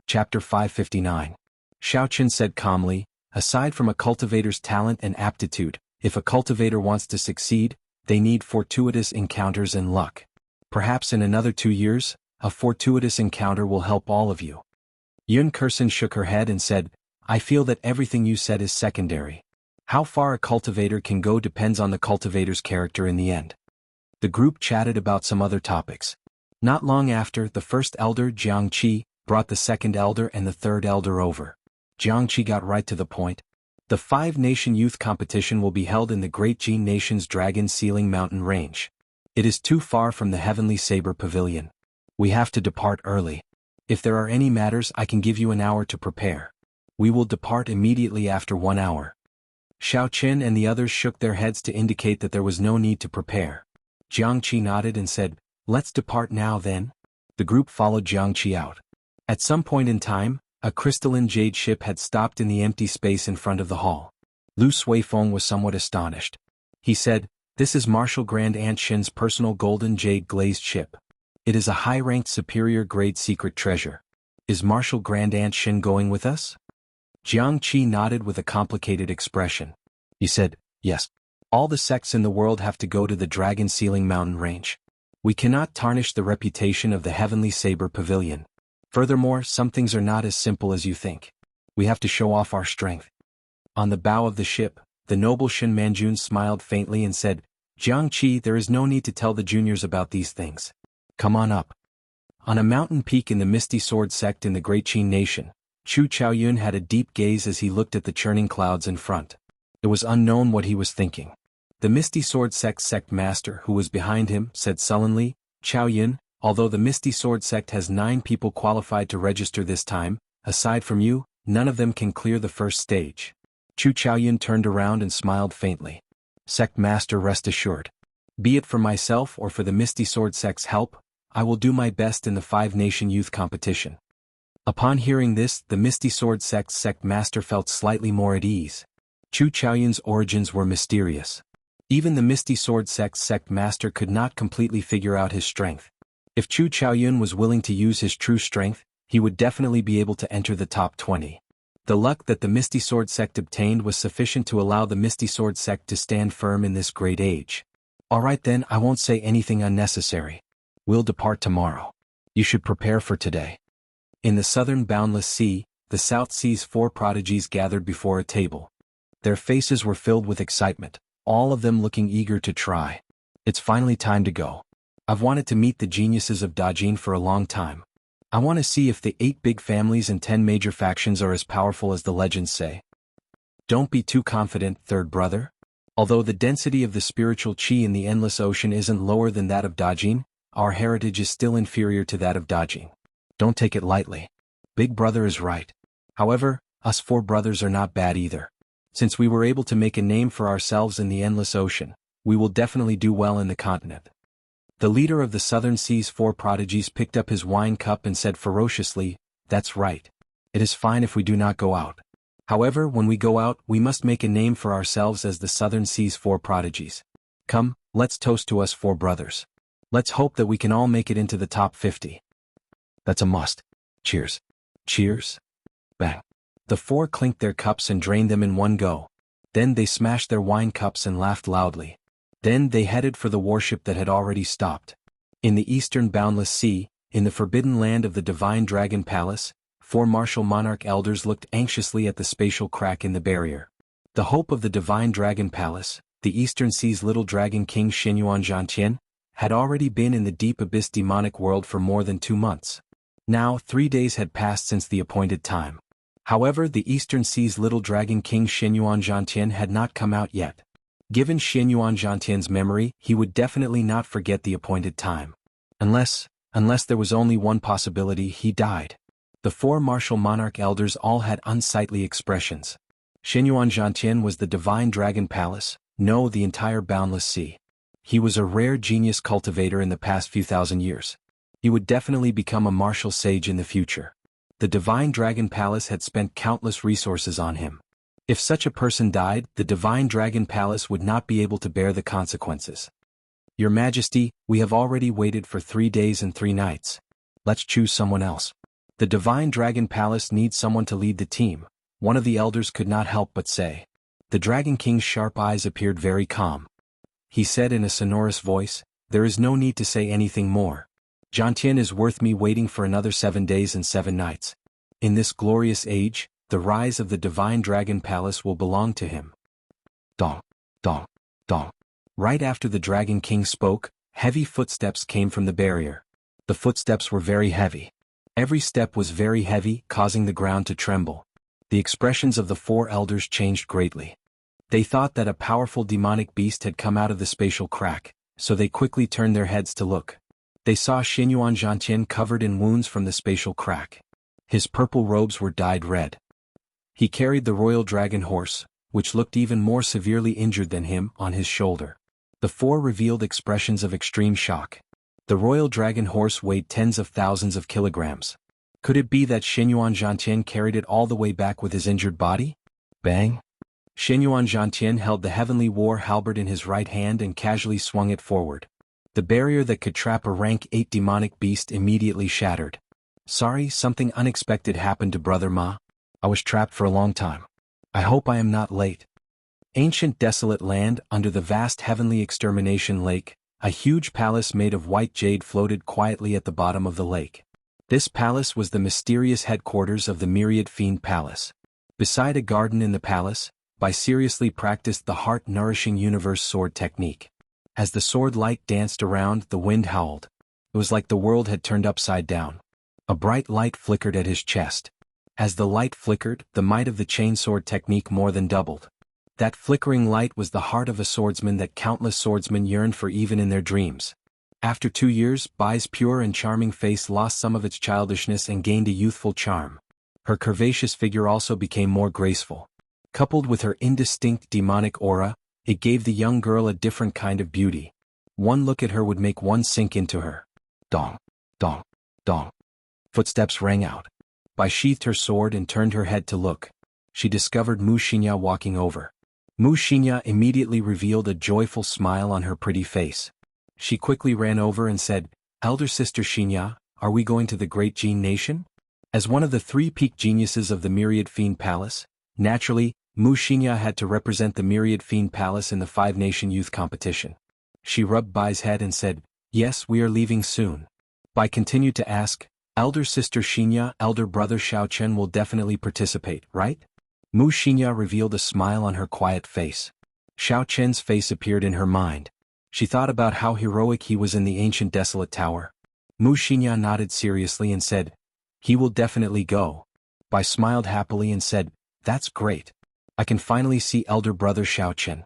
Chapter 559. Xiaoqun said calmly, aside from a cultivator's talent and aptitude, if a cultivator wants to succeed, they need fortuitous encounters and luck. Perhaps in another 2 years, a fortuitous encounter will help all of you. Yun Kursen shook her head and said, I feel that everything you said is secondary. How far a cultivator can go depends on the cultivator's character in the end. The group chatted about some other topics. Not long after, the first elder, Jiangqi, brought the second elder and the third elder over. Jiangqi got right to the point. The 5-nation youth competition will be held in the Great Jin Nation's Dragon Ceiling Mountain Range. It is too far from the Heavenly Saber Pavilion. We have to depart early. If there are any matters, I can give you an hour to prepare. We will depart immediately after 1 hour. Xiaoqun and the others shook their heads to indicate that there was no need to prepare. Jiangqi nodded and said, Let's depart now then. The group followed Jiangqi out. At some point in time, a crystalline jade ship had stopped in the empty space in front of the hall. Lu Suifeng was somewhat astonished. He said, This is Marshal Grand Aunt Shin's personal golden jade glazed ship. It is a high-ranked superior grade secret treasure. Is Marshal Grand Aunt Shin going with us? Jiangqi nodded with a complicated expression. He said, Yes. All the sects in the world have to go to the Dragon Ceiling Mountain Range. We cannot tarnish the reputation of the Heavenly Saber Pavilion. Furthermore, some things are not as simple as you think. We have to show off our strength. On the bow of the ship, the noble Shin Manjun smiled faintly and said, Jiangqi, there is no need to tell the juniors about these things. Come on up. On a mountain peak in the Misty Sword sect in the Great Qin Nation, Chu Chaoyun had a deep gaze as he looked at the churning clouds in front. It was unknown what he was thinking. The Misty Sword sect master who was behind him said sullenly, Chaoyun, although the Misty Sword sect has 9 people qualified to register this time, aside from you, none of them can clear the first stage. Chu Chaoyun turned around and smiled faintly. Sect master, rest assured. Be it for myself or for the Misty Sword sect's help, I will do my best in the 5-nation youth competition. Upon hearing this, the Misty Sword sect master felt slightly more at ease. Chu Chaoyun's origins were mysterious. Even the Misty Sword sect master could not completely figure out his strength. If Chu Chaoyun was willing to use his true strength, he would definitely be able to enter the top 20. The luck that the Misty Sword sect obtained was sufficient to allow the Misty Sword sect to stand firm in this great age. Alright then, I won't say anything unnecessary. We'll depart tomorrow. You should prepare for today. In the southern boundless sea, the South Sea's 4 prodigies gathered before a table. Their faces were filled with excitement, all of them looking eager to try. It's finally time to go. I've wanted to meet the geniuses of Dajin for a long time. I want to see if the 8 big families and 10 major factions are as powerful as the legends say. Don't be too confident, third brother. Although the density of the spiritual qi in the endless ocean isn't lower than that of Dajin, our heritage is still inferior to that of Dajin. Don't take it lightly. Big brother is right. However, us 4 brothers are not bad either. Since we were able to make a name for ourselves in the endless ocean, we will definitely do well in the continent. The leader of the Southern Sea's 4 prodigies picked up his wine cup and said ferociously, That's right. It is fine if we do not go out. However, when we go out, we must make a name for ourselves as the Southern Sea's 4 prodigies. Come, let's toast to us 4 brothers. Let's hope that we can all make it into the top 50. That's a must. Cheers. Cheers. Bang. The 4 clinked their cups and drained them in one go. Then they smashed their wine cups and laughed loudly. Then they headed for the warship that had already stopped. In the eastern boundless sea, in the forbidden land of the Divine Dragon Palace, 4 martial monarch elders looked anxiously at the spatial crack in the barrier. The hope of the Divine Dragon Palace, the Eastern Sea's little dragon king Xinyuan Zhantian, had already been in the deep abyss demonic world for more than 2 months. Now 3 days had passed since the appointed time. However, the Eastern Sea's little dragon king Xinyuan Zhantian had not come out yet. Given Xinyuan Zhantian's memory, he would definitely not forget the appointed time. Unless there was only one possibility, he died. The 4 martial monarch elders all had unsightly expressions. Xinyuan Zhantian was the Divine Dragon Palace, no, the entire boundless sea. He was a rare genius cultivator in the past few thousand years. He would definitely become a martial sage in the future. The Divine Dragon Palace had spent countless resources on him. If such a person died, the Divine Dragon Palace would not be able to bear the consequences. Your Majesty, we have already waited for 3 days and 3 nights. Let's choose someone else. The Divine Dragon Palace needs someone to lead the team, one of the elders could not help but say. The Dragon King's sharp eyes appeared very calm. He said in a sonorous voice, "There is no need to say anything more. Jiantian is worth me waiting for another 7 days and 7 nights. In this glorious age, the rise of the Divine Dragon Palace will belong to him." Dong, dong, dong. Right after the Dragon King spoke, heavy footsteps came from the barrier. The footsteps were very heavy. Every step was very heavy, causing the ground to tremble. The expressions of the 4 elders changed greatly. They thought that a powerful demonic beast had come out of the spatial crack, so they quickly turned their heads to look. They saw Xinyuan Jiantian covered in wounds from the spatial crack. His purple robes were dyed red. He carried the royal dragon horse, which looked even more severely injured than him, on his shoulder. The 4 revealed expressions of extreme shock. The royal dragon horse weighed tens of thousands of kilograms. Could it be that Xinyuan Jiantian carried it all the way back with his injured body? Bang! Xinyuan Jiantian held the heavenly war halberd in his right hand and casually swung it forward. The barrier that could trap a rank 8 demonic beast immediately shattered. "Sorry, something unexpected happened to Brother Ma. I was trapped for a long time. I hope I am not late." Ancient desolate land under the vast heavenly extermination lake, a huge palace made of white jade floated quietly at the bottom of the lake. This palace was the mysterious headquarters of the Myriad Fiend Palace. Beside a garden in the palace, Bai seriously practiced the heart-nourishing universe sword technique. As the sword light danced around, the wind howled. It was like the world had turned upside down. A bright light flickered at his chest. As the light flickered, the might of the chainsword technique more than doubled. That flickering light was the heart of a swordsman that countless swordsmen yearned for even in their dreams. After 2 years, Bai's pure and charming face lost some of its childishness and gained a youthful charm. Her curvaceous figure also became more graceful. Coupled with her indistinct demonic aura, it gave the young girl a different kind of beauty. One look at her would make one sink into her. Dong, dong, dong. Footsteps rang out. Bai sheathed her sword and turned her head to look. She discovered Mu Xinya walking over. Mu Xinya immediately revealed a joyful smile on her pretty face. She quickly ran over and said, "Elder Sister Xinya, are we going to the Great Gene Nation?" As one of the 3 peak geniuses of the Myriad Fiend Palace, naturally, Mu Xinya had to represent the Myriad Fiend Palace in the 5-nation youth competition. She rubbed Bai's head and said, "Yes, we are leaving soon." Bai continued to ask, "Elder Sister Xinya, Elder Brother Xiaochen will definitely participate, right?" Mu Xinya revealed a smile on her quiet face. Xiaochen's face appeared in her mind. She thought about how heroic he was in the ancient desolate tower. Mu Xinya nodded seriously and said, "He will definitely go." Bai smiled happily and said, "That's great. I can finally see Elder Brother Xiaochen."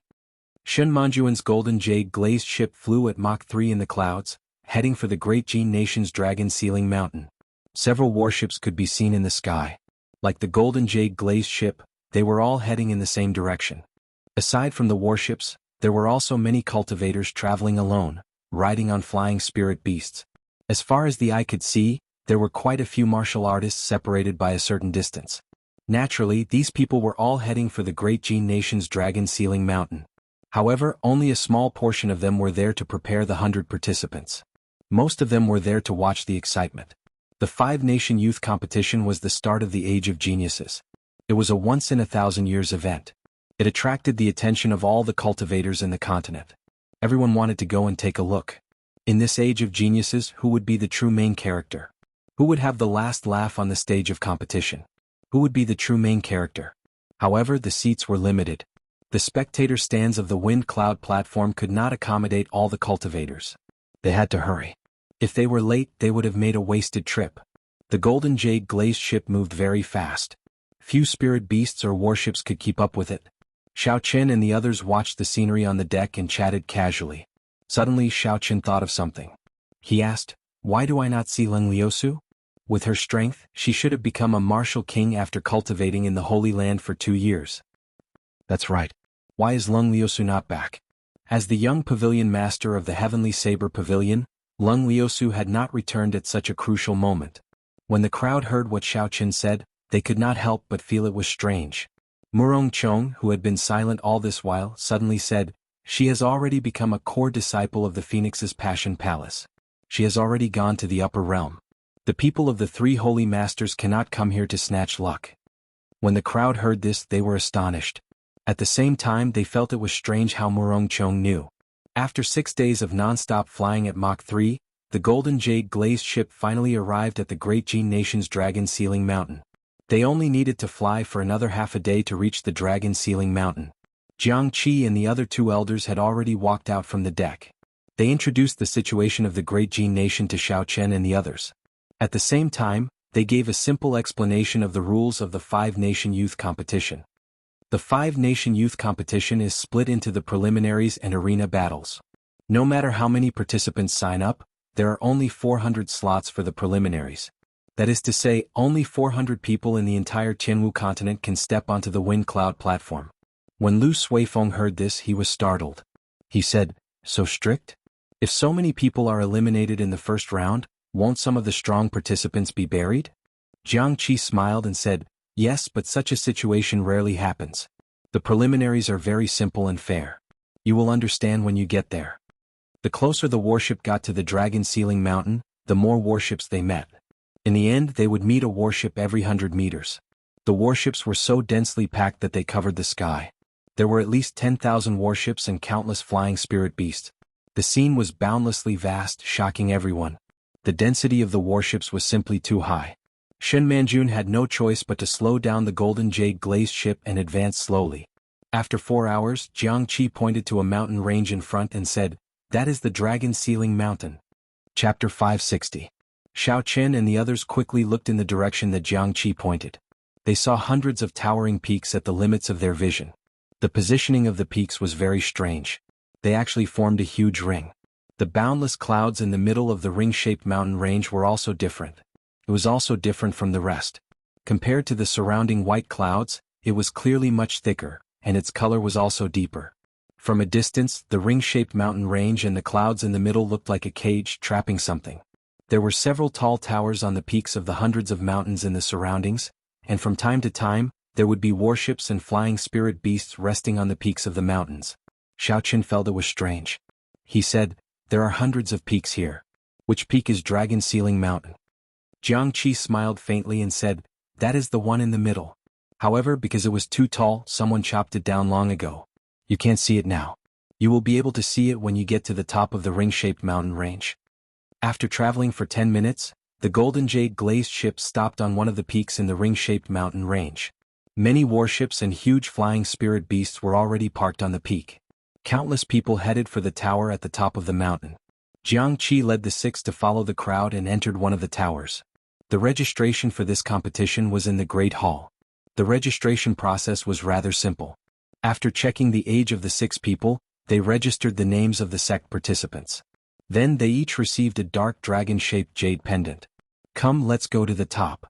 Shun Manjuan's golden jade glazed ship flew at Mach 3 in the clouds, heading for the Great Gene Nation's Dragon Sealing Mountain. Several warships could be seen in the sky. Like the golden jade glazed ship, they were all heading in the same direction. Aside from the warships, there were also many cultivators traveling alone, riding on flying spirit beasts. As far as the eye could see, there were quite a few martial artists separated by a certain distance. Naturally, these people were all heading for the Great Gene Nation's Dragon Sealing Mountain. However, only a small portion of them were there to prepare the 100 participants. Most of them were there to watch the excitement. The 5-nation youth competition was the start of the Age of Geniuses. It was a once-in-a-thousand-years event. It attracted the attention of all the cultivators in the continent. Everyone wanted to go and take a look. In this Age of Geniuses, who would be the true main character? Who would have the last laugh on the stage of competition? Who would be the true main character? However, the seats were limited. The spectator stands of the wind cloud platform could not accommodate all the cultivators. They had to hurry. If they were late, they would have made a wasted trip. The golden jade glazed ship moved very fast. Few spirit beasts or warships could keep up with it. Xiaochen and the others watched the scenery on the deck and chatted casually. Suddenly Xiaochen thought of something. He asked, "Why do I not see Leng Liusu? With her strength, she should have become a martial king after cultivating in the Holy Land for 2 years." That's right. Why is Leng Liusu not back? As the young pavilion master of the Heavenly Saber Pavilion, Leng Liusu had not returned at such a crucial moment. When the crowd heard what Xiaochen said, they could not help but feel it was strange. Murong Chong, who had been silent all this while, suddenly said, "She has already become a core disciple of the Phoenix's Passion Palace. She has already gone to the upper realm." The people of the three holy masters cannot come here to snatch luck. When the crowd heard this, they were astonished. At the same time, they felt it was strange how Murong knew. After 6 days of non-stop flying at Mach 3, the Golden Jade glazed ship finally arrived at the Great Jin Nation's Dragon Sealing Mountain. They only needed to fly for another half a day to reach the Dragon Sealing Mountain. Jiang Qi and the other two elders had already walked out from the deck. They introduced the situation of the Great Jin Nation to Xiao Chen and the others. At the same time, they gave a simple explanation of the rules of the Five-Nation Youth Competition. The Five-Nation Youth Competition is split into the preliminaries and arena battles. No matter how many participants sign up, there are only 400 slots for the preliminaries. That is to say, only 400 people in the entire Tianwu continent can step onto the Wind Cloud platform. When Lu Suifeng heard this, he was startled. He said, "So strict? If so many people are eliminated in the first round, won't some of the strong participants be buried?" Jiang Qi smiled and said, "Yes, but such a situation rarely happens. The preliminaries are very simple and fair. You will understand when you get there." The closer the warship got to the Dragon Sealing Mountain, the more warships they met. In the end, they would meet a warship every 100 meters. The warships were so densely packed that they covered the sky. There were at least 10,000 warships and countless flying spirit beasts. The scene was boundlessly vast, shocking everyone. The density of the warships was simply too high. Shen Manjun had no choice but to slow down the Golden Jade glazed ship and advance slowly. After 4 hours, Jiang Qi pointed to a mountain range in front and said, "That is the Dragon Sealing Mountain." Chapter 560. Xiao Chen and the others quickly looked in the direction that Jiang Qi pointed. They saw hundreds of towering peaks at the limits of their vision. The positioning of the peaks was very strange. They actually formed a huge ring. The boundless clouds in the middle of the ring-shaped mountain range were also different. It was also different from the rest. Compared to the surrounding white clouds, it was clearly much thicker, and its color was also deeper. From a distance, the ring-shaped mountain range and the clouds in the middle looked like a cage trapping something. There were several tall towers on the peaks of the hundreds of mountains in the surroundings, and from time to time, there would be warships and flying spirit beasts resting on the peaks of the mountains. Xiao Chen felt it was strange. He said, "There are hundreds of peaks here. Which peak is Dragon Sealing Mountain?" Jiang Qi smiled faintly and said, "That is the one in the middle. However, because it was too tall, someone chopped it down long ago. You can't see it now. You will be able to see it when you get to the top of the ring-shaped mountain range." After traveling for 10 minutes, the Golden Jade glazed ship stopped on one of the peaks in the ring-shaped mountain range. Many warships and huge flying spirit beasts were already parked on the peak. Countless people headed for the tower at the top of the mountain. Jiang Qi led the 6 to follow the crowd and entered one of the towers. The registration for this competition was in the Great Hall. The registration process was rather simple. After checking the age of the 6 people, they registered the names of the sect participants. Then they each received a dark dragon-shaped jade pendant. "Come, let's go to the top."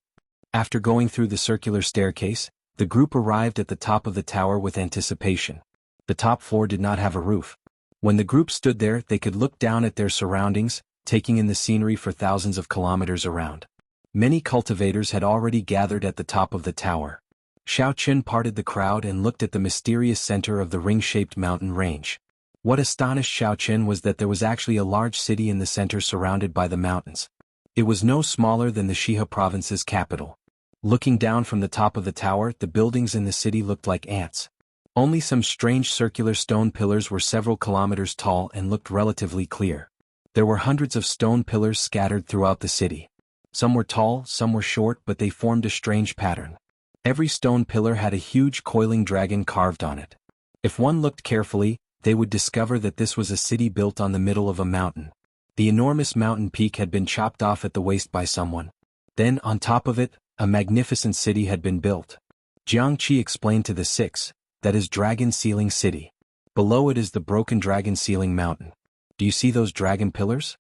After going through the circular staircase, the group arrived at the top of the tower with anticipation. The top floor did not have a roof. When the group stood there, they could look down at their surroundings, taking in the scenery for thousands of kilometers around. Many cultivators had already gathered at the top of the tower. Xiao Chen parted the crowd and looked at the mysterious center of the ring-shaped mountain range. What astonished Xiao Chen was that there was actually a large city in the center surrounded by the mountains. It was no smaller than the Shihe province's capital. Looking down from the top of the tower, the buildings in the city looked like ants. Only some strange circular stone pillars were several kilometers tall and looked relatively clear. There were hundreds of stone pillars scattered throughout the city. Some were tall, some were short, but they formed a strange pattern. Every stone pillar had a huge coiling dragon carved on it. If one looked carefully, they would discover that this was a city built on the middle of a mountain. The enormous mountain peak had been chopped off at the waist by someone. Then, on top of it, a magnificent city had been built. Jiang Qi explained to the 6, "That is Dragon Sealing City. Below it is the broken Dragon Sealing Mountain. Do you see those dragon pillars?"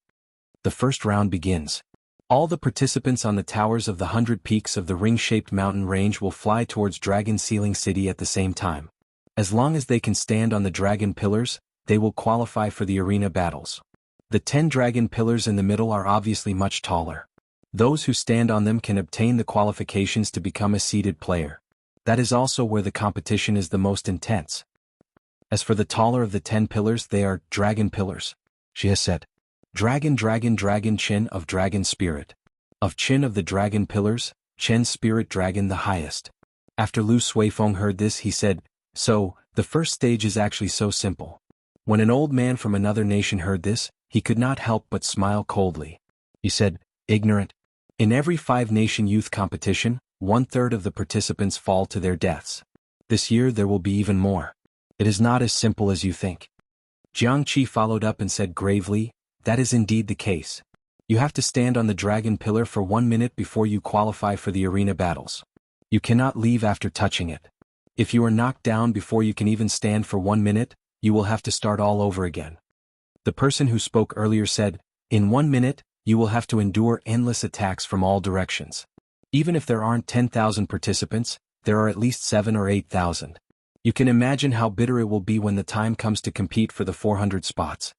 The first round begins. All the participants on the towers of the 100 peaks of the ring-shaped mountain range will fly towards Dragon Sealing City at the same time. As long as they can stand on the dragon pillars, they will qualify for the arena battles. The 10 dragon pillars in the middle are obviously much taller. Those who stand on them can obtain the qualifications to become a seeded player. That is also where the competition is the most intense. As for the taller of the 10 pillars, they are dragon pillars. She has said, "Dragon, dragon, dragon, chin of dragon spirit." Of Qin of the Dragon Pillars, Chen's spirit dragon the highest. After Lu Suifeng heard this he said, "So, the first stage is actually so simple." When an old man from another nation heard this, he could not help but smile coldly. He said, "Ignorant. In every 5-nation youth competition, 1/3 of the participants fall to their deaths. This year there will be even more. It is not as simple as you think." Jiang Qi followed up and said gravely, "That is indeed the case. You have to stand on the dragon pillar for 1 minute before you qualify for the arena battles. You cannot leave after touching it. If you are knocked down before you can even stand for 1 minute, you will have to start all over again." The person who spoke earlier said, "In 1 minute, you will have to endure endless attacks from all directions. Even if there aren't 10,000 participants, there are at least 7 or 8,000. You can imagine how bitter it will be when the time comes to compete for the 400 spots."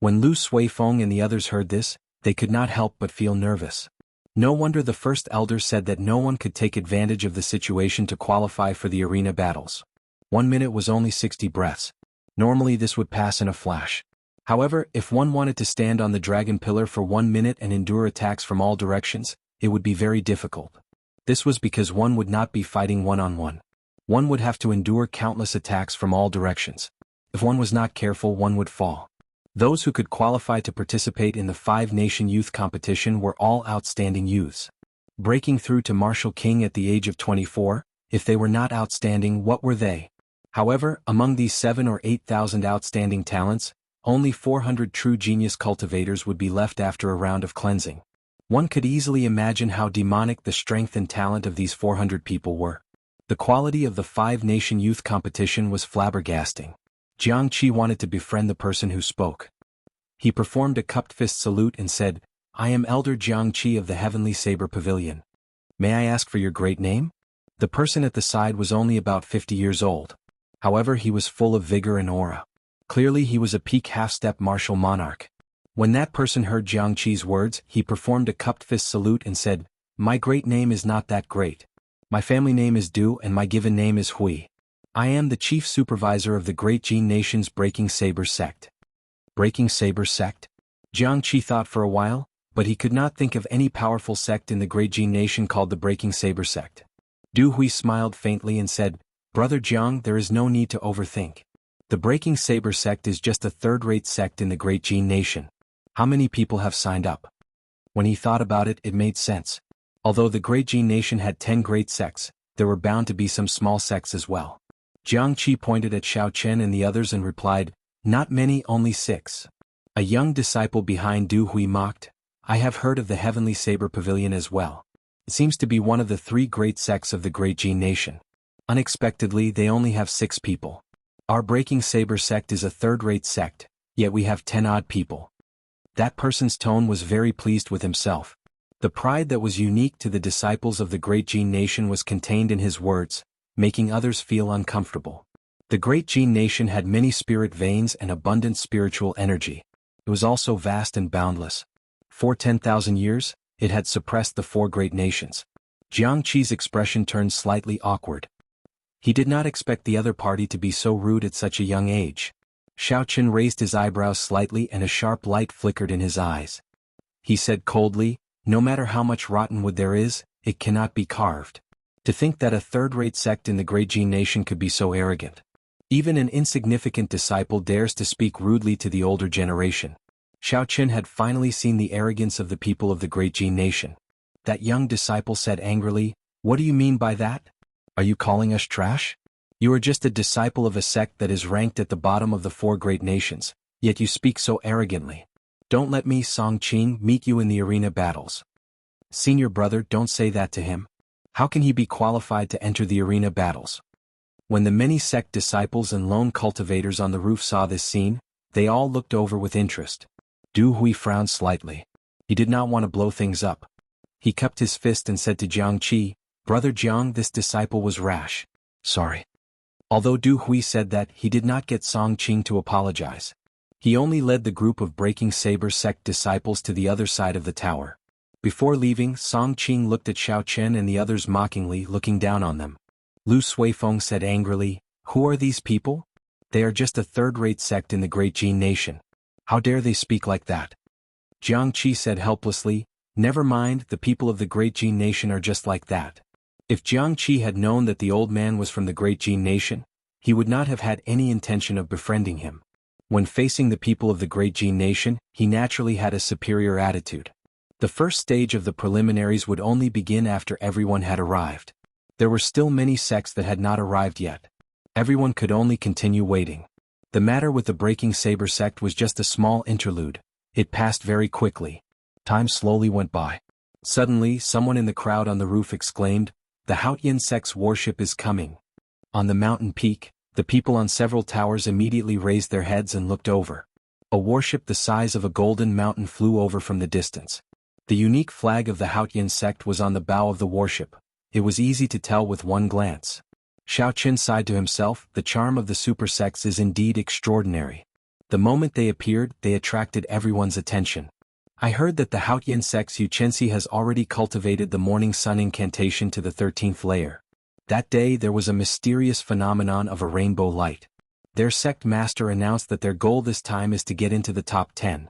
When Lu Suifeng and the others heard this, they could not help but feel nervous. No wonder the first elder said that no one could take advantage of the situation to qualify for the arena battles. 1 minute was only 60 breaths. Normally this would pass in a flash. However, if one wanted to stand on the dragon pillar for 1 minute and endure attacks from all directions, it would be very difficult. This was because one would not be fighting one-on-one. One would have to endure countless attacks from all directions. If one was not careful, one would fall. Those who could qualify to participate in the 5-nation youth competition were all outstanding youths. Breaking through to Martial King at the age of 24, if they were not outstanding, what were they? However, among these 7 or 8,000 outstanding talents, only 400 true genius cultivators would be left after a round of cleansing. One could easily imagine how demonic the strength and talent of these 400 people were. The quality of the 5-nation youth competition was flabbergasting. Jiang Qi wanted to befriend the person who spoke. He performed a cupped fist salute and said, "I am Elder Jiang Qi of the Heavenly Saber Pavilion. May I ask for your great name?" The person at the side was only about 50 years old. However, he was full of vigor and aura. Clearly he was a peak half-step martial monarch. When that person heard Jiang Qi's words, he performed a cupped fist salute and said, "My great name is not that great. My family name is Du and my given name is Hui. I am the chief supervisor of the Great Jin Nation's Breaking Saber sect." Breaking Saber sect? Jiang Qi thought for a while, but he could not think of any powerful sect in the Great Jin Nation called the Breaking Saber sect. Du Hui smiled faintly and said, "Brother Jiang, there is no need to overthink. The Breaking Saber sect is just a third-rate sect in the Great Jin Nation. How many people have signed up?" When he thought about it, it made sense. Although the Great Jin Nation had 10 great sects, there were bound to be some small sects as well. Jiang Qi pointed at Xiao Chen and the others and replied, "Not many, only 6. A young disciple behind Du Hui mocked, "I have heard of the Heavenly Saber Pavilion as well. It seems to be one of the 3 great sects of the Great Jin Nation. Unexpectedly, they only have 6 people. Our Breaking Saber sect is a third-rate sect, yet we have 10 odd people." That person's tone was very pleased with himself. The pride that was unique to the disciples of the Great Jin Nation was contained in his words, making others feel uncomfortable. The Great Jin Nation had many spirit veins and abundant spiritual energy. It was also vast and boundless. For 10,000 years, it had suppressed the 4 great nations. Jiang Qi's expression turned slightly awkward. He did not expect the other party to be so rude at such a young age. Xiao Chen raised his eyebrows slightly and a sharp light flickered in his eyes. He said coldly, "No matter how much rotten wood there is, it cannot be carved." To think that a third-rate sect in the Great Jin Nation could be so arrogant. Even an insignificant disciple dares to speak rudely to the older generation. Xiao Chen had finally seen the arrogance of the people of the Great Jin Nation. That young disciple said angrily, "What do you mean by that? Are you calling us trash? You are just a disciple of a sect that is ranked at the bottom of the 4 great nations, yet you speak so arrogantly. Don't let me, Song Qing, meet you in the arena battles." "Senior brother, don't say that to him. How can he be qualified to enter the arena battles?" When the many sect disciples and lone cultivators on the roof saw this scene, they all looked over with interest. Du Hui frowned slightly. He did not want to blow things up. He cupped his fist and said to Jiang Qi, "Brother Jiang, this disciple was rash. Sorry." Although Du Hui said that, he did not get Song Qing to apologize. He only led the group of Breaking Saber sect disciples to the other side of the tower. Before leaving, Song Qing looked at Xiao Chen and the others mockingly, looking down on them. Lu Suifeng said angrily, "Who are these people? They are just a third-rate sect in the Great Jin Nation. How dare they speak like that?" Jiang Qi said helplessly, Never mind, the people of the Great Jin Nation are just like that. If Jiang Qi had known that the old man was from the Great Jin Nation, he would not have had any intention of befriending him. When facing the people of the Great Jin Nation, he naturally had a superior attitude. The first stage of the preliminaries would only begin after everyone had arrived. There were still many sects that had not arrived yet. Everyone could only continue waiting. The matter with the Breaking Saber sect was just a small interlude. It passed very quickly. Time slowly went by. Suddenly, someone in the crowd on the roof exclaimed, "The Haotian sect's warship is coming." On the mountain peak, the people on several towers immediately raised their heads and looked over. A warship the size of a golden mountain flew over from the distance. The unique flag of the Haotian sect was on the bow of the warship. It was easy to tell with one glance. Xiao Qin sighed to himself, the charm of the super sects is indeed extraordinary. The moment they appeared, they attracted everyone's attention. I heard that the Haotian sect's Yuchensi has already cultivated the morning sun incantation to the 13th layer. That day there was a mysterious phenomenon of a rainbow light. Their sect master announced that their goal this time is to get into the top 10.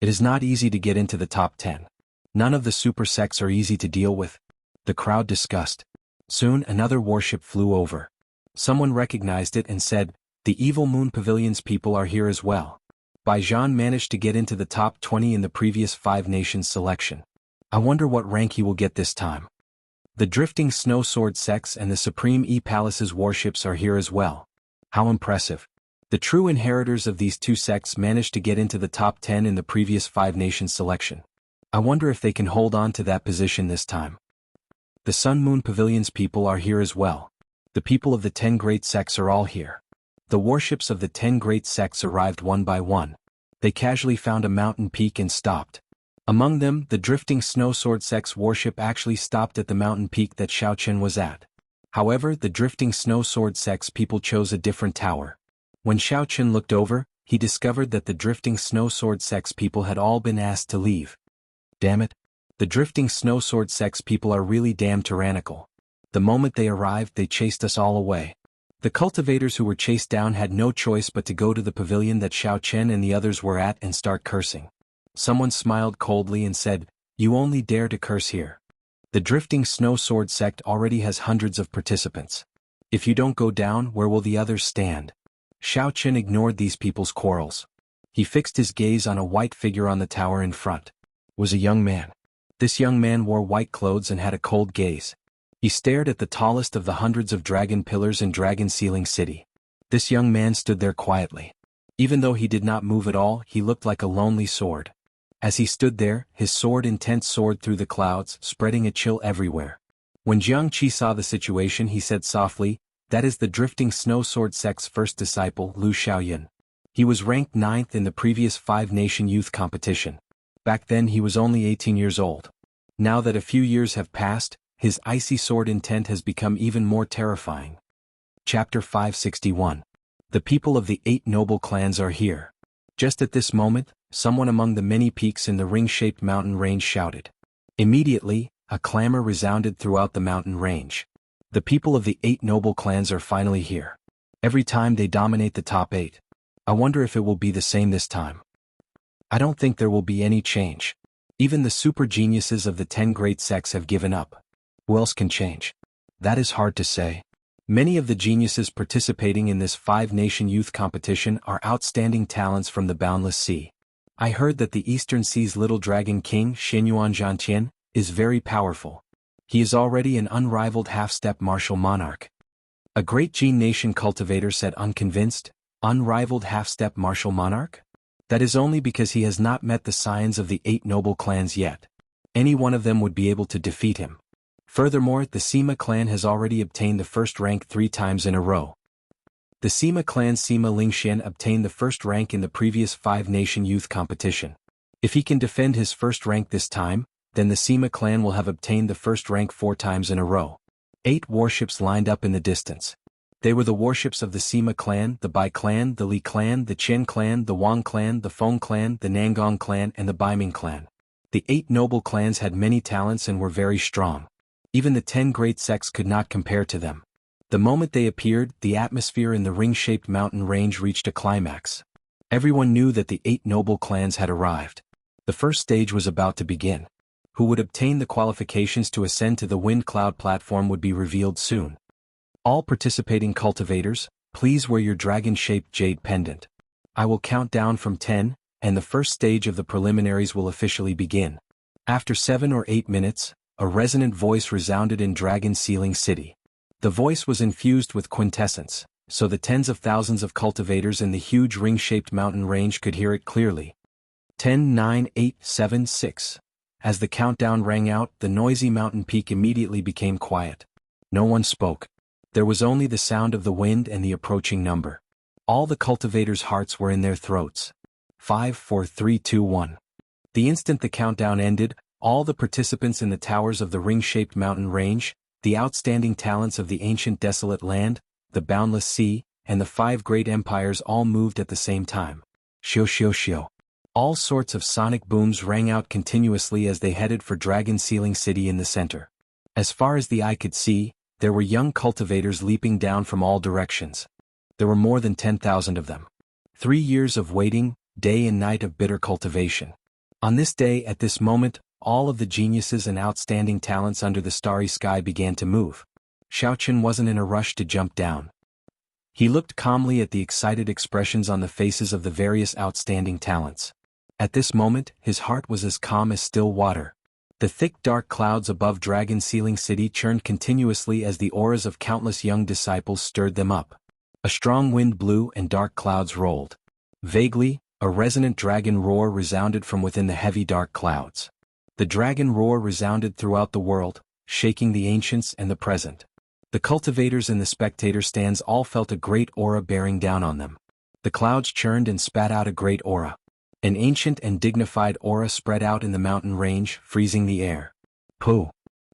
It is not easy to get into the top 10. None of the super sects are easy to deal with. The crowd discussed. Soon another warship flew over. Someone recognized it and said, "The Evil Moon Pavilion's people are here as well." Bai Zhan managed to get into the top 20 in the previous 5 nations selection. I wonder what rank he will get this time. The Drifting Snow Sword sects and the Supreme E-Palace's warships are here as well. How impressive. The true inheritors of these two sects managed to get into the top 10 in the previous 5 nations selection. I wonder if they can hold on to that position this time. The Sun Moon Pavilion's people are here as well. The people of the 10 great sects are all here. The warships of the 10 great sects arrived one by one. They casually found a mountain peak and stopped. Among them, the Drifting Snow Sword sect's warship actually stopped at the mountain peak that Xiao Qin was at. However, the Drifting Snow Sword sect's people chose a different tower. When Xiao Qin looked over, he discovered that the Drifting Snow Sword sect's people had all been asked to leave. Damn it. The Drifting Snow Sword sect's people are really damn tyrannical. The moment they arrived, they chased us all away. The cultivators who were chased down had no choice but to go to the pavilion that Xiao Qin and the others were at and start cursing. Someone smiled coldly and said, "You only dare to curse here. The Drifting Snow Sword sect already has hundreds of participants. If you don't go down, where will the others stand?" Xiao Qin ignored these people's quarrels. He fixed his gaze on a white figure on the tower in front. It was a young man. This young man wore white clothes and had a cold gaze. He stared at the tallest of the hundreds of dragon pillars in Dragon Ceiling City. This young man stood there quietly. Even though he did not move at all, he looked like a lonely sword. As he stood there, his sword intense soared through the clouds, spreading a chill everywhere. When Jiang Qi saw the situation, he said softly, "That is the Drifting Snow Sword sect's first disciple, Lu Xiaoyan. He was ranked 9th in the previous 5-nation youth competition. Back then he was only 18 years old. Now that a few years have passed, his icy sword intent has become even more terrifying." Chapter 561. The people of the 8 noble clans are here. Just at this moment, someone among the many peaks in the ring-shaped mountain range shouted. Immediately, a clamor resounded throughout the mountain range. The people of the 8 noble clans are finally here. Every time they dominate the top 8. I wonder if it will be the same this time. I don't think there will be any change. Even the super geniuses of the 10 great sects have given up. Who else can change? That is hard to say. Many of the geniuses participating in this 5-nation youth competition are outstanding talents from the Boundless Sea. I heard that the Eastern Sea's little dragon king, Xinyuan Zhantian, is very powerful. He is already an unrivaled half-step martial monarch. A great Jin nation cultivator said unconvinced, "Unrivaled half-step martial monarch? That is only because he has not met the scions of the 8 noble clans yet. Any one of them would be able to defeat him. Furthermore, the Sima clan has already obtained the first rank 3 times in a row. The Sima clan's Sima Lingxian obtained the first rank in the previous 5-nation youth competition. If he can defend his first rank this time, then the Sima clan will have obtained the first rank 4 times in a row." 8 warships lined up in the distance. They were the warships of the Sima clan, the Bai clan, the Li clan, the Chen clan, the Wang clan, the Feng clan, the Nangong clan, and the Baiming clan. The 8 noble clans had many talents and were very strong. Even the 10 great sects could not compare to them. The moment they appeared, the atmosphere in the ring-shaped mountain range reached a climax. Everyone knew that the 8 noble clans had arrived. The first stage was about to begin. who would obtain the qualifications to ascend to the wind cloud platform would be revealed soon. All participating cultivators, please wear your dragon-shaped jade pendant. I will count down from 10, and the first stage of the preliminaries will officially begin. After 7 or 8 minutes, a resonant voice resounded in Dragon Sealing City. The voice was infused with quintessence, so the tens of thousands of cultivators in the huge ring-shaped mountain range could hear it clearly. 10, 9, 8, 7, 6. As the countdown rang out, the noisy mountain peak immediately became quiet. No one spoke. There was only the sound of the wind and the approaching number. All the cultivators' hearts were in their throats. 5, 4, 3, 2, 1. The instant the countdown ended, all the participants in the towers of the ring-shaped mountain range, the outstanding talents of the ancient desolate land, the boundless sea, and the 5 great empires all moved at the same time. Shio shio shio. All sorts of sonic booms rang out continuously as they headed for Dragon Sealing City in the center. As far as the eye could see, there were young cultivators leaping down from all directions. There were more than 10,000 of them. 3 years of waiting, day and night of bitter cultivation. On this day, at this moment, all of the geniuses and outstanding talents under the starry sky began to move. Xiaochen wasn't in a rush to jump down. He looked calmly at the excited expressions on the faces of the various outstanding talents. At this moment, his heart was as calm as still water. The thick dark clouds above Dragon Sealing City churned continuously as the auras of countless young disciples stirred them up. A strong wind blew and dark clouds rolled. Vaguely, a resonant dragon roar resounded from within the heavy dark clouds. The dragon roar resounded throughout the world, shaking the ancients and the present. The cultivators and the spectator stands all felt a great aura bearing down on them. The clouds churned and spat out a great aura. An ancient and dignified aura spread out in the mountain range, freezing the air. Pooh!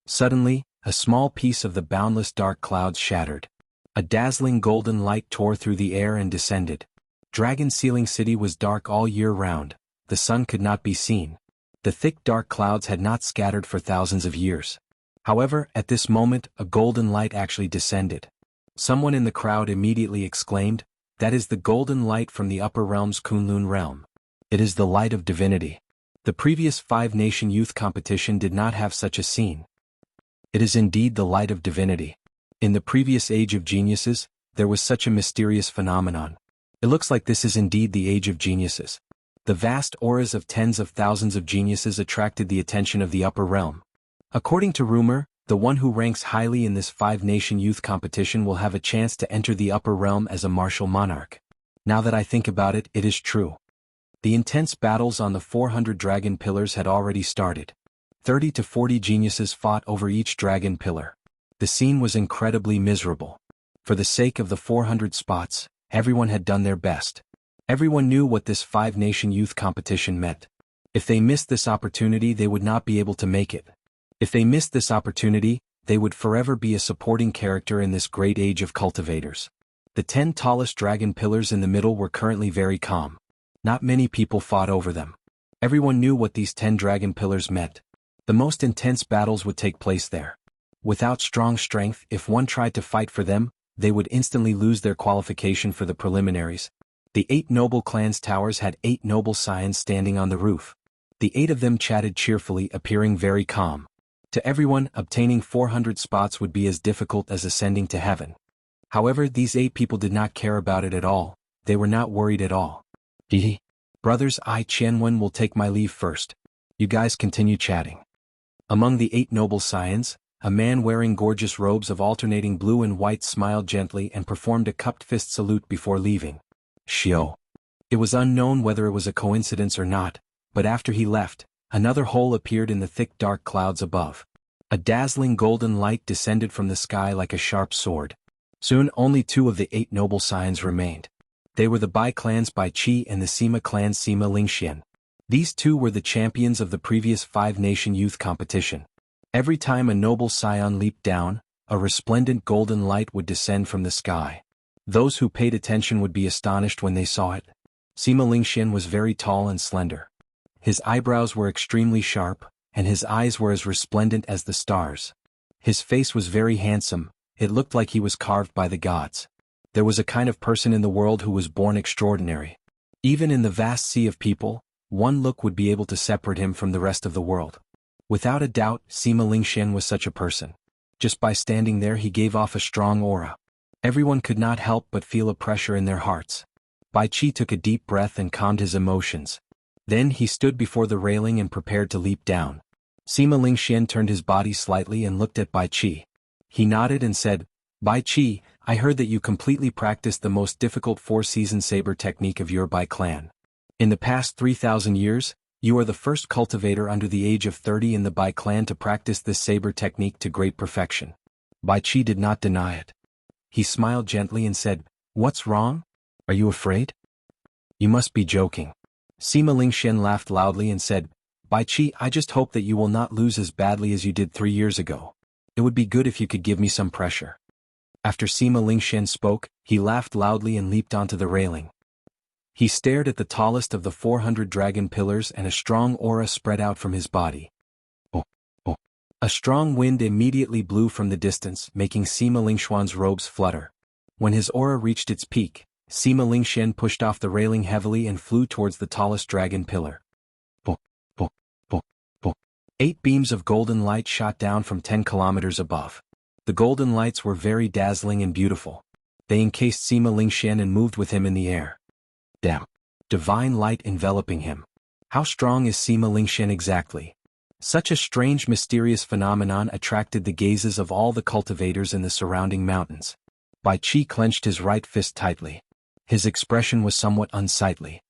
Suddenly, a small piece of the boundless dark clouds shattered. A dazzling golden light tore through the air and descended. Dragon Sealing City was dark all year round. The sun could not be seen. The thick dark clouds had not scattered for thousands of years. However, at this moment, a golden light actually descended. Someone in the crowd immediately exclaimed, "That is the golden light from the upper realm's Kunlun realm. It is the light of divinity." The previous 5-nation youth competition did not have such a scene. It is indeed the light of divinity. In the previous age of geniuses, there was such a mysterious phenomenon. It looks like this is indeed the age of geniuses. The vast auras of tens of thousands of geniuses attracted the attention of the upper realm. According to rumor, the one who ranks highly in this 5-nation youth competition will have a chance to enter the upper realm as a martial monarch. Now that I think about it, it is true. The intense battles on the 400 dragon pillars had already started. 30 to 40 geniuses fought over each dragon pillar. The scene was incredibly miserable. For the sake of the 400 spots, everyone had done their best. Everyone knew what this 5-nation youth competition meant. If they missed this opportunity, they would not be able to make it. If they missed this opportunity, they would forever be a supporting character in this great age of cultivators. The 10 tallest dragon pillars in the middle were currently very calm. Not many people fought over them. Everyone knew what these 10 dragon pillars meant. The most intense battles would take place there. Without strong strength, if one tried to fight for them, they would instantly lose their qualification for the preliminaries. The 8 noble clans' towers had 8 noble scions standing on the roof. The 8 of them chatted cheerfully, appearing very calm. To everyone, obtaining 400 spots would be as difficult as ascending to heaven. However, these 8 people did not care about it at all. They were not worried at all. Hehe. Brothers, I Qianwen will take my leave first. You guys continue chatting. Among the 8 noble scions, a man wearing gorgeous robes of alternating blue and white smiled gently and performed a cupped fist salute before leaving. Shio. It was unknown whether it was a coincidence or not, but after he left, another hole appeared in the thick dark clouds above. A dazzling golden light descended from the sky like a sharp sword. Soon only 2 of the 8 noble scions remained. They were the Bai clans Bai Qi and the Sima clan Sima Lingxian. These 2 were the champions of the previous 5-nation youth competition. Every time a noble scion leaped down, a resplendent golden light would descend from the sky. Those who paid attention would be astonished when they saw it. Sima Lingxian was very tall and slender. His eyebrows were extremely sharp, and his eyes were as resplendent as the stars. His face was very handsome, it looked like he was carved by the gods. There was a kind of person in the world who was born extraordinary. Even in the vast sea of people, one look would be able to separate him from the rest of the world. Without a doubt, Sima Lingxian was such a person. Just by standing there he gave off a strong aura. Everyone could not help but feel a pressure in their hearts. Bai Qi took a deep breath and calmed his emotions. Then he stood before the railing and prepared to leap down. Sima Lingxian turned his body slightly and looked at Bai Qi. He nodded and said, "Bai Qi, I heard that you completely practiced the most difficult four-season saber technique of your Bai clan. In the past 3,000 years, you are the first cultivator under the age of 30 in the Bai clan to practice this saber technique to great perfection." Bai Qi did not deny it. He smiled gently and said, "What's wrong? Are you afraid?" "You must be joking." Sima Lingxian laughed loudly and said, "Bai Qi, I just hope that you will not lose as badly as you did 3 years ago. It would be good if you could give me some pressure." After Sima Lingxian spoke, he laughed loudly and leaped onto the railing. He stared at the tallest of the 400 dragon pillars and a strong aura spread out from his body. Oh, oh. A strong wind immediately blew from the distance, making Sima Lingxian's robes flutter. When his aura reached its peak, Sima Lingxian pushed off the railing heavily and flew towards the tallest dragon pillar. Bo, bo, bo, bo. 8 beams of golden light shot down from 10 kilometers above. The golden lights were very dazzling and beautiful. They encased Sima Lingxian and moved with him in the air. Damn! Divine light enveloping him. How strong is Sima Lingxian exactly? Such a strange mysterious phenomenon attracted the gazes of all the cultivators in the surrounding mountains. Bai Qi clenched his right fist tightly. His expression was somewhat unsightly.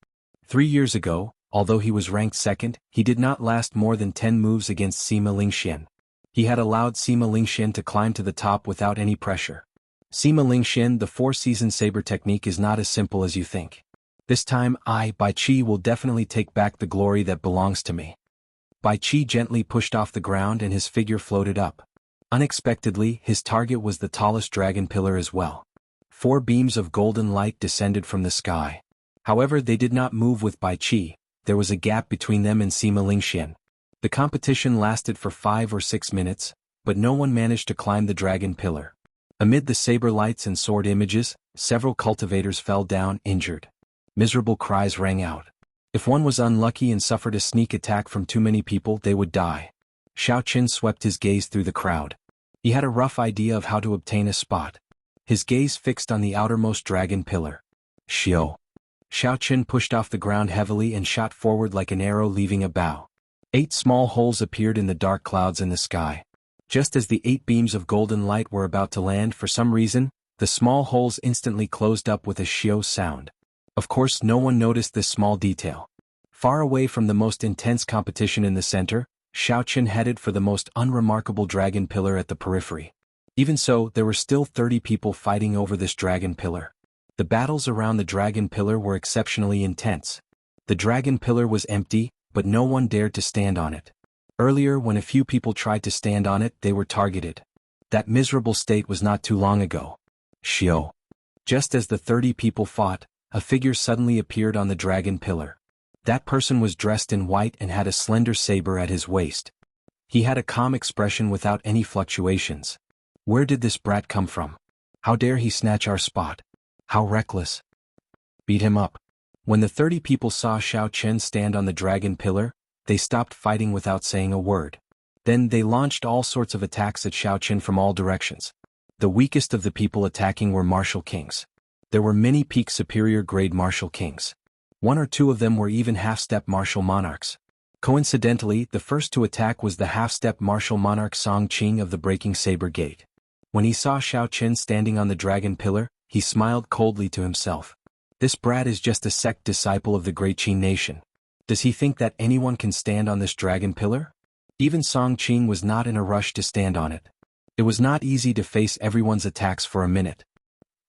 3 years ago, although he was ranked second, he did not last more than 10 moves against Sima Lingxian. He had allowed Sima Lingxian to climb to the top without any pressure. Sima Lingxian, the four-season saber technique is not as simple as you think. This time I, Bai Qi, will definitely take back the glory that belongs to me. Bai Qi gently pushed off the ground and his figure floated up. Unexpectedly, his target was the tallest dragon pillar as well. 4 beams of golden light descended from the sky. However, they did not move with Bai Qi. There was a gap between them and Sima Lingxian. The competition lasted for 5 or 6 minutes, but no one managed to climb the dragon pillar. Amid the saber lights and sword images, several cultivators fell down injured. Miserable cries rang out. If one was unlucky and suffered a sneak attack from too many people, they would die. Xiao Qin swept his gaze through the crowd. He had a rough idea of how to obtain a spot. His gaze fixed on the outermost dragon pillar. Xiao Qin pushed off the ground heavily and shot forward like an arrow leaving a bow. 8 small holes appeared in the dark clouds in the sky. Just as the 8 beams of golden light were about to land, for some reason, the small holes instantly closed up with a xiao sound. Of course, no one noticed this small detail. Far away from the most intense competition in the center, Xiao Qin headed for the most unremarkable dragon pillar at the periphery. Even so, there were still 30 people fighting over this dragon pillar. The battles around the dragon pillar were exceptionally intense. The dragon pillar was empty, but no one dared to stand on it. Earlier, when a few people tried to stand on it, they were targeted. That miserable state was not too long ago. Xiao. Just as the 30 people fought, a figure suddenly appeared on the dragon pillar. That person was dressed in white and had a slender saber at his waist. He had a calm expression without any fluctuations. Where did this brat come from? How dare he snatch our spot? How reckless. Beat him up. When the 30 people saw Xiao Qin stand on the dragon pillar, they stopped fighting without saying a word. Then they launched all sorts of attacks at Xiao Qin from all directions. The weakest of the people attacking were martial kings. There were many peak superior grade martial kings. 1 or 2 of them were even half-step martial monarchs. Coincidentally, the first to attack was the half-step martial monarch Song Qing of the Breaking Saber Gate. When he saw Xiao Qin standing on the dragon pillar, he smiled coldly to himself. This brat is just a sect disciple of the great Qin nation. Does he think that anyone can stand on this dragon pillar? Even Song Qing was not in a rush to stand on it. It was not easy to face everyone's attacks for a minute.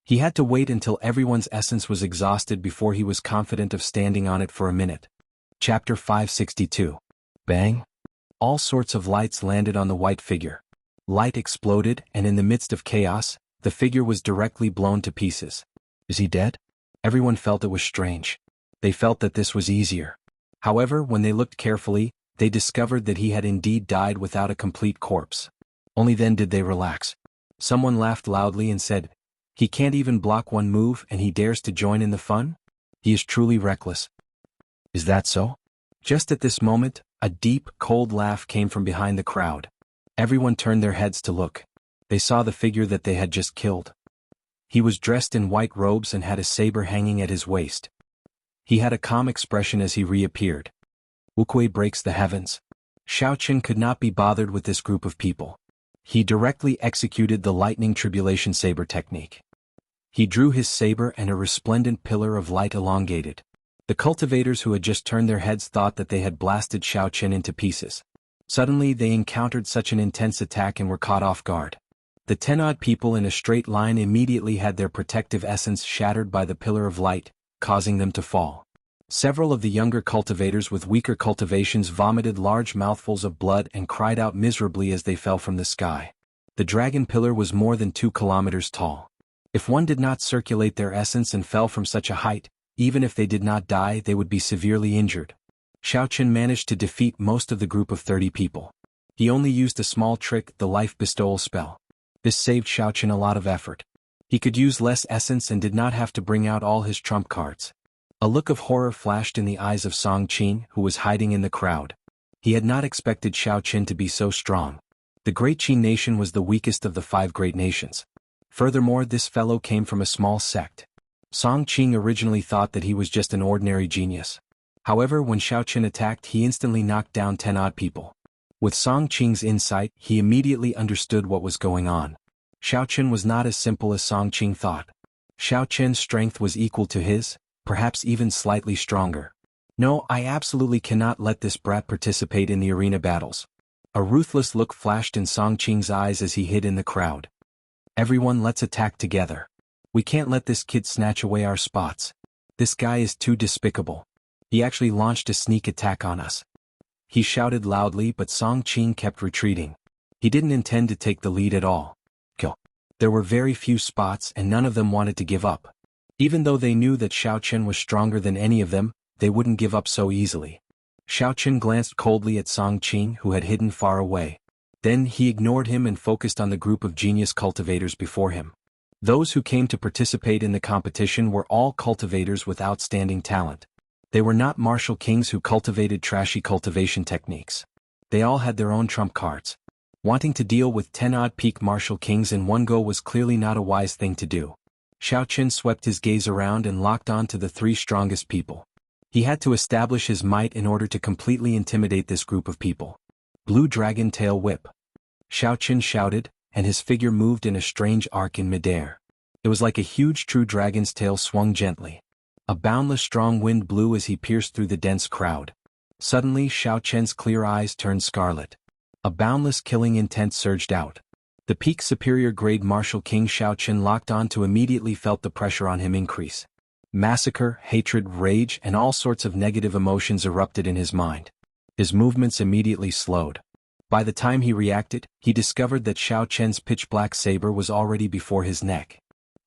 He had to wait until everyone's essence was exhausted before he was confident of standing on it for a minute. Chapter 562. Bang! All sorts of lights landed on the white figure. Light exploded, and in the midst of chaos, the figure was directly blown to pieces. Is he dead? Everyone felt it was strange. They felt that this was easier. However, when they looked carefully, they discovered that he had indeed died without a complete corpse. Only then did they relax. Someone laughed loudly and said, "He can't even block one move and he dares to join in the fun? He is truly reckless." Is that so? Just at this moment, a deep, cold laugh came from behind the crowd. Everyone turned their heads to look. They saw the figure that they had just killed. He was dressed in white robes and had a saber hanging at his waist. He had a calm expression as he reappeared. Wuxia breaks the heavens. Xiaoqin could not be bothered with this group of people. He directly executed the lightning tribulation saber technique. He drew his saber and a resplendent pillar of light elongated. The cultivators who had just turned their heads thought that they had blasted Xiaoqin into pieces. Suddenly they encountered such an intense attack and were caught off guard. The 10-odd people in a straight line immediately had their protective essence shattered by the pillar of light, causing them to fall. Several of the younger cultivators with weaker cultivations vomited large mouthfuls of blood and cried out miserably as they fell from the sky. The dragon pillar was more than 2 kilometers tall. If one did not circulate their essence and fell from such a height, even if they did not die, they would be severely injured. Xiaoqin managed to defeat most of the group of 30 people. He only used a small trick, the life bestowal spell. This saved Xiaoqin a lot of effort. He could use less essence and did not have to bring out all his trump cards. A look of horror flashed in the eyes of Song Qing, who was hiding in the crowd. He had not expected Xiaoqin to be so strong. The Great Qin nation was the weakest of the 5 great nations. Furthermore, this fellow came from a small sect. Song Qing originally thought that he was just an ordinary genius. However, when Xiaoqin attacked, he instantly knocked down 10-odd people. With Song Qing's insight, he immediately understood what was going on. Xiaoqin was not as simple as Song Qing thought. Xiaoqin's strength was equal to his, perhaps even slightly stronger. No, I absolutely cannot let this brat participate in the arena battles. A ruthless look flashed in Song Qing's eyes as he hid in the crowd. Everyone, let's attack together. We can't let this kid snatch away our spots. This guy is too despicable. He actually launched a sneak attack on us. He shouted loudly, but Song Qing kept retreating. He didn't intend to take the lead at all. Kill. There were very few spots and none of them wanted to give up. Even though they knew that Xiaoqin was stronger than any of them, they wouldn't give up so easily. Xiaoqin glanced coldly at Song Qing, who had hidden far away. Then he ignored him and focused on the group of genius cultivators before him. Those who came to participate in the competition were all cultivators with outstanding talent. They were not martial kings who cultivated trashy cultivation techniques. They all had their own trump cards. Wanting to deal with 10-odd peak martial kings in one go was clearly not a wise thing to do. Xiaoqin swept his gaze around and locked on to the 3 strongest people. He had to establish his might in order to completely intimidate this group of people. Blue Dragon Tail Whip. Xiaoqin shouted, and his figure moved in a strange arc in midair. It was like a huge true dragon's tail swung gently. A boundless strong wind blew as he pierced through the dense crowd. Suddenly Xiaoqin's clear eyes turned scarlet. A boundless killing intent surged out. The peak superior grade martial king Xiaoqin locked on to immediately felt the pressure on him increase. Massacre, hatred, rage, and all sorts of negative emotions erupted in his mind. His movements immediately slowed. By the time he reacted, he discovered that Xiaoqin's pitch-black saber was already before his neck.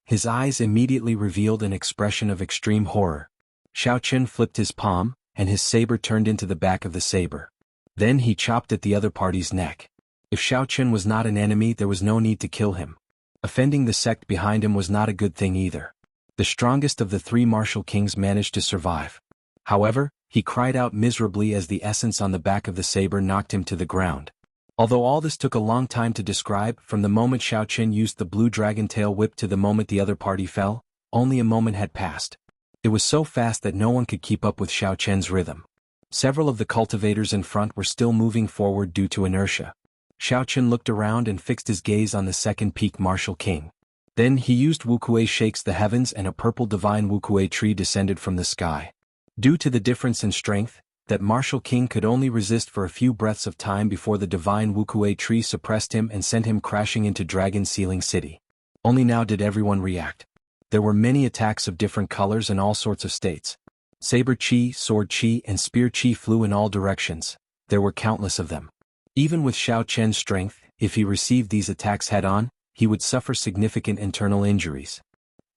His eyes immediately revealed an expression of extreme horror. Xiaoqin flipped his palm, and his saber turned into the back of the saber. Then he chopped at the other party's neck. If Xiaoqin was not an enemy, there was no need to kill him. Offending the sect behind him was not a good thing either. The strongest of the 3 martial kings managed to survive. However, he cried out miserably as the essence on the back of the saber knocked him to the ground. Although all this took a long time to describe, from the moment Xiaoqin used the blue dragon tail whip to the moment the other party fell, only a moment had passed. It was so fast that no one could keep up with Xiaoqin's rhythm. Several of the cultivators in front were still moving forward due to inertia. Xiaoqin looked around and fixed his gaze on the second peak martial king. Then he used Wuxia Shakes the Heavens and a purple divine Wuxia tree descended from the sky. Due to the difference in strength, that martial king could only resist for a few breaths of time before the divine Wuxia tree suppressed him and sent him crashing into Dragon Sealing City. Only now did everyone react. There were many attacks of different colors and all sorts of states. Saber chi, sword chi, and spear chi flew in all directions. There were countless of them. Even with Xiaoqin's strength, if he received these attacks head-on, he would suffer significant internal injuries.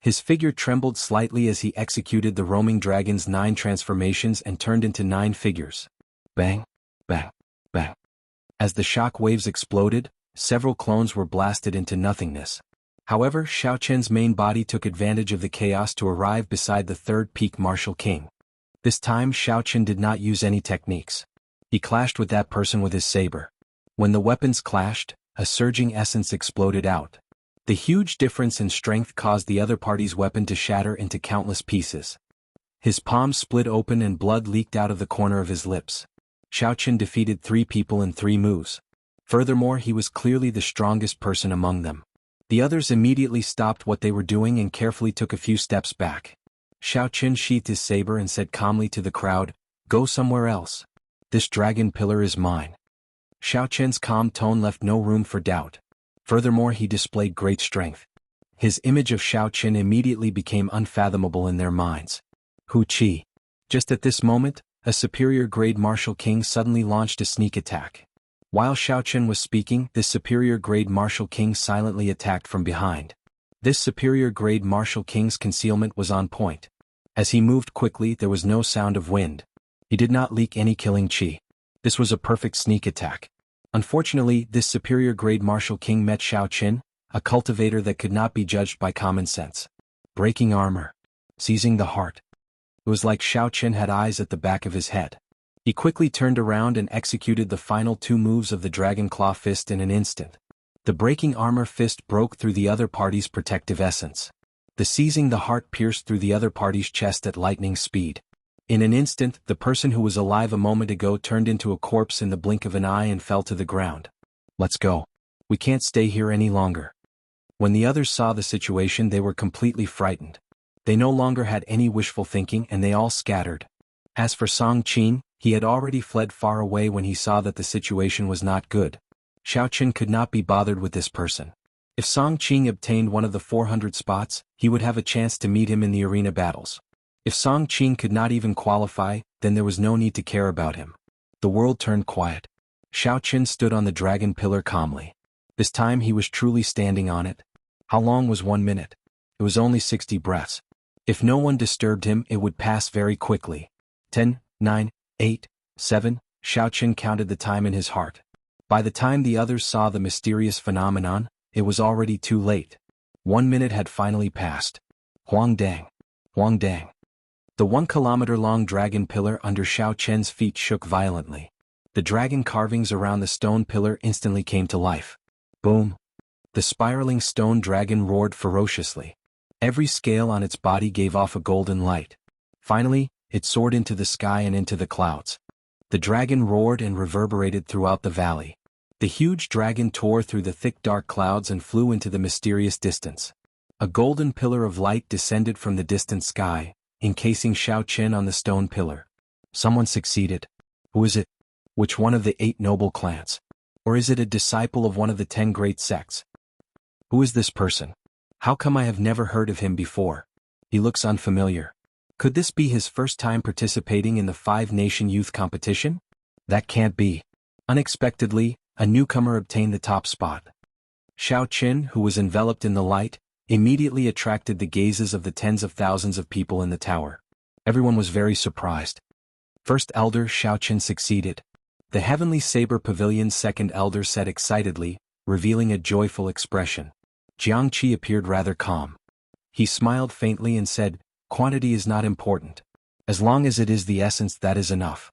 His figure trembled slightly as he executed the roaming dragon's 9 transformations and turned into 9 figures. Bang, bang, bang. As the shock waves exploded, several clones were blasted into nothingness. However, Xiaoqin's main body took advantage of the chaos to arrive beside the 3rd peak martial king. This time Xiaoqin did not use any techniques. He clashed with that person with his saber. When the weapons clashed, a surging essence exploded out. The huge difference in strength caused the other party's weapon to shatter into countless pieces. His palm split open and blood leaked out of the corner of his lips. Xiaoqin defeated 3 people in 3 moves. Furthermore, he was clearly the strongest person among them. The others immediately stopped what they were doing and carefully took a few steps back. Xiaoqin sheathed his saber and said calmly to the crowd, "Go somewhere else. This dragon pillar is mine." Xiaoqin's calm tone left no room for doubt. Furthermore, he displayed great strength. His image of Xiaoqin immediately became unfathomable in their minds. Hu Qi. Just at this moment, a superior grade martial king suddenly launched a sneak attack. While Xiaoqin was speaking, this superior grade martial king silently attacked from behind. This superior grade martial king's concealment was on point. As he moved quickly, there was no sound of wind. He did not leak any killing qi. This was a perfect sneak attack. Unfortunately, this superior grade martial king met Xiaoqin, a cultivator that could not be judged by common sense. Breaking armor. Seizing the heart. It was like Xiaoqin had eyes at the back of his head. He quickly turned around and executed the final 2 moves of the Dragon Claw Fist in an instant. The breaking armor fist broke through the other party's protective essence. The seizing the heart pierced through the other party's chest at lightning speed. In an instant, the person who was alive a moment ago turned into a corpse in the blink of an eye and fell to the ground. "Let's go. We can't stay here any longer." When the others saw the situation, they were completely frightened. They no longer had any wishful thinking and they all scattered. As for Song Qin, he had already fled far away when he saw that the situation was not good. Xiaoqin could not be bothered with this person. If Song Qin obtained one of the 400 spots, he would have a chance to meet him in the arena battles. If Song Qin could not even qualify, then there was no need to care about him. The world turned quiet. Xiaoqin stood on the dragon pillar calmly. This time he was truly standing on it. How long was 1 minute? It was only 60 breaths. If no one disturbed him, it would pass very quickly. 10, 9, 8, 7, Xiaoqin counted the time in his heart. By the time the others saw the mysterious phenomenon, it was already too late. 1 minute had finally passed. Huang Dang. Huang Dang. The 1-kilometer-long dragon pillar under Xiaoqin's feet shook violently. The dragon carvings around the stone pillar instantly came to life. Boom. The spiraling stone dragon roared ferociously. Every scale on its body gave off a golden light. Finally, it soared into the sky and into the clouds. The dragon roared and reverberated throughout the valley. The huge dragon tore through the thick dark clouds and flew into the mysterious distance. A golden pillar of light descended from the distant sky, encasing Xiaoqin on the stone pillar. Someone succeeded. Who is it? Which one of the 8 noble clans? Or is it a disciple of one of the 10 great sects? Who is this person? How come I have never heard of him before? He looks unfamiliar. Could this be his first time participating in the 5-nation youth competition? That can't be. Unexpectedly, a newcomer obtained the top spot. Xiaoqin, who was enveloped in the light, immediately attracted the gazes of the tens of thousands of people in the tower. Everyone was very surprised. First elder Xiaoqin succeeded. The Heavenly Saber Pavilion's second elder said excitedly, revealing a joyful expression. Jiangqi appeared rather calm. He smiled faintly and said, "Quantity is not important. As long as it is the essence, that is enough."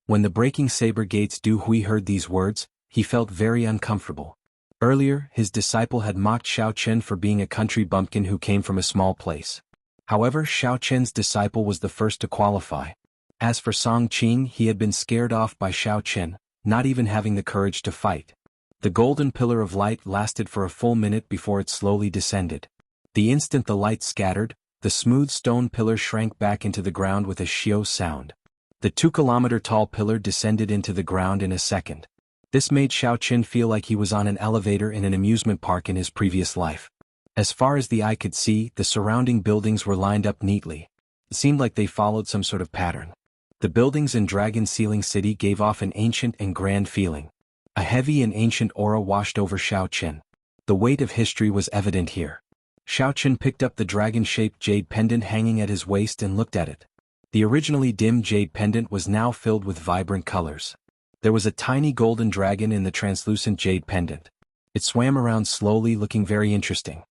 When the breaking saber gates Du Hui heard these words, he felt very uncomfortable. Earlier, his disciple had mocked Xiaoqin for being a country bumpkin who came from a small place. However, Xiaoqin's disciple was the first to qualify. As for Song Qin, he had been scared off by Xiaoqin, not even having the courage to fight. The golden pillar of light lasted for a full minute before it slowly descended. The instant the light scattered, the smooth stone pillar shrank back into the ground with a shio sound. The 2-kilometer-tall pillar descended into the ground in a second. This made Xiaoqin feel like he was on an elevator in an amusement park in his previous life. As far as the eye could see, the surrounding buildings were lined up neatly. It seemed like they followed some sort of pattern. The buildings in Dragon Ceiling City gave off an ancient and grand feeling. A heavy and ancient aura washed over Xiaoqin. The weight of history was evident here. Xiaoqin picked up the dragon-shaped jade pendant hanging at his waist and looked at it. The originally dim jade pendant was now filled with vibrant colors. There was a tiny golden dragon in the translucent jade pendant. It swam around slowly, looking very interesting.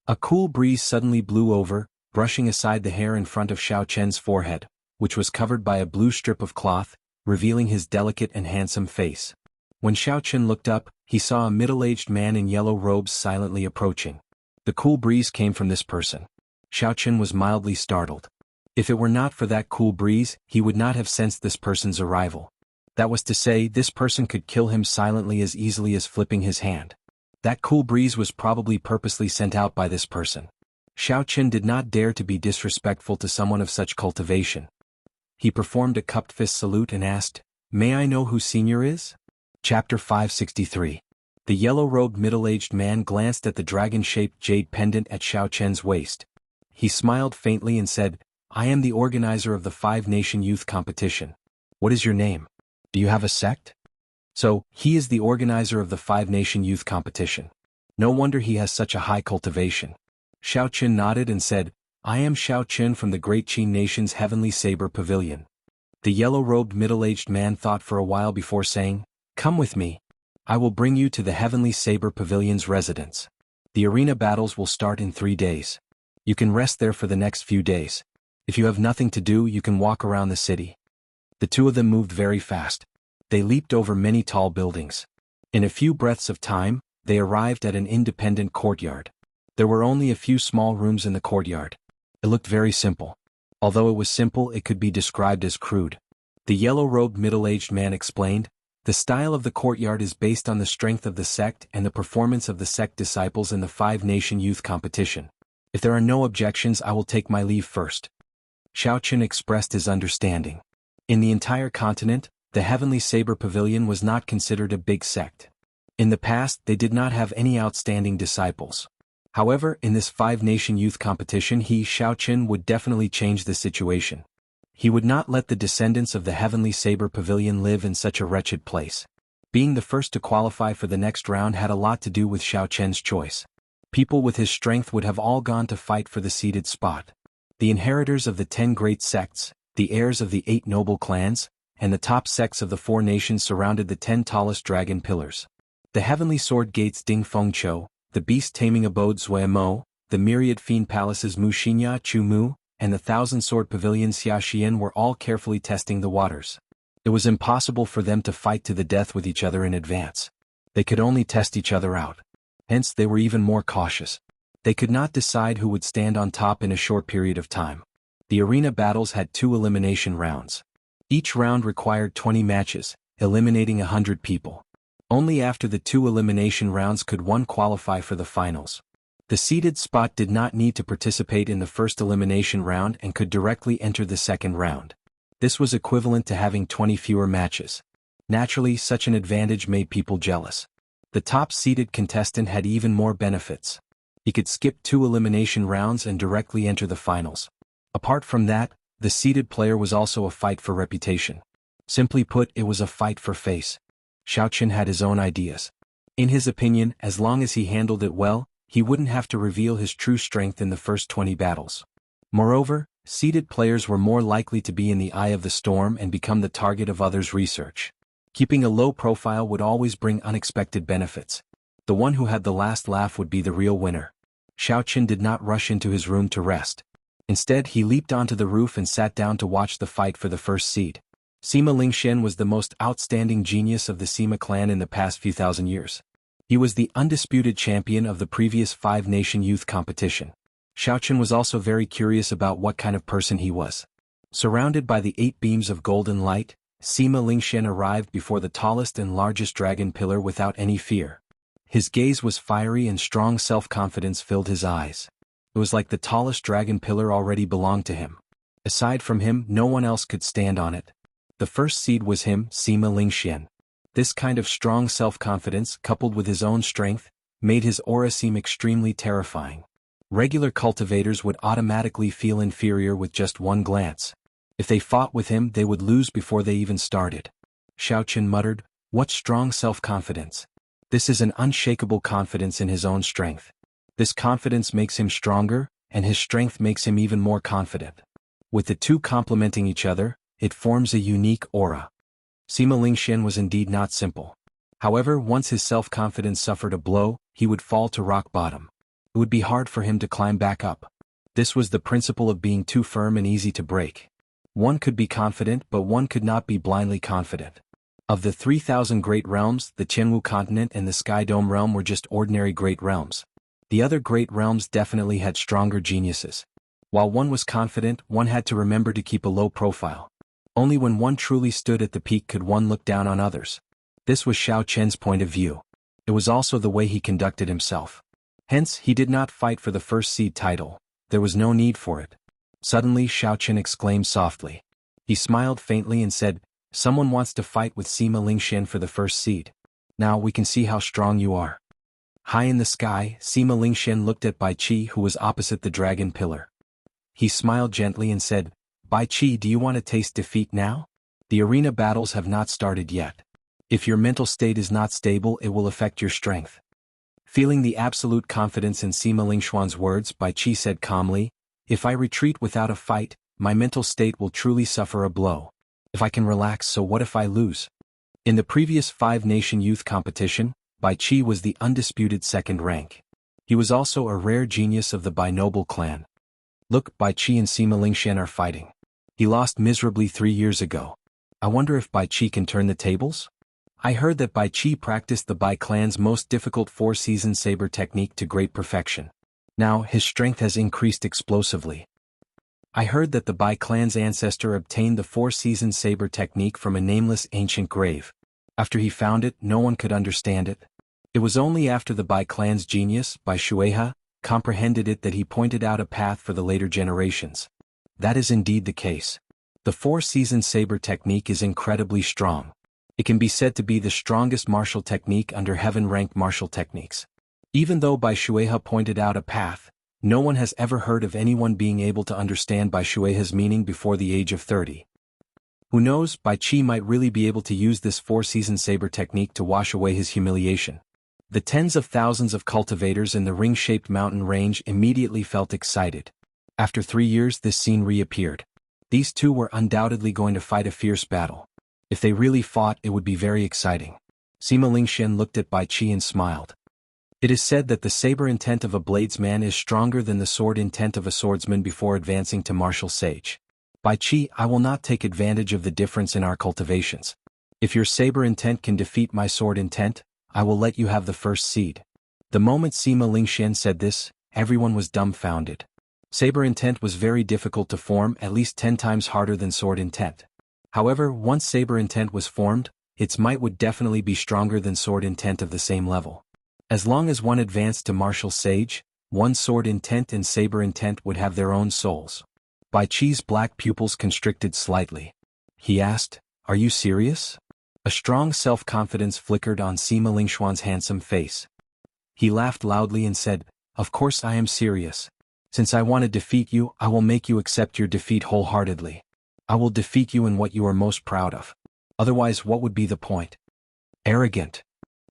A cool breeze suddenly blew over, brushing aside the hair in front of Xiao Chen's forehead, which was covered by a blue strip of cloth, revealing his delicate and handsome face. When Xiao Chen looked up, he saw a middle-aged man in yellow robes silently approaching. The cool breeze came from this person. Xiao Chen was mildly startled. If it were not for that cool breeze, he would not have sensed this person's arrival. That was to say, this person could kill him silently as easily as flipping his hand. That cool breeze was probably purposely sent out by this person. Xiao Chen did not dare to be disrespectful to someone of such cultivation. He performed a cupped fist salute and asked, "May I know who Senior is?" Chapter 563. The yellow-robed middle-aged man glanced at the dragon-shaped jade pendant at Xiao Chen's waist. He smiled faintly and said, "I am the organizer of the 5-Nation Youth Competition. What is your name? Do you have a sect?" So, he is the organizer of the 5-Nation Youth Competition. No wonder he has such a high cultivation. Xiao Chen nodded and said, "I am Xiao Chen from the Great Qin Nation's Heavenly Saber Pavilion." The yellow-robed middle-aged man thought for a while before saying, "Come with me. I will bring you to the Heavenly Saber Pavilion's residence. The arena battles will start in 3 days. You can rest there for the next few days. If you have nothing to do, you can walk around the city." The two of them moved very fast. They leaped over many tall buildings. In a few breaths of time, they arrived at an independent courtyard. There were only a few small rooms in the courtyard. It looked very simple. Although it was simple, it could be described as crude. The yellow-robed middle-aged man explained, "The style of the courtyard is based on the strength of the sect and the performance of the sect disciples in the 5-Nation Youth Competition. If there are no objections, I will take my leave first." Xiao Chen expressed his understanding. In the entire continent, the Heavenly Saber Pavilion was not considered a big sect. In the past, they did not have any outstanding disciples. However, in this 5-Nation Youth Competition, Xiao Chen, would definitely change the situation. He would not let the descendants of the Heavenly Saber Pavilion live in such a wretched place. Being the first to qualify for the next round had a lot to do with Xiao Chen's choice. People with his strength would have all gone to fight for the seated spot. The inheritors of the 10 great sects, the heirs of the 8 noble clans, and the top sects of the 4 nations surrounded the 10 tallest dragon pillars. The Heavenly Sword Gates Ding Fengqiu, the beast-taming abode Zuemo, the myriad fiend palaces Mu Xinya Chu Mu, and the 1,000-sword pavilion Xiaxian were all carefully testing the waters. It was impossible for them to fight to the death with each other in advance. They could only test each other out. Hence they were even more cautious. They could not decide who would stand on top in a short period of time. The arena battles had 2 elimination rounds. Each round required 20 matches, eliminating 100 people. Only after the 2 elimination rounds could one qualify for the finals. The seeded spot did not need to participate in the first elimination round and could directly enter the second round. This was equivalent to having 20 fewer matches. Naturally, such an advantage made people jealous. The top-seeded contestant had even more benefits. He could skip 2 elimination rounds and directly enter the finals. Apart from that, the seeded player was also a fight for reputation. Simply put, it was a fight for face. Xiao Chen had his own ideas. In his opinion, as long as he handled it well, he wouldn't have to reveal his true strength in the first 20 battles. Moreover, seeded players were more likely to be in the eye of the storm and become the target of others' research. Keeping a low profile would always bring unexpected benefits. The one who had the last laugh would be the real winner. Xiao Chen did not rush into his room to rest. Instead, he leaped onto the roof and sat down to watch the fight for the first seed. Sima Lingxian was the most outstanding genius of the Sima clan in the past few thousand years. He was the undisputed champion of the previous 5-Nation Youth Competition. Xiao Chen was also very curious about what kind of person he was. Surrounded by the 8 beams of golden light, Sima Lingxian arrived before the tallest and largest dragon pillar without any fear. His gaze was fiery and strong self-confidence filled his eyes. It was like the tallest dragon pillar already belonged to him. Aside from him, no one else could stand on it. The first seed was him, Sima Lingxian. This kind of strong self-confidence, coupled with his own strength, made his aura seem extremely terrifying. Regular cultivators would automatically feel inferior with just one glance. If they fought with him, they would lose before they even started. Xiao Chen muttered, "What strong self-confidence. This is an unshakable confidence in his own strength. This confidence makes him stronger, and his strength makes him even more confident. With the two complementing each other, it forms a unique aura." Sima Lingxian was indeed not simple. However, once his self-confidence suffered a blow, he would fall to rock bottom. It would be hard for him to climb back up. This was the principle of being too firm and easy to break. One could be confident, but one could not be blindly confident. Of the 3,000 great realms, the Tianwu continent and the Sky Dome realm were just ordinary great realms. The other great realms definitely had stronger geniuses. While one was confident, one had to remember to keep a low profile. Only when one truly stood at the peak could one look down on others. This was Xiao Chen's point of view. It was also the way he conducted himself. Hence, he did not fight for the first seed title. There was no need for it. Suddenly Xiao Chen exclaimed softly. He smiled faintly and said, "Someone wants to fight with Sima Lingxian for the first seed. Now we can see how strong you are." High in the sky, Sima Lingxian looked at Bai Qi, who was opposite the dragon pillar. He smiled gently and said, "Bai Qi, do you want to taste defeat now? The arena battles have not started yet. If your mental state is not stable, it will affect your strength." Feeling the absolute confidence in Sima Lingxian's words, Bai Qi said calmly, "If I retreat without a fight, my mental state will truly suffer a blow. If I can relax, so what if I lose?" In the previous 5-nation youth competition, Bai Qi was the undisputed second rank. He was also a rare genius of the Bai noble clan. Look, Bai Qi and Sima Lingxian are fighting. He lost miserably 3 years ago. I wonder if Bai Qi can turn the tables? I heard that Bai Qi practiced the Bai clan's most difficult 4-season saber technique to great perfection. Now, his strength has increased explosively. I heard that the Bai clan's ancestor obtained the 4-season saber technique from a nameless ancient grave. After he found it, no one could understand it. It was only after the Bai clan's genius, Bai Shueha, comprehended it that he pointed out a path for the later generations. That is indeed the case. The 4-season saber technique is incredibly strong. It can be said to be the strongest martial technique under heaven-ranked martial techniques. Even though Bai Shueha pointed out a path, no one has ever heard of anyone being able to understand Bai Shueha's meaning before the age of 30. Who knows, Bai Qi might really be able to use this 4-season saber technique to wash away his humiliation. The tens of thousands of cultivators in the ring-shaped mountain range immediately felt excited. After 3 years, this scene reappeared. These two were undoubtedly going to fight a fierce battle. If they really fought, it would be very exciting. Sima Lingxian looked at Bai Qi and smiled. It is said that the saber intent of a bladesman is stronger than the sword intent of a swordsman before advancing to martial sage. Bai Qi, I will not take advantage of the difference in our cultivations. If your saber intent can defeat my sword intent, I will let you have the first seed. The moment Sima Lingxian said this, everyone was dumbfounded. Saber intent was very difficult to form, at least 10 times harder than sword intent. However, once saber intent was formed, its might would definitely be stronger than sword intent of the same level. As long as one advanced to martial sage, one's sword intent and saber intent would have their own souls. Bai Qi's black pupils constricted slightly. He asked, "Are you serious?" A strong self-confidence flickered on Sima Lingxian's handsome face. He laughed loudly and said, "Of course I am serious. Since I want to defeat you, I will make you accept your defeat wholeheartedly. I will defeat you in what you are most proud of. Otherwise, what would be the point?" Arrogant.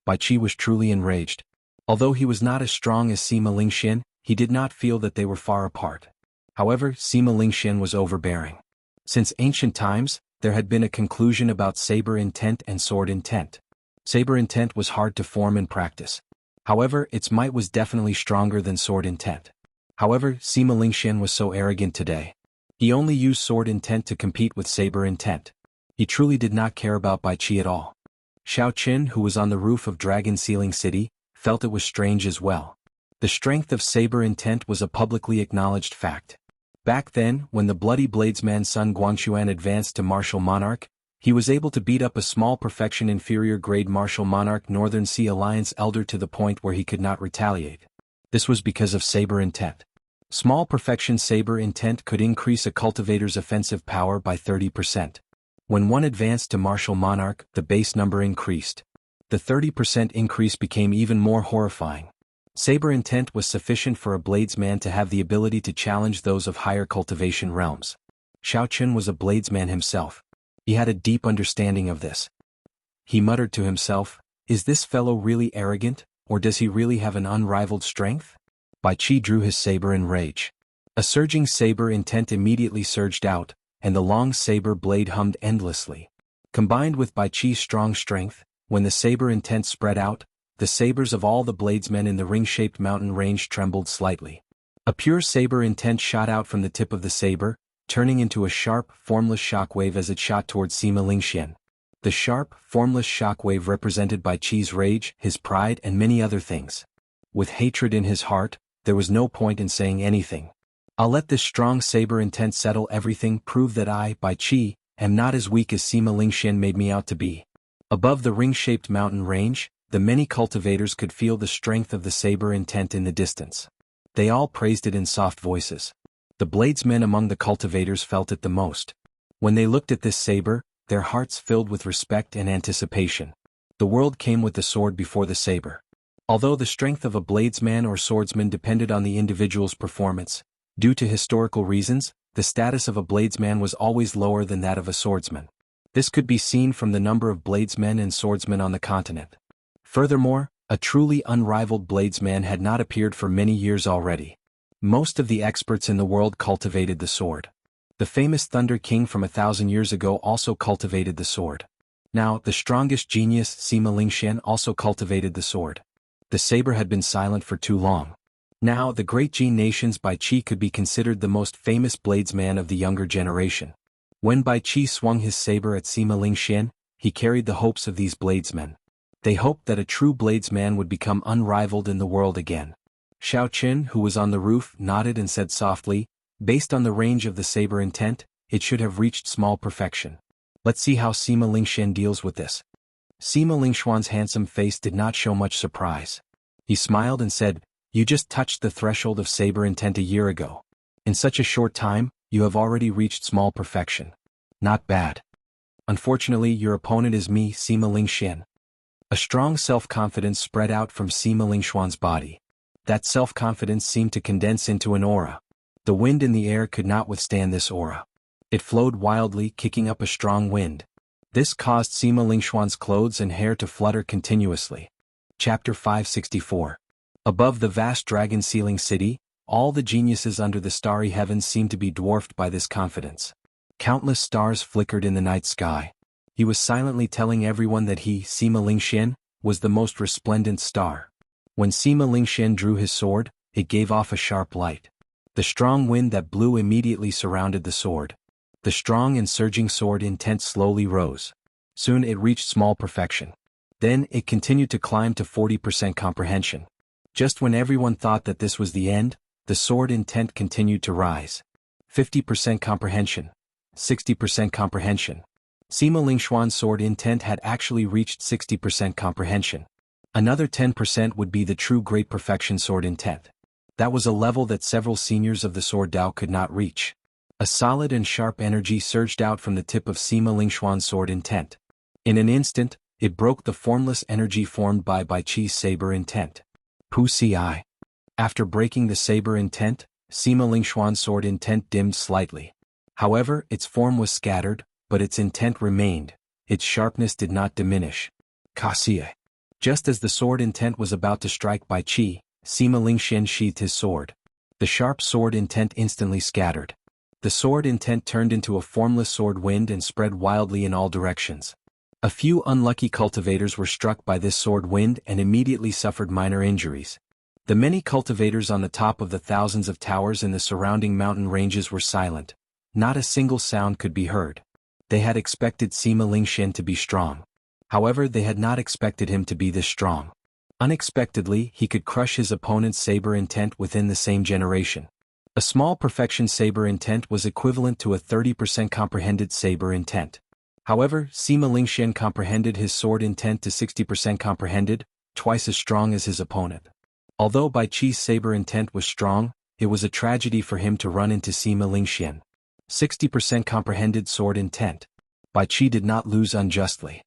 Bai Qi was truly enraged. Although he was not as strong as Sima Lingxian, he did not feel that they were far apart. However, Sima Lingxian was overbearing. Since ancient times, there had been a conclusion about saber intent and sword intent. Saber intent was hard to form and practice. However, its might was definitely stronger than sword intent. However, Sima Lingxian was so arrogant today. He only used sword intent to compete with saber intent. He truly did not care about Bai Qi at all. Xiao Qin, who was on the roof of Dragon Ceiling City, felt it was strange as well. The strength of saber intent was a publicly acknowledged fact. Back then, when the bloody bladesman Sun Guangxuan advanced to martial monarch, he was able to beat up a small perfection inferior grade martial monarch Northern Sea Alliance elder to the point where he could not retaliate. This was because of saber intent. Small perfection saber intent could increase a cultivator's offensive power by 30%. When one advanced to martial monarch, the base number increased. The 30% increase became even more horrifying. Saber intent was sufficient for a bladesman to have the ability to challenge those of higher cultivation realms. Xiao Qin was a bladesman himself. He had a deep understanding of this. He muttered to himself, "Is this fellow really arrogant, or does he really have an unrivaled strength?" Bai Qi drew his saber in rage. A surging saber intent immediately surged out, and the long saber blade hummed endlessly. Combined with Bai Qi's strong strength, when the saber intent spread out, the sabers of all the bladesmen in the ring-shaped mountain range trembled slightly. A pure saber intent shot out from the tip of the saber, turning into a sharp, formless shockwave as it shot towards Sima Lingxian. The sharp, formless shockwave represented Bai Qi's rage, his pride and many other things. With hatred in his heart, there was no point in saying anything. I'll let this strong saber intent settle everything, prove that I, Bai Qi, am not as weak as Sima Lingxian made me out to be. Above the ring-shaped mountain range, the many cultivators could feel the strength of the saber intent in the distance. They all praised it in soft voices. The bladesmen among the cultivators felt it the most. When they looked at this saber, their hearts filled with respect and anticipation. The world came with the sword before the saber. Although the strength of a bladesman or swordsman depended on the individual's performance, due to historical reasons, the status of a bladesman was always lower than that of a swordsman. This could be seen from the number of bladesmen and swordsmen on the continent. Furthermore, a truly unrivaled bladesman had not appeared for many years already. Most of the experts in the world cultivated the sword. The famous Thunder King from 1,000 years ago also cultivated the sword. Now, the strongest genius, Sima Lingxian, also cultivated the sword. The saber had been silent for too long. Now, the great Jin nation's Bai Qi could be considered the most famous bladesman of the younger generation. When Bai Qi swung his saber at Sima Lingxian, he carried the hopes of these bladesmen. They hoped that a true bladesman would become unrivaled in the world again. Xiao Qin, who was on the roof, nodded and said softly, based on the range of the saber intent, it should have reached small perfection. Let's see how Sima Lingxian deals with this. Sima Lingxuan's handsome face did not show much surprise. He smiled and said, "You just touched the threshold of saber intent a year ago. In such a short time, you have already reached small perfection. Not bad. Unfortunately, your opponent is me, Sima Lingxian." A strong self-confidence spread out from Sima Lingxuan's body. That self-confidence seemed to condense into an aura. The wind in the air could not withstand this aura. It flowed wildly, kicking up a strong wind. This caused Sima Lingxuan's clothes and hair to flutter continuously. Chapter 564. Above the vast dragon-ceiling city, all the geniuses under the starry heavens seemed to be dwarfed by this confidence. Countless stars flickered in the night sky. He was silently telling everyone that he, Sima Lingxian, was the most resplendent star. When Sima Lingxian drew his sword, it gave off a sharp light. The strong wind that blew immediately surrounded the sword. The strong and surging sword intent slowly rose. Soon it reached small perfection. Then it continued to climb to 40% comprehension. Just when everyone thought that this was the end, the sword intent continued to rise. 50% comprehension. 60% comprehension. Sima Lingxuan's sword intent had actually reached 60% comprehension. Another 10% would be the true great perfection sword intent. That was a level that several seniors of the sword Dao could not reach. A solid and sharp energy surged out from the tip of Sima Lingxuan's sword intent. In an instant, it broke the formless energy formed by Bai Qi's saber intent. Pu Si. After breaking the saber intent, Sima Lingxuan's sword intent dimmed slightly. However, its form was scattered, but its intent remained. Its sharpness did not diminish. Ka Si. Just as the sword intent was about to strike Bai Qi, Sima Lingxian sheathed his sword. The sharp sword intent instantly scattered. The sword intent turned into a formless sword wind and spread wildly in all directions. A few unlucky cultivators were struck by this sword wind and immediately suffered minor injuries. The many cultivators on the top of the thousands of towers in the surrounding mountain ranges were silent. Not a single sound could be heard. They had expected Sima Lingxian to be strong. However, they had not expected him to be this strong. Unexpectedly, he could crush his opponent's saber intent within the same generation. A small perfection saber intent was equivalent to a 30% comprehended saber intent. However, Sima Lingxian comprehended his sword intent to 60% comprehended, twice as strong as his opponent. Although Bai Qi's saber intent was strong, it was a tragedy for him to run into Sima Lingxian. 60% comprehended sword intent. Bai Qi did not lose unjustly.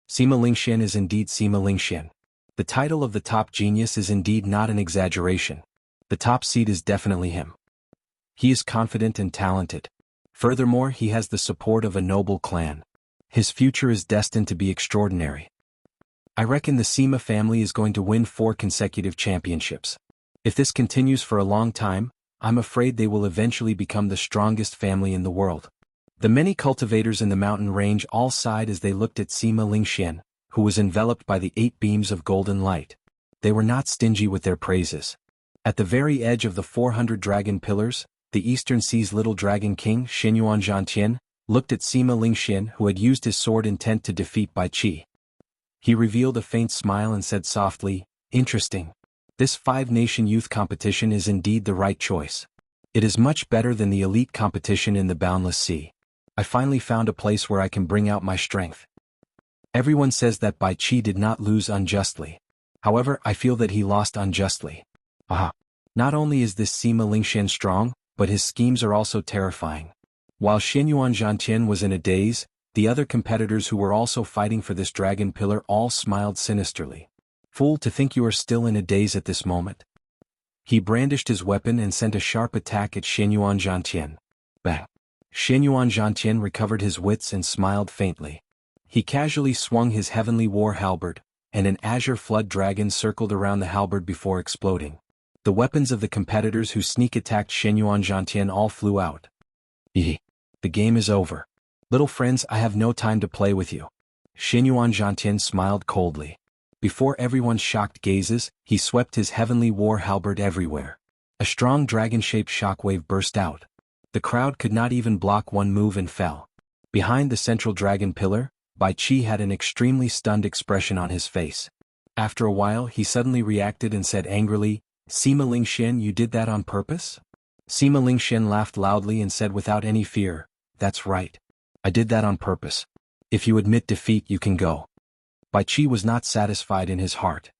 Sima Lingxian is indeed Sima Lingxian. The title of the top genius is indeed not an exaggeration. The top seed is definitely him. He is confident and talented. Furthermore, he has the support of a noble clan. His future is destined to be extraordinary. I reckon the Sima family is going to win 4 consecutive championships. If this continues for a long time, I'm afraid they will eventually become the strongest family in the world. The many cultivators in the mountain range all sighed as they looked at Sima Lingxian, who was enveloped by the 8 beams of golden light. They were not stingy with their praises. At the very edge of the 400 dragon pillars, the Eastern Sea's little dragon king Xinyuan Zhantian looked at Sima Lingxian, who had used his sword intent to defeat Bai Qi. He revealed a faint smile and said softly, "Interesting. This 5-nation youth competition is indeed the right choice. It is much better than the elite competition in the Boundless Sea. I finally found a place where I can bring out my strength. Everyone says that Bai Qi did not lose unjustly. However, I feel that he lost unjustly. Aha! Not only is this Sima Lingxian strong, but his schemes are also terrifying." While Xinyuan Zhantian was in a daze, the other competitors who were also fighting for this dragon pillar all smiled sinisterly. "Fool, to think you are still in a daze at this moment." He brandished his weapon and sent a sharp attack at Xinyuan Zhantian. Bang! Xinyuan Zhantian recovered his wits and smiled faintly. He casually swung his heavenly war halberd, and an azure flood dragon circled around the halberd before exploding. The weapons of the competitors who sneak attacked Xinyuan Zhantian all flew out. "Ehe! The game is over. Little friends, I have no time to play with you." Xinyuan Zhantian smiled coldly. Before everyone's shocked gazes, he swept his heavenly war halberd everywhere. A strong dragon-shaped shockwave burst out. The crowd could not even block one move and fell. Behind the central dragon pillar, Bai Qi had an extremely stunned expression on his face. After a while he suddenly reacted and said angrily, "Sima Lingxian, you did that on purpose?" Sima Lingxian laughed loudly and said without any fear, "That's right. I did that on purpose. If you admit defeat, you can go." Bai Qi was not satisfied in his heart.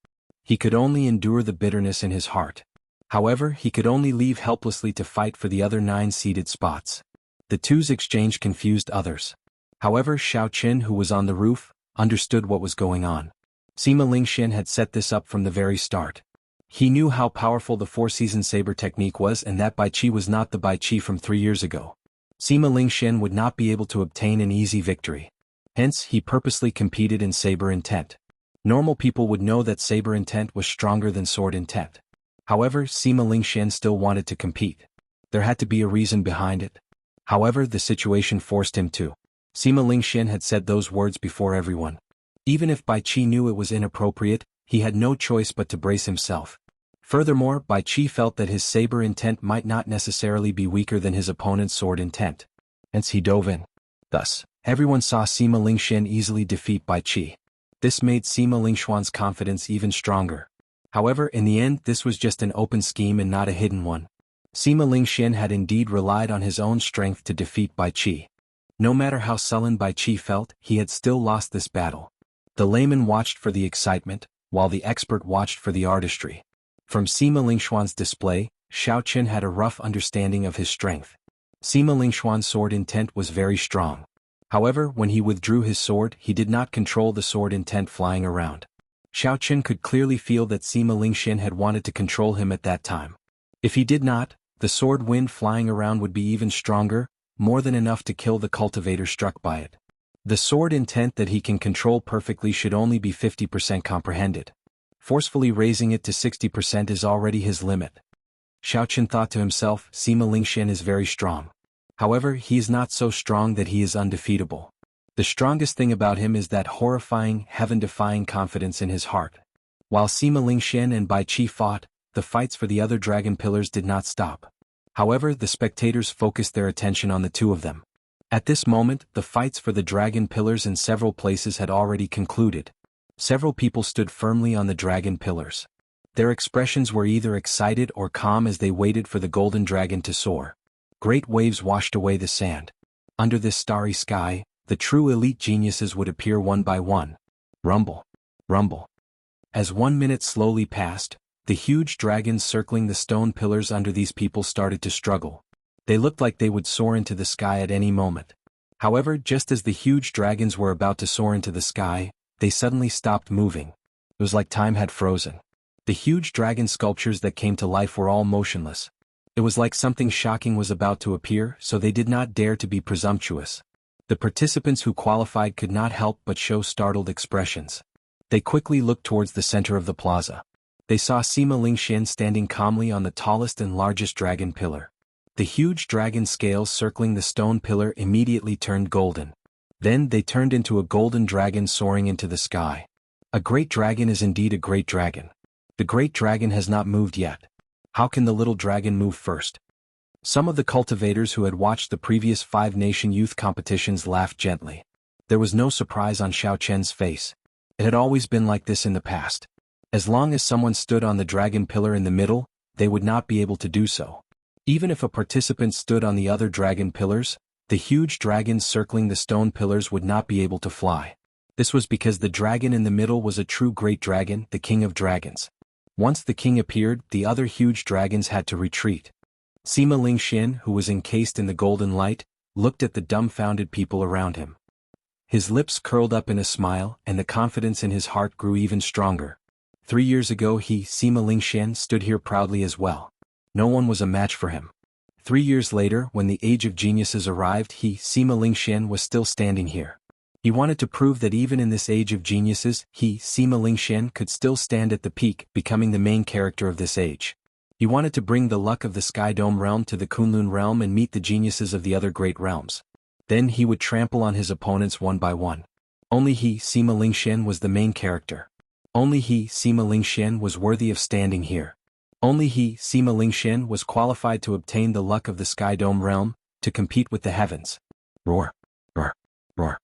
He could only endure the bitterness in his heart. However, he could only leave helplessly to fight for the other 9 seated spots. The two's exchange confused others. However, Xiao Qin, who was on the roof, understood what was going on. Sima Lingxian had set this up from the very start. He knew how powerful the 4-season saber technique was and that Bai Qi was not the Bai Qi from 3 years ago. Sima Lingxian would not be able to obtain an easy victory. Hence, he purposely competed in saber intent. Normal people would know that saber intent was stronger than sword intent. However, Sima Lingxian still wanted to compete. There had to be a reason behind it. However, the situation forced him to. Sima Lingxian had said those words before everyone. Even if Bai Qi knew it was inappropriate, he had no choice but to brace himself. Furthermore, Bai Qi felt that his saber intent might not necessarily be weaker than his opponent's sword intent. Hence he dove in. Thus, everyone saw Sima Lingxian easily defeat Bai Qi. This made Sima Lingxian's confidence even stronger. However, in the end, this was just an open scheme and not a hidden one. Sima Lingxian had indeed relied on his own strength to defeat Bai Qi. No matter how sullen Bai Qi felt, he had still lost this battle. The layman watched for the excitement, while the expert watched for the artistry. From Sima Lingxian's display, Xiao Qin had a rough understanding of his strength. Sima Lingxian's sword intent was very strong. However, when he withdrew his sword, he did not control the sword intent flying around. Xiao Qin could clearly feel that Sima Lingxian had wanted to control him at that time. If he did not, the sword wind flying around would be even stronger, more than enough to kill the cultivator struck by it. The sword intent that he can control perfectly should only be 50% comprehended. Forcefully raising it to 60% is already his limit. Xiao Qin thought to himself, Sima Lingxian is very strong. However, he is not so strong that he is undefeatable. The strongest thing about him is that horrifying, heaven-defying confidence in his heart. While Sima Lingxian and Bai Qi fought, the fights for the other dragon pillars did not stop. However, the spectators focused their attention on the two of them. At this moment, the fights for the dragon pillars in several places had already concluded. Several people stood firmly on the dragon pillars. Their expressions were either excited or calm as they waited for the golden dragon to soar. Great waves washed away the sand. Under this starry sky, the true elite geniuses would appear one by one. Rumble. Rumble. As 1 minute slowly passed, the huge dragons circling the stone pillars under these people started to struggle. They looked like they would soar into the sky at any moment. However, just as the huge dragons were about to soar into the sky, they suddenly stopped moving. It was like time had frozen. The huge dragon sculptures that came to life were all motionless. It was like something shocking was about to appear, so they did not dare to be presumptuous. The participants who qualified could not help but show startled expressions. They quickly looked towards the center of the plaza. They saw Sima Lingxian standing calmly on the tallest and largest dragon pillar. The huge dragon scales circling the stone pillar immediately turned golden. Then they turned into a golden dragon soaring into the sky. A great dragon is indeed a great dragon. The great dragon has not moved yet. How can the little dragon move first? Some of the cultivators who had watched the previous 5-nation youth competitions laughed gently. There was no surprise on Xiao Chen's face. It had always been like this in the past. As long as someone stood on the dragon pillar in the middle, they would not be able to do so. Even if a participant stood on the other dragon pillars, the huge dragons circling the stone pillars would not be able to fly. This was because the dragon in the middle was a true great dragon, the king of dragons. Once the king appeared, the other huge dragons had to retreat. Sima Lingxian, who was encased in the golden light, looked at the dumbfounded people around him. His lips curled up in a smile, and the confidence in his heart grew even stronger. 3 years ago Sima Lingxian, stood here proudly as well. No one was a match for him. 3 years later, when the age of geniuses arrived, Sima Lingxian, was still standing here. He wanted to prove that even in this age of geniuses, Sima Lingxian, could still stand at the peak, becoming the main character of this age. He wanted to bring the luck of the Sky Dome realm to the Kunlun realm and meet the geniuses of the other great realms. Then he would trample on his opponents one by one. Only Sima Lingxian, was the main character. Only Sima Lingxian, was worthy of standing here. Only Sima Lingxian, was qualified to obtain the luck of the Sky Dome realm, to compete with the heavens. Roar, roar, roar.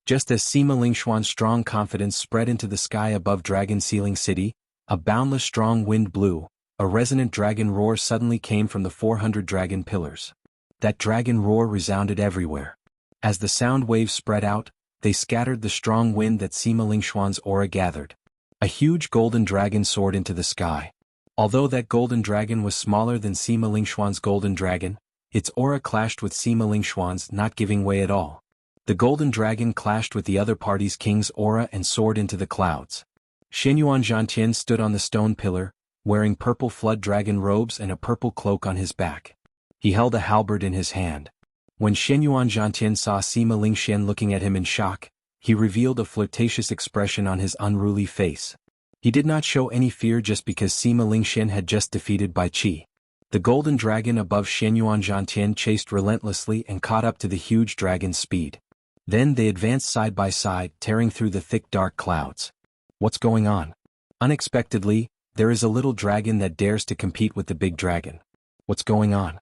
Just as Sima Lingxian's strong confidence spread into the sky above Dragon Ceiling City, a boundless strong wind blew. A resonant dragon roar suddenly came from the 400 dragon pillars. That dragon roar resounded everywhere. As the sound waves spread out, they scattered the strong wind that Sima Lingxian's aura gathered. A huge golden dragon soared into the sky. Although that golden dragon was smaller than Sima Lingxian's golden dragon, its aura clashed with Sima Lingxian's, not giving way at all. The golden dragon clashed with the other party's king's aura and soared into the clouds. Shenyuan Zhantian stood on the stone pillar, wearing purple flood dragon robes and a purple cloak on his back. He held a halberd in his hand. When Shenyuan Zhantian saw Sima Lingxian looking at him in shock, he revealed a flirtatious expression on his unruly face. He did not show any fear just because Sima Lingxian had just defeated Bai Qi. The golden dragon above Shenyuan Zhantian chased relentlessly and caught up to the huge dragon's speed. Then they advanced side by side, tearing through the thick dark clouds. What's going on? Unexpectedly, there is a little dragon that dares to compete with the big dragon. What's going on?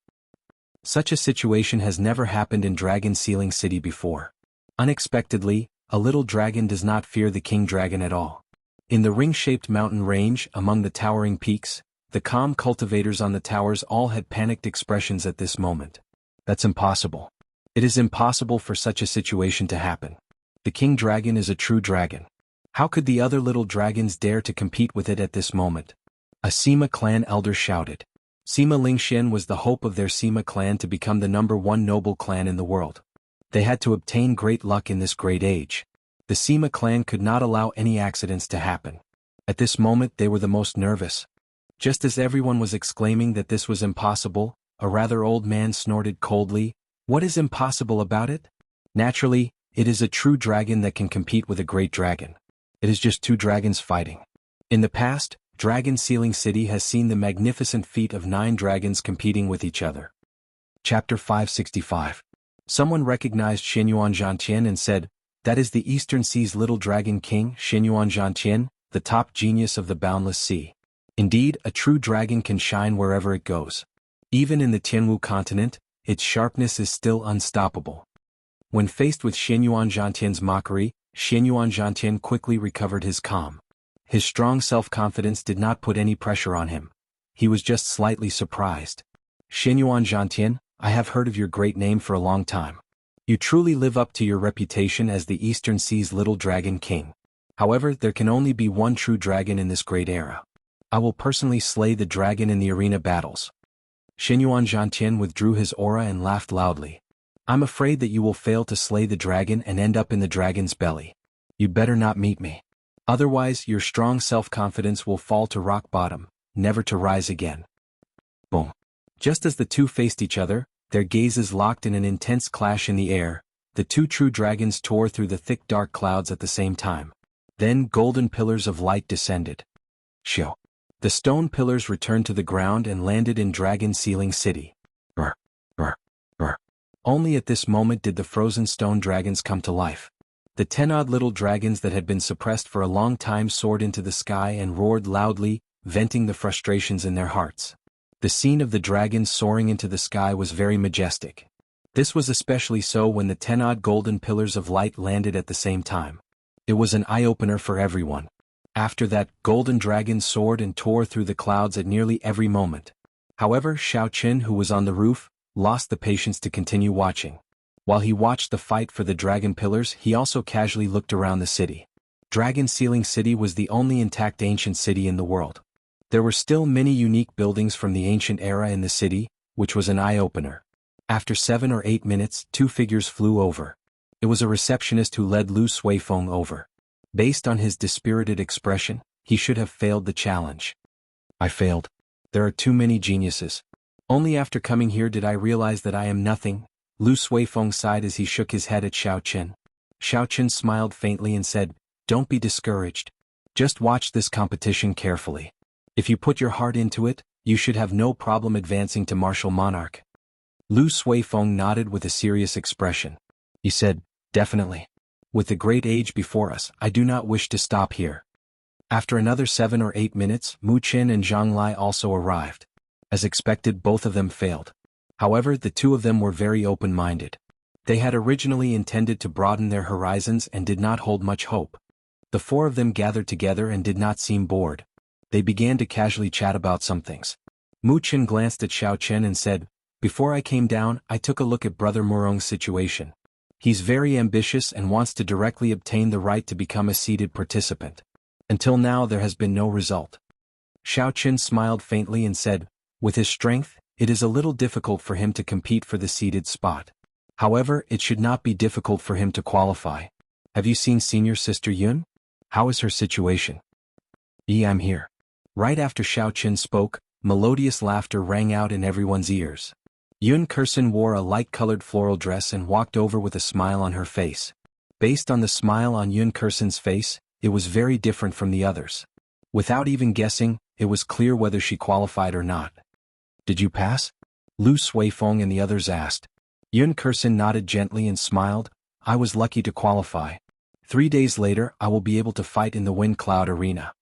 Such a situation has never happened in Dragon Ceiling City before. Unexpectedly, a little dragon does not fear the king dragon at all. In the ring-shaped mountain range, among the towering peaks, the calm cultivators on the towers all had panicked expressions at this moment. That's impossible. It is impossible for such a situation to happen. The king dragon is a true dragon. How could the other little dragons dare to compete with it at this moment? A Sima clan elder shouted. Sima Lingxian was the hope of their Sima clan to become the #1 noble clan in the world. They had to obtain great luck in this great age. The Sima clan could not allow any accidents to happen. At this moment they were the most nervous. Just as everyone was exclaiming that this was impossible, a rather old man snorted coldly, "What is impossible about it? Naturally, it is a true dragon that can compete with a great dragon. It is just two dragons fighting." In the past, Dragon Ceiling City has seen the magnificent feat of 9 dragons competing with each other. Chapter 565. Someone recognized Shenyuan Zhantian and said, "That is the Eastern Sea's little dragon king, Shenyuan Zhantian, the top genius of the boundless sea." Indeed, a true dragon can shine wherever it goes. Even in the Tianwu continent, its sharpness is still unstoppable. When faced with Shenyuan Zhantian's mockery, Shenyuan Zhantian quickly recovered his calm. His strong self-confidence did not put any pressure on him. He was just slightly surprised. "Shenyuan Zhantian, I have heard of your great name for a long time. You truly live up to your reputation as the Eastern Sea's little dragon king. However, there can only be one true dragon in this great era. I will personally slay the dragon in the arena battles." Shenyuan Zhantian withdrew his aura and laughed loudly. "I'm afraid that you will fail to slay the dragon and end up in the dragon's belly. You better not meet me. Otherwise, your strong self-confidence will fall to rock bottom, never to rise again." Boom. Just as the two faced each other, their gazes locked in an intense clash in the air, the two true dragons tore through the thick dark clouds at the same time. Then golden pillars of light descended. Shoo. The stone pillars returned to the ground and landed in Dragon Ceiling City. Brr, brr, brr. Only at this moment did the frozen stone dragons come to life. The 10-odd little dragons that had been suppressed for a long time soared into the sky and roared loudly, venting the frustrations in their hearts. The scene of the dragons soaring into the sky was very majestic. This was especially so when the 10-odd golden pillars of light landed at the same time. It was an eye-opener for everyone. After that, golden dragons soared and tore through the clouds at nearly every moment. However, Xiaoqin, who was on the roof, lost the patience to continue watching. While he watched the fight for the dragon pillars, he also casually looked around the city. Dragon Sealing City was the only intact ancient city in the world. There were still many unique buildings from the ancient era in the city, which was an eye-opener. After 7 or 8 minutes, 2 figures flew over. It was a receptionist who led Lu Suifeng over. Based on his dispirited expression, he should have failed the challenge. I failed. There are too many geniuses. Only after coming here did I realize that I am nothing. Lu Suifeng sighed as he shook his head at Xiaoqin. Xiaoqin smiled faintly and said, "Don't be discouraged. Just watch this competition carefully. If you put your heart into it, you should have no problem advancing to martial monarch." Lu Suifeng nodded with a serious expression. He said, "Definitely. With the great age before us, I do not wish to stop here." After another 7 or 8 minutes, Mu Qin and Zhang Lai also arrived. As expected, both of them failed. However, the two of them were very open-minded. They had originally intended to broaden their horizons and did not hold much hope. The 4 of them gathered together and did not seem bored. They began to casually chat about some things. Mu Qin glanced at Xiaoqin and said, "Before I came down, I took a look at Brother Murong's situation. He's very ambitious and wants to directly obtain the right to become a seated participant. Until now there has been no result." Xiaoqin smiled faintly and said, "With his strength, it is a little difficult for him to compete for the seated spot. However, it should not be difficult for him to qualify. Have you seen senior sister Yun? How is her situation?" I'm here." Right after Xiaoqin spoke, melodious laughter rang out in everyone's ears. Yun Kersen wore a light-colored floral dress and walked over with a smile on her face. Based on the smile on Yun Kersen's face, it was very different from the others. Without even guessing, it was clear whether she qualified or not. "Did you pass?" Lu Suifeng and the others asked. Yun Kersen nodded gently and smiled, "I was lucky to qualify. 3 days later I will be able to fight in the Wind Cloud Arena."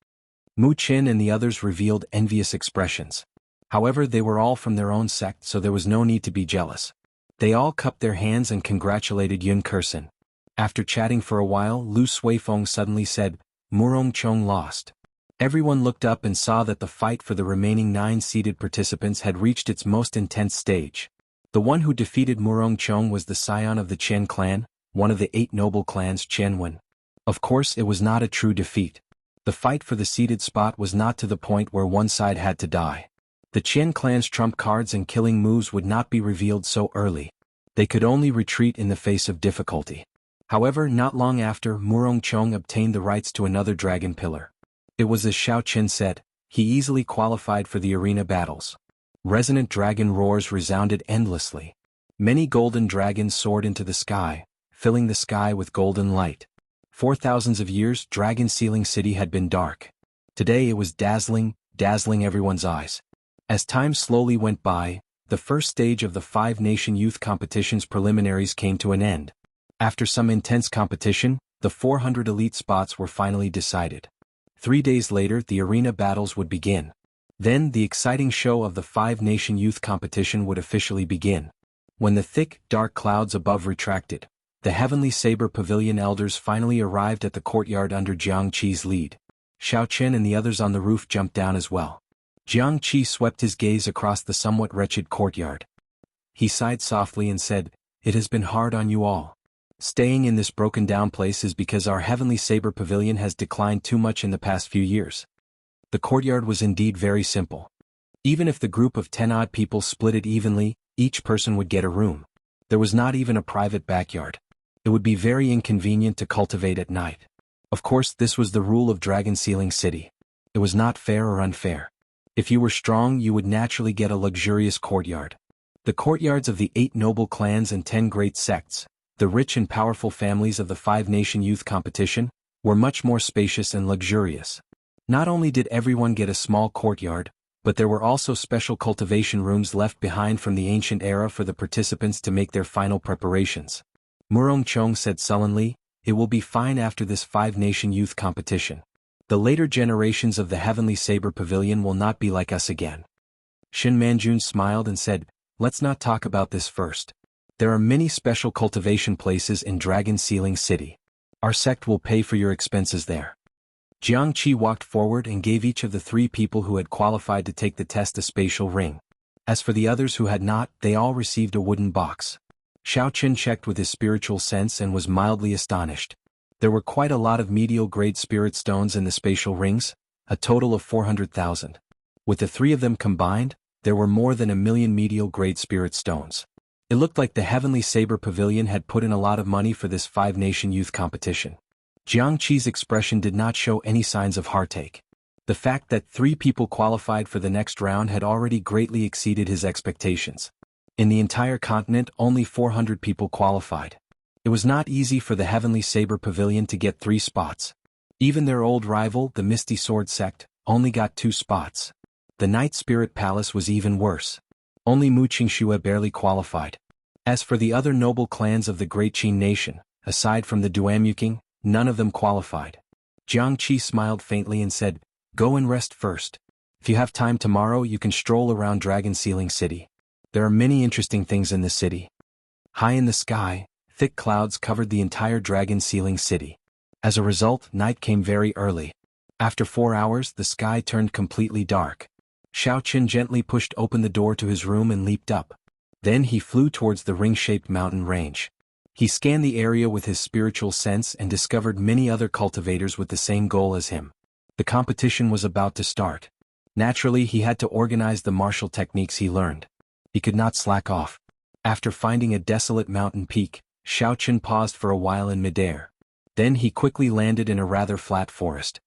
Mu Qin and the others revealed envious expressions. However, they were all from their own sect, so there was no need to be jealous. They all cupped their hands and congratulated Yun Kersen. After chatting for a while, Lu Suifeng suddenly said, "Murong Chong lost." Everyone looked up and saw that the fight for the remaining 9 seated participants had reached its most intense stage. The one who defeated Murong Chong was the scion of the Qian clan, one of the 8 noble clans Qianwen. Of course, it was not a true defeat. The fight for the seated spot was not to the point where one side had to die. The Qian clan's trump cards and killing moves would not be revealed so early. They could only retreat in the face of difficulty. However, not long after, Murong Chong obtained the rights to another dragon pillar. It was as Xiaoqin said, he easily qualified for the arena battles. Resonant dragon roars resounded endlessly. Many golden dragons soared into the sky, filling the sky with golden light. For thousands of years, Dragon Sealing City had been dark. Today it was dazzling everyone's eyes. As time slowly went by, the first stage of the 5-nation youth competition's preliminaries came to an end. After some intense competition, the 400 elite spots were finally decided. 3 days later, the arena battles would begin. Then, the exciting show of the 5-nation youth competition would officially begin. When the thick, dark clouds above retracted, the Heavenly Saber Pavilion elders finally arrived at the courtyard under Jiang Qi's lead. Xiaoqin and the others on the roof jumped down as well. Jiang Qi swept his gaze across the somewhat wretched courtyard. He sighed softly and said, "It has been hard on you all. Staying in this broken-down place is because our Heavenly Saber Pavilion has declined too much in the past few years." The courtyard was indeed very simple. Even if the group of 10-odd people split it evenly, each person would get a room. There was not even a private backyard. It would be very inconvenient to cultivate at night. Of course, this was the rule of Dragon Sealing City. It was not fair or unfair. If you were strong, you would naturally get a luxurious courtyard. The courtyards of the 8 noble clans and 10 great sects, the rich and powerful families of the 5-nation youth competition, were much more spacious and luxurious. Not only did everyone get a small courtyard, but there were also special cultivation rooms left behind from the ancient era for the participants to make their final preparations. Murong Chong said sullenly, "It will be fine after this 5-nation youth competition. The later generations of the Heavenly Saber Pavilion will not be like us again." Shin Manjun smiled and said, let's not talk about this first. There are many special cultivation places in Dragon Sealing City. Our sect will pay for your expenses there. Jiang Qi walked forward and gave each of the 3 people who had qualified to take the test a spatial ring. As for the others who had not, they all received a wooden box. Xiao Qin checked with his spiritual sense and was mildly astonished. There were quite a lot of medial-grade spirit stones in the spatial rings, a total of 400,000. With the 3 of them combined, there were more than 1 million medial-grade spirit stones. It looked like the Heavenly Saber Pavilion had put in a lot of money for this 5-nation youth competition. Jiang Qi's expression did not show any signs of heartache. The fact that 3 people qualified for the next round had already greatly exceeded his expectations. In the entire continent, only 400 people qualified. It was not easy for the Heavenly Saber Pavilion to get 3 spots. Even their old rival, the Misty Sword Sect, only got 2 spots. The Night Spirit Palace was even worse. Only Mu Qingxue barely qualified. As for the other noble clans of the Great Qin Nation, aside from the Duamuking, none of them qualified. Jiang Qi smiled faintly and said, go and rest first. If you have time tomorrow you can stroll around Dragon Sealing City. There are many interesting things in the city. High in the sky, thick clouds covered the entire Dragon Sealing City. As a result, night came very early. After 4 hours the sky turned completely dark. Xiao Qin gently pushed open the door to his room and leaped up. Then he flew towards the ring-shaped mountain range. He scanned the area with his spiritual sense and discovered many other cultivators with the same goal as him. The competition was about to start. Naturally, he had to organize the martial techniques he learned. He could not slack off. After finding a desolate mountain peak, Xiao Qin paused for a while in midair. Then he quickly landed in a rather flat forest.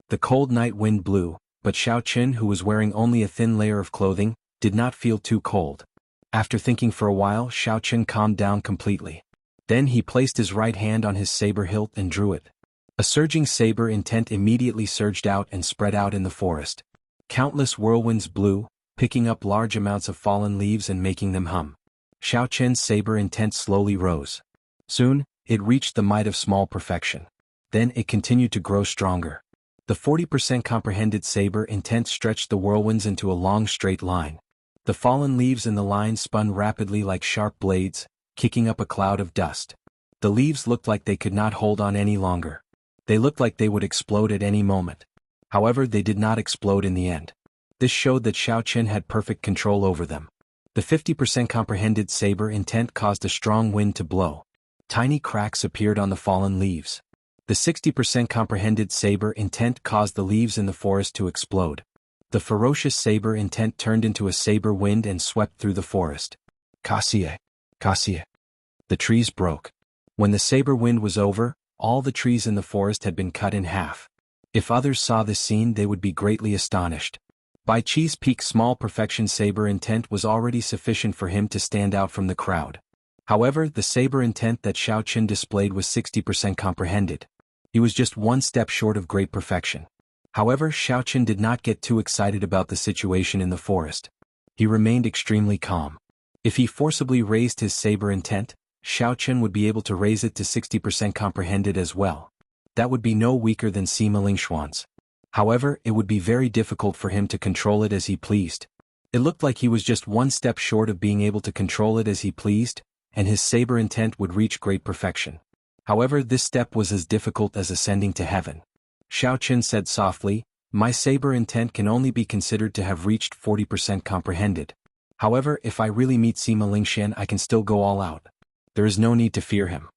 The cold night wind blew, but Xiao Qin, who was wearing only a thin layer of clothing, did not feel too cold. After thinking for a while, Xiao Qin calmed down completely. Then he placed his right hand on his saber hilt and drew it. A surging saber intent immediately surged out and spread out in the forest. Countless whirlwinds blew, picking up large amounts of fallen leaves and making them hum. Xiao Qin's saber intent slowly rose. Soon, it reached the might of small perfection. Then it continued to grow stronger. The 40% comprehended saber intent stretched the whirlwinds into a long straight line. The fallen leaves in the line spun rapidly like sharp blades, kicking up a cloud of dust. The leaves looked like they could not hold on any longer. They looked like they would explode at any moment. However, they did not explode in the end. This showed that Xiao Qin had perfect control over them. The 50% comprehended saber intent caused a strong wind to blow. Tiny cracks appeared on the fallen leaves. The 60% comprehended saber intent caused the leaves in the forest to explode. The ferocious saber intent turned into a saber wind and swept through the forest. Kasie, Kasie. The trees broke. When the saber wind was over, all the trees in the forest had been cut in half. If others saw this scene they would be greatly astonished. Bai Qi's peak small perfection saber intent was already sufficient for him to stand out from the crowd. However, the saber intent that Xiao Qin displayed was 60% comprehended. He was just one step short of great perfection. However, Xiao Qin did not get too excited about the situation in the forest. He remained extremely calm. If he forcibly raised his saber intent, Xiao Qin would be able to raise it to 60% comprehended as well. That would be no weaker than Sima Lingxuan's. However, it would be very difficult for him to control it as he pleased. It looked like he was just one step short of being able to control it as he pleased, and his saber intent would reach great perfection. However, this step was as difficult as ascending to heaven. Xiao Qin said softly, my saber intent can only be considered to have reached 40% comprehended. However, if I really meet Sima Lingxian I can still go all out. There is no need to fear him.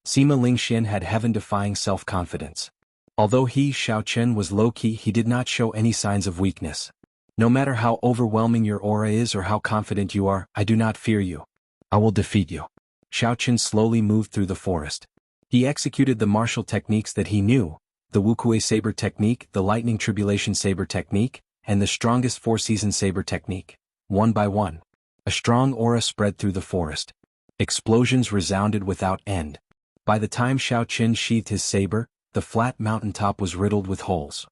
Sima Lingxian had heaven-defying self-confidence. Although he, Xiao Qin, was low-key, he did not show any signs of weakness. No matter how overwhelming your aura is or how confident you are, I do not fear you. I will defeat you. Xiao Qin slowly moved through the forest. He executed the martial techniques that he knew, the Wuxia Saber technique, the Lightning Tribulation Saber technique, and the strongest Four-Season Saber technique. One by one, a strong aura spread through the forest. Explosions resounded without end. By the time Xiao Qin sheathed his saber, the flat mountaintop was riddled with holes.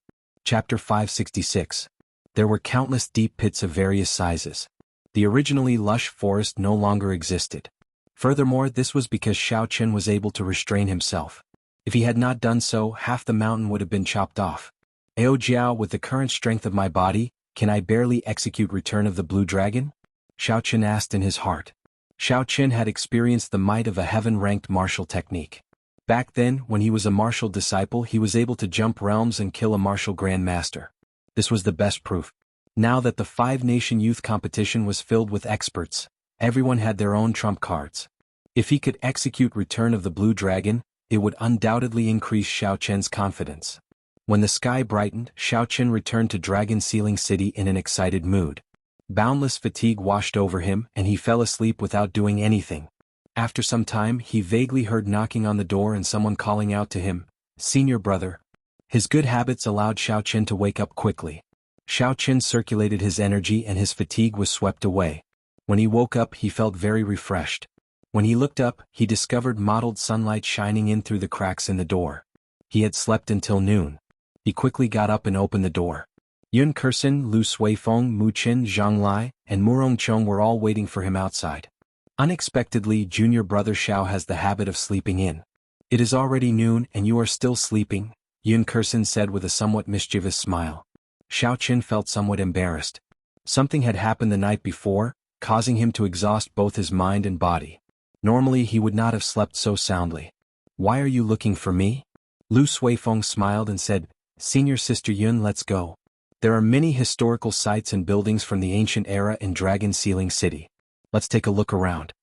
Chapter 566. There were countless deep pits of various sizes. The originally lush forest no longer existed. Furthermore, this was because Xiao Qin was able to restrain himself. If he had not done so, half the mountain would have been chopped off. Ao Jiao, with the current strength of my body, Can I barely execute Return of the Blue Dragon? Xiao Qin asked in his heart. Xiao Qin had experienced the might of a heaven-ranked martial technique. Back then, when he was a martial disciple, he was able to jump realms and kill a martial grandmaster. This was the best proof. Now that the five-nation youth competition was filled with experts, everyone had their own trump cards. If he could execute Return of the Blue Dragon, it would undoubtedly increase Xiao Qian's confidence. When the sky brightened, Xiao Qin returned to Dragon Sealing City in an excited mood. Boundless fatigue washed over him and he fell asleep without doing anything. After some time he vaguely heard knocking on the door and someone calling out to him, "Senior brother." His good habits allowed Xiao Qin to wake up quickly. Xiao Qin circulated his energy and his fatigue was swept away. When he woke up he felt very refreshed. When he looked up, he discovered mottled sunlight shining in through the cracks in the door. He had slept until noon. He quickly got up and opened the door. Yun Kersen, Lu Suifeng, Mu Qin, Zhang Lai, and Murong Chong were all waiting for him outside. Unexpectedly, junior brother Xiao has the habit of sleeping in. "It is already noon and you are still sleeping," Yun Kersen said with a somewhat mischievous smile. Xiao Qin felt somewhat embarrassed. Something had happened the night before, causing him to exhaust both his mind and body. Normally he would not have slept so soundly. "Why are you looking for me?" Lu Suifeng smiled and said, "Senior sister Yun, let's go. There are many historical sites and buildings from the ancient era in Dragon Sealing City. Let's take a look around."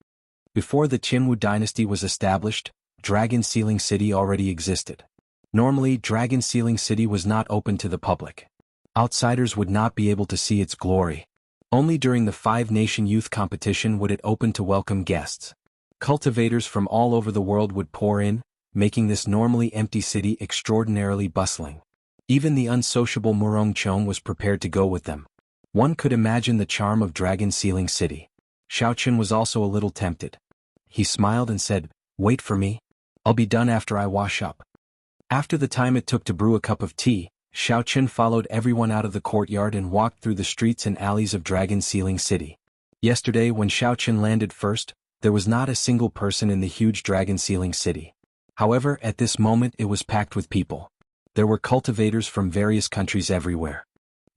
Before the Qinwu dynasty was established, Dragon Sealing City already existed. Normally, Dragon Sealing City was not open to the public. Outsiders would not be able to see its glory. Only during the five-nation youth competition would it open to welcome guests. Cultivators from all over the world would pour in, making this normally empty city extraordinarily bustling. Even the unsociable Murong Chong was prepared to go with them. One could imagine the charm of Dragon Sealing City. Xiao Qin was also a little tempted. He smiled and said, "Wait for me. I'll be done after I wash up." After the time it took to brew a cup of tea, Xiao Qin followed everyone out of the courtyard and walked through the streets and alleys of Dragon Sealing City. Yesterday, when Xiao Qin landed first, there was not a single person in the huge Dragon Sealing City. However, at this moment it was packed with people. There were cultivators from various countries everywhere.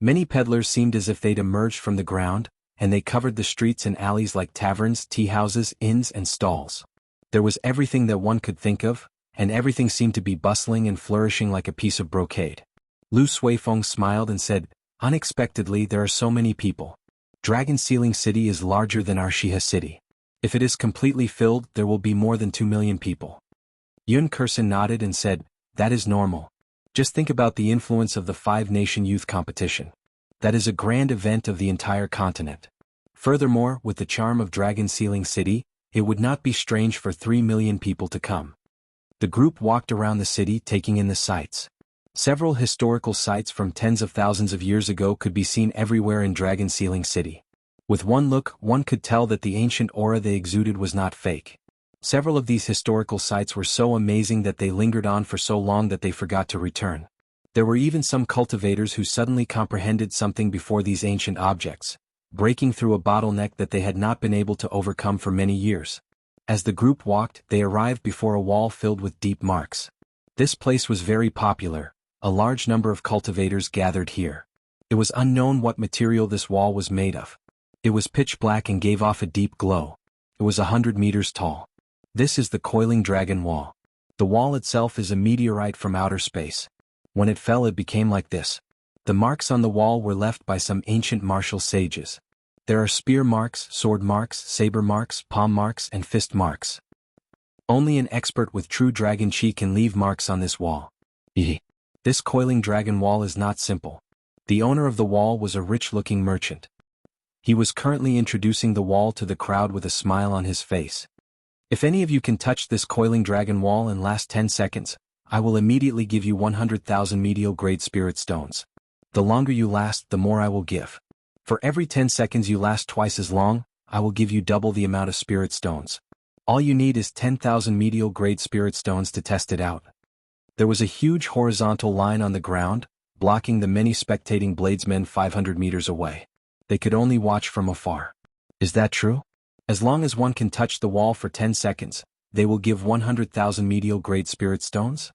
Many peddlers seemed as if they'd emerged from the ground, and they covered the streets and alleys like taverns, tea houses, inns and stalls. There was everything that one could think of, and everything seemed to be bustling and flourishing like a piece of brocade. Lu Suifeng smiled and said, "Unexpectedly there are so many people. Dragon Sealing City is larger than Arshiha City. If it is completely filled, there will be more than 2 million people." Yun Kersen nodded and said, "That is normal. Just think about the influence of the five-nation youth competition. That is a grand event of the entire continent. Furthermore, with the charm of Dragon Sealing City, it would not be strange for 3 million people to come." The group walked around the city taking in the sights. Several historical sites from tens of thousands of years ago could be seen everywhere in Dragon Sealing City. With one look, one could tell that the ancient aura they exuded was not fake. Several of these historical sites were so amazing that they lingered on for so long that they forgot to return. There were even some cultivators who suddenly comprehended something before these ancient objects, breaking through a bottleneck that they had not been able to overcome for many years. As the group walked, they arrived before a wall filled with deep marks. This place was very popular. A large number of cultivators gathered here. It was unknown what material this wall was made of. It was pitch black and gave off a deep glow. It was 100 meters tall. This is the Coiling Dragon Wall. The wall itself is a meteorite from outer space. When it fell it became like this. The marks on the wall were left by some ancient martial sages. There are spear marks, sword marks, saber marks, palm marks and fist marks. Only an expert with true dragon chi can leave marks on this wall. This Coiling Dragon Wall is not simple. The owner of the wall was a rich-looking merchant. He was currently introducing the wall to the crowd with a smile on his face. "If any of you can touch this Coiling Dragon Wall in last 10 seconds, I will immediately give you 100,000 medial-grade spirit stones. The longer you last, the more I will give. For every 10 seconds you last twice as long, I will give you double the amount of spirit stones. All you need is 10,000 medial-grade spirit stones to test it out." There was a huge horizontal line on the ground, blocking the many spectating bladesmen 500 meters away. They could only watch from afar. Is that true? As long as one can touch the wall for 10 seconds, they will give 100,000 medial-grade spirit stones?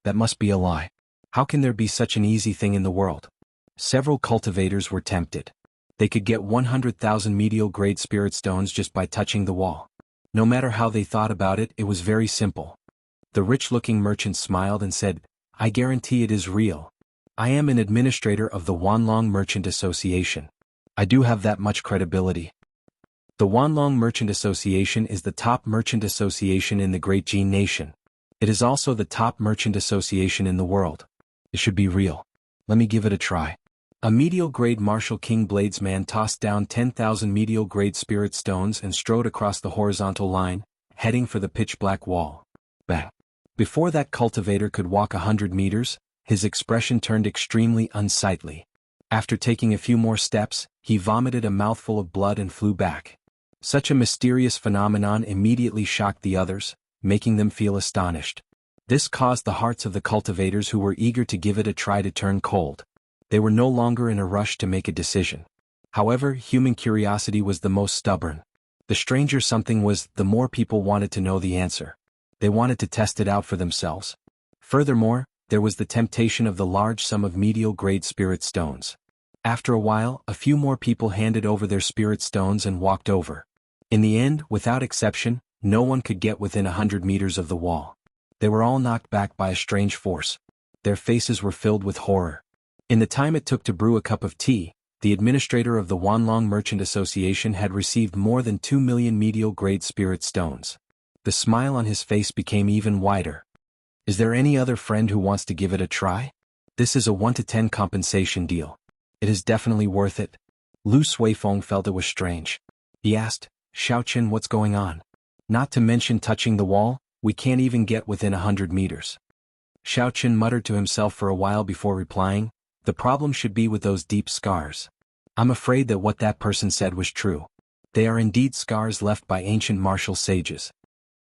That must be a lie. How can there be such an easy thing in the world? Several cultivators were tempted. They could get 100,000 medial-grade spirit stones just by touching the wall. No matter how they thought about it, it was very simple. The rich-looking merchant smiled and said, "I guarantee it is real. I am an administrator of the Wanlong Merchant Association. I do have that much credibility." The Wanlong Merchant Association is the top merchant association in the Great Jin Nation. It is also the top merchant association in the world. It should be real. Let me give it a try. A medial-grade Martial King Bladesman tossed down 10,000 medial-grade spirit stones and strode across the horizontal line, heading for the pitch-black wall. Bang! Before that cultivator could walk 100 meters, his expression turned extremely unsightly. After taking a few more steps, he vomited a mouthful of blood and flew back. Such a mysterious phenomenon immediately shocked the others, making them feel astonished. This caused the hearts of the cultivators who were eager to give it a try to turn cold. They were no longer in a rush to make a decision. However, human curiosity was the most stubborn. The stranger something was, the more people wanted to know the answer. They wanted to test it out for themselves. Furthermore, there was the temptation of the large sum of medial-grade spirit stones. After a while, a few more people handed over their spirit stones and walked over. In the end, without exception, no one could get within 100 meters of the wall. They were all knocked back by a strange force. Their faces were filled with horror. In the time it took to brew a cup of tea, the administrator of the Wanlong Merchant Association had received more than 2 million medial-grade spirit stones. The smile on his face became even wider. "Is there any other friend who wants to give it a try? This is a 1 to 10 compensation deal. It is definitely worth it." Lu Suifeng felt it was strange. He asked, "Xiaoqin, what's going on? Not to mention touching the wall, we can't even get within 100 meters." Xiaoqin muttered to himself for a while before replying, "The problem should be with those deep scars. I'm afraid that what that person said was true. They are indeed scars left by ancient martial sages.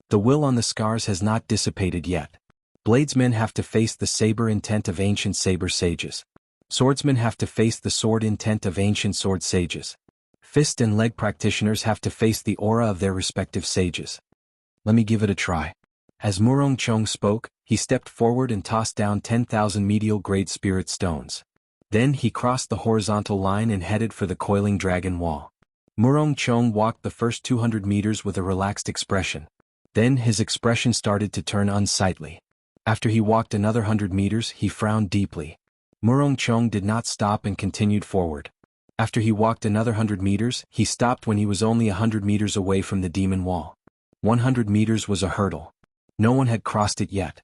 The will on the scars has not dissipated yet. Bladesmen have to face the saber intent of ancient saber sages. Swordsmen have to face the sword intent of ancient sword sages. Fist and leg practitioners have to face the aura of their respective sages. Let me give it a try." As Murong Chong spoke, he stepped forward and tossed down 10,000 medial-grade spirit stones. Then he crossed the horizontal line and headed for the coiling dragon wall. Murong Chong walked the first 200 meters with a relaxed expression. Then his expression started to turn unsightly. After he walked another 100 meters, he frowned deeply. Murong Chong did not stop and continued forward. After he walked another 100 meters, he stopped when he was only 100 meters away from the demon wall. 100 meters was a hurdle. No one had crossed it yet.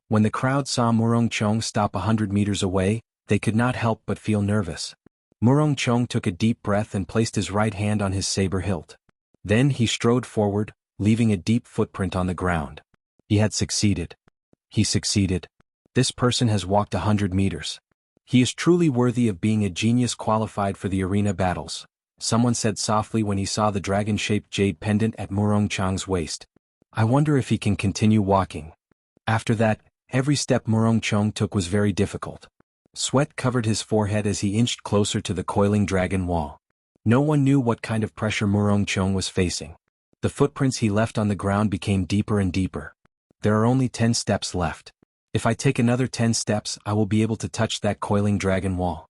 When the crowd saw Murong Chong stop 100 meters away, they could not help but feel nervous. Murong Chong took a deep breath and placed his right hand on his saber hilt. Then he strode forward, leaving a deep footprint on the ground. He had succeeded. He succeeded. This person has walked 100 meters. He is truly worthy of being a genius qualified for the arena battles, someone said softly when he saw the dragon-shaped jade pendant at Murong Chong's waist. I wonder if he can continue walking. After that, every step Murong Chong took was very difficult. Sweat covered his forehead as he inched closer to the coiling dragon wall. No one knew what kind of pressure Murong Chong was facing. The footprints he left on the ground became deeper and deeper. There are only 10 steps left. If I take another 10 steps, I will be able to touch that coiling dragon wall.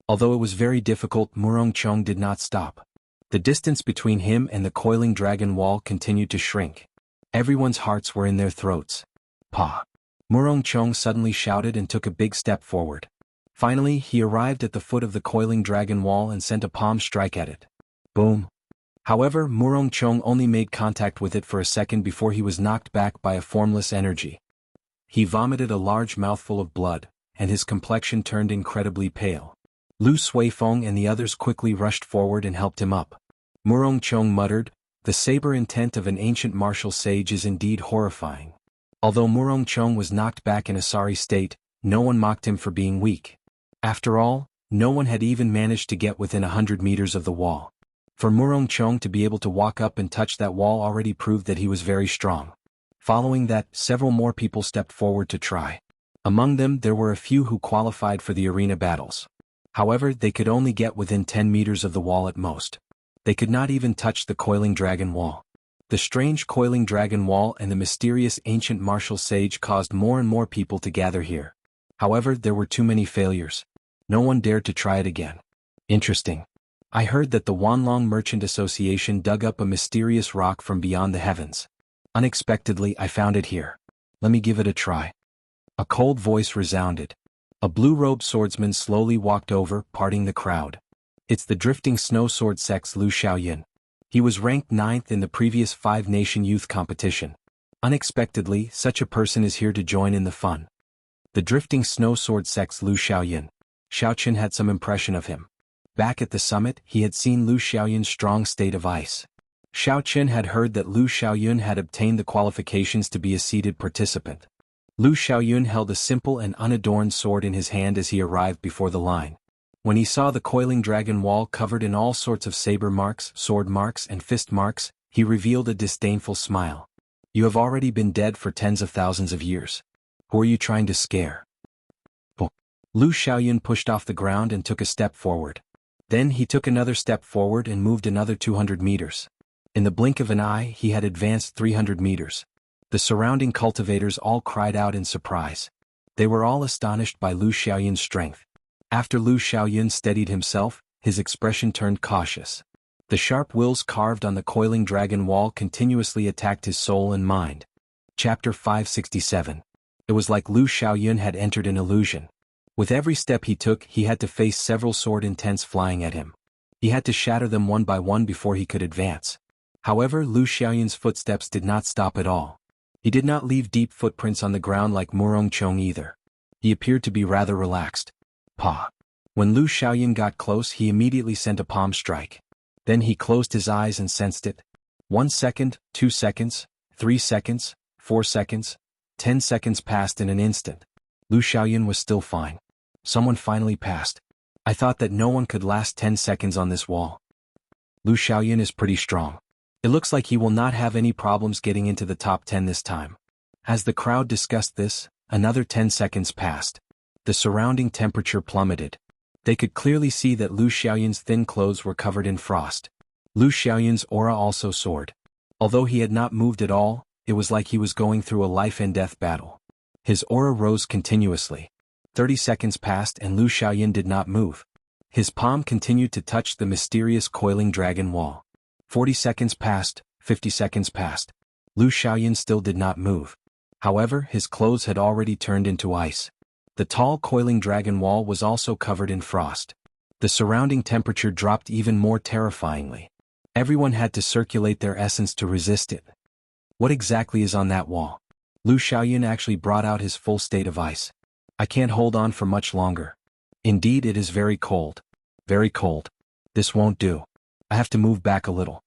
Although it was very difficult, Murong Chong did not stop. The distance between him and the coiling dragon wall continued to shrink. Everyone's hearts were in their throats. "Pa!" Murong Chong suddenly shouted and took a big step forward. Finally, he arrived at the foot of the coiling dragon wall and sent a palm strike at it. Boom! However, Murong Chong only made contact with it for a second before he was knocked back by a formless energy. He vomited a large mouthful of blood, and his complexion turned incredibly pale. Lu Suifeng and the others quickly rushed forward and helped him up. Murong Chong muttered, "The saber intent of an ancient martial sage is indeed horrifying." Although Murong Chong was knocked back in a sorry state, no one mocked him for being weak. After all, no one had even managed to get within 100 meters of the wall. For Murong Chong to be able to walk up and touch that wall already proved that he was very strong. Following that, several more people stepped forward to try. Among them there were a few who qualified for the arena battles. However, they could only get within 10 meters of the wall at most. They could not even touch the coiling dragon wall. The strange coiling dragon wall and the mysterious ancient martial sage caused more and more people to gather here. However, there were too many failures. No one dared to try it again. Interesting. I heard that the Wanlong Merchant Association dug up a mysterious rock from beyond the heavens. Unexpectedly, I found it here. Let me give it a try. A cold voice resounded. A blue-robed swordsman slowly walked over, parting the crowd. It's the drifting snow sword sect's Lu Xiaoyan. He was ranked 9th in the previous 5-nation youth competition. Unexpectedly, such a person is here to join in the fun. The drifting snow sword sect's Lu Xiaoyan. Xiaoqin had some impression of him. Back at the summit, he had seen Lu Xiaoyan's strong state of ice. Xiaoqin had heard that Lu Xiaoyun had obtained the qualifications to be a seeded participant. Lu Xiaoyun held a simple and unadorned sword in his hand as he arrived before the line. When he saw the coiling dragon wall covered in all sorts of saber marks, sword marks, and fist marks, he revealed a disdainful smile. You have already been dead for tens of thousands of years. Who are you trying to scare? Oh. Lu Xiaoyun pushed off the ground and took a step forward. Then he took another step forward and moved another 200 meters. In the blink of an eye, he had advanced 300 meters. The surrounding cultivators all cried out in surprise. They were all astonished by Lu Xiaoyun's strength. After Lu Xiaoyun steadied himself, his expression turned cautious. The sharp wills carved on the coiling dragon wall continuously attacked his soul and mind. Chapter 567. It was like Lu Xiaoyun had entered an illusion. With every step he took, he had to face several sword intents flying at him. He had to shatter them one by one before he could advance. However, Lu Xiaoyun's footsteps did not stop at all. He did not leave deep footprints on the ground like Murong Chong either. He appeared to be rather relaxed. Pa. When Lu Xiaoyun got close, he immediately sent a palm strike. Then he closed his eyes and sensed it. 1 second, 2 seconds, 3 seconds, 4 seconds, 10 seconds passed in an instant. Lu Xiaoyun was still fine. Someone finally passed. I thought that no one could last 10 seconds on this wall. Lu Xiaoyun is pretty strong. It looks like he will not have any problems getting into the top 10 this time. As the crowd discussed this, another 10 seconds passed. The surrounding temperature plummeted. They could clearly see that Lu Xiaoyun's thin clothes were covered in frost. Lu Xiaoyun's aura also soared. Although he had not moved at all, it was like he was going through a life-and-death battle. His aura rose continuously. 30 seconds passed and Lu Xiaoyun did not move. His palm continued to touch the mysterious coiling dragon wall. 40 seconds passed, 50 seconds passed. Lu Xiaoyun still did not move. However, his clothes had already turned into ice. The tall coiling dragon wall was also covered in frost. The surrounding temperature dropped even more terrifyingly. Everyone had to circulate their essence to resist it. What exactly is on that wall? Lu Xiaoyun actually brought out his full state of ice. I can't hold on for much longer. Indeed, it is very cold. Very cold. This won't do. I have to move back a little.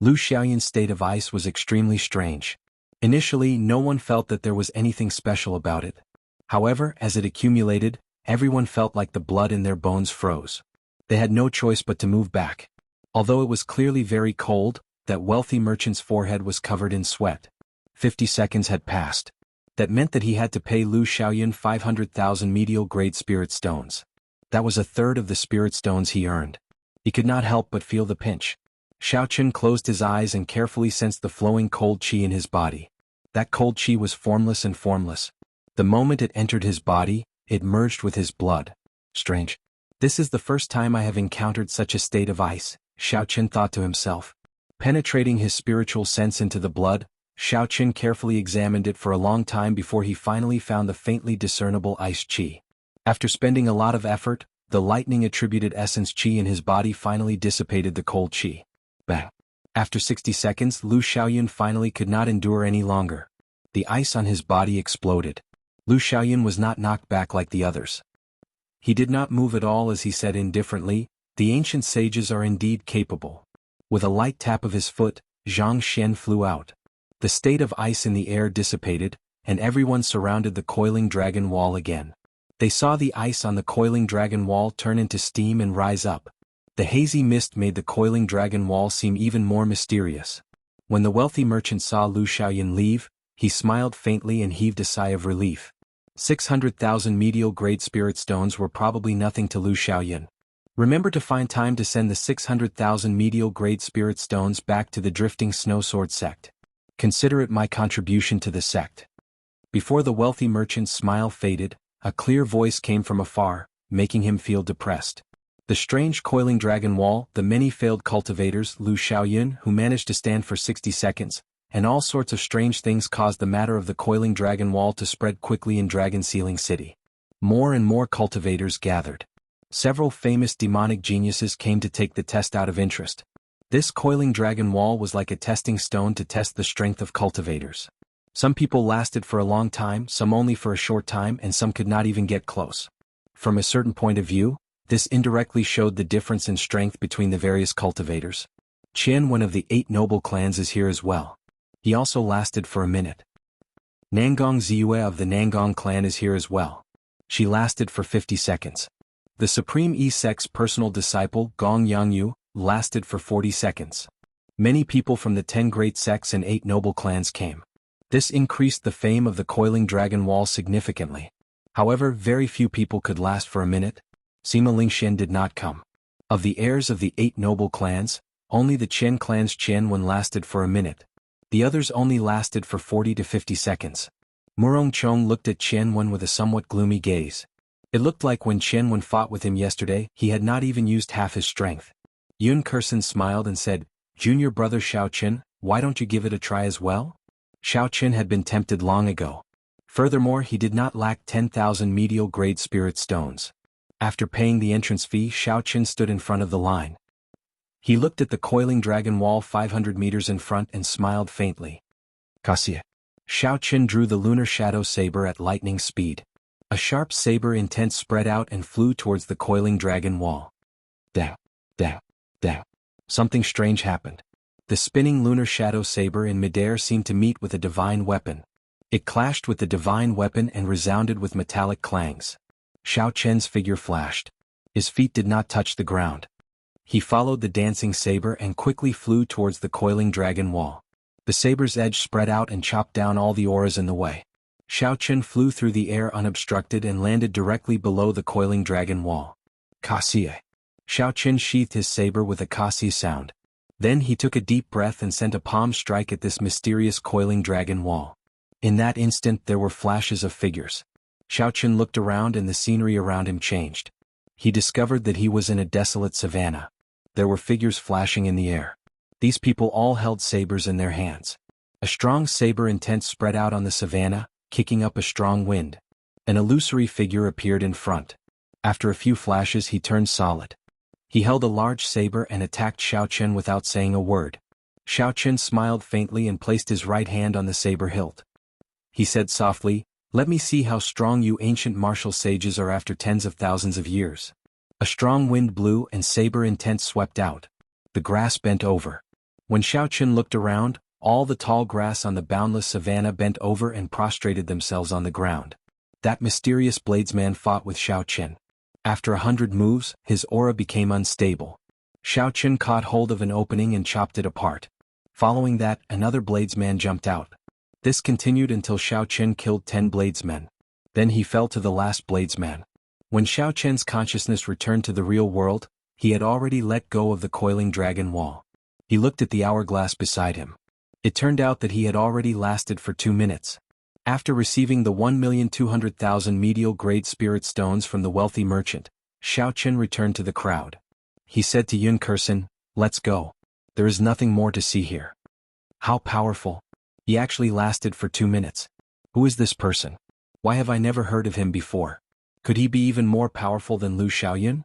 Lu Xiaoyun's state of ice was extremely strange. Initially, no one felt that there was anything special about it. However, as it accumulated, everyone felt like the blood in their bones froze. They had no choice but to move back. Although it was clearly very cold, that wealthy merchant's forehead was covered in sweat. 50 seconds had passed. That meant that he had to pay Lu Xiaoyun 500,000 medial-grade spirit stones. That was a third of the spirit stones he earned. He could not help but feel the pinch. Xiaoqin closed his eyes and carefully sensed the flowing cold qi in his body. That cold qi was formless and formless. The moment it entered his body, it merged with his blood. Strange. This is the first time I have encountered such a state of ice, Xiaoqin thought to himself. Penetrating his spiritual sense into the blood, Xiaoqin carefully examined it for a long time before he finally found the faintly discernible ice qi. After spending a lot of effort, the lightning-attributed essence qi in his body finally dissipated the cold qi. Bang. After 60 seconds, Lu Xiaoyun finally could not endure any longer. The ice on his body exploded. Lu Xiaoyun was not knocked back like the others. He did not move at all as he said indifferently, "The ancient sages are indeed capable." With a light tap of his foot, Zhang Xian flew out. The state of ice in the air dissipated, and everyone surrounded the coiling dragon wall again. They saw the ice on the coiling dragon wall turn into steam and rise up. The hazy mist made the coiling dragon wall seem even more mysterious. When the wealthy merchant saw Lu Xiaoyun leave, he smiled faintly and heaved a sigh of relief. 600,000 medial-grade spirit stones were probably nothing to Lu Xiaoyun. Remember to find time to send the 600,000 medial-grade spirit stones back to the drifting snow sword sect. Consider it my contribution to the sect. Before the wealthy merchant's smile faded, a clear voice came from afar, making him feel depressed. The strange coiling dragon wall, the many failed cultivators Lu Xiaoyun who managed to stand for 60 seconds, and all sorts of strange things caused the matter of the coiling dragon wall to spread quickly in Dragon Sealing City. More and more cultivators gathered. Several famous demonic geniuses came to take the test out of interest. This coiling dragon wall was like a testing stone to test the strength of cultivators. Some people lasted for a long time, some only for a short time, and some could not even get close. From a certain point of view, this indirectly showed the difference in strength between the various cultivators. Qian, one of the 8 noble clans, is here as well. He also lasted for a minute. Nangong Ziyue of the Nangong clan is here as well. She lasted for 50 seconds. The Supreme E-Sect's personal disciple, Gong Yangyu, lasted for 40 seconds. Many people from the 10 great sects and 8 noble clans came. This increased the fame of the coiling dragon wall significantly. However, very few people could last for a minute. Sima Lingxian did not come. Of the heirs of the 8 noble clans, only the Qian clan's Qianwen lasted for a minute. The others only lasted for 40 to 50 seconds. Murong Chong looked at Qianwen with a somewhat gloomy gaze. It looked like when Qianwen fought with him yesterday, he had not even used half his strength. Yun Kursen smiled and said, "Junior brother Xiaoqin, why don't you give it a try as well?" Xiaoqin had been tempted long ago. Furthermore, he did not lack 10,000 medial-grade spirit stones. After paying the entrance fee, Xiaoqin stood in front of the line. He looked at the coiling dragon wall 500 meters in front and smiled faintly. Cassia. Xiaoqin drew the lunar shadow saber at lightning speed. A sharp saber intent spread out and flew towards the coiling dragon wall. Dow. Something strange happened. The spinning lunar shadow saber in midair seemed to meet with a divine weapon. It clashed with the divine weapon and resounded with metallic clangs. Xiaoqian's figure flashed. His feet did not touch the ground. He followed the dancing saber and quickly flew towards the coiling dragon wall. The saber's edge spread out and chopped down all the auras in the way. Xiaoqin flew through the air unobstructed and landed directly below the coiling dragon wall. Cassia. Xiaoqin sheathed his saber with a Cassia sound. Then he took a deep breath and sent a palm strike at this mysterious coiling dragon wall. In that instant there were flashes of figures. Xiaoqin looked around and the scenery around him changed. He discovered that he was in a desolate savanna. There were figures flashing in the air. These people all held sabers in their hands. A strong saber intent spread out on the savanna, kicking up a strong wind. An illusory figure appeared in front. After a few flashes he turned solid. He held a large saber and attacked Xiaoqin without saying a word. Xiaoqin smiled faintly and placed his right hand on the saber hilt. He said softly, "Let me see how strong you ancient martial sages are after tens of thousands of years." A strong wind blew and saber intent swept out. The grass bent over. When Xiaoqin looked around, all the tall grass on the boundless savanna bent over and prostrated themselves on the ground. That mysterious bladesman fought with Xiaoqin. After 100 moves, his aura became unstable. Xiaoqin caught hold of an opening and chopped it apart. Following that, another bladesman jumped out. This continued until Xiaoqin killed 10 bladesmen. Then he fell to the last bladesman. When Xiaoqin's consciousness returned to the real world, he had already let go of the coiling dragon wall. He looked at the hourglass beside him. It turned out that he had already lasted for 2 minutes. After receiving the 1,200,000 medial-grade spirit stones from the wealthy merchant, Xiaoqin returned to the crowd. He said to Yun Kursen, "Let's go. There is nothing more to see here." How powerful. He actually lasted for 2 minutes. Who is this person? Why have I never heard of him before? Could he be even more powerful than Lu Xiaoyun?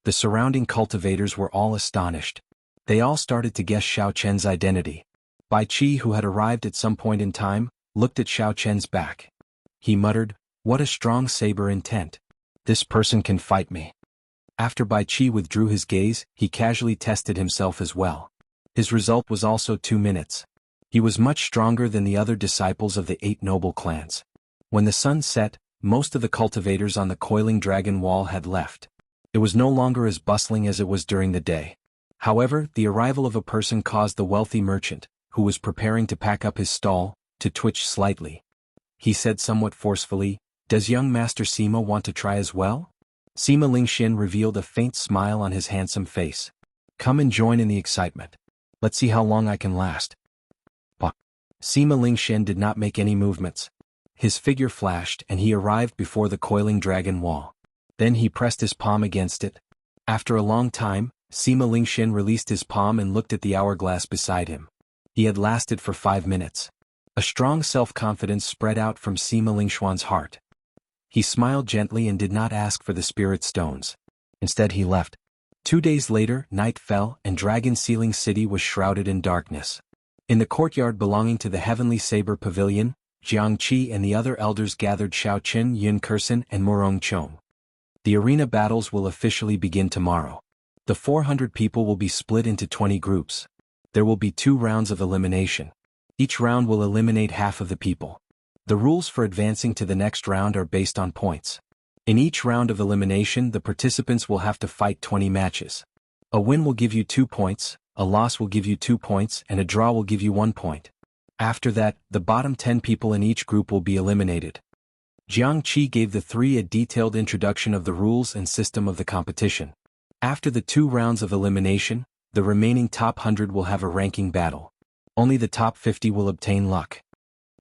The surrounding cultivators were all astonished. They all started to guess Xiaoqian's identity. Bai Qi, who had arrived at some point in time, looked at Xiaoqian's back. He muttered, "What a strong saber intent. This person can fight me." After Bai Qi withdrew his gaze, he casually tested himself as well. His result was also 2 minutes. He was much stronger than the other disciples of the 8 noble clans. When the sun set, most of the cultivators on the coiling dragon wall had left. It was no longer as bustling as it was during the day. However, the arrival of a person caused the wealthy merchant, who was preparing to pack up his stall, to twitch slightly. He said somewhat forcefully, "Does young Master Sima want to try as well?" Sima Lingxian revealed a faint smile on his handsome face. "Come and join in the excitement. Let's see how long I can last." Sima Lingxian did not make any movements. His figure flashed and he arrived before the coiling dragon wall. Then he pressed his palm against it. After a long time, Sima Lingxian released his palm and looked at the hourglass beside him. He had lasted for 5 minutes. A strong self-confidence spread out from Sima Lingxuan's heart. He smiled gently and did not ask for the spirit stones. Instead he left. 2 days later, night fell and Dragon Sealing City was shrouded in darkness. In the courtyard belonging to the Heavenly Saber Pavilion, Jiang Qi and the other elders gathered Xiao Qin, Yun Kursen and Murong Chong. The arena battles will officially begin tomorrow. The 400 people will be split into 20 groups. There will be 2 rounds of elimination. Each round will eliminate half of the people. The rules for advancing to the next round are based on points. In each round of elimination, the participants will have to fight 20 matches. A win will give you 2 points, a loss will give you 2 points, and a draw will give you 1 point. After that, the bottom 10 people in each group will be eliminated. Jiang Qi gave the 3 a detailed introduction of the rules and system of the competition. After the 2 rounds of elimination, the remaining top 100 will have a ranking battle. Only the top 50 will obtain luck.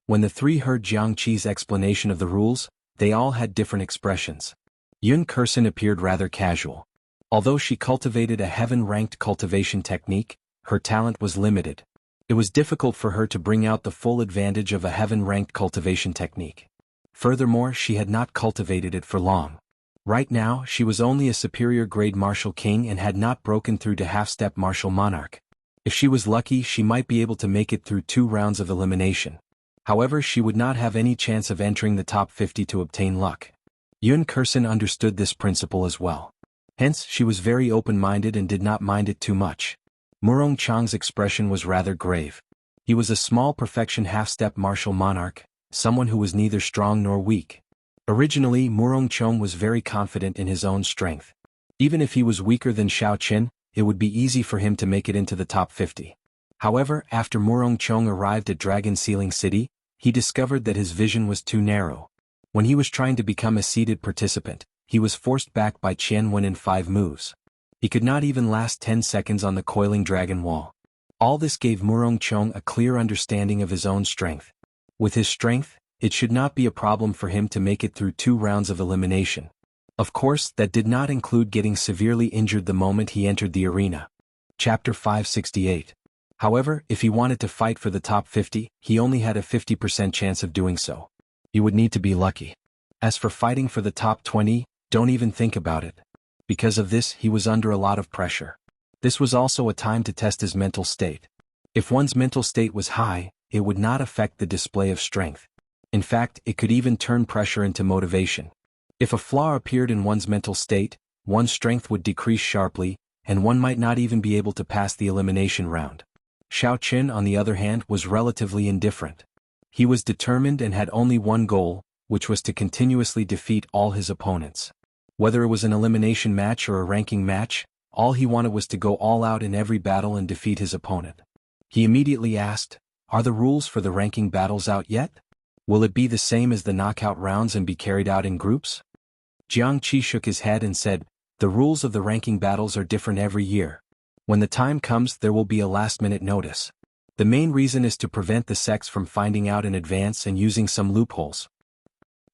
When the 3 heard Jiang Qi's explanation of the rules, they all had different expressions. Yun Kursen appeared rather casual. Although she cultivated a heaven-ranked cultivation technique, her talent was limited. It was difficult for her to bring out the full advantage of a heaven-ranked cultivation technique. Furthermore, she had not cultivated it for long. Right now, she was only a superior grade martial king and had not broken through to half-step martial monarch. If she was lucky, she might be able to make it through 2 rounds of elimination. However, she would not have any chance of entering the top 50 to obtain luck. Yun Kursen understood this principle as well. Hence, she was very open-minded and did not mind it too much. Murong Chang's expression was rather grave. He was a small perfection half-step martial monarch, someone who was neither strong nor weak. Originally, Murong Chong was very confident in his own strength. Even if he was weaker than Xiao Qin, it would be easy for him to make it into the top 50. However, after Murong Chong arrived at Dragon Sealing City, he discovered that his vision was too narrow. When he was trying to become a seated participant, he was forced back by Qian Wen in 5 moves. He could not even last 10 seconds on the coiling dragon wall. All this gave Murong Chong a clear understanding of his own strength. With his strength, it should not be a problem for him to make it through 2 rounds of elimination. Of course, that did not include getting severely injured the moment he entered the arena. Chapter 568. However, if he wanted to fight for the top 50, he only had a 50% chance of doing so. He would need to be lucky. As for fighting for the top 20, don't even think about it. Because of this, he was under a lot of pressure. This was also a time to test his mental state. If one's mental state was high, it would not affect the display of strength. In fact, it could even turn pressure into motivation. If a flaw appeared in one's mental state, one's strength would decrease sharply, and one might not even be able to pass the elimination round. Xiao Qin, on the other hand, was relatively indifferent. He was determined and had only one goal, which was to continuously defeat all his opponents. Whether it was an elimination match or a ranking match, all he wanted was to go all out in every battle and defeat his opponent. He immediately asked, "Are the rules for the ranking battles out yet? Will it be the same as the knockout rounds and be carried out in groups?" Jiang Qi shook his head and said, "The rules of the ranking battles are different every year. When the time comes, there will be a last-minute notice. The main reason is to prevent the sects from finding out in advance and using some loopholes.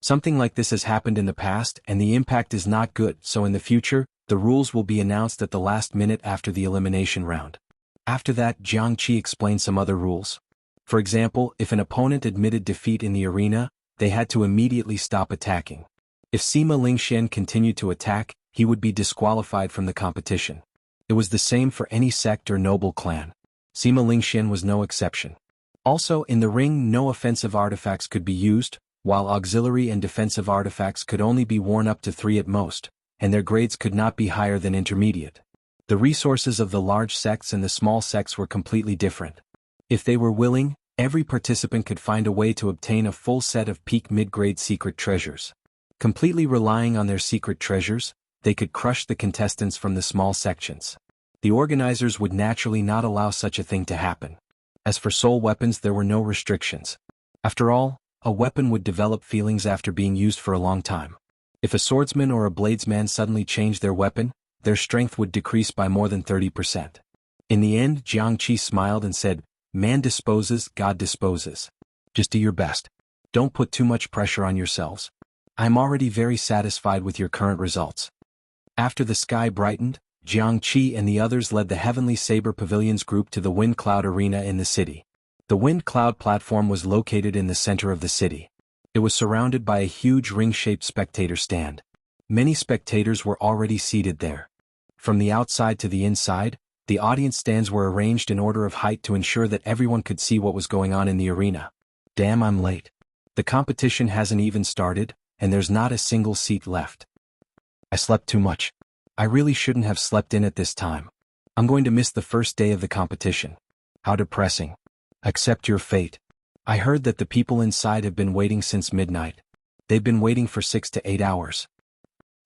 Something like this has happened in the past and the impact is not good, so in the future, the rules will be announced at the last minute after the elimination round." After that, Jiang Qi explained some other rules. For example, if an opponent admitted defeat in the arena, they had to immediately stop attacking. If Sima Lingxian continued to attack, he would be disqualified from the competition. It was the same for any sect or noble clan. Sima Lingxian was no exception. Also, in the ring, no offensive artifacts could be used, while auxiliary and defensive artifacts could only be worn up to 3 at most, and their grades could not be higher than intermediate. The resources of the large sects and the small sects were completely different. If they were willing, every participant could find a way to obtain a full set of peak mid-grade secret treasures. Completely relying on their secret treasures, they could crush the contestants from the small sections. The organizers would naturally not allow such a thing to happen. As for soul weapons, there were no restrictions. After all, a weapon would develop feelings after being used for a long time. If a swordsman or a bladesman suddenly changed their weapon, their strength would decrease by more than 30%. In the end, Jiang Qi smiled and said, "Man disposes, God disposes. Just do your best. Don't put too much pressure on yourselves." I'm already very satisfied with your current results. After the sky brightened, Jiang Qi and the others led the Heavenly Saber Pavilions group to the Wind Cloud Arena in the city. The Wind Cloud platform was located in the center of the city. It was surrounded by a huge ring-shaped spectator stand. Many spectators were already seated there. From the outside to the inside, the audience stands were arranged in order of height to ensure that everyone could see what was going on in the arena. Damn, I'm late. The competition hasn't even started, and there's not a single seat left. I slept too much. I really shouldn't have slept in at this time. I'm going to miss the first day of the competition. How depressing. Accept your fate. I heard that the people inside have been waiting since midnight. They've been waiting for 6 to 8 hours.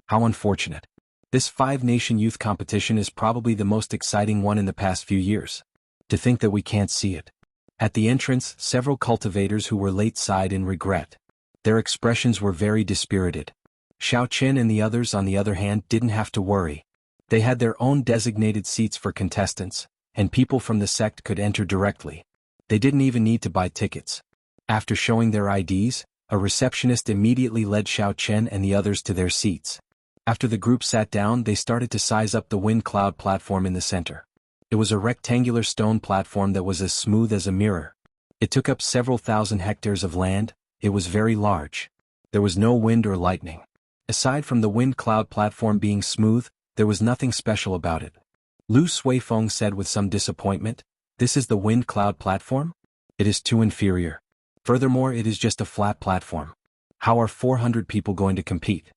How unfortunate. This 5-nation youth competition is probably the most exciting one in the past few years. To think that we can't see it. At the entrance, several cultivators who were late sighed in regret. Their expressions were very dispirited. Xiao Qian and the others, on the other hand, didn't have to worry. They had their own designated seats for contestants, and people from the sect could enter directly. They didn't even need to buy tickets. After showing their IDs, a receptionist immediately led Xiao Qian and the others to their seats. After the group sat down, they started to size up the Wind Cloud platform in the center. It was a rectangular stone platform that was as smooth as a mirror. It took up several thousand hectares of land. It was very large. There was no wind or lightning. Aside from the Wind Cloud platform being smooth, there was nothing special about it. Lu Suifeng said with some disappointment, "This is the Wind Cloud platform? It is too inferior. Furthermore, it is just a flat platform. How are 400 people going to compete?"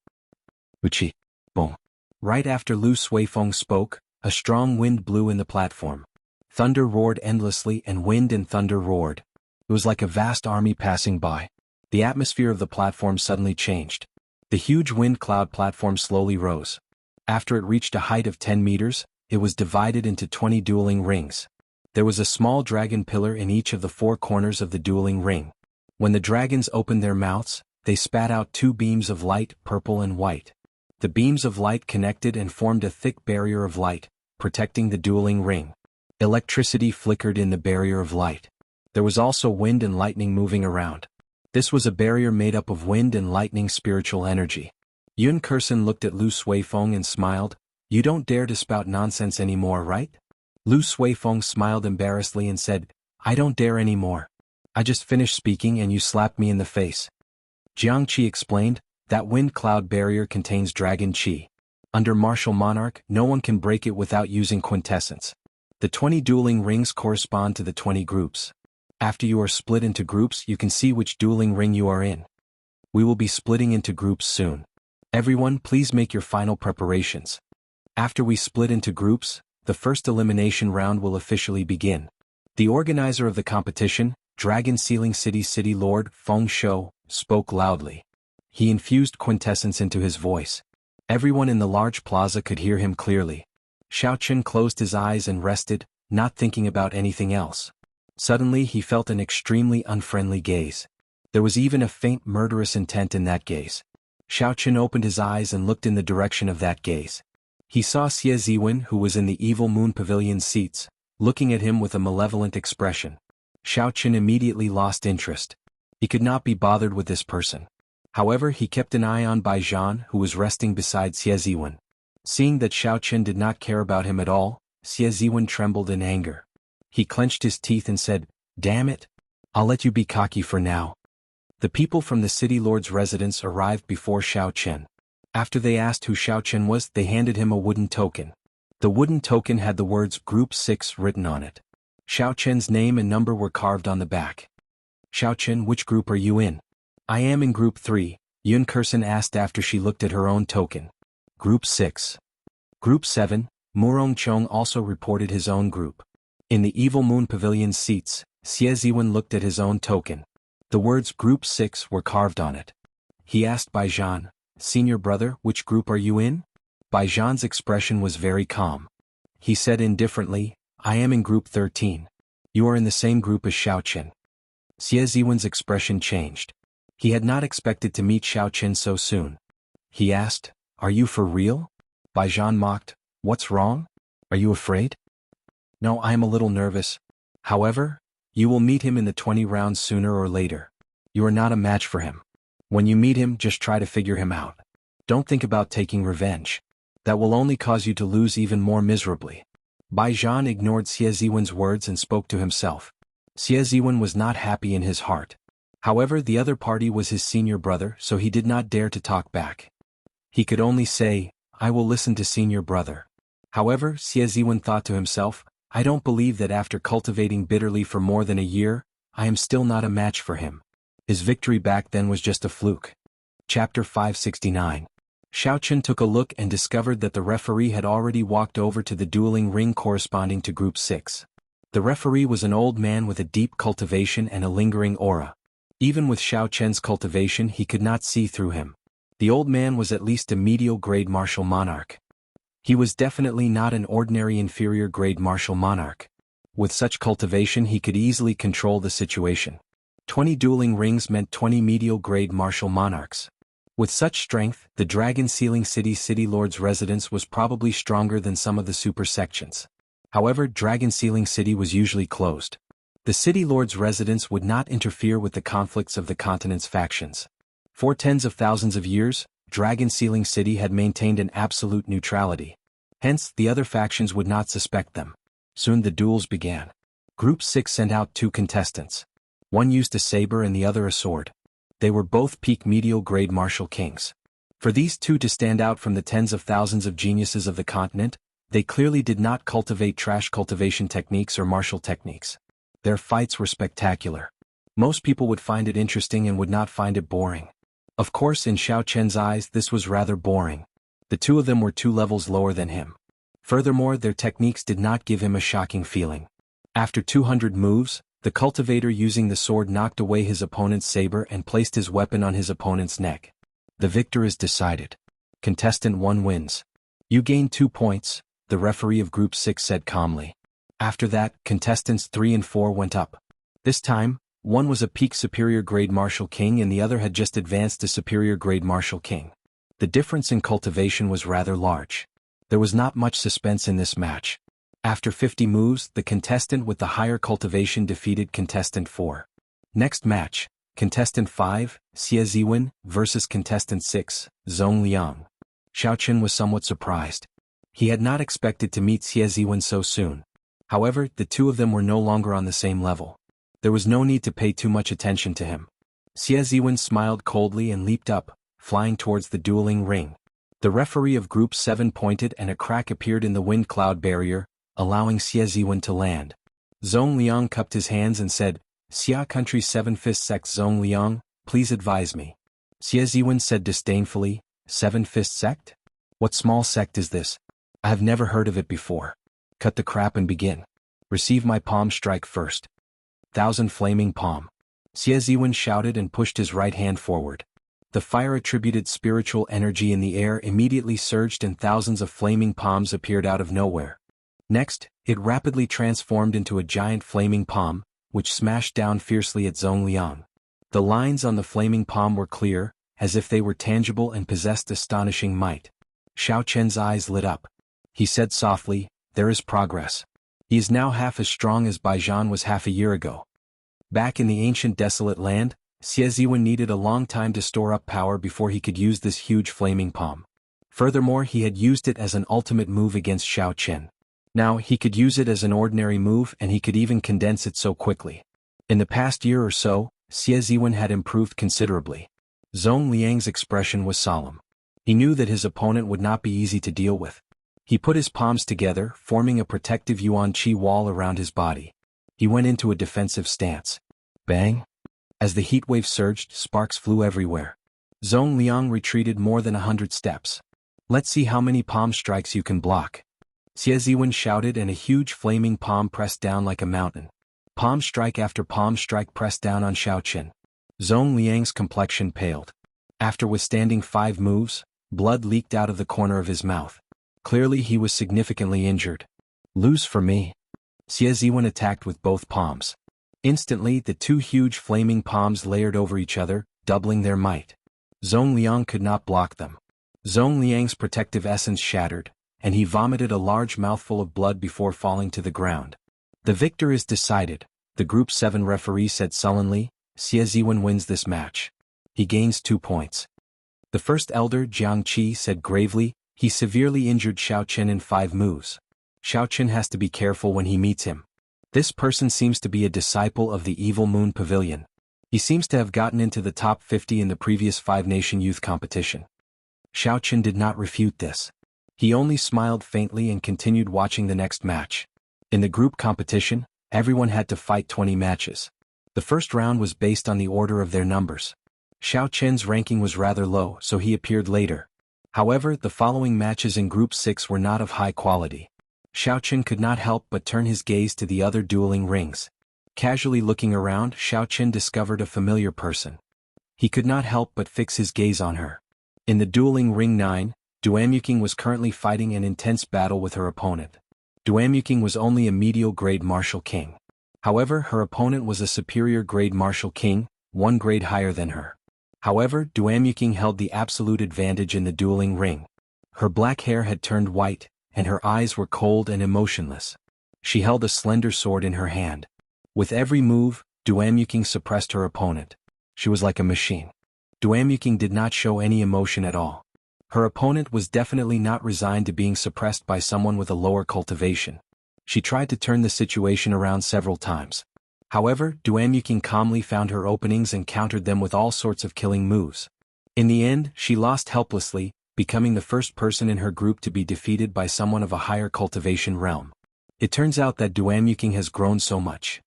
Uchi. Boom. Right after Lu Suifeng spoke, a strong wind blew in the platform. Thunder roared endlessly and wind and thunder roared. It was like a vast army passing by. The atmosphere of the platform suddenly changed. The huge Wind Cloud platform slowly rose. After it reached a height of 10 meters, it was divided into 20 dueling rings. There was a small dragon pillar in each of the 4 corners of the dueling ring. When the dragons opened their mouths, they spat out 2 beams of light, purple and white. The beams of light connected and formed a thick barrier of light, protecting the dueling ring. Electricity flickered in the barrier of light. There was also wind and lightning moving around. This was a barrier made up of wind and lightning spiritual energy. Yun Kursen looked at Lu Suifeng and smiled. "You don't dare to spout nonsense anymore, right?" Lu Suifeng smiled embarrassedly and said, "I don't dare anymore. I just finished speaking and you slapped me in the face." Jiang Qi explained, "That Wind Cloud barrier contains dragon qi. Under martial monarch, no one can break it without using quintessence. The 20 dueling rings correspond to the 20 groups. After you are split into groups, you can see which dueling ring you are in. We will be splitting into groups soon. Everyone, please make your final preparations. After we split into groups, the first elimination round will officially begin." The organizer of the competition, Dragon Sealing City Lord Feng Shou, spoke loudly. He infused quintessence into his voice. Everyone in the large plaza could hear him clearly. Xiao Qian closed his eyes and rested, not thinking about anything else. Suddenly he felt an extremely unfriendly gaze. There was even a faint murderous intent in that gaze. Xiao Qian opened his eyes and looked in the direction of that gaze. He saw Xie Ziwen, who was in the Evil Moon Pavilion seats, looking at him with a malevolent expression. Xiao Qian immediately lost interest. He could not be bothered with this person. However, he kept an eye on Bai Zhan, who was resting beside Xie Ziwen. Seeing that Xiao Qian did not care about him at all, Xie Ziwen trembled in anger. He clenched his teeth and said, "Damn it! I'll let you be cocky for now." The people from the city lord's residence arrived before Xiao Qian. After they asked who Xiao Qian was, they handed him a wooden token. The wooden token had the words Group 6 written on it. Xiao Qian's name and number were carved on the back. "Xiao Qian, which group are you in?" "I am in Group 3, Yun Kursen asked after she looked at her own token. "Group 6. Group 7, Murong Chong also reported his own group. In the Evil Moon Pavilion seats, Xie Ziwen looked at his own token. The words Group 6 were carved on it. He asked Bai Zhan, "Senior brother, which group are you in?" Bai Zhan's expression was very calm. He said indifferently, "I am in Group 13. You are in the same group as Xiao Qian." Xie Ziwen's expression changed. He had not expected to meet Xiao Qian so soon. He asked, "Are you for real?" Bai Zhan mocked, "What's wrong? Are you afraid?" "No, I am a little nervous. However, you will meet him in the 20 rounds sooner or later. You are not a match for him." When you meet him, just try to figure him out. Don't think about taking revenge. That will only cause you to lose even more miserably. Bai Zhan ignored Xie Ziwen's words and spoke to himself. Xie Ziwen was not happy in his heart. However, the other party was his senior brother, so he did not dare to talk back. He could only say, "I will listen to senior brother." However, Xie Ziwen thought to himself, "I don't believe that after cultivating bitterly for more than a year, I am still not a match for him. His victory back then was just a fluke." Chapter 569. Xiaochen took a look and discovered that the referee had already walked over to the dueling ring corresponding to Group 6. The referee was an old man with a deep cultivation and a lingering aura. Even with Xiaochen's cultivation, he could not see through him. The old man was at least a medial-grade martial monarch. He was definitely not an ordinary inferior-grade martial monarch. With such cultivation, he could easily control the situation. 20 dueling rings meant 20 medial-grade martial monarchs. With such strength, the Dragon Sealing City Lord's residence was probably stronger than some of the super sections. However, Dragon Sealing City was usually closed. The City Lord's residence would not interfere with the conflicts of the continent's factions. For tens of thousands of years, Dragon Sealing City had maintained an absolute neutrality. Hence, the other factions would not suspect them. Soon the duels began. Group 6 sent out 2 contestants. One used a saber and the other a sword. They were both peak medial-grade martial kings. For these two to stand out from the tens of thousands of geniuses of the continent, they clearly did not cultivate trash cultivation techniques or martial techniques. Their fights were spectacular. Most people would find it interesting and would not find it boring. Of course, in Xiaochen's eyes, this was rather boring. The two of them were 2 levels lower than him. Furthermore, their techniques did not give him a shocking feeling. After 200 moves, the cultivator using the sword knocked away his opponent's saber and placed his weapon on his opponent's neck. The victor is decided. Contestant 1 wins. You gain 2 points, the referee of Group 6 said calmly. After that, contestants 3 and 4 went up. This time, one was a peak superior grade martial king and the other had just advanced to superior grade martial king. The difference in cultivation was rather large. There was not much suspense in this match. After 50 moves, the contestant with the higher cultivation defeated contestant 4. Next match, contestant 5, Xie Ziwen, versus contestant 6, Zhong Liang. Xiaochen was somewhat surprised. He had not expected to meet Xie Ziwen so soon. However, the two of them were no longer on the same level. There was no need to pay too much attention to him. Xie Ziwen smiled coldly and leaped up, flying towards the dueling ring. The referee of Group 7 pointed and a crack appeared in the wind cloud barrier, allowing Xie Ziwen to land. Zhong Liang cupped his hands and said, "Xia Country 7 Fist Sect Zhong Liang, please advise me." Xie Ziwen said disdainfully, 7 Fist Sect? What small sect is this? I have never heard of it before. Cut the crap and begin. Receive my palm strike first. 1,000 flaming palm. Xie Ziwen shouted and pushed his right hand forward. The fire-attributed spiritual energy in the air immediately surged and thousands of flaming palms appeared out of nowhere. Next, it rapidly transformed into a giant flaming palm, which smashed down fiercely at Zhong Liang. The lines on the flaming palm were clear, as if they were tangible and possessed astonishing might. Xiaochen's eyes lit up. He said softly, "There is progress." He is now half as strong as Bai Zhan was half a year ago. Back in the ancient desolate land, Xie Ziwen needed a long time to store up power before he could use this huge flaming palm. Furthermore, he had used it as an ultimate move against Xiaochen. Now, he could use it as an ordinary move and he could even condense it so quickly. In the past year or so, Xie Ziwen had improved considerably. Zhong Liang's expression was solemn. He knew that his opponent would not be easy to deal with. He put his palms together, forming a protective yuan qi wall around his body. He went into a defensive stance. Bang! As the heat wave surged, sparks flew everywhere. Zhong Liang retreated more than 100 steps. "Let's see how many palm strikes you can block." Xie Ziwen shouted and a huge flaming palm pressed down like a mountain. Palm strike after palm strike pressed down on Xiaochen. Zhong Liang's complexion paled. After withstanding 5 moves, blood leaked out of the corner of his mouth. Clearly he was significantly injured. "Lose for me." Xie Ziwen attacked with both palms. Instantly, the 2 huge flaming palms layered over each other, doubling their might. Zhong Liang could not block them. Zhong Liang's protective essence shattered, and he vomited a large mouthful of blood before falling to the ground. "The victor is decided," the Group 7 referee said sullenly. "Xie Ziwen wins this match." He gains 2 points. The first elder, Jiang Qi, said gravely, he severely injured Xiao Chen in 5 moves. Xiao Chen has to be careful when he meets him. This person seems to be a disciple of the Evil Moon Pavilion. He seems to have gotten into the top 50 in the previous 5-nation youth competition. Xiao Chen did not refute this. He only smiled faintly and continued watching the next match. In the group competition, everyone had to fight 20 matches. The first round was based on the order of their numbers. Xiao Chen's ranking was rather low, so he appeared later. However, the following matches in Group 6 were not of high quality. Xiao Chen could not help but turn his gaze to the other dueling rings. Casually looking around, Xiao Chen discovered a familiar person. He could not help but fix his gaze on her. In the dueling ring 9, Duamuking was currently fighting an intense battle with her opponent. Duamuking was only a medial grade martial king. However, her opponent was a superior grade martial king, 1 grade higher than her. However, Duamuking held the absolute advantage in the dueling ring. Her black hair had turned white, and her eyes were cold and emotionless. She held a slender sword in her hand. With every move, Duamuking suppressed her opponent. She was like a machine. Duamuking did not show any emotion at all. Her opponent was definitely not resigned to being suppressed by someone with a lower cultivation. She tried to turn the situation around several times. However, Duamuking calmly found her openings and countered them with all sorts of killing moves. In the end, she lost helplessly, becoming the first person in her group to be defeated by someone of a higher cultivation realm. It turns out that Duamuking has grown so much.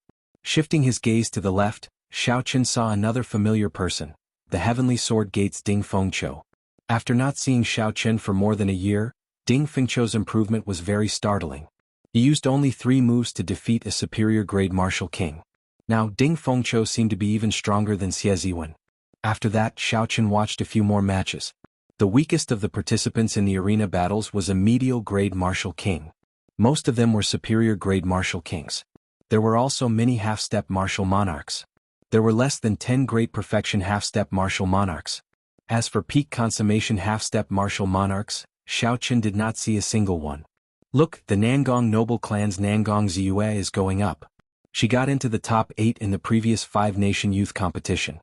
Shifting his gaze to the left, Xiao Chen saw another familiar person, the Heavenly Sword Gate's Ding Fengqiu. After not seeing Xiao Chen for more than a year, Ding Fengqiu's improvement was very startling. He used only 3 moves to defeat a superior grade martial king. Now Ding Fengqiu seemed to be even stronger than Xie Ziwen. After that, Xiao Chen watched a few more matches. The weakest of the participants in the arena battles was a medial grade martial king. Most of them were superior grade martial kings. There were also many half-step martial monarchs. There were less than 10 great perfection half-step martial monarchs. As for peak consummation half-step martial monarchs, Xiao Chen did not see a single one. Look, the Nangong noble clan's Nangong Ziyue is going up. She got into the top 8 in the previous 5-nation youth competition.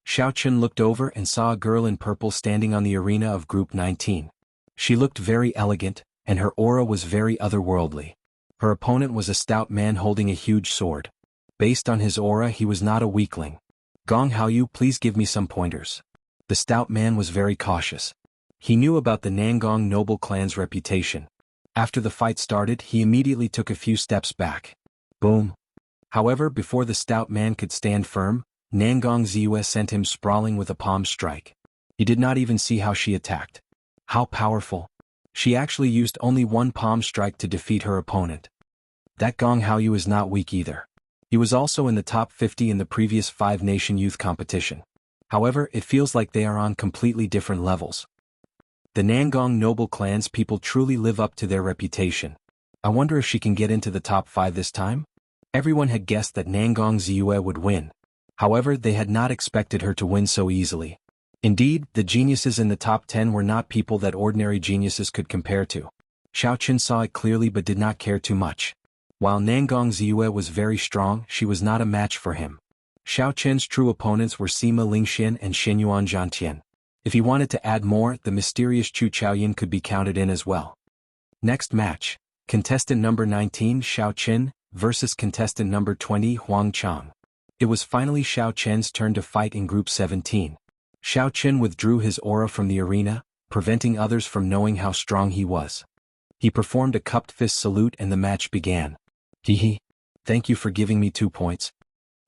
Xiao Chen looked over and saw a girl in purple standing on the arena of Group 19. She looked very elegant, and her aura was very otherworldly. Her opponent was a stout man holding a huge sword. Based on his aura, he was not a weakling. Gong Haoyu, please give me some pointers. The stout man was very cautious. He knew about the Nangong noble clan's reputation. After the fight started, he immediately took a few steps back. Boom. However, before the stout man could stand firm, Nangong Ziyue sent him sprawling with a palm strike. He did not even see how she attacked. How powerful. She actually used only 1 palm strike to defeat her opponent. That Gong Haoyu is not weak either. He was also in the top 50 in the previous 5-nation youth competition. However, it feels like they are on completely different levels. The Nangong noble clan's people truly live up to their reputation. I wonder if she can get into the top 5 this time? Everyone had guessed that Nangong Ziyue would win. However, they had not expected her to win so easily. Indeed, the geniuses in the top 10 were not people that ordinary geniuses could compare to. Xiao Chen saw it clearly but did not care too much. While Nangong Ziyue was very strong, she was not a match for him. Xiao Chen's true opponents were Sima Lingxian and Xinyuan Zhantian. If he wanted to add more, the mysterious Chu Chaoyin could be counted in as well. Next match. Contestant number 19 Xiao Chen versus contestant number 20 Huang Chang. It was finally Xiao Chen's turn to fight in Group 17. Xiao Chen withdrew his aura from the arena, preventing others from knowing how strong he was. He performed a cupped fist salute and the match began. Hehe. Thank you for giving me 2 points.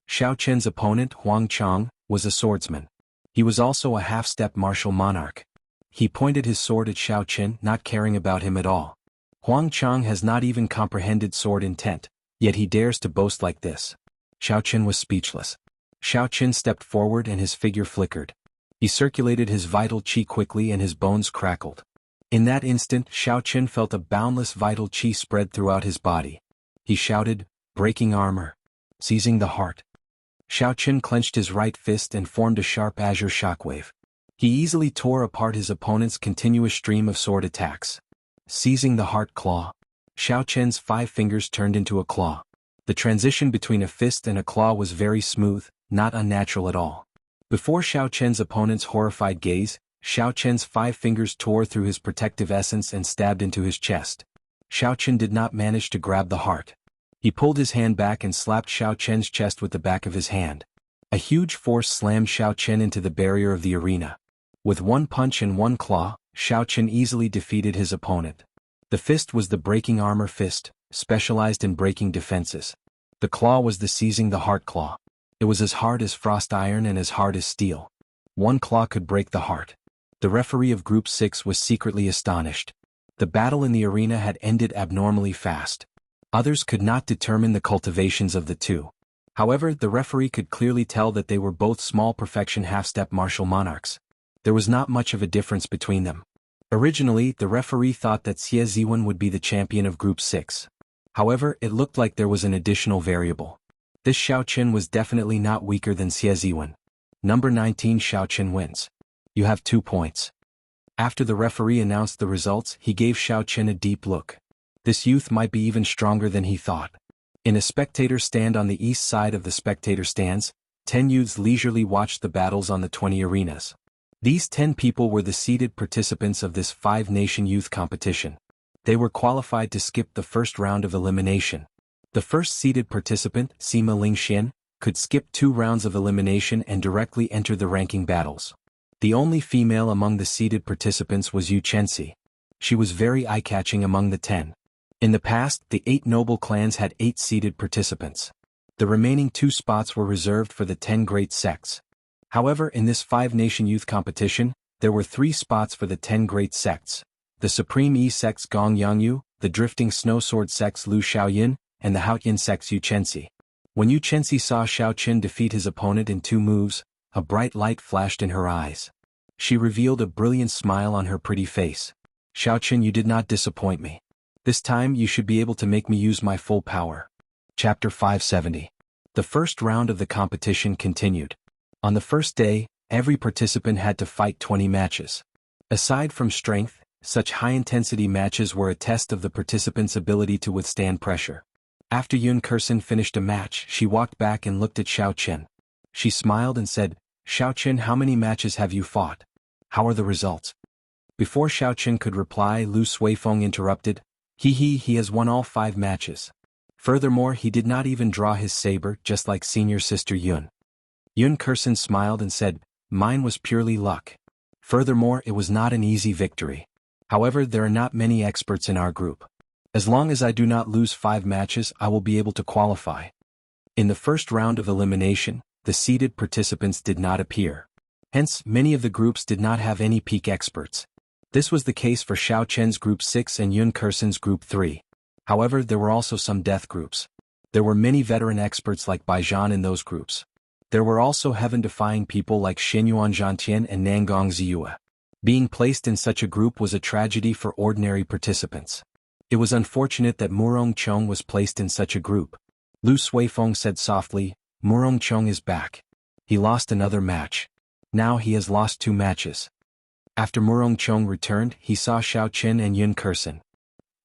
Xiao Chen's opponent, Huang Chang, was a swordsman. He was also a half-step martial monarch. He pointed his sword at Xiao Chen, not caring about him at all. Huang Chang has not even comprehended sword intent, yet he dares to boast like this. Xiao Chen was speechless. Xiao Chen stepped forward and his figure flickered. He circulated his vital qi quickly and his bones crackled. In that instant, Xiao Chen felt a boundless vital qi spread throughout his body. He shouted, breaking armor. Seizing the heart. Xiao Chen clenched his right fist and formed a sharp azure shockwave. He easily tore apart his opponent's continuous stream of sword attacks. Seizing the heart claw. Xiao Chen's 5 fingers turned into a claw. The transition between a fist and a claw was very smooth, not unnatural at all. Before Xiao Chen's opponent's horrified gaze, Xiao Chen's 5 fingers tore through his protective essence and stabbed into his chest. Xiao Chen did not manage to grab the heart. He pulled his hand back and slapped Xiao Chen's chest with the back of his hand. A huge force slammed Xiao Chen into the barrier of the arena. With one punch and one claw, Xiao Chen easily defeated his opponent. The fist was the breaking armor fist, specialized in breaking defenses. The claw was the seizing the heart claw. It was as hard as frost iron and as hard as steel. One claw could break the heart. The referee of Group 6 was secretly astonished. The battle in the arena had ended abnormally fast. Others could not determine the cultivations of the two. However, the referee could clearly tell that they were both small perfection half-step martial monarchs. There was not much of a difference between them. Originally, the referee thought that Xie Ziwen would be the champion of Group 6. However, it looked like there was an additional variable. This Xiao Chen was definitely not weaker than Xie Ziwen. Number 19 Xiao Chen wins. You have 2 points. After the referee announced the results, he gave Xiao Chen a deep look. This youth might be even stronger than he thought. In a spectator stand on the east side of the spectator stands, 10 youths leisurely watched the battles on the 20 arenas. These 10 people were the seeded participants of this 5-nation youth competition. They were qualified to skip the first round of elimination. The first seeded participant, Sima Lingxian, could skip 2 rounds of elimination and directly enter the ranking battles. The only female among the seeded participants was Yu Chenxi. She was very eye-catching among the 10. In the past, the 8 noble clans had 8 seeded participants. The remaining 2 spots were reserved for the 10 great sects. However, in this 5-nation youth competition, there were 3 spots for the 10 great sects: the Supreme Yi sects Gong Yangyu, the Drifting Snowsword sects Lu Xiaoyin, and the Haoyin sects Yu Chenxi. When Yu Chenxi saw Xiao Chen defeat his opponent in 2 moves, a bright light flashed in her eyes. She revealed a brilliant smile on her pretty face. Xiao Chen, you did not disappoint me. This time you should be able to make me use my full power. Chapter 570. The first round of the competition continued. On the first day, every participant had to fight 20 matches. Aside from strength, such high-intensity matches were a test of the participants' ability to withstand pressure. After Yun Kersen finished a match, she walked back and looked at Xiao Chen. She smiled and said, "Xiao Chen, how many matches have you fought? How are the results?" Before Xiao Chen could reply, Lu Suifeng interrupted, He has won all 5 matches. Furthermore, he did not even draw his saber, just like senior sister Yun. Yun Kersen smiled and said, "Mine was purely luck. Furthermore, it was not an easy victory. However, there are not many experts in our group. As long as I do not lose 5 matches, I will be able to qualify." In the first round of elimination, the seeded participants did not appear. Hence, many of the groups did not have any peak experts. This was the case for Xiao Chen's Group 6 and Yun Kersen's Group 3. However, there were also some death groups. There were many veteran experts like Baijian in those groups. There were also heaven-defying people like Xinyuan Zhantian and Nangong Ziyue. Being placed in such a group was a tragedy for ordinary participants. It was unfortunate that Murong Chong was placed in such a group. Lu Suifeng said softly, "Murong Chong is back. He lost another match. Now he has lost 2 matches." After Murong Chong returned, he saw Xiao Chen and Yun Kersen.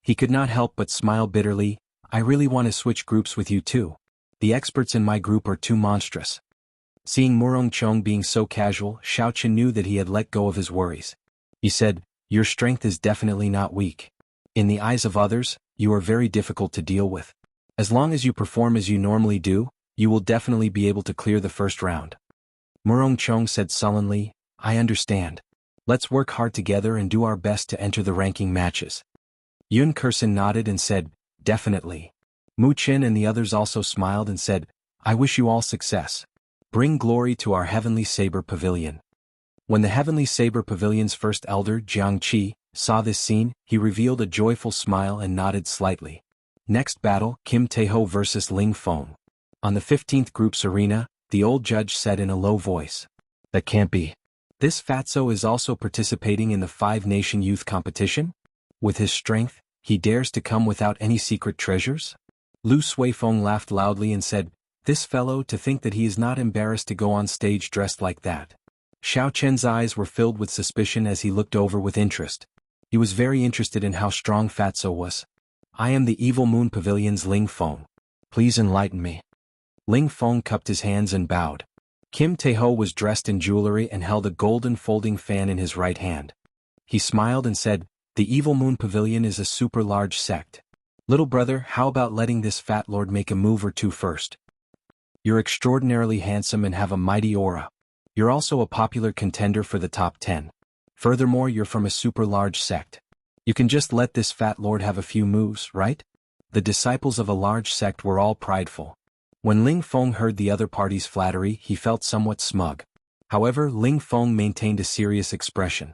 He could not help but smile bitterly. "I really want to switch groups with you too. The experts in my group are too monstrous." Seeing Murong Chong being so casual, Xiao Chen knew that he had let go of his worries. He said, "Your strength is definitely not weak. In the eyes of others, you are very difficult to deal with. As long as you perform as you normally do, you will definitely be able to clear the first round." Murong Chong said sullenly, "I understand. Let's work hard together and do our best to enter the ranking matches." Yun Kersen nodded and said, "Definitely." Mu Qin and the others also smiled and said, "I wish you all success. Bring glory to our Heavenly Saber Pavilion." When the Heavenly Saber Pavilion's first elder, Jiang Qi, saw this scene, he revealed a joyful smile and nodded slightly. Next battle, Kim Taeho vs. Ling Feng. On the 15th group's arena, the old judge said in a low voice, "That can't be. This fatso is also participating in the 5-nation youth competition? With his strength, he dares to come without any secret treasures?" Lu Suifeng laughed loudly and said, "This fellow, to think that he is not embarrassed to go on stage dressed like that." Xiao Chen's eyes were filled with suspicion as he looked over with interest. He was very interested in how strong Fatso was. "I am the Evil Moon Pavilion's Ling Feng. Please enlighten me." Ling Feng cupped his hands and bowed. Kim Tae-ho was dressed in jewelry and held a golden folding fan in his right hand. He smiled and said, "The Evil Moon Pavilion is a super large sect. Little brother, how about letting this fat lord make a move or two first? You're extraordinarily handsome and have a mighty aura. You're also a popular contender for the top 10. Furthermore, you're from a super large sect. You can just let this fat lord have a few moves, right?" The disciples of a large sect were all prideful. When Ling Feng heard the other party's flattery, he felt somewhat smug. However, Ling Feng maintained a serious expression.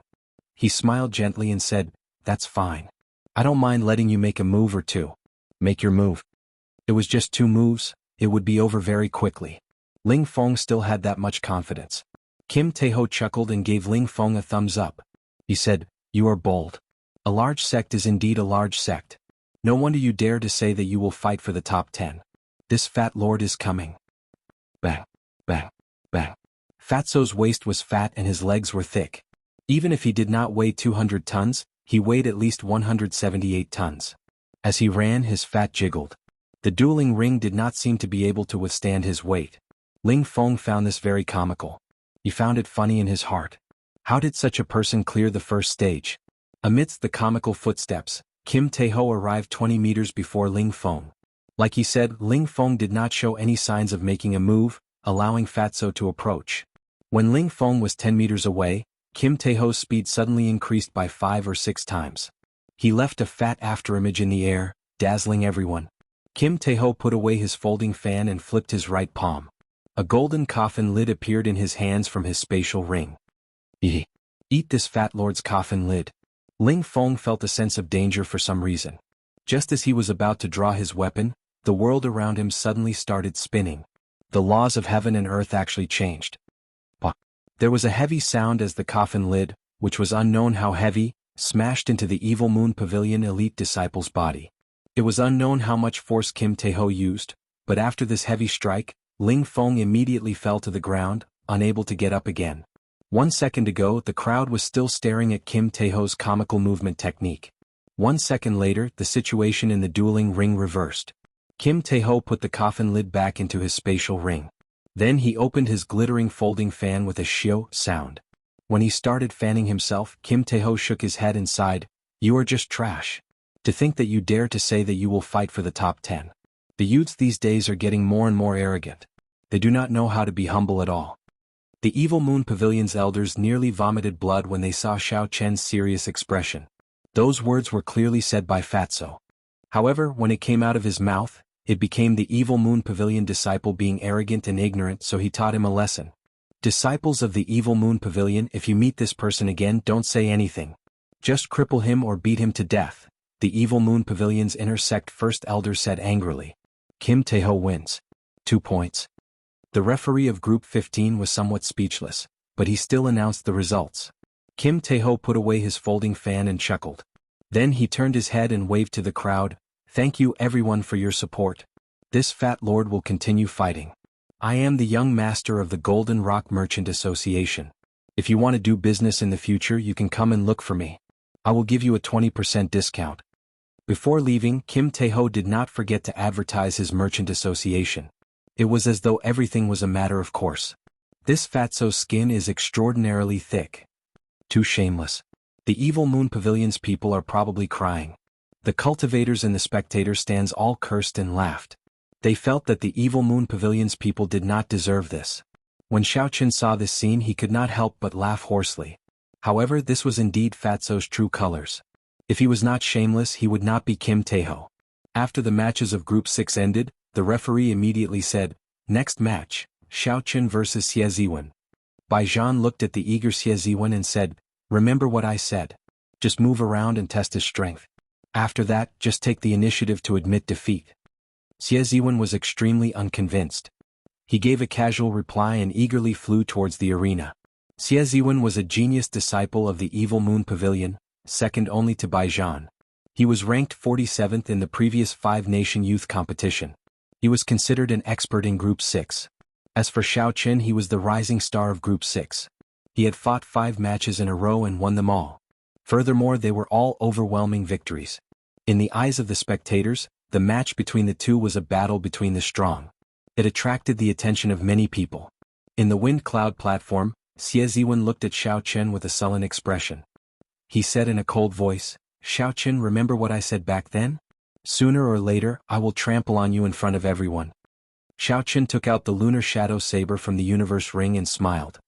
He smiled gently and said, "That's fine. I don't mind letting you make a move or two. Make your move." It was just 2 moves, it would be over very quickly. Ling Feng still had that much confidence. Kim Tae-ho chuckled and gave Ling Feng a thumbs up. He said, "You are bold. A large sect is indeed a large sect. No wonder you dare to say that you will fight for the top 10. This fat lord is coming." Bang, bang, bang. Fatso's waist was fat and his legs were thick. Even if he did not weigh 200 tons, he weighed at least 178 tons. As he ran, his fat jiggled. The dueling ring did not seem to be able to withstand his weight. Ling Feng found this very comical. He found it funny in his heart. How did such a person clear the first stage? Amidst the comical footsteps, Kim Tae-ho arrived 20 meters before Ling Feng. Like he said, Ling Feng did not show any signs of making a move, allowing Fatso to approach. When Ling Feng was 10 meters away, Kim Tae-ho's speed suddenly increased by 5 or 6 times. He left a fat afterimage in the air, dazzling everyone. Kim Tae-ho put away his folding fan and flipped his right palm. A golden coffin lid appeared in his hands from his spatial ring. Eat this fat lord's coffin lid. Ling Feng felt a sense of danger for some reason. Just as he was about to draw his weapon, the world around him suddenly started spinning. The laws of heaven and earth actually changed. There was a heavy sound as the coffin lid, which was unknown how heavy, smashed into the Evil Moon Pavilion elite disciple's body. It was unknown how much force Kim Tae-ho used, but after this heavy strike, Ling Feng immediately fell to the ground, unable to get up again. 1 second ago, the crowd was still staring at Kim Tae-ho's comical movement technique. 1 second later, the situation in the dueling ring reversed. Kim Tae-ho put the coffin lid back into his spatial ring. Then he opened his glittering folding fan with a shio sound. When he started fanning himself, Kim Tae-ho shook his head and sighed, "You are just trash. To think that you dare to say that you will fight for the top 10. The youths these days are getting more and more arrogant. They do not know how to be humble at all." The Evil Moon Pavilion's elders nearly vomited blood when they saw Xiao Chen's serious expression. Those words were clearly said by Fatso. However, when it came out of his mouth, it became the Evil Moon Pavilion disciple being arrogant and ignorant, so he taught him a lesson. "Disciples of the Evil Moon Pavilion, if you meet this person again, don't say anything. Just cripple him or beat him to death," the Evil Moon Pavilion's inner sect first elder said angrily. Kim Tae-ho wins. 2 points. The referee of Group 15 was somewhat speechless, but he still announced the results. Kim Tae-ho put away his folding fan and chuckled. Then he turned his head and waved to the crowd, "Thank you everyone for your support. This fat lord will continue fighting. I am the young master of the Golden Rock Merchant Association. If you want to do business in the future, you can come and look for me. I will give you a 20% discount." Before leaving, Kim Tae-ho did not forget to advertise his merchant association. It was as though everything was a matter of course. "This fatso's skin is extraordinarily thick. Too shameless. The Evil Moon Pavilion's people are probably crying." The cultivators and the spectator stands all cursed and laughed. They felt that the Evil Moon Pavilion's people did not deserve this. When Xiao Chen saw this scene, he could not help but laugh hoarsely. However, this was indeed Fatso's true colors. If he was not shameless, he would not be Kim Tae-ho. After the matches of Group 6 ended, the referee immediately said, "Next match, Xiao Chen vs. Xie Ziwen." Bai Zhan looked at the eager Xie Ziwen and said, "Remember what I said. Just move around and test his strength. After that, just take the initiative to admit defeat." Xie Ziwen was extremely unconvinced. He gave a casual reply and eagerly flew towards the arena. Xie Ziwen was a genius disciple of the Evil Moon Pavilion, second only to Bai Zhan. He was ranked 47th in the previous 5-nation youth competition. He was considered an expert in Group 6. As for Xiao Chen, he was the rising star of Group 6. He had fought 5 matches in a row and won them all. Furthermore, they were all overwhelming victories. In the eyes of the spectators, the match between the two was a battle between the strong. It attracted the attention of many people. In the wind cloud platform, Xie Ziwen looked at Xiao Chen with a sullen expression. He said in a cold voice, "Xiao Chen, remember what I said back then? Sooner or later, I will trample on you in front of everyone." Xiao Chen took out the lunar shadow saber from the universe ring and smiled.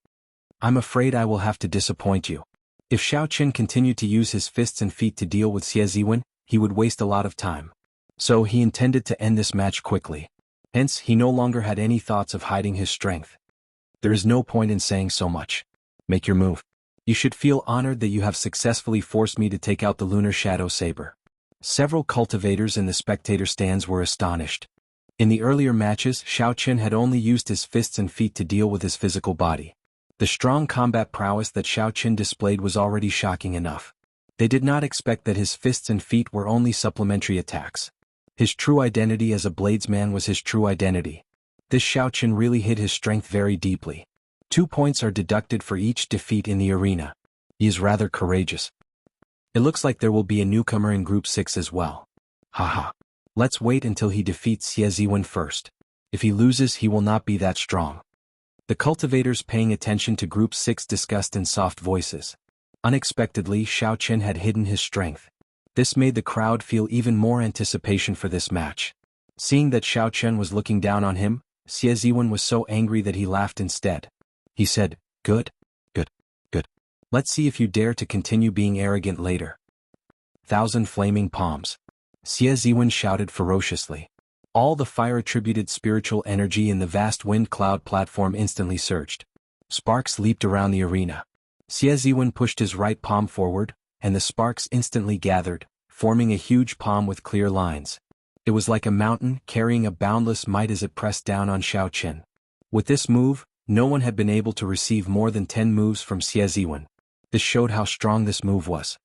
"I'm afraid I will have to disappoint you." If Xiao Chen continued to use his fists and feet to deal with Xie Ziwen, he would waste a lot of time. So he intended to end this match quickly. Hence, he no longer had any thoughts of hiding his strength. "There is no point in saying so much. Make your move. You should feel honored that you have successfully forced me to take out the lunar shadow saber." Several cultivators in the spectator stands were astonished. In the earlier matches, Xiao Chen had only used his fists and feet to deal with his physical body. The strong combat prowess that Xiao Chen displayed was already shocking enough. They did not expect that his fists and feet were only supplementary attacks. His true identity as a bladesman was his true identity. This Xiao Chen really hid his strength very deeply. 2 points are deducted for each defeat in the arena. He is rather courageous. It looks like there will be a newcomer in Group 6 as well. Haha. Let's wait until he defeats Xie Ziwen first. If he loses, he will not be that strong. The cultivators paying attention to Group 6 discussed in soft voices. Unexpectedly, Xiao Chen had hidden his strength. This made the crowd feel even more anticipation for this match. Seeing that Xiao Chen was looking down on him, Xie Ziwen was so angry that he laughed instead. He said, "Good, good, good. Let's see if you dare to continue being arrogant later." 1,000 flaming palms. Xie Ziwen shouted ferociously. All the fire-attributed spiritual energy in the vast wind cloud platform instantly surged. Sparks leaped around the arena. Xie Ziwen pushed his right palm forward, and the sparks instantly gathered, forming a huge palm with clear lines. It was like a mountain carrying a boundless might as it pressed down on Xiao Chen. With this move, no one had been able to receive more than 10 moves from Xie Ziwen. This showed how strong this move was.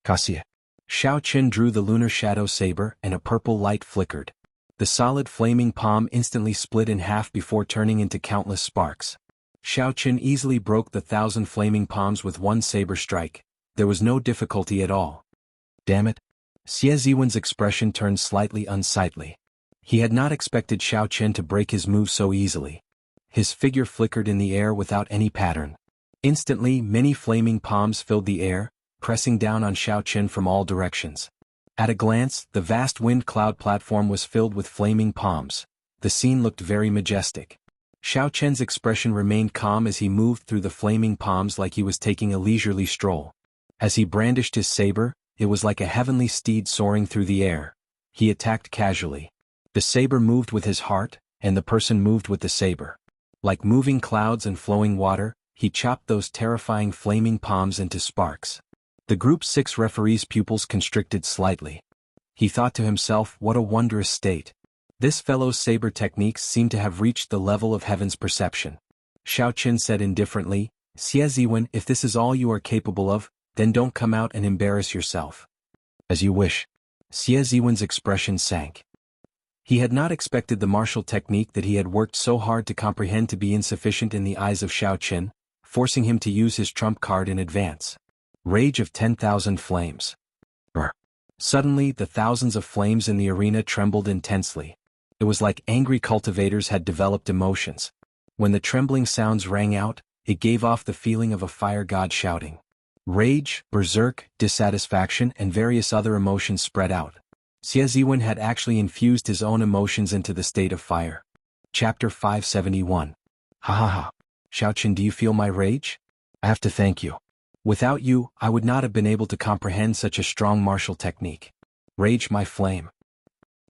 Kasia. Xiao Chen drew the lunar shadow saber and a purple light flickered. The solid flaming palm instantly split in half before turning into countless sparks. Xiao Chen easily broke the 1,000 flaming palms with one saber strike. There was no difficulty at all. Damn it. Xie Ziwen's expression turned slightly unsightly. He had not expected Xiao Chen to break his move so easily. His figure flickered in the air without any pattern. Instantly, many flaming palms filled the air, pressing down on Xiao Chen from all directions. At a glance, the vast wind cloud platform was filled with flaming palms. The scene looked very majestic. Xiao Chen's expression remained calm as he moved through the flaming palms like he was taking a leisurely stroll. As he brandished his saber, it was like a heavenly steed soaring through the air. He attacked casually. The saber moved with his heart, and the person moved with the saber. Like moving clouds and flowing water, he chopped those terrifying flaming palms into sparks. The Group 6 referee's pupils constricted slightly. He thought to himself, what a wondrous state. This fellow's saber techniques seem to have reached the level of heaven's perception. Xiao Chen said indifferently, "Xie Ziwen, if this is all you are capable of, then don't come out and embarrass yourself." "As you wish." Xie Ziwen's expression sank. He had not expected the martial technique that he had worked so hard to comprehend to be insufficient in the eyes of Xiao Chen, forcing him to use his trump card in advance. Rage of 10,000 flames. Brr. Suddenly, the thousands of flames in the arena trembled intensely. It was like angry cultivators had developed emotions. When the trembling sounds rang out, it gave off the feeling of a fire god shouting. Rage, berserk, dissatisfaction, and various other emotions spread out. Xie Ziwen had actually infused his own emotions into the state of fire. Chapter 571. Ha ha ha. Xiao Chen, do you feel my rage? I have to thank you. Without you, I would not have been able to comprehend such a strong martial technique. Rage my flame.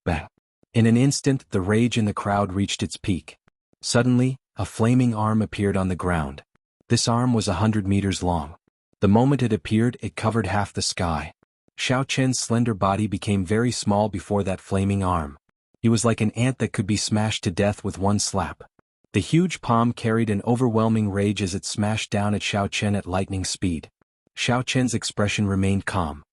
Bang. In an instant, the rage in the crowd reached its peak. Suddenly, a flaming arm appeared on the ground. This arm was 100 meters long. The moment it appeared, it covered half the sky. Xiao Chen's slender body became very small before that flaming arm. He was like an ant that could be smashed to death with one slap. The huge palm carried an overwhelming rage as it smashed down at Xiao Chen at lightning speed. Xiao Chen's expression remained calm.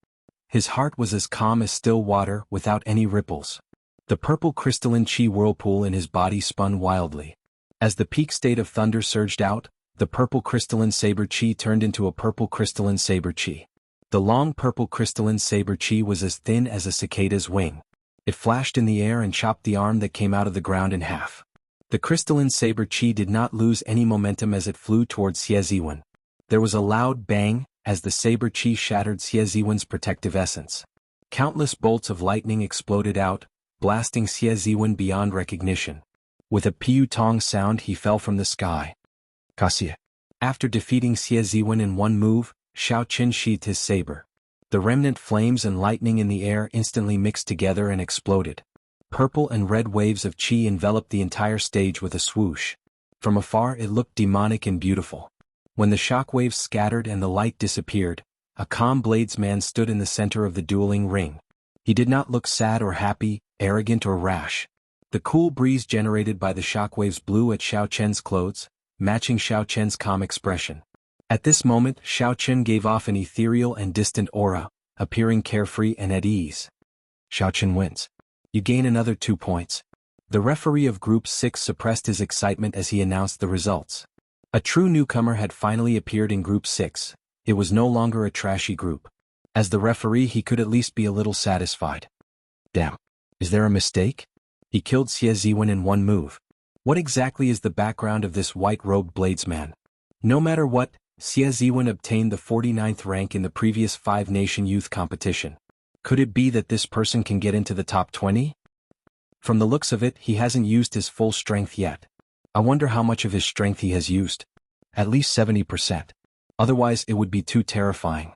His heart was as calm as still water without any ripples. The purple crystalline chi whirlpool in his body spun wildly. As the peak state of thunder surged out, the purple crystalline saber chi turned into a purple crystalline saber chi. The long purple crystalline saber chi was as thin as a cicada's wing. It flashed in the air and chopped the arm that came out of the ground in half. The crystalline saber chi did not lose any momentum as it flew towards Xie Ziwen. There was a loud bang as the saber chi shattered Xie Ziwen's protective essence. Countless bolts of lightning exploded out, blasting Xie Ziwen beyond recognition. With a piu tong sound he fell from the sky. Kasia. After defeating Xie Ziwen in one move, Xiao Qin sheathed his saber. The remnant flames and lightning in the air instantly mixed together and exploded. Purple and red waves of chi enveloped the entire stage with a swoosh. From afar it looked demonic and beautiful. When the shockwaves scattered and the light disappeared, a calm bladesman stood in the center of the dueling ring. He did not look sad or happy, arrogant or rash. The cool breeze generated by the shockwaves blew at Xiao Chen's clothes, matching Xiao Chen's calm expression. At this moment Xiao Chen gave off an ethereal and distant aura, appearing carefree and at ease. Xiao Chen wins. You gain another 2 points. The referee of Group 6 suppressed his excitement as he announced the results. A true newcomer had finally appeared in Group 6. It was no longer a trashy group. As the referee he could at least be a little satisfied. Damn. Is there a mistake? He killed Xie Ziwen in one move. What exactly is the background of this white-robed bladesman? No matter what, Xie Ziwen obtained the 49th rank in the previous 5-nation youth competition. Could it be that this person can get into the top 20? From the looks of it, he hasn't used his full strength yet. I wonder how much of his strength he has used. At least 70%. Otherwise it would be too terrifying.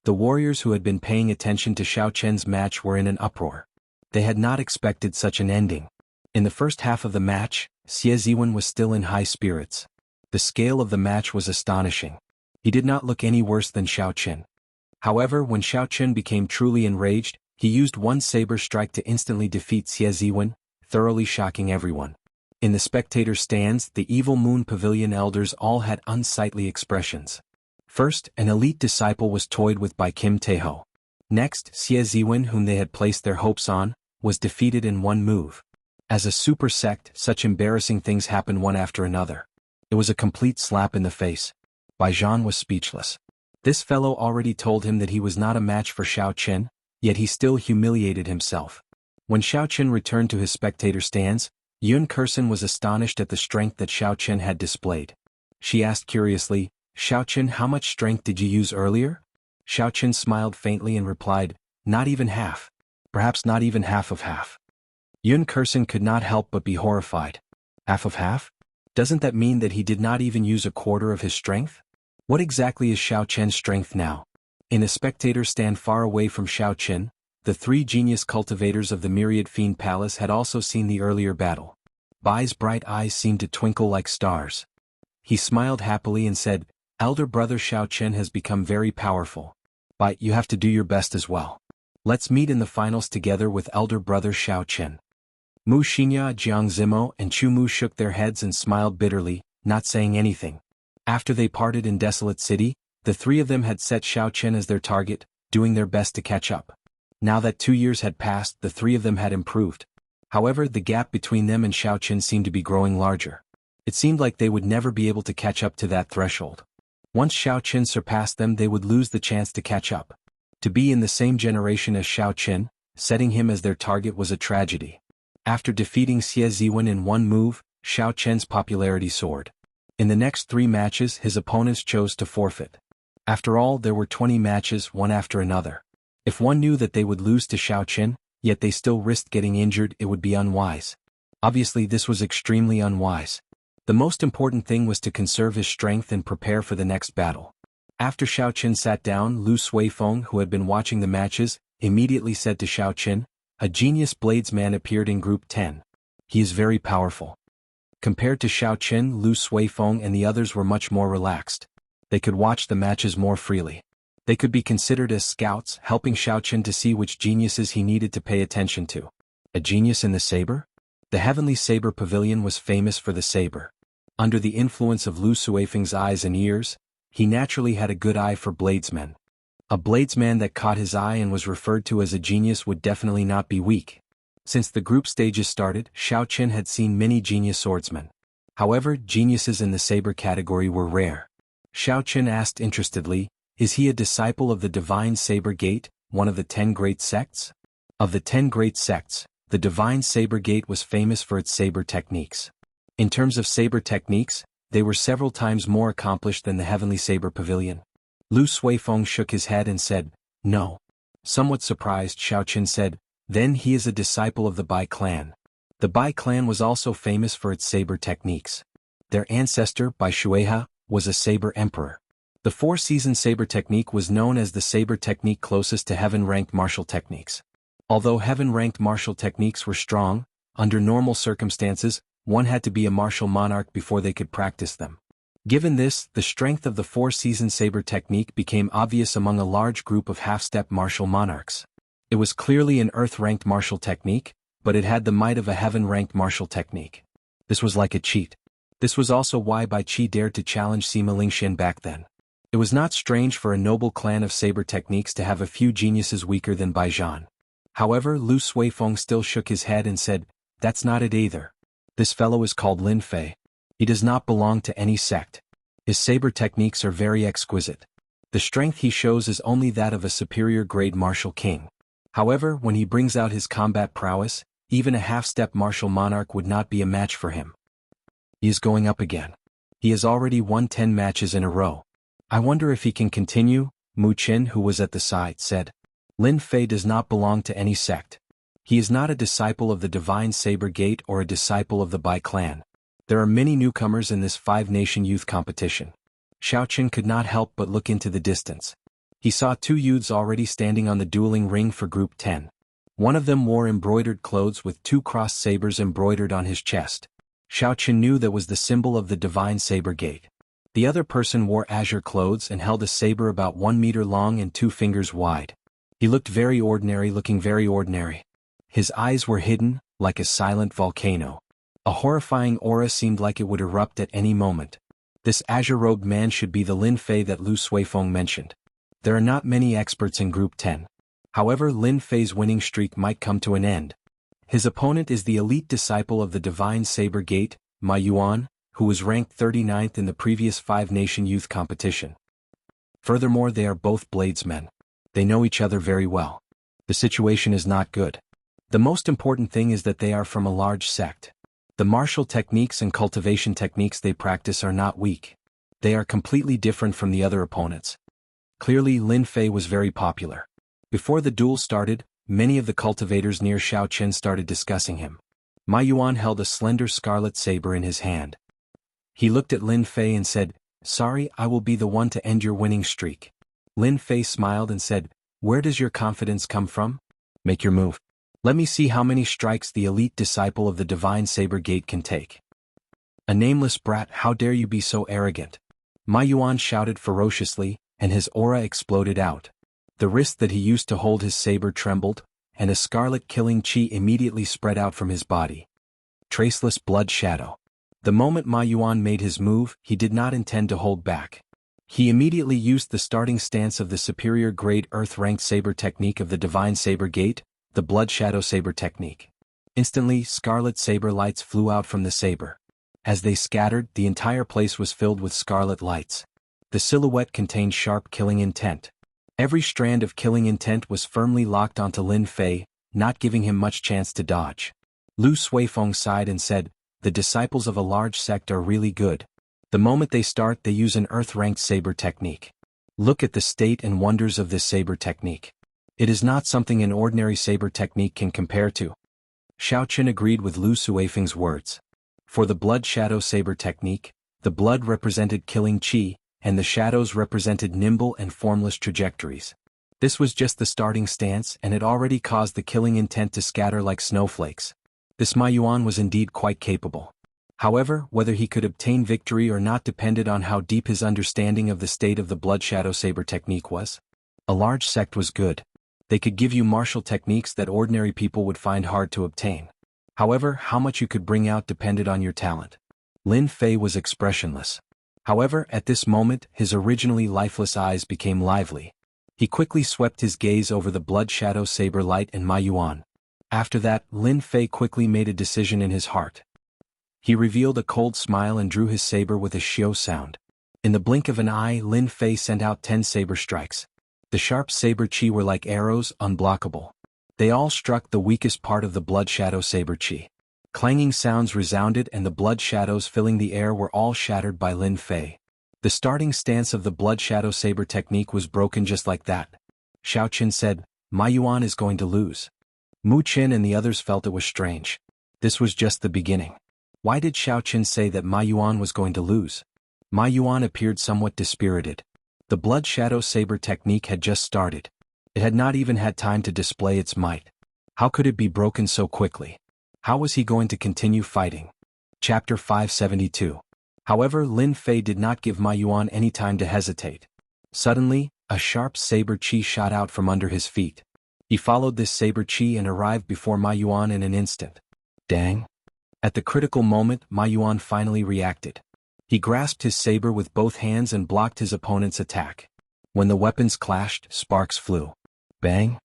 The warriors who had been paying attention to Xiao Chen's match were in an uproar. They had not expected such an ending. In the first half of the match, Xie Ziwen was still in high spirits. The scale of the match was astonishing. He did not look any worse than Xiao Chen. However, when Xiao Chen became truly enraged, he used one saber strike to instantly defeat Xie Ziwen, thoroughly shocking everyone. In the spectator stands, the Evil Moon Pavilion elders all had unsightly expressions. First, an elite disciple was toyed with by Kim Taeho. Next, Xie Ziwen, whom they had placed their hopes on, was defeated in one move. As a super sect, such embarrassing things happened one after another. It was a complete slap in the face. Bai Zhan was speechless. This fellow already told him that he was not a match for Xiao Chen, yet he still humiliated himself. When Xiao Chen returned to his spectator stands, Yun Kursen was astonished at the strength that Xiao Chen had displayed. She asked curiously, "Xiao Chen, how much strength did you use earlier?" Xiao Chen smiled faintly and replied, "Not even half. Perhaps not even half of half." Yun Kursen could not help but be horrified. Half of half? Doesn't that mean that he did not even use a quarter of his strength? What exactly is Xiao Chen's strength now? In a spectator stand far away from Xiao Chen, the 3 genius cultivators of the Myriad Fiend Palace had also seen the earlier battle. Bai's bright eyes seemed to twinkle like stars. He smiled happily and said, "Elder brother Xiao Chen has become very powerful. Bai, you have to do your best as well. Let's meet in the finals together with elder brother Xiao Chen." Mu Xingya, Jiang Zimo, and Chu Mu shook their heads and smiled bitterly, not saying anything. After they parted in Desolate City, the 3 of them had set Xiao Chen as their target, doing their best to catch up. Now that 2 years had passed, the 3 of them had improved. However, the gap between them and Xiao Chen seemed to be growing larger. It seemed like they would never be able to catch up to that threshold. Once Xiao Chen surpassed them, they would lose the chance to catch up. To be in the same generation as Xiao Chen, setting him as their target was a tragedy. After defeating Xie Ziwen in one move, Xiao Chen's popularity soared. In the next 3 matches, his opponents chose to forfeit. After all, there were 20 matches, one after another. If one knew that they would lose to Xiao Chen, yet they still risked getting injured, it would be unwise. Obviously, this was extremely unwise. The most important thing was to conserve his strength and prepare for the next battle. After Xiao Chen sat down, Lu Suifeng, who had been watching the matches, immediately said to Xiao Chen, "A genius bladesman appeared in Group 10. He is very powerful." Compared to Xiao Chen, Lu Suifeng and the others were much more relaxed. They could watch the matches more freely. They could be considered as scouts, helping Xiao Chen to see which geniuses he needed to pay attention to. A genius in the saber? The Heavenly Saber Pavilion was famous for the saber. Under the influence of Lu Suifeng's eyes and ears, he naturally had a good eye for bladesmen. A bladesman that caught his eye and was referred to as a genius would definitely not be weak. Since the group stages started, Xiao Chen had seen many genius swordsmen. However, geniuses in the saber category were rare. Xiao Chen asked interestedly, "Is he a disciple of the Divine Saber Gate, one of the 10 great sects?" Of the 10 great sects, the Divine Saber Gate was famous for its saber techniques. In terms of saber techniques, they were several times more accomplished than the Heavenly Saber Pavilion. Lu Suifeng shook his head and said, "No." Somewhat surprised, Xiaoqin said, "Then he is a disciple of the Bai clan." The Bai clan was also famous for its saber techniques. Their ancestor, Bai Shueha, was a saber emperor. The four-season saber technique was known as the saber technique closest to heaven-ranked martial techniques. Although heaven-ranked martial techniques were strong, under normal circumstances, one had to be a martial monarch before they could practice them. Given this, the strength of the four-season saber technique became obvious among a large group of half-step martial monarchs. It was clearly an earth-ranked martial technique, but it had the might of a heaven-ranked martial technique. This was like a cheat. This was also why Bai Qi dared to challenge Sima Lingxian back then. It was not strange for a noble clan of saber techniques to have a few geniuses weaker than Bai Zhan. However, Lu Suifeng still shook his head and said, "That's not it either. This fellow is called Lin Fei. He does not belong to any sect. His saber techniques are very exquisite. The strength he shows is only that of a superior grade martial king. However, when he brings out his combat prowess, even a half-step martial monarch would not be a match for him. He is going up again. He has already won 10 matches in a row. I wonder if he can continue," Mu Qin, who was at the side, said. "Lin Fei does not belong to any sect. He is not a disciple of the Divine Saber Gate or a disciple of the Bai clan. There are many newcomers in this five-nation youth competition." Xiaoqin could not help but look into the distance. He saw two youths already standing on the dueling ring for Group 10. One of them wore embroidered clothes with two crossed sabers embroidered on his chest. Xiaoqin knew that was the symbol of the Divine Saber Gate. The other person wore azure clothes and held a saber about 1 meter long and 2 fingers wide. He looked very ordinary, looking very ordinary. His eyes were hidden, like a silent volcano. A horrifying aura seemed like it would erupt at any moment. This azure-robed man should be the Lin Fei that Lu Suifeng mentioned. There are not many experts in Group 10. However, Lin Fei's winning streak might come to an end. His opponent is the elite disciple of the Divine Saber Gate, Ma Yuan, who was ranked 39th in the previous five-nation youth competition. Furthermore, they are both bladesmen. They know each other very well. The situation is not good. The most important thing is that they are from a large sect. The martial techniques and cultivation techniques they practice are not weak. They are completely different from the other opponents. Clearly, Lin Fei was very popular. Before the duel started, many of the cultivators near Xiaoqin started discussing him. Ma Yuan held a slender scarlet saber in his hand. He looked at Lin Fei and said, "Sorry, I will be the one to end your winning streak." Lin Fei smiled and said, "Where does your confidence come from? Make your move. Let me see how many strikes the elite disciple of the Divine Saber Gate can take." "A nameless brat, how dare you be so arrogant?" Ma Yuan shouted ferociously, and his aura exploded out. The wrist that he used to hold his saber trembled, and a scarlet killing chi immediately spread out from his body. Traceless blood shadow. The moment Ma Yuan made his move, he did not intend to hold back. He immediately used the starting stance of the superior grade earth-ranked saber technique of the Divine Saber Gate, the Blood Shadow Saber technique. Instantly, scarlet saber lights flew out from the saber. As they scattered, the entire place was filled with scarlet lights. The silhouette contained sharp killing intent. Every strand of killing intent was firmly locked onto Lin Fei, not giving him much chance to dodge. Lu Suifeng sighed and said, "The disciples of a large sect are really good. The moment they start, they use an earth-ranked saber technique. Look at the state and wonders of this saber technique. It is not something an ordinary saber technique can compare to." Xiaoqin agreed with Lu Suifeng's words. For the blood shadow saber technique, the blood represented killing chi, and the shadows represented nimble and formless trajectories. This was just the starting stance, and it already caused the killing intent to scatter like snowflakes. This Ma Yuan was indeed quite capable. However, whether he could obtain victory or not depended on how deep his understanding of the state of the blood shadow saber technique was. A large sect was good. They could give you martial techniques that ordinary people would find hard to obtain. However, how much you could bring out depended on your talent. Lin Fei was expressionless. However, at this moment, his originally lifeless eyes became lively. He quickly swept his gaze over the blood shadow saber light and Ma Yuan. After that, Lin Fei quickly made a decision in his heart. He revealed a cold smile and drew his saber with a xiao sound. In the blink of an eye, Lin Fei sent out 10 saber strikes. The sharp saber chi were like arrows, unblockable. They all struck the weakest part of the blood shadow saber chi. Clanging sounds resounded and the blood shadows filling the air were all shattered by Lin Fei. The starting stance of the blood shadow saber technique was broken just like that. Xiao Qin said, "Ma Yuan is going to lose." Mu Qin and the others felt it was strange. This was just the beginning. Why did Xiao Qin say that Ma Yuan was going to lose? Ma Yuan appeared somewhat dispirited. The blood shadow saber technique had just started. It had not even had time to display its might. How could it be broken so quickly? How was he going to continue fighting? Chapter 572. However, Lin Fei did not give Ma Yuan any time to hesitate. Suddenly, a sharp saber chi shot out from under his feet. He followed this saber chi and arrived before Ma Yuan in an instant. Dang! At the critical moment, Ma Yuan finally reacted. He grasped his saber with both hands and blocked his opponent's attack. When the weapons clashed, sparks flew. Bang!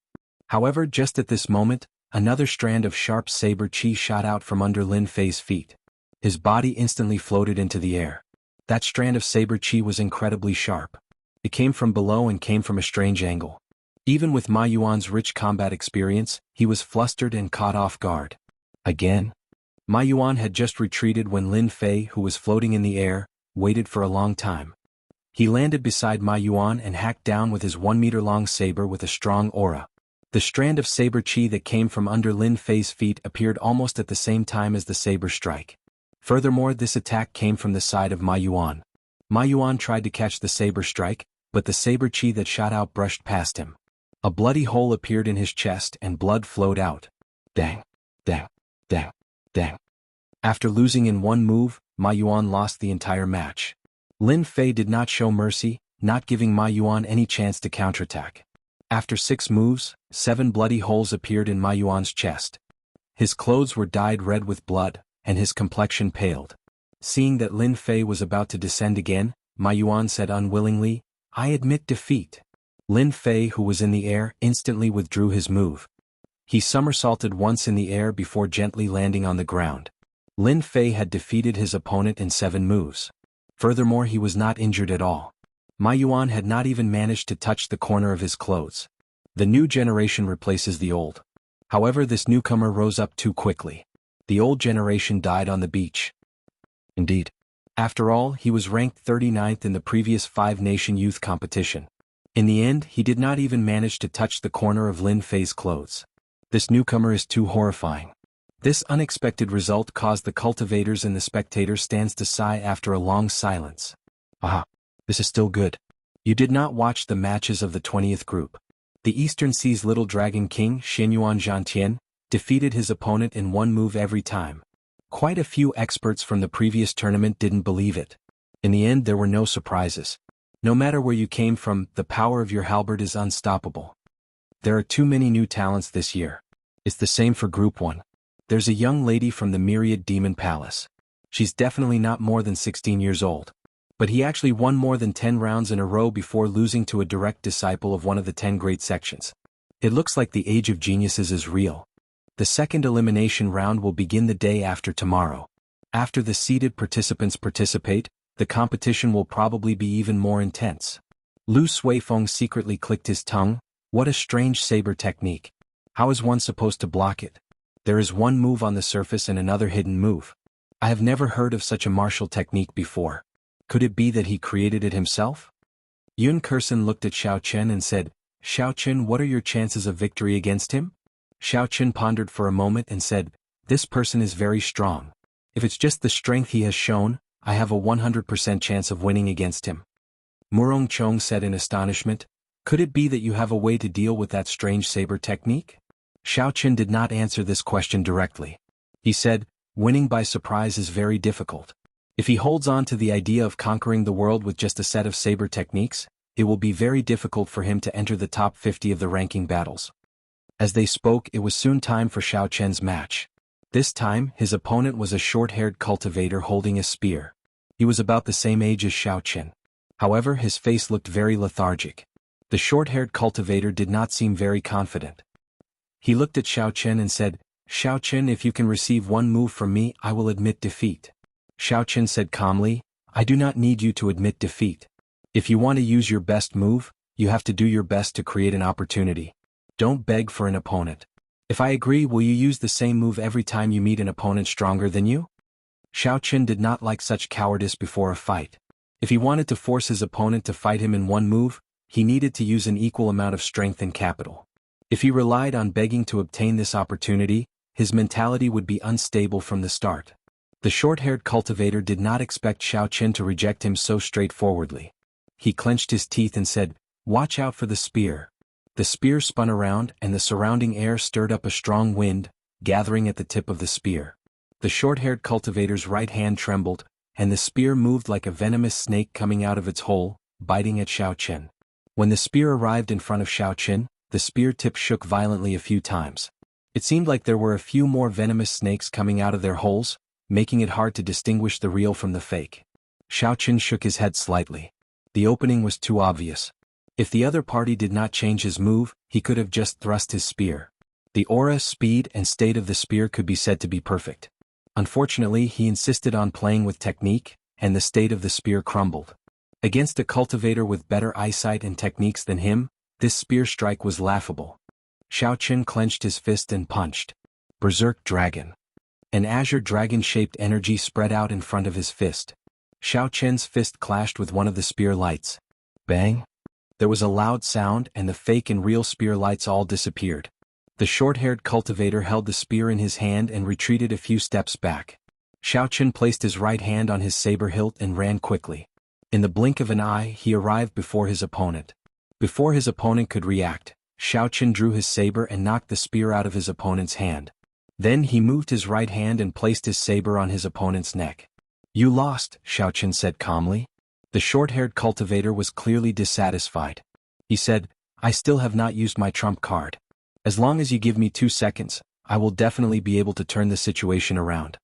However, just at this moment, another strand of sharp saber chi shot out from under Lin Fei's feet. His body instantly floated into the air. That strand of saber chi was incredibly sharp. It came from below and came from a strange angle. Even with Ma Yuan's rich combat experience, he was flustered and caught off guard. Again? Ma Yuan had just retreated when Lin Fei, who was floating in the air, waited for a long time. He landed beside Ma Yuan and hacked down with his 1-meter-long saber with a strong aura. The strand of saber chi that came from under Lin Fei's feet appeared almost at the same time as the saber strike. Furthermore, this attack came from the side of Ma Yuan. Ma Yuan tried to catch the saber strike, but the saber chi that shot out brushed past him. A bloody hole appeared in his chest and blood flowed out. Dang! Dang! Dang! Dang! After losing in one move, Ma Yuan lost the entire match. Lin Fei did not show mercy, not giving Ma Yuan any chance to counterattack. After 6 moves, 7 bloody holes appeared in Ma Yuan's chest. His clothes were dyed red with blood, and his complexion paled. Seeing that Lin Fei was about to descend again, Ma Yuan said unwillingly, "I admit defeat." Lin Fei, who was in the air, instantly withdrew his move. He somersaulted once in the air before gently landing on the ground. Lin Fei had defeated his opponent in 7 moves. Furthermore, he was not injured at all. Ma Yuan had not even managed to touch the corner of his clothes. The new generation replaces the old. However, this newcomer rose up too quickly. The old generation died on the beach. Indeed. After all, he was ranked 39th in the previous 5-nation youth competition. In the end, he did not even manage to touch the corner of Lin Fei's clothes. This newcomer is too horrifying. This unexpected result caused the cultivators and the spectators stands to sigh after a long silence. Aha! This is still good. You did not watch the matches of the 20th group. The Eastern Sea's Little Dragon King, Xinyuan Zhantian, defeated his opponent in 1 move every time. Quite a few experts from the previous tournament didn't believe it. In the end, there were no surprises. No matter where you came from, the power of your halberd is unstoppable. There are too many new talents this year. It's the same for Group 1. There's a young lady from the Myriad Demon Palace. She's definitely not more than 16 years old. But he actually won more than 10 rounds in a row before losing to a direct disciple of one of the 10 great sections. It looks like the Age of Geniuses is real. The second elimination round will begin the day after tomorrow. After the seeded participants participate, the competition will probably be even more intense. Lu Suifeng secretly clicked his tongue. What a strange saber technique. How is one supposed to block it? There is one move on the surface and another hidden move. I have never heard of such a martial technique before. Could it be that he created it himself? Yun Kursen looked at Xiao Chen and said, "Xiao Chen, what are your chances of victory against him?" Xiao Chen pondered for a moment and said, "This person is very strong. If it's just the strength he has shown, I have a 100% chance of winning against him." Murong Chong said in astonishment, "Could it be that you have a way to deal with that strange saber technique?" Xiao Chen did not answer this question directly. He said, "Winning by surprise is very difficult. If he holds on to the idea of conquering the world with just a set of saber techniques, it will be very difficult for him to enter the top 50 of the ranking battles." As they spoke, it was soon time for Xiao Chen's match. This time, his opponent was a short-haired cultivator holding a spear. He was about the same age as Xiao Chen. However, his face looked very lethargic. The short-haired cultivator did not seem very confident. He looked at Xiao Chen and said, "Xiao Chen, if you can receive 1 move from me, I will admit defeat." Xiao Chen said calmly, "I do not need you to admit defeat. If you want to use your best move, you have to do your best to create an opportunity. Don't beg for an opponent. If I agree, will you use the same move every time you meet an opponent stronger than you? Xiao Qin did not like such cowardice before a fight. If he wanted to force his opponent to fight him in one move, he needed to use an equal amount of strength and capital. If he relied on begging to obtain this opportunity, his mentality would be unstable from the start. The short-haired cultivator did not expect Xiao Qin to reject him so straightforwardly. He clenched his teeth and said, "Watch out for the spear." The spear spun around and the surrounding air stirred up a strong wind, gathering at the tip of the spear. The short-haired cultivator's right hand trembled, and the spear moved like a venomous snake coming out of its hole, biting at Xiao Qin. When the spear arrived in front of Xiao Qin, the spear tip shook violently a few times. It seemed like there were a few more venomous snakes coming out of their holes, making it hard to distinguish the real from the fake. Xiao Qin shook his head slightly. The opening was too obvious. If the other party did not change his move, he could have just thrust his spear. The aura, speed, and state of the spear could be said to be perfect. Unfortunately, he insisted on playing with technique, and the state of the spear crumbled. Against a cultivator with better eyesight and techniques than him, this spear strike was laughable. Xiao Qin clenched his fist and punched. Berserk Dragon. An azure dragon-shaped energy spread out in front of his fist. Xiao Qin's fist clashed with one of the spear lights. Bang! There was a loud sound and the fake and real spear lights all disappeared. The short-haired cultivator held the spear in his hand and retreated a few steps back. Xiao Qin placed his right hand on his saber hilt and ran quickly. In the blink of an eye, he arrived before his opponent. Before his opponent could react, Xiao Qin drew his saber and knocked the spear out of his opponent's hand. Then he moved his right hand and placed his saber on his opponent's neck. "You lost," Xiao Qin said calmly. The short-haired cultivator was clearly dissatisfied. He said, "I still have not used my trump card. As long as you give me 2 seconds, I will definitely be able to turn the situation around.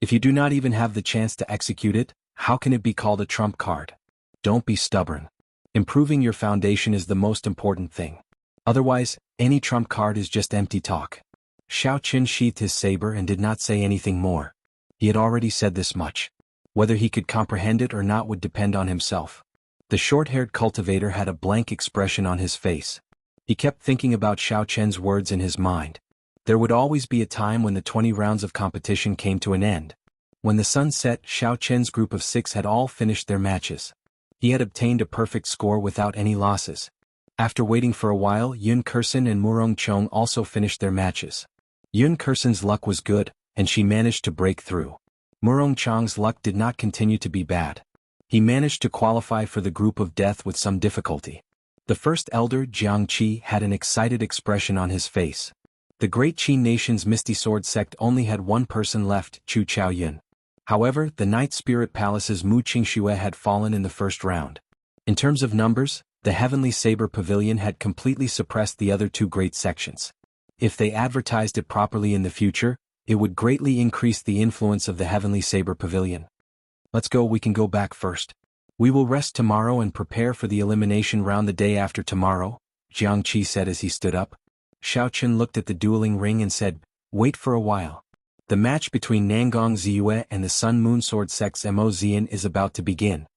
If you do not even have the chance to execute it, how can it be called a trump card? Don't be stubborn. Improving your foundation is the most important thing. Otherwise, any trump card is just empty talk." Xiao Qin sheathed his saber and did not say anything more. He had already said this much. Whether he could comprehend it or not would depend on himself. The short-haired cultivator had a blank expression on his face. He kept thinking about Xiao Qin's words in his mind. There would always be a time when the 20 rounds of competition came to an end. When the sun set, Xiao Qin's group of 6 had all finished their matches. He had obtained a perfect score without any losses. After waiting for a while, Yun Kersen and Murong Chong also finished their matches. Yun Kersen's luck was good, and she managed to break through. Murong Chong's luck did not continue to be bad. He managed to qualify for the group of death with some difficulty. The first elder, Jiang Qi, had an excited expression on his face. The great Qi nation's Misty Sword sect only had one person left, Chu Chaoyun. However, the Night Spirit Palace's Mu Qingxue had fallen in the first round. In terms of numbers, the Heavenly Saber Pavilion had completely suppressed the other 2 great sections. If they advertised it properly in the future, it would greatly increase the influence of the Heavenly Saber Pavilion. "Let's go, we can go back first. We will rest tomorrow and prepare for the elimination round the day after tomorrow," Jiang Qi said as he stood up. Xiao Qin looked at the dueling ring and said, "Wait for a while. The match between Nangong Ziyue and the Sun Moon Sword sect's Mo Zian is about to begin."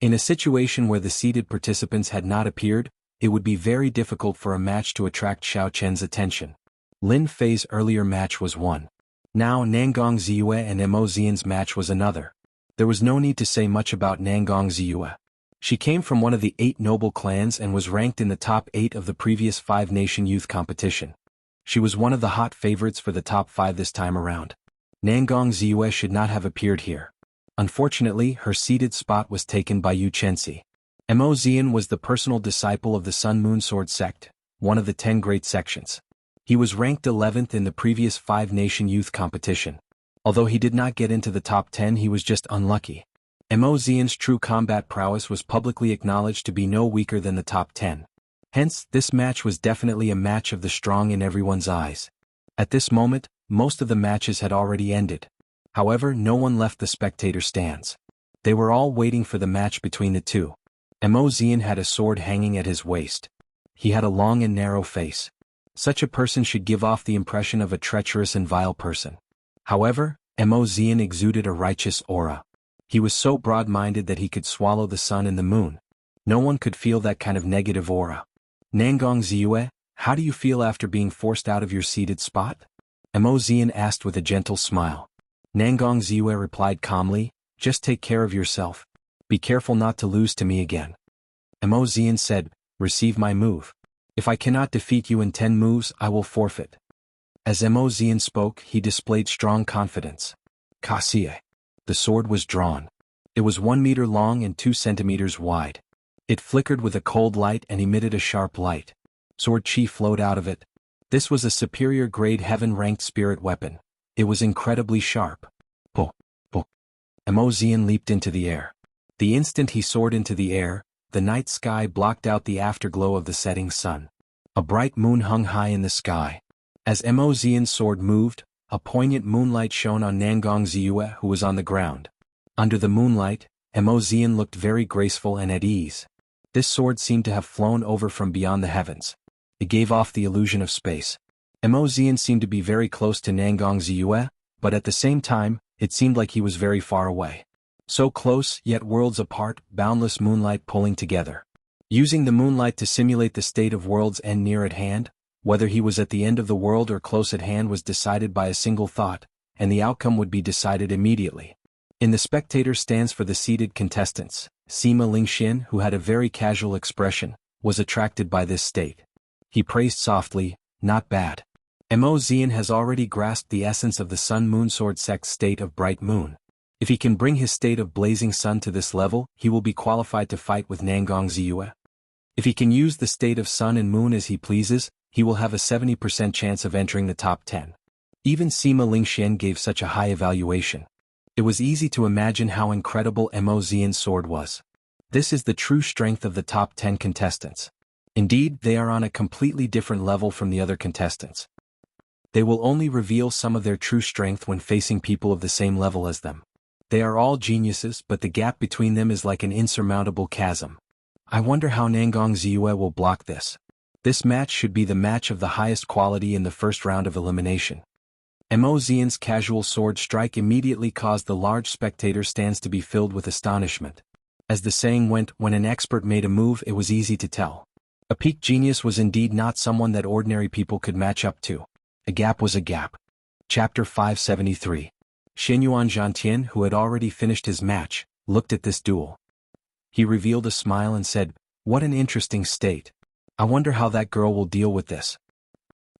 In a situation where the seated participants had not appeared, it would be very difficult for a match to attract Xiao Qin's attention. Lin Fei's earlier match was one. Now Nangong Ziyue and Mo Zian's match was another. There was no need to say much about Nangong Ziyue. She came from one of the 8 noble clans and was ranked in the top 8 of the previous 5-nation youth competition. She was one of the hot favorites for the top 5 this time around. Nangong Ziyue should not have appeared here. Unfortunately, her seated spot was taken by Yu Chenxi. Mo Zian was the personal disciple of the Sun Moon Sword sect, one of the 10 great sections. He was ranked 11th in the previous 5-nation youth competition. Although he did not get into the top 10, he was just unlucky. Mo Zian's true combat prowess was publicly acknowledged to be no weaker than the top 10. Hence, this match was definitely a match of the strong in everyone's eyes. At this moment, most of the matches had already ended. However, no one left the spectator stands. They were all waiting for the match between the 2. Mo Zian had a sword hanging at his waist. He had a long and narrow face. Such a person should give off the impression of a treacherous and vile person. However, Mo Zian exuded a righteous aura. He was so broad-minded that he could swallow the sun and the moon. No one could feel that kind of negative aura. Nangong Ziyue, How do you feel after being forced out of your seated spot? Mo Zian asked with a gentle smile. Nangong Ziyue replied calmly, just take care of yourself. Be careful not to lose to me again. Mo Zian said, receive my move. If I cannot defeat you in 10 moves, I will forfeit. As Mo Zian spoke, he displayed strong confidence. Kasie. The sword was drawn. It was 1 meter long and 2 centimeters wide. It flickered with a cold light and emitted a sharp light. Sword chi flowed out of it. This was a superior grade heaven-ranked spirit weapon. It was incredibly sharp. Po. Mo Zian leaped into the air. The instant he soared into the air, the night sky blocked out the afterglow of the setting sun. A bright moon hung high in the sky. As Mo Zian's sword moved, a poignant moonlight shone on Nangong Ziyue, who was on the ground. Under the moonlight, Mo Zian looked very graceful and at ease. This sword seemed to have flown over from beyond the heavens. It gave off the illusion of space. Mo Zian seemed to be very close to Nangong Ziyue, but at the same time, it seemed like he was very far away. So close, yet worlds apart, boundless moonlight pulling together. Using the moonlight to simulate the state of worlds end near at hand, whether he was at the end of the world or close at hand was decided by a single thought, and the outcome would be decided immediately. In the spectator stands for the seated contestants, Sima Lingxian, who had a very casual expression, was attracted by this state. He praised softly, not bad. Mo Zian has already grasped the essence of the Sun-Moon Sword sect state of bright moon. If he can bring his state of blazing sun to this level, he will be qualified to fight with Nangong Ziyue. If he can use the state of sun and moon as he pleases, he will have a 70% chance of entering the top 10. Even Sima Lingxian gave such a high evaluation. It was easy to imagine how incredible Mo Zian's sword was. This is the true strength of the top 10 contestants. Indeed, they are on a completely different level from the other contestants. They will only reveal some of their true strength when facing people of the same level as them. They are all geniuses, but the gap between them is like an insurmountable chasm. I wonder how Nangong Ziyue will block this. This match should be the match of the highest quality in the first round of elimination. Mo Zian's casual sword strike immediately caused the large spectator stands to be filled with astonishment. As the saying went, when an expert made a move, it was easy to tell. A peak genius was indeed not someone that ordinary people could match up to. A gap was a gap. Chapter 573. Xinyuan Zhantian, who had already finished his match, looked at this duel. He revealed a smile and said, "What an interesting state. I wonder how that girl will deal with this.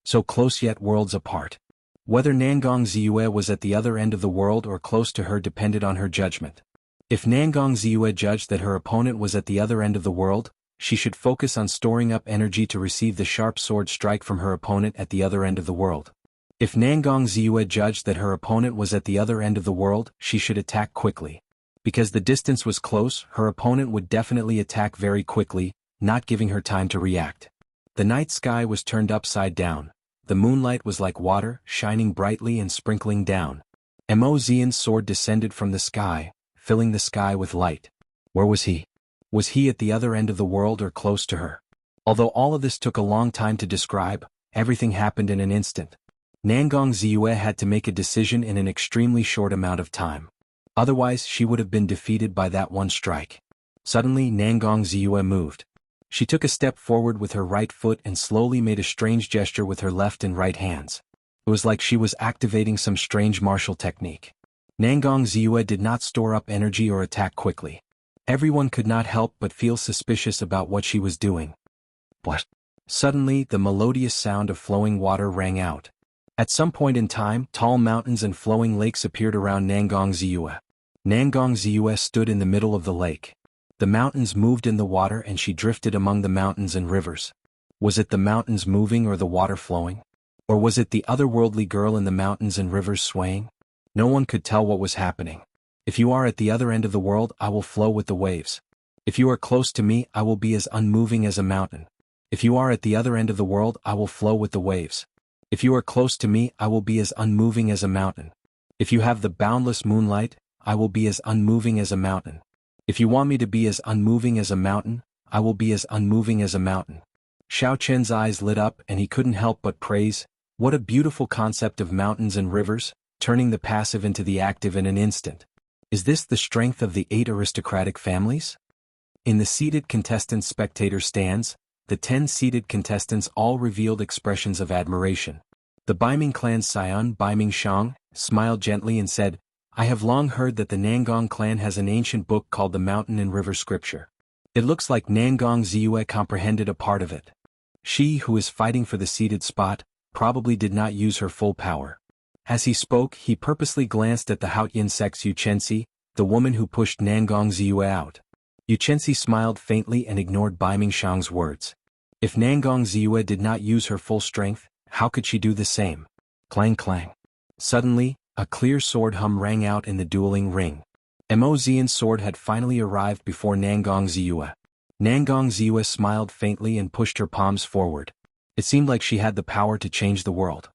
So close yet worlds apart." Whether Nangong Ziyue was at the other end of the world or close to her depended on her judgment. If Nangong Ziyue judged that her opponent was at the other end of the world, she should focus on storing up energy to receive the sharp sword strike from her opponent at the other end of the world. If Nangong Ziyue judged that her opponent was at the other end of the world, she should attack quickly. Because the distance was close, her opponent would definitely attack very quickly, not giving her time to react. The night sky was turned upside down. The moonlight was like water, shining brightly and sprinkling down. Mo Zian's sword descended from the sky, filling the sky with light. Where was he? Was he at the other end of the world or close to her? Although all of this took a long time to describe, everything happened in an instant. Nangong Ziyue had to make a decision in an extremely short amount of time. Otherwise, she would have been defeated by that one strike. Suddenly, Nangong Ziyue moved. She took a step forward with her right foot and slowly made a strange gesture with her left and right hands. It was like she was activating some strange martial technique. Nangong Ziyue did not store up energy or attack quickly. Everyone could not help but feel suspicious about what she was doing. What? Suddenly, the melodious sound of flowing water rang out. At some point in time, tall mountains and flowing lakes appeared around Nangong Ziyue. Nangong Ziyue stood in the middle of the lake. The mountains moved in the water and she drifted among the mountains and rivers. Was it the mountains moving or the water flowing? Or was it the otherworldly girl in the mountains and rivers swaying? No one could tell what was happening. If you are at the other end of the world, I will flow with the waves. If you are close to me, I will be as unmoving as a mountain. If you are at the other end of the world, I will flow with the waves. If you are close to me, I will be as unmoving as a mountain. If you have the boundless moonlight, I will be as unmoving as a mountain. If you want me to be as unmoving as a mountain, I will be as unmoving as a mountain. Xiao Chen's eyes lit up and he couldn't help but praise, what a beautiful concept of mountains and rivers, turning the passive into the active in an instant. Is this the strength of the 8 aristocratic families? In the seated contestant spectator stands, the 10 seated contestants all revealed expressions of admiration. The Baiming clan's scion, Baiming Shang, smiled gently and said, "I have long heard that the Nangong clan has an ancient book called the Mountain and River Scripture. It looks like Nangong Ziyue comprehended a part of it. She, who is fighting for the seated spot, probably did not use her full power." As he spoke, he purposely glanced at the Haotian sex Yu Chenxi, the woman who pushed Nangong Ziyue out. Yu Chenxi smiled faintly and ignored Baiming Shang's words. If Nangong Ziyue did not use her full strength, how could she do the same? Clang clang. Suddenly, a clear sword hum rang out in the dueling ring. Mo Xian's sword had finally arrived before Nangong Ziyue. Nangong Ziyue smiled faintly and pushed her palms forward. It seemed like she had the power to change the world.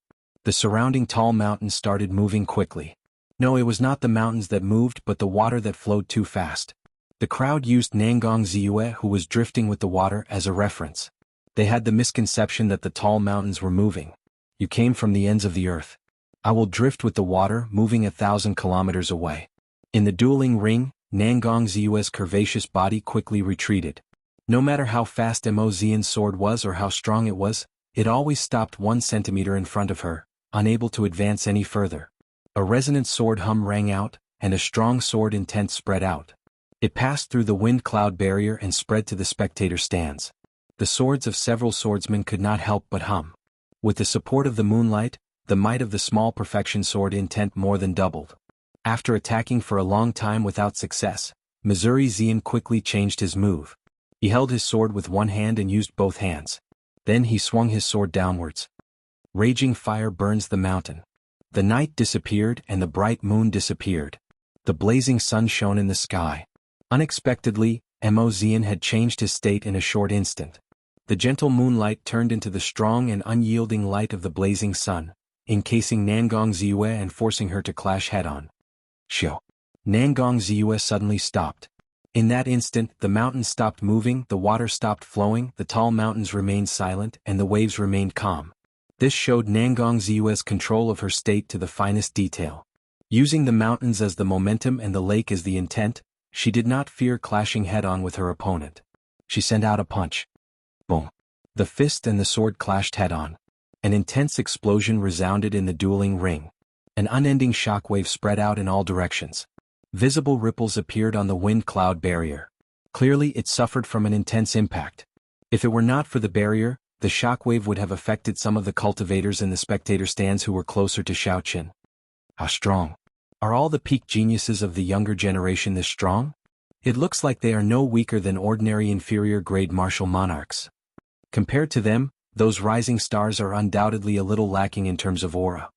The surrounding tall mountains started moving quickly. No, it was not the mountains that moved but the water that flowed too fast. The crowd used Nangong Ziyue, who was drifting with the water, as a reference. They had the misconception that the tall mountains were moving. "You came from the ends of the earth. I will drift with the water, moving 1,000 kilometers away." In the dueling ring, Nangong Ziyue's curvaceous body quickly retreated. No matter how fast Mo Xian's sword was or how strong it was, it always stopped 1 centimeter in front of her, unable to advance any further. A resonant sword hum rang out, and a strong sword intent spread out. It passed through the wind cloud barrier and spread to the spectator stands. The swords of several swordsmen could not help but hum. With the support of the moonlight, the might of the small perfection sword intent more than doubled. After attacking for a long time without success, Missouri Xian quickly changed his move. He held his sword with one hand and used both hands. Then he swung his sword downwards. Raging fire burns the mountain. The night disappeared and the bright moon disappeared. The blazing sun shone in the sky. Unexpectedly, Mo Xian had changed his state in a short instant. The gentle moonlight turned into the strong and unyielding light of the blazing sun, encasing Nangong Ziyue and forcing her to clash head-on. Shio! Nangong Ziyue suddenly stopped. In that instant, the mountains stopped moving, the water stopped flowing, the tall mountains remained silent, and the waves remained calm. This showed Nangong Ziyue's control of her state to the finest detail. Using the mountains as the momentum and the lake as the intent, she did not fear clashing head-on with her opponent. She sent out a punch. Boom! The fist and the sword clashed head-on. An intense explosion resounded in the dueling ring. An unending shockwave spread out in all directions. Visible ripples appeared on the wind cloud barrier. Clearly it suffered from an intense impact. If it were not for the barrier, the shockwave would have affected some of the cultivators in the spectator stands who were closer to Shaoqin. How strong? Are all the peak geniuses of the younger generation this strong? It looks like they are no weaker than ordinary inferior-grade martial monarchs. Compared to them, those rising stars are undoubtedly a little lacking in terms of aura.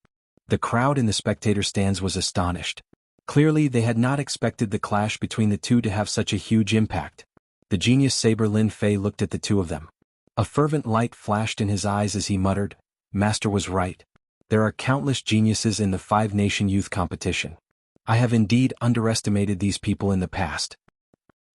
The crowd in the spectator stands was astonished. Clearly they had not expected the clash between the two to have such a huge impact. The genius Saber Lin Fei looked at the two of them. A fervent light flashed in his eyes as he muttered, "Master was right. There are countless geniuses in the 5-nation youth competition. I have indeed underestimated these people in the past."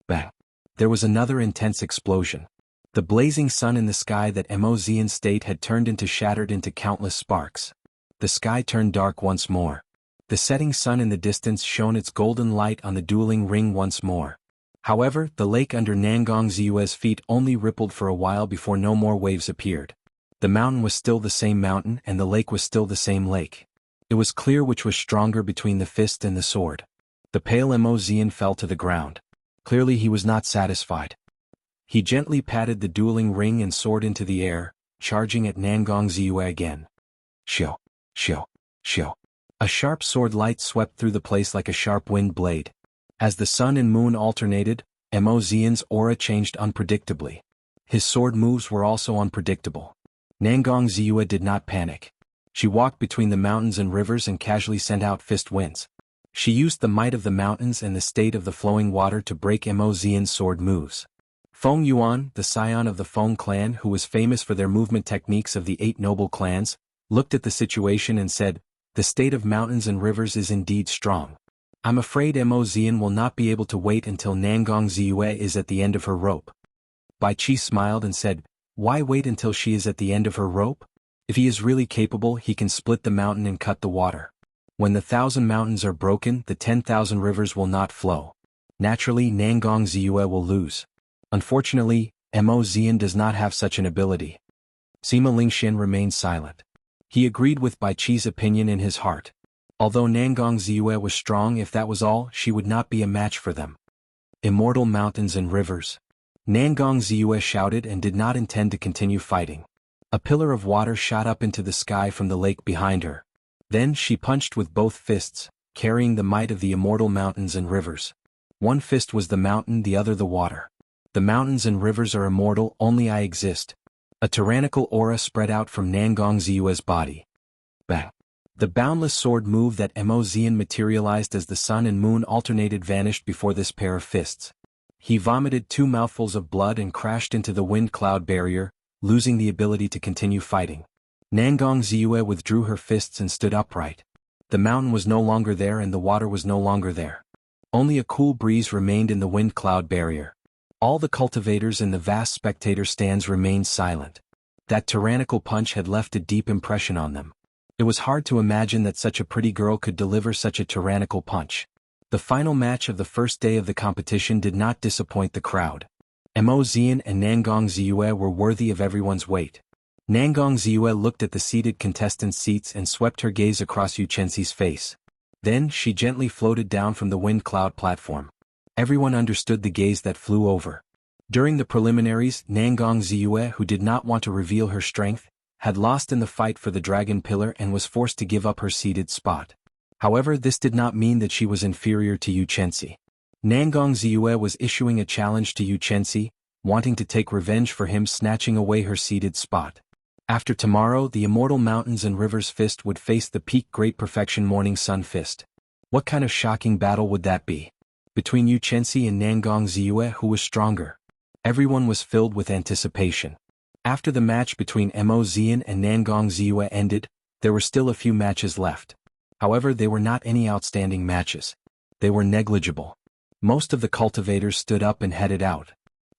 Bang! There was another intense explosion. The blazing sun in the sky that Mo Xian's state had turned into shattered into countless sparks. The sky turned dark once more. The setting sun in the distance shone its golden light on the dueling ring once more. However, the lake under Nangong Ziyue's feet only rippled for a while before no more waves appeared. The mountain was still the same mountain and the lake was still the same lake. It was clear which was stronger between the fist and the sword. The pale Mo Xian fell to the ground. Clearly he was not satisfied. He gently patted the dueling ring and sword into the air, charging at Nangong Ziyue again. Shio! Shio! Shio! A sharp sword light swept through the place like a sharp wind blade. As the sun and moon alternated, Mo Xian's aura changed unpredictably. His sword moves were also unpredictable. Nangong Ziyue did not panic. She walked between the mountains and rivers and casually sent out fist winds. She used the might of the mountains and the state of the flowing water to break Mo Xian's sword moves. Feng Yuan, the scion of the Feng clan who was famous for their movement techniques of the 8 noble clans, looked at the situation and said, "The state of mountains and rivers is indeed strong. I'm afraid Mo Xian will not be able to wait until Nangong Ziyue is at the end of her rope." Bai Qi smiled and said, "Why wait until she is at the end of her rope? If he is really capable, he can split the mountain and cut the water. When the 1,000 mountains are broken, the 10,000 rivers will not flow. Naturally, Nangong Ziyue will lose. Unfortunately, Mo Zian does not have such an ability. Sima Lingxian remained silent. He agreed with Bai Qi's opinion in his heart. Although Nangong Ziyue was strong, if that was all, she would not be a match for them. Immortal mountains and rivers. Nangong Ziyue shouted and did not intend to continue fighting. A pillar of water shot up into the sky from the lake behind her. Then she punched with both fists, carrying the might of the immortal mountains and rivers. One fist was the mountain, the other the water. The mountains and rivers are immortal, only I exist. A tyrannical aura spread out from Nangong Ziyue's body. Bang! The boundless sword move that Mo Zian materialized as the sun and moon alternated vanished before this pair of fists. He vomited 2 mouthfuls of blood and crashed into the wind cloud barrier, losing the ability to continue fighting. Nangong Ziyue withdrew her fists and stood upright. The mountain was no longer there and the water was no longer there. Only a cool breeze remained in the wind cloud barrier. All the cultivators in the vast spectator stands remained silent. That tyrannical punch had left a deep impression on them. It was hard to imagine that such a pretty girl could deliver such a tyrannical punch. The final match of the first day of the competition did not disappoint the crowd. Mo Zian and Nangong Ziyue were worthy of everyone's weight. Nangong Ziyue looked at the seated contestants' seats and swept her gaze across Yu Chenxi's face. Then she gently floated down from the wind cloud platform. Everyone understood the gaze that flew over. During the preliminaries, Nangong Ziyue, who did not want to reveal her strength, had lost in the fight for the dragon pillar and was forced to give up her seated spot. However, this did not mean that she was inferior to Yu Chenxi. Nangong Ziyue was issuing a challenge to Yu Chenxi, wanting to take revenge for him snatching away her seated spot. After tomorrow, the immortal mountains and rivers fist would face the peak great perfection morning sun fist. What kind of shocking battle would that be? Between Yu Chenxi and Nangong Ziyue, who was stronger? Everyone was filled with anticipation. After the match between Mo Zian and Nangong Ziyue ended, there were still a few matches left. However, they were not any outstanding matches. They were negligible. Most of the cultivators stood up and headed out.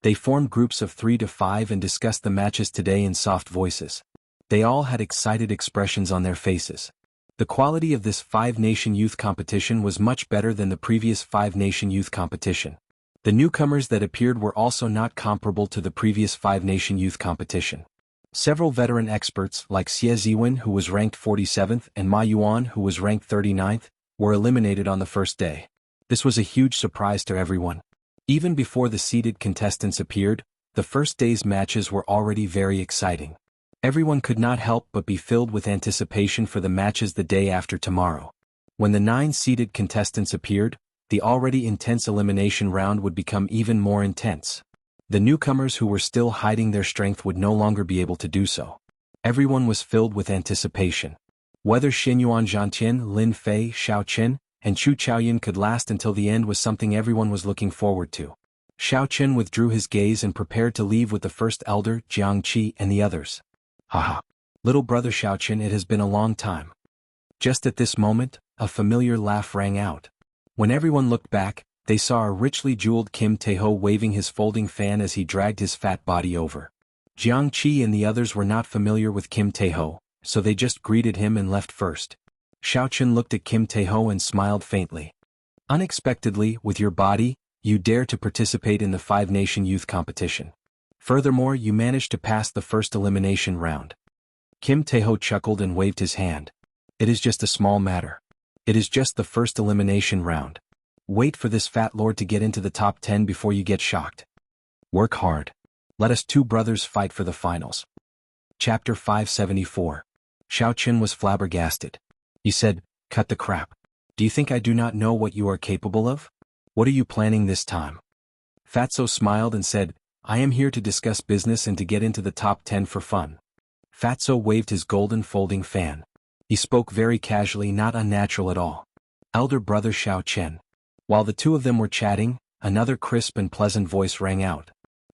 They formed groups of 3 to 5 and discussed the matches today in soft voices. They all had excited expressions on their faces. The quality of this 5-nation youth competition was much better than the previous 5-nation youth competition. The newcomers that appeared were also not comparable to the previous 5-nation youth competition. Several veteran experts like Xie Ziwen, who was ranked 47th, and Ma Yuan, who was ranked 39th, were eliminated on the first day. This was a huge surprise to everyone. Even before the seeded contestants appeared, the first day's matches were already very exciting. Everyone could not help but be filled with anticipation for the matches the day after tomorrow. When the 9 seeded contestants appeared, the already intense elimination round would become even more intense. The newcomers who were still hiding their strength would no longer be able to do so. Everyone was filled with anticipation. Whether Xinyuan Zhantian, Lin Fei, Xiao Chen, and Chu Chaoyan could last until the end was something everyone was looking forward to. Xiao Chen withdrew his gaze and prepared to leave with the first elder, Jiang Qi, and the others. Haha. Little brother Xiao Chen, it has been a long time. Just at this moment, a familiar laugh rang out. When everyone looked back, they saw a richly jeweled Kim Taeho waving his folding fan as he dragged his fat body over. Jiang Qi and the others were not familiar with Kim Taeho, so they just greeted him and left first. Xiao Chen looked at Kim Taeho and smiled faintly. Unexpectedly, with your body, you dare to participate in the 5-nation youth competition. Furthermore, you managed to pass the first elimination round. Kim Taeho chuckled and waved his hand. It is just a small matter. It is just the first elimination round. Wait for this fat lord to get into the top 10 before you get shocked. Work hard. Let us 2 brothers fight for the finals. Chapter 574. Xiao Chen was flabbergasted. He said, cut the crap. Do you think I do not know what you are capable of? What are you planning this time? Fatso smiled and said, I am here to discuss business and to get into the top 10 for fun. Fatso waved his golden folding fan. He spoke very casually, not unnatural at all. Elder brother Xiao Chen. While the 2 of them were chatting, another crisp and pleasant voice rang out.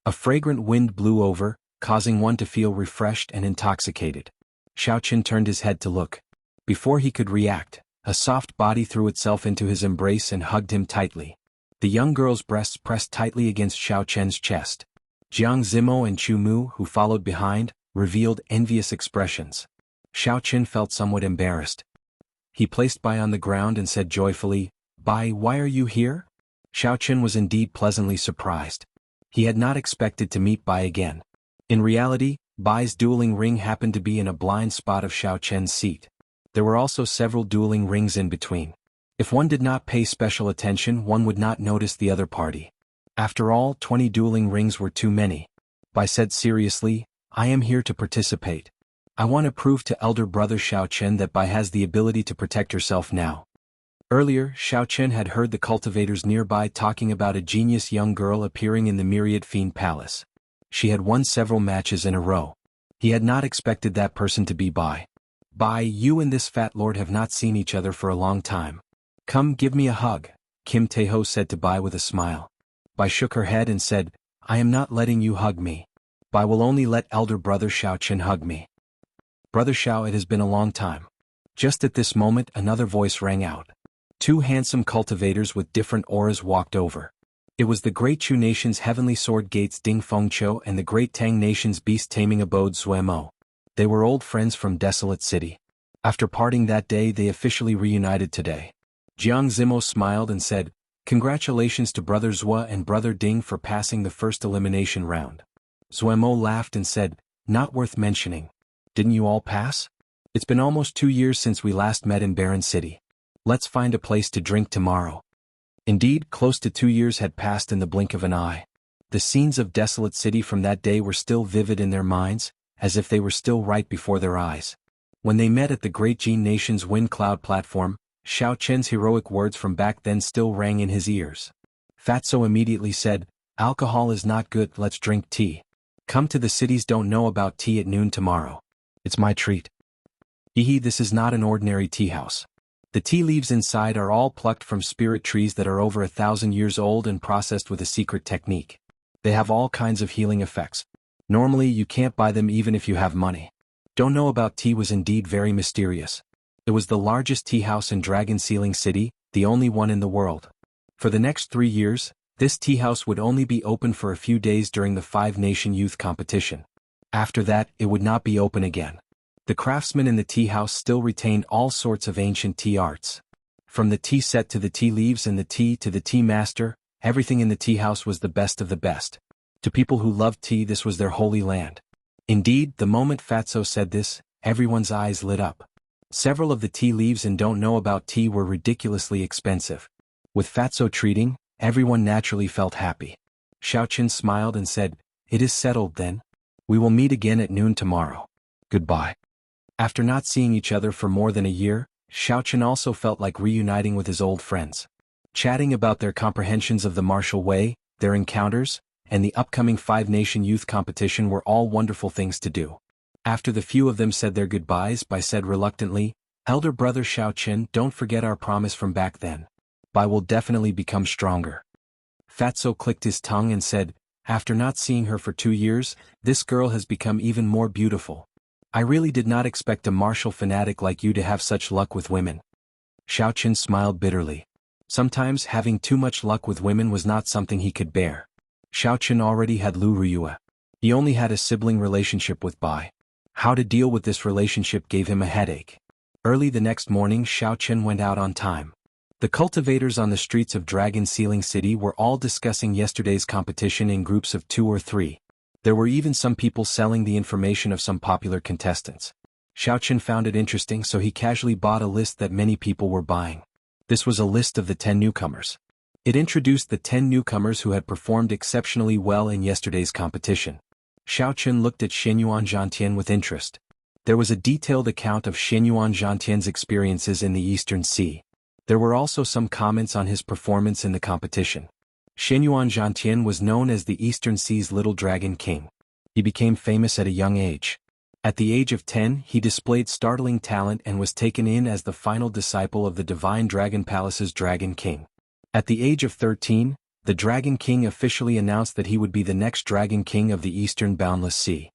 A fragrant wind blew over, causing one to feel refreshed and intoxicated. Xiao Chen turned his head to look. Before he could react, a soft body threw itself into his embrace and hugged him tightly. The young girl's breasts pressed tightly against Xiao Chen's chest. Jiang Zimo and Chu Mu, who followed behind, revealed envious expressions. Xiao Chen felt somewhat embarrassed. He placed Bai on the ground and said joyfully, Bai, why are you here? Xiao Chen was indeed pleasantly surprised. He had not expected to meet Bai again. In reality, Bai's dueling ring happened to be in a blind spot of Xiao Chen's seat. There were also several dueling rings in between. If one did not pay special attention, one would not notice the other party. After all, 20 dueling rings were too many. Bai said seriously, "I am here to participate. I want to prove to elder brother Xiao Chen that Bai has the ability to protect herself now." Earlier, Xiao Chen had heard the cultivators nearby talking about a genius young girl appearing in the Myriad Fiend Palace. She had won several matches in a row. He had not expected that person to be Bai. "Bai, you and this fat lord have not seen each other for a long time. Come give me a hug," Kim Taeho said to Bai with a smile. Bai shook her head and said, "I am not letting you hug me. Bai will only let elder brother Xiao Chen hug me." "Brother Xiao, it has been a long time." Just at this moment another voice rang out. Two handsome cultivators with different auras walked over. It was the Great Chu Nation's Heavenly Sword Gates Ding Fengqiu and the Great Tang Nation's Beast Taming Abode Zuemo. They were old friends from Desolate City. After parting that day, they officially reunited today. Jiang Zimo smiled and said, "Congratulations to Brother Zhua and Brother Ding for passing the first elimination round." Zuemo laughed and said, "Not worth mentioning. Didn't you all pass? It's been almost 2 years since we last met in Barren City. Let's find a place to drink tomorrow." Indeed, close to 2 years had passed in the blink of an eye. The scenes of Desolate City from that day were still vivid in their minds, as if they were still right before their eyes. When they met at the Great Jin Nation's Wind Cloud platform, Xiao Chen's heroic words from back then still rang in his ears. Fatso immediately said, "Alcohol is not good, let's drink tea. Come to the cities, don't know about tea at noon tomorrow. It's my treat." This is not an ordinary tea house. The tea leaves inside are all plucked from spirit trees that are over 1,000 years old and processed with a secret technique. They have all kinds of healing effects. Normally you can't buy them even if you have money. Don't know about tea was indeed very mysterious. It was the largest tea house in Dragon Sealing City, the only one in the world. For the next 3 years, this tea house would only be open for a few days during the 5-nation youth competition. After that, it would not be open again. The craftsmen in the tea house still retained all sorts of ancient tea arts. From the tea set to the tea leaves and the tea to the tea master, everything in the tea house was the best of the best. To people who loved tea, this was their holy land. Indeed, the moment Fatso said this, everyone's eyes lit up. Several of the tea leaves and don't know about tea were ridiculously expensive. With Fatso treating, everyone naturally felt happy. Xiao Chen smiled and said, "It is settled then. We will meet again at noon tomorrow. Goodbye." After not seeing each other for more than a year, Xiao Chen also felt like reuniting with his old friends. Chatting about their comprehensions of the martial way, their encounters, and the upcoming 5-nation youth competition were all wonderful things to do. After the few of them said their goodbyes, Bai said reluctantly, "Elder brother Xiao Chen, don't forget our promise from back then. Bai will definitely become stronger." Fatso clicked his tongue and said, "After not seeing her for 2 years, this girl has become even more beautiful. I really did not expect a martial fanatic like you to have such luck with women." Xiao Chen smiled bitterly. Sometimes having too much luck with women was not something he could bear. Xiao Chen already had Lu Ruyue. He only had a sibling relationship with Bai. How to deal with this relationship gave him a headache. Early the next morning, Xiao Chen went out on time. The cultivators on the streets of Dragon Sealing City were all discussing yesterday's competition in groups of 2 or 3. There were even some people selling the information of some popular contestants. Xiao Chen found it interesting, so he casually bought a list that many people were buying. This was a list of the 10 newcomers. It introduced the 10 newcomers who had performed exceptionally well in yesterday's competition. Xiao Chen looked at Shenyuan Zhantian with interest. There was a detailed account of Shenyuan Zhantian's experiences in the Eastern Sea. There were also some comments on his performance in the competition. Shenyuan Zhantian was known as the Eastern Sea's Little Dragon King. He became famous at a young age. At the age of 10, he displayed startling talent and was taken in as the final disciple of the Divine Dragon Palace's Dragon King. At the age of 13, the Dragon King officially announced that he would be the next Dragon King of the Eastern Boundless Sea.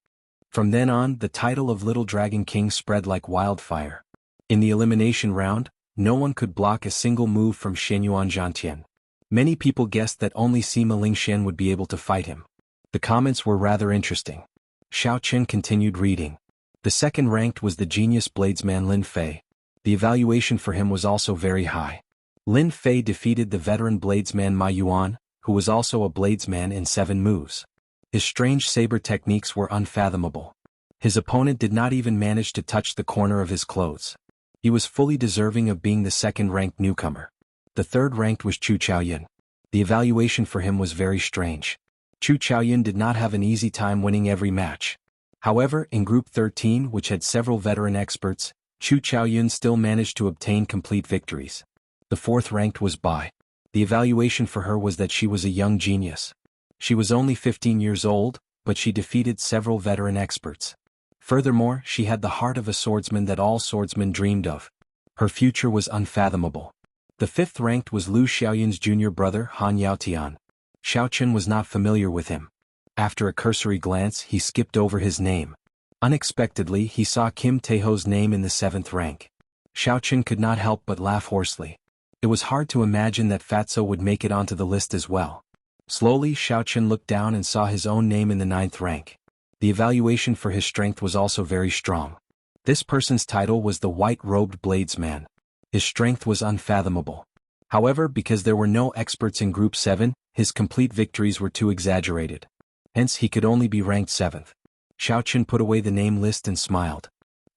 From then on, the title of Little Dragon King spread like wildfire. In the elimination round, no one could block a single move from Shenyuan Zhantian. Many people guessed that only Sima Lingxian would be able to fight him. The comments were rather interesting. Xiao Chen continued reading. The second ranked was the genius bladesman Lin Fei. The evaluation for him was also very high. Lin Fei defeated the veteran bladesman Ma Yuan, who was also a bladesman in 7 moves. His strange saber techniques were unfathomable. His opponent did not even manage to touch the corner of his clothes. He was fully deserving of being the second-ranked newcomer. The third-ranked was Chu Chaoyun. The evaluation for him was very strange. Chu Chaoyun did not have an easy time winning every match. However, in Group 13, which had several veteran experts, Chu Chaoyun still managed to obtain complete victories. The fourth-ranked was Bai. The evaluation for her was that she was a young genius. She was only 15 years old, but she defeated several veteran experts. Furthermore, she had the heart of a swordsman that all swordsmen dreamed of. Her future was unfathomable. The fifth-ranked was Lu Xiaoyun's junior brother Han Yaotian. Xiaochen was not familiar with him. After a cursory glance, he skipped over his name. Unexpectedly, he saw Kim Taeho's name in the 7th rank. Xiaochen could not help but laugh hoarsely. It was hard to imagine that Fatso would make it onto the list as well. Slowly, Xiaochen looked down and saw his own name in the 9th rank. The evaluation for his strength was also very strong. This person's title was the White-Robed Bladesman. His strength was unfathomable. However, because there were no experts in Group 7, his complete victories were too exaggerated. Hence, he could only be ranked 7th. Xiaochen put away the name list and smiled.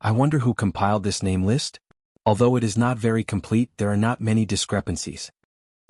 I wonder who compiled this name list? Although it is not very complete, there are not many discrepancies.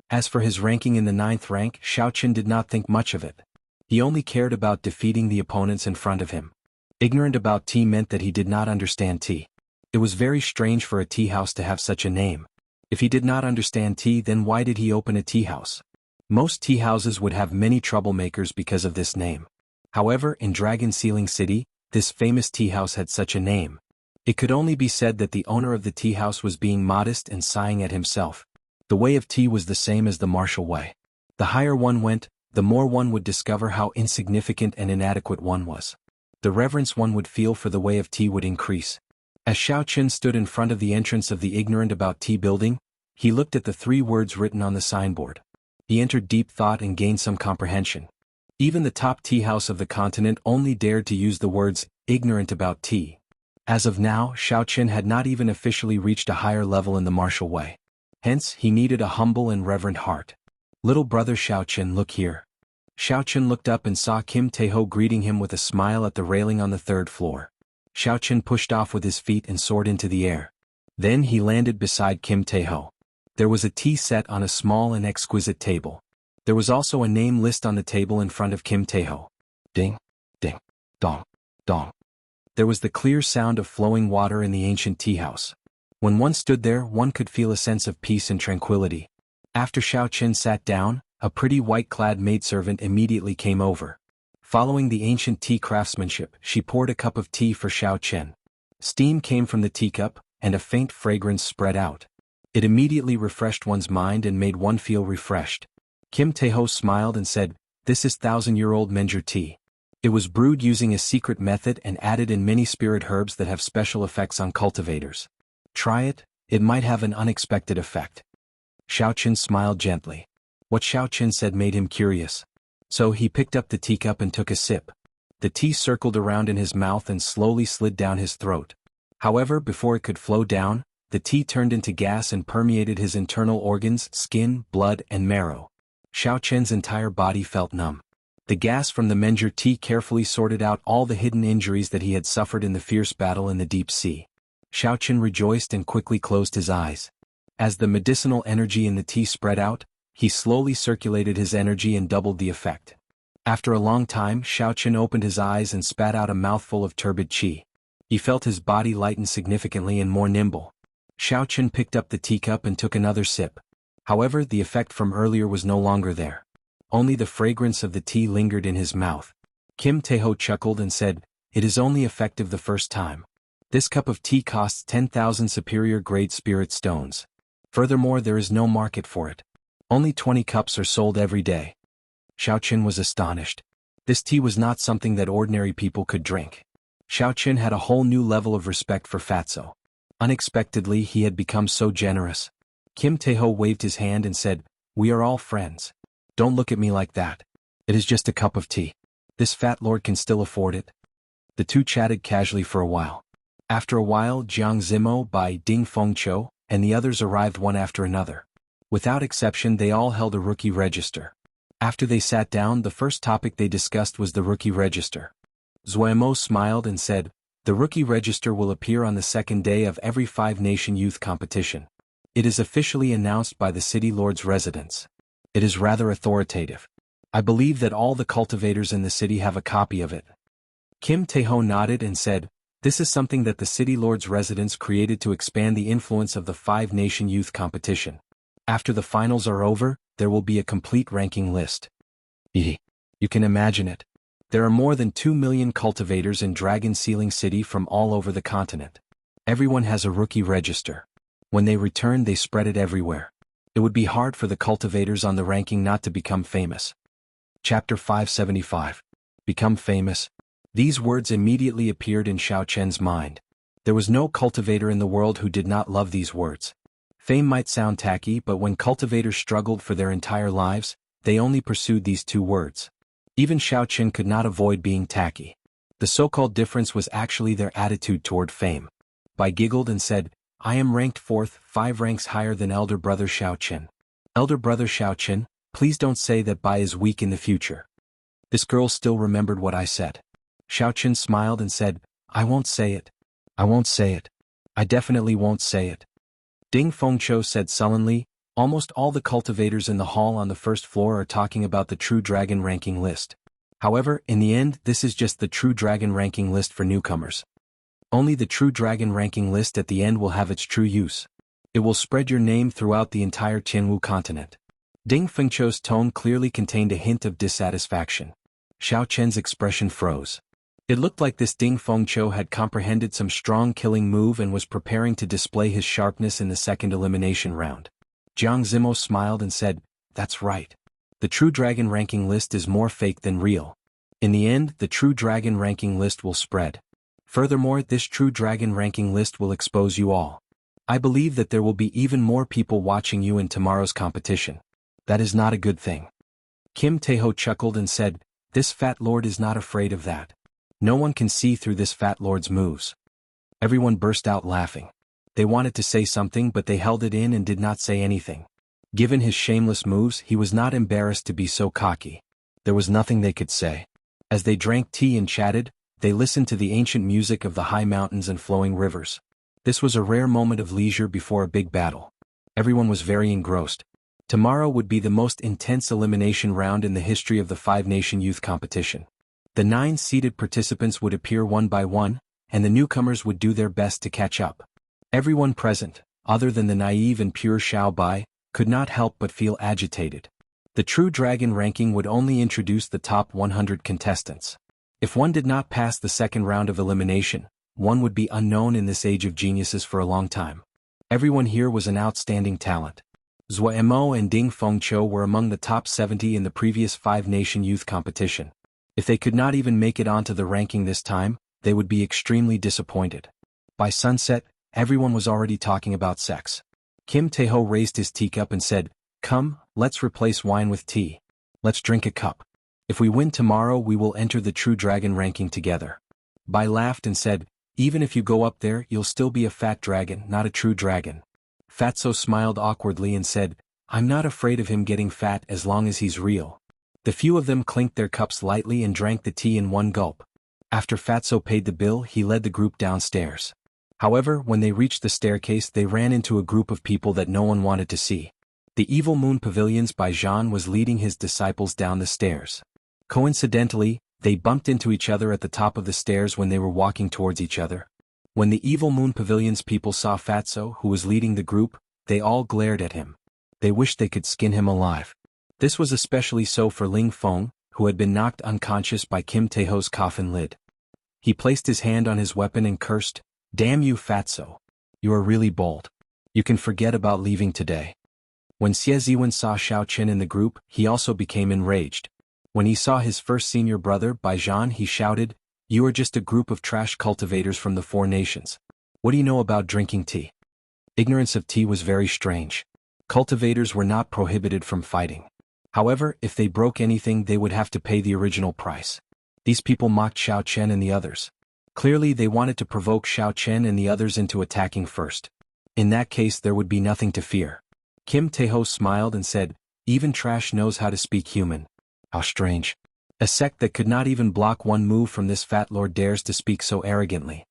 As for his ranking in the 9th rank, Xiaochen did not think much of it. He only cared about defeating the opponents in front of him. Ignorant about tea meant that he did not understand tea. It was very strange for a tea house to have such a name. If he did not understand tea, then why did he open a tea house? Most tea houses would have many troublemakers because of this name. However, in Dragon Sealing City, this famous tea house had such a name. It could only be said that the owner of the tea house was being modest and sighing at himself. The way of tea was the same as the martial way. The higher one went, the more one would discover how insignificant and inadequate one was. The reverence one would feel for the way of tea would increase. As Xiaochen stood in front of the entrance of the ignorant about tea building, he looked at the 3 words written on the signboard. He entered deep thought and gained some comprehension. Even the top tea house of the continent only dared to use the words, ignorant about tea. As of now, Xiaochen had not even officially reached a higher level in the martial way. Hence, he needed a humble and reverent heart. Little brother Xiaochen, look here. Xiaochen looked up and saw Kim Taeho greeting him with a smile at the railing on the 3rd floor. Xiaochen pushed off with his feet and soared into the air. Then he landed beside Kim Taeho. There was a tea set on a small and exquisite table. There was also a name list on the table in front of Kim Taeho. Ding, ding, dong, dong. There was the clear sound of flowing water in the ancient tea house. When one stood there, one could feel a sense of peace and tranquility. After Xiaochen sat down, a pretty white-clad maidservant immediately came over. Following the ancient tea craftsmanship, she poured a cup of tea for Xiaochen. Steam came from the teacup, and a faint fragrance spread out. It immediately refreshed one's mind and made one feel refreshed. Kim Taeho smiled and said, "This is 1,000-year-old Menjur tea. It was brewed using a secret method and added in many spirit herbs that have special effects on cultivators. Try it, it might have an unexpected effect." Xiaochen smiled gently. What Xiaochen said made him curious. So he picked up the teacup and took a sip. The tea circled around in his mouth and slowly slid down his throat. However, before it could flow down, the tea turned into gas and permeated his internal organs, skin, blood, and marrow. Xiaochen's entire body felt numb. The gas from the Menjur tea carefully sorted out all the hidden injuries that he had suffered in the fierce battle in the deep sea. Xiaochen rejoiced and quickly closed his eyes. As the medicinal energy in the tea spread out, he slowly circulated his energy and doubled the effect. After a long time, Xiaochen opened his eyes and spat out a mouthful of turbid qi. He felt his body lighten significantly and more nimble. Xiaochen picked up the teacup and took another sip. However, the effect from earlier was no longer there. Only the fragrance of the tea lingered in his mouth. Kim Taeho chuckled and said, "It is only effective the first time. This cup of tea costs 10,000 superior-grade spirit stones. Furthermore, there is no market for it. Only 20 cups are sold every day." Xiaochen was astonished. This tea was not something that ordinary people could drink. Xiaochen had a whole new level of respect for Fatso. Unexpectedly, he had become so generous. Kim Taeho waved his hand and said, "We are all friends. Don't look at me like that. It is just a cup of tea. This fat lord can still afford it." The two chatted casually for a while. After a while, Jiang Zimo, Bai Ding Fengqiu, and the others arrived one after another. Without exception, they all held a rookie register. After they sat down, the first topic they discussed was the rookie register. Zuemo smiled and said, "The rookie register will appear on the second day of every five-nation youth competition. It is officially announced by the city lord's residence. It is rather authoritative. I believe that all the cultivators in the city have a copy of it." Kim Tae-ho nodded and said, "This is something that the city lord's residence created to expand the influence of the five-nation youth competition. After the finals are over, there will be a complete ranking list." You can imagine it. There are more than 2 million cultivators in Dragon Sealing City from all over the continent. Everyone has a rookie register. When they return, they spread it everywhere. It would be hard for the cultivators on the ranking not to become famous. Chapter 575. Become famous. These words immediately appeared in Xiao Chen's mind. There was no cultivator in the world who did not love these words. Fame might sound tacky, but when cultivators struggled for their entire lives, they only pursued these two words. Even Xiao Chen could not avoid being tacky. The so-called difference was actually their attitude toward fame. Bai giggled and said, "I am ranked 4th, 5 ranks higher than elder brother Xiao Chen. Elder brother Xiao Chen, please don't say that Bai is weak in the future." This girl still remembered what I said. Xiao Chen smiled and said, "I won't say it. I won't say it. I definitely won't say it." Ding Fengqiu said sullenly, "Almost all the cultivators in the hall on the first floor are talking about the True Dragon ranking list. However, in the end, this is just the True Dragon ranking list for newcomers. Only the True Dragon ranking list at the end will have its true use. It will spread your name throughout the entire Tianwu continent." Ding Fengqiu's tone clearly contained a hint of dissatisfaction. Xiao Chen's expression froze. It looked like this Ding Fengqiu had comprehended some strong killing move and was preparing to display his sharpness in the second elimination round. Jiang Zimo smiled and said, "That's right. The True Dragon ranking list is more fake than real. In the end, the True Dragon ranking list will spread. Furthermore, this True Dragon ranking list will expose you all. I believe that there will be even more people watching you in tomorrow's competition. That is not a good thing." Kim Tae-ho chuckled and said, "This fat lord is not afraid of that. No one can see through this fat lord's moves." Everyone burst out laughing. They wanted to say something, but they held it in and did not say anything. Given his shameless moves, he was not embarrassed to be so cocky. There was nothing they could say. As they drank tea and chatted, they listened to the ancient music of the high mountains and flowing rivers. This was a rare moment of leisure before a big battle. Everyone was very engrossed. Tomorrow would be the most intense elimination round in the history of the five-nation youth competition. The 9 seeded participants would appear one by one, and the newcomers would do their best to catch up. Everyone present, other than the naive and pure Xiao Bai, could not help but feel agitated. The True Dragon ranking would only introduce the top 100 contestants. If one did not pass the second round of elimination, one would be unknown in this age of geniuses for a long time. Everyone here was an outstanding talent. Zuemo and Ding Fengqiu were among the top 70 in the previous five-nation youth competition. If they could not even make it onto the ranking this time, they would be extremely disappointed. By sunset, everyone was already talking about sex. Kim Tae-ho raised his teacup and said, "Come, let's replace wine with tea. Let's drink a cup. If we win tomorrow, we will enter the True Dragon ranking together." Bai laughed and said, "Even if you go up there, you'll still be a fat dragon, not a true dragon." Fatso smiled awkwardly and said, "I'm not afraid of him getting fat as long as he's real." The few of them clinked their cups lightly and drank the tea in one gulp. After Fatso paid the bill, he led the group downstairs. However, when they reached the staircase, they ran into a group of people that no one wanted to see. The Evil Moon Pavilions by Jean was leading his disciples down the stairs. Coincidentally, they bumped into each other at the top of the stairs when they were walking towards each other. When the Evil Moon Pavilions people saw Fatso, who was leading the group, they all glared at him. They wished they could skin him alive. This was especially so for Ling Feng, who had been knocked unconscious by Kim Tae-ho's coffin lid. He placed his hand on his weapon and cursed, "Damn you, Fatso. You are really bold. You can forget about leaving today." When Xie Ziwen saw Xiao Chen in the group, he also became enraged. When he saw his first senior brother, Bai Zhan, he shouted, "You are just a group of trash cultivators from the Four Nations. What do you know about drinking tea?" Ignorance of tea was very strange. Cultivators were not prohibited from fighting. However, if they broke anything, they would have to pay the original price. These people mocked Xiao Chen and the others. Clearly they wanted to provoke Xiao Chen and the others into attacking first. In that case, there would be nothing to fear. Kim Tae-ho smiled and said, "Even trash knows how to speak human. How strange. A sect that could not even block one move from this fat lord dares to speak so arrogantly.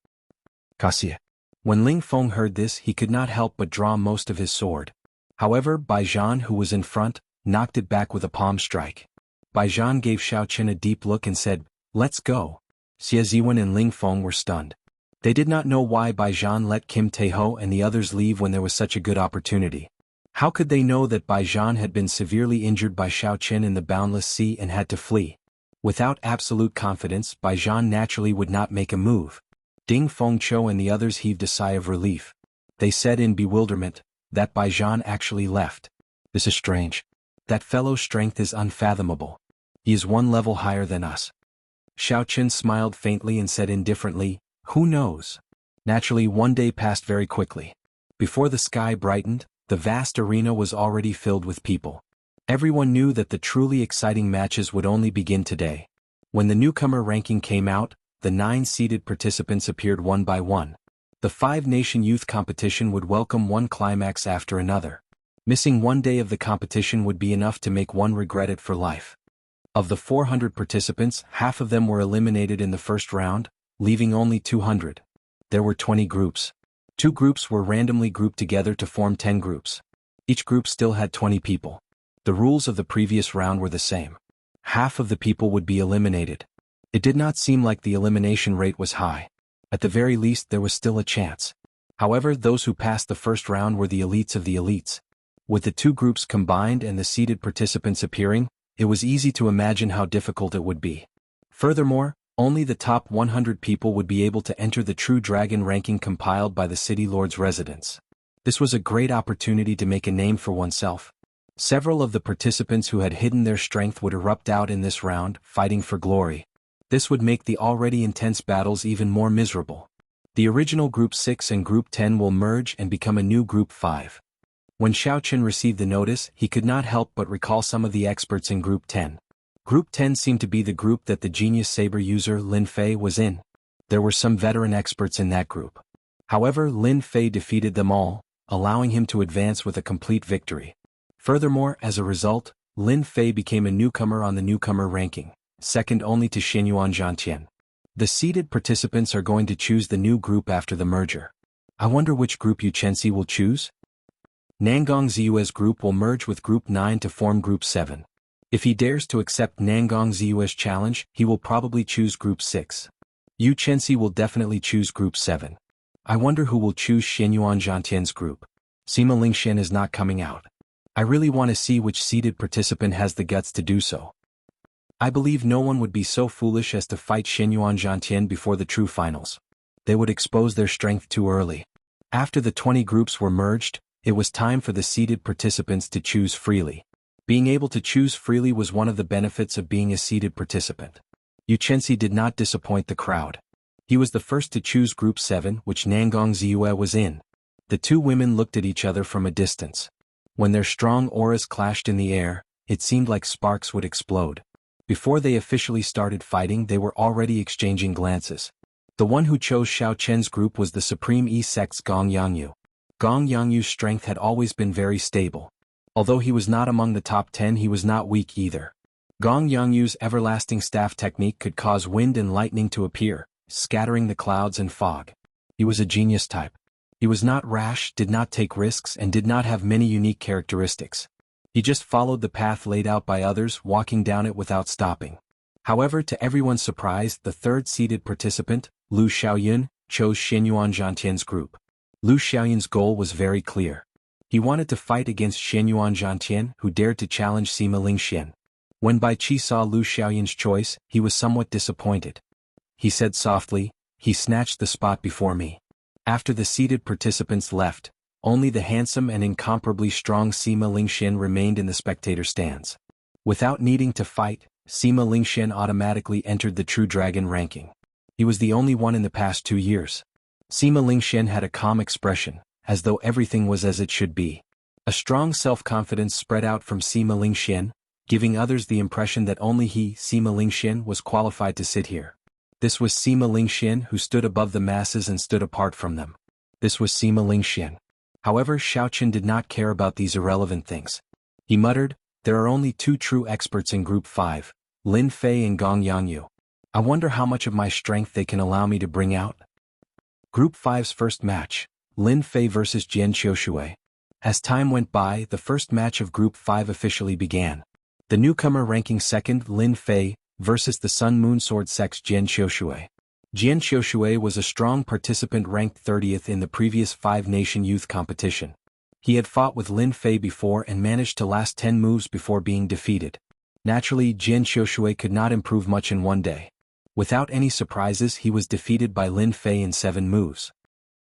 Cassia. When Ling Feng heard this, he could not help but draw most of his sword. However, Bai Zhan, who was in front, knocked it back with a palm strike. Bai Zhan gave Xiao Chen a deep look and said, "Let's go." Xie Ziwen and Ling Feng were stunned. They did not know why Bai Zhan let Kim Taeho and the others leave when there was such a good opportunity. How could they know that Bai Zhan had been severely injured by Xiao Chen in the Boundless Sea and had to flee? Without absolute confidence, Bai Zhan naturally would not make a move. Ding Fengqiu and the others heaved a sigh of relief. They said in bewilderment that Bai Zhan actually left. This is strange. That fellow's strength is unfathomable. He is one level higher than us. Xiao Chen smiled faintly and said indifferently, "Who knows?" Naturally, one day passed very quickly. Before the sky brightened, the vast arena was already filled with people. Everyone knew that the truly exciting matches would only begin today. When the newcomer ranking came out, the 9 seeded participants appeared one by one. The 5-nation youth competition would welcome one climax after another. Missing one day of the competition would be enough to make one regret it for life. Of the 400 participants, half of them were eliminated in the first round, leaving only 200. There were 20 groups. 2 groups were randomly grouped together to form 10 groups. Each group still had 20 people. The rules of the previous round were the same. Half of the people would be eliminated. It did not seem like the elimination rate was high. At the very least, there was still a chance. However, those who passed the first round were the elites of the elites. With the 2 groups combined and the seeded participants appearing, it was easy to imagine how difficult it would be. Furthermore, only the top 100 people would be able to enter the True Dragon ranking compiled by the City Lord's residents. This was a great opportunity to make a name for oneself. Several of the participants who had hidden their strength would erupt out in this round, fighting for glory. This would make the already intense battles even more miserable. The original Group 6 and Group 10 will merge and become a new Group 5. When Xiao Chen received the notice, he could not help but recall some of the experts in Group 10. Group 10 seemed to be the group that the genius saber user Lin Fei was in. There were some veteran experts in that group. However, Lin Fei defeated them all, allowing him to advance with a complete victory. Furthermore, as a result, Lin Fei became a newcomer on the newcomer ranking, second only to Xinyuan Zhantian. The seeded participants are going to choose the new group after the merger. I wonder which group Yu Chenxi will choose? Nangong Ziyue's group will merge with Group 9 to form Group 7. If he dares to accept Nangong Ziyue's challenge, he will probably choose Group 6. Yu Chenxi will definitely choose Group 7. I wonder who will choose Xinyuan Zhantian's group. Sima Lingxian is not coming out. I really want to see which seeded participant has the guts to do so. I believe no one would be so foolish as to fight Xinyuan Zhantian before the true finals. They would expose their strength too early. After the 20 groups were merged, it was time for the seeded participants to choose freely. Being able to choose freely was one of the benefits of being a seeded participant. Yu Chenxi did not disappoint the crowd. He was the first to choose Group 7, which Nangong Ziyue was in. The 2 women looked at each other from a distance. When their strong auras clashed in the air, it seemed like sparks would explode. Before they officially started fighting, they were already exchanging glances. The one who chose Xiao Chen's group was the Supreme E-Sect's Gong Yangyu. Gong Yangyu's strength had always been very stable. Although he was not among the top 10, he was not weak either. Gong Yangyu's everlasting staff technique could cause wind and lightning to appear, scattering the clouds and fog. He was a genius type. He was not rash, did not take risks, and did not have many unique characteristics. He just followed the path laid out by others, walking down it without stopping. However, to everyone's surprise, the 3rd seeded participant, Lu Xiaoyun, chose Xinyuan Zhantian's group. Lu Xiaoyun's goal was very clear. He wanted to fight against Xinyuan Zhantian, who dared to challenge Sima Lingxian. When Bai Qi saw Lu Xiaoyun's choice, he was somewhat disappointed. He said softly, "He snatched the spot before me." After the seeded participants left, only the handsome and incomparably strong Sima Lingxian remained in the spectator stands. Without needing to fight, Sima Lingxian automatically entered the True Dragon ranking. He was the only one in the past 2 years. Sima Lingxian had a calm expression, as though everything was as it should be. A strong self-confidence spread out from Sima Lingxian, giving others the impression that only he, Sima Lingxian, was qualified to sit here. This was Sima Lingxian who stood above the masses and stood apart from them. This was Sima Lingxian. However, Xiao Chen did not care about these irrelevant things. He muttered, There are only two true experts in Group 5, Lin Fei and Gong Yangyu. I wonder how much of my strength they can allow me to bring out. Group 5's first match, Lin Fei vs Jian Qiushui. As time went by, the first match of Group 5 officially began. The newcomer ranking second, Lin Fei, versus the Sun Moon Sword Sex Jian Qiushui. Jian Qiushui was a strong participant ranked 30th in the previous 5-nation youth competition. He had fought with Lin Fei before and managed to last 10 moves before being defeated. Naturally, Jian Qiushui could not improve much in one day. Without any surprises, he was defeated by Lin Fei in 7 moves.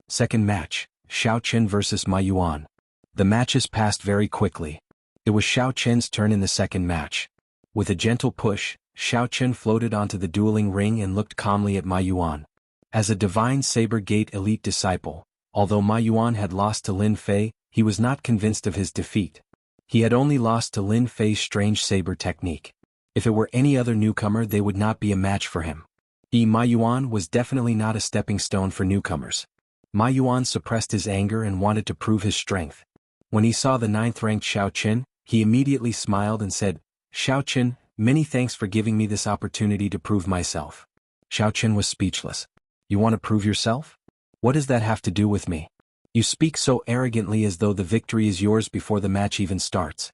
Second match, Xiao Chen vs Ma Yuan. The matches passed very quickly. It was Xiao Chen's turn in the second match. With a gentle push, Xiao Chen floated onto the dueling ring and looked calmly at Ma Yuan. As a Divine Saber Gate elite disciple, although Ma Yuan had lost to Lin Fei, he was not convinced of his defeat. He had only lost to Lin Fei's strange saber technique. If it were any other newcomer, they would not be a match for him. Ma Yuan was definitely not a stepping stone for newcomers. Ma Yuan suppressed his anger and wanted to prove his strength. When he saw the 9th-ranked Xiao Chen, he immediately smiled and said, "Xiao Chen, many thanks for giving me this opportunity to prove myself." Xiao Chen was speechless. "You want to prove yourself? What does that have to do with me? You speak so arrogantly as though the victory is yours before the match even starts."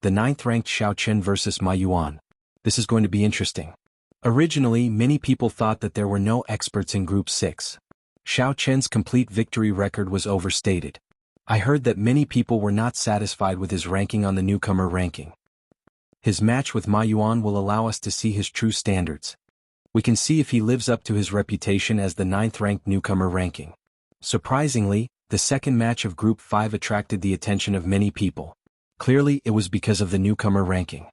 The 9th-ranked Xiao Chen versus Ma Yuan. This is going to be interesting. Originally, many people thought that there were no experts in Group 6. Xiao Chen's complete victory record was overstated. I heard that many people were not satisfied with his ranking on the newcomer ranking. His match with Ma Yuan will allow us to see his true standards. We can see if he lives up to his reputation as the 9th-ranked newcomer ranking. Surprisingly, the second match of Group 5 attracted the attention of many people. Clearly, it was because of the newcomer ranking.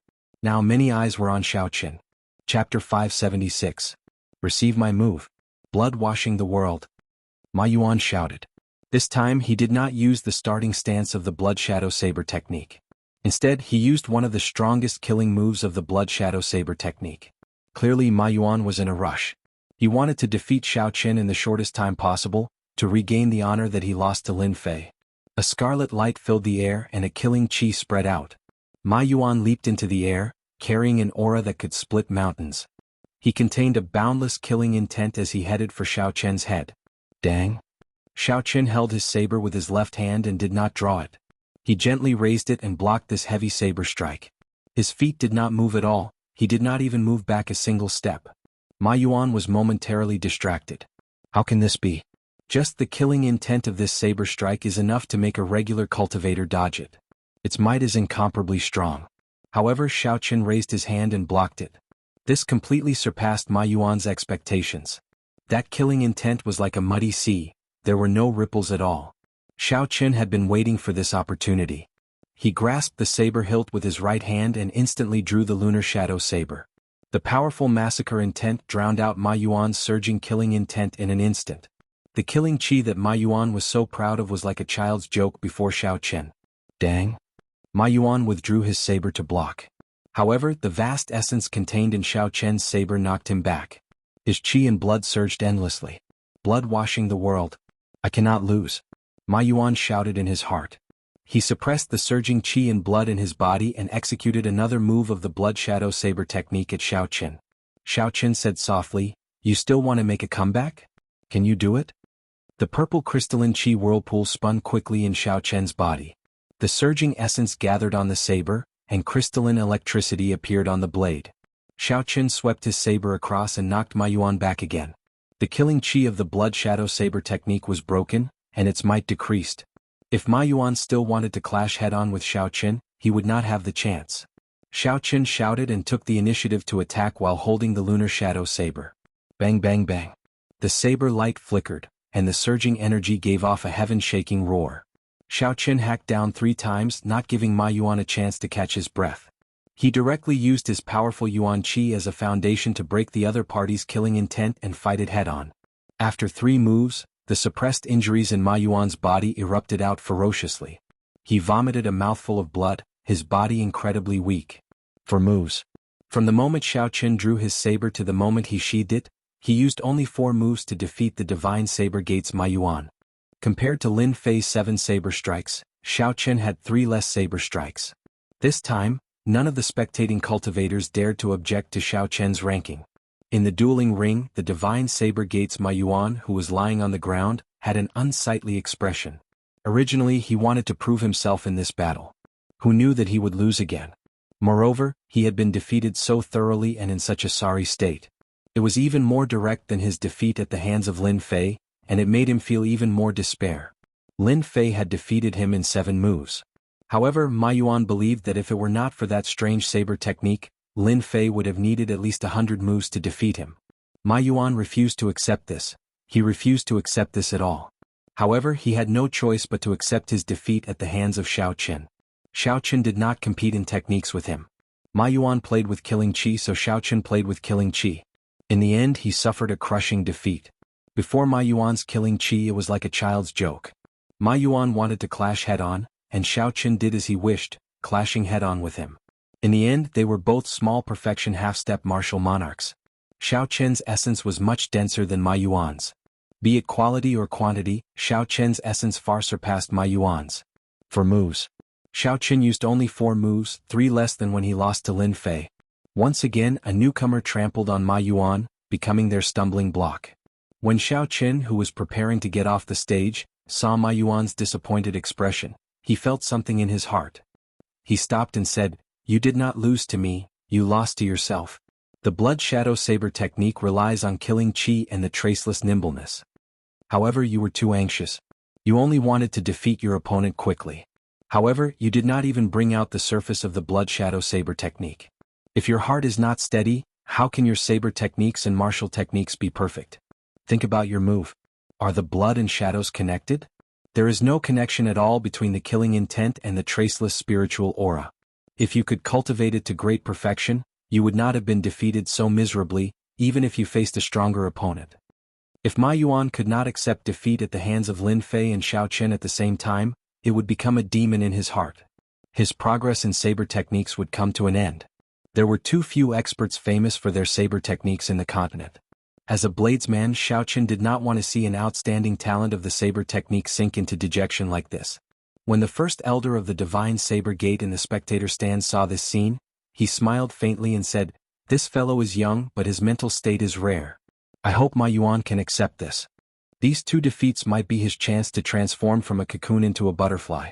Now many eyes were on Xiao Chen. Chapter 576. Receive my move. Blood washing the world. Ma Yuan shouted. This time he did not use the starting stance of the Blood Shadow Saber technique. Instead, he used one of the strongest killing moves of the Blood Shadow Saber technique. Clearly, Ma Yuan was in a rush. He wanted to defeat Xiao Chen in the shortest time possible, to regain the honor that he lost to Lin Fei. A scarlet light filled the air and a killing chi spread out. Ma Yuan leaped into the air, carrying an aura that could split mountains. He contained a boundless killing intent as he headed for Xiao Chen's head. Dang! Xiao Chen held his saber with his left hand and did not draw it. He gently raised it and blocked this heavy saber strike. His feet did not move at all, he did not even move back a single step. Ma Yuan was momentarily distracted. How can this be? Just the killing intent of this saber strike is enough to make a regular cultivator dodge it. Its might is incomparably strong. However, Xiao Chen raised his hand and blocked it. This completely surpassed Ma Yuan's expectations. That killing intent was like a muddy sea. There were no ripples at all. Xiao Chen had been waiting for this opportunity. He grasped the saber hilt with his right hand and instantly drew the Lunar Shadow Saber. The powerful massacre intent drowned out Ma Yuan's surging killing intent in an instant. The killing chi that Ma Yuan was so proud of was like a child's joke before Xiao Chen. Dang! Ma Yuan withdrew his saber to block. However, the vast essence contained in Xiao Chen's saber knocked him back. His chi and blood surged endlessly. Blood washing the world. I cannot lose. Ma Yuan shouted in his heart. He suppressed the surging chi and blood in his body and executed another move of the Blood Shadow Saber technique at Xiao Chen. Xiao Chen said softly, "You still want to make a comeback? Can you do it?" The purple crystalline chi whirlpool spun quickly in Xiao Chen's body. The surging essence gathered on the saber, and crystalline electricity appeared on the blade. Xiao Chen swept his saber across and knocked Ma Yuan back again. The killing chi of the Blood Shadow Saber technique was broken, and its might decreased. If Ma Yuan still wanted to clash head-on with Xiao Chen, he would not have the chance. Xiao Chen shouted and took the initiative to attack while holding the Lunar Shadow Saber. Bang bang bang. The saber light flickered, and the surging energy gave off a heaven-shaking roar. Xiao Chen hacked down 3 times, not giving Ma Yuan a chance to catch his breath. He directly used his powerful Yuan Qi as a foundation to break the other party's killing intent and fight it head-on. After 3 moves, the suppressed injuries in Ma Yuan's body erupted out ferociously. He vomited a mouthful of blood, his body incredibly weak. For moves. From the moment Xiao Chen drew his saber to the moment he sheathed it, he used only 4 moves to defeat the Divine Saber Gate's Ma Yuan. Compared to Lin Fei's 7 saber strikes, Xiao Chen had 3 less saber strikes. This time, None of the spectating cultivators dared to object to Xiao Chen's ranking. In the dueling ring, the divine saber gate's Ma Yuan, who was lying on the ground, had an unsightly expression. Originally he wanted to prove himself in this battle. Who knew that he would lose again? Moreover, he had been defeated so thoroughly and in such a sorry state. It was even more direct than his defeat at the hands of Lin Fei, and it made him feel even more despair. Lin Fei had defeated him in 7 moves. However, Ma Yuan believed that if it were not for that strange saber technique, Lin Fei would have needed at least 100 moves to defeat him. Ma Yuan refused to accept this. He refused to accept this at all. However, he had no choice but to accept his defeat at the hands of Xiao Chen. Xiao Chen did not compete in techniques with him. Ma Yuan played with killing chi, so Xiao Chen played with killing chi. In the end, he suffered a crushing defeat. Before Ma Yuan's killing chi, it was like a child's joke. Ma Yuan wanted to clash head-on, and Xiao Chen did as he wished, clashing head-on with him. In the end, they were both small perfection half-step martial monarchs. Xiao Chen's essence was much denser than Ma Yuan's. Be it quality or quantity, Xiao Chen's essence far surpassed Ma Yuan's. For moves, Xiao Chen used only 4 moves, 3 less than when he lost to Lin Fei. Once again, a newcomer trampled on Ma Yuan, becoming their stumbling block. When Xiao Chen, who was preparing to get off the stage, saw Ma Yuan's disappointed expression, he felt something in his heart. He stopped and said, "You did not lose to me, you lost to yourself." The blood shadow saber technique relies on killing chi and the traceless nimbleness. However, you were too anxious. You only wanted to defeat your opponent quickly. However, you did not even bring out the surface of the blood shadow saber technique. If your heart is not steady, how can your saber techniques and martial techniques be perfect? Think about your move. Are the blood and shadows connected? There is no connection at all between the killing intent and the traceless spiritual aura. If you could cultivate it to great perfection, you would not have been defeated so miserably, even if you faced a stronger opponent. If Ma Yuan could not accept defeat at the hands of Lin Fei and Xiao Chen at the same time, it would become a demon in his heart. His progress in saber techniques would come to an end. There were too few experts famous for their saber techniques in the continent. As a bladesman, Xiao Chen did not want to see an outstanding talent of the saber technique sink into dejection like this. When the first elder of the divine saber gate in the spectator stand saw this scene, he smiled faintly and said, "This fellow is young, but his mental state is rare. I hope Ma Yuan can accept this." These 2 defeats might be his chance to transform from a cocoon into a butterfly.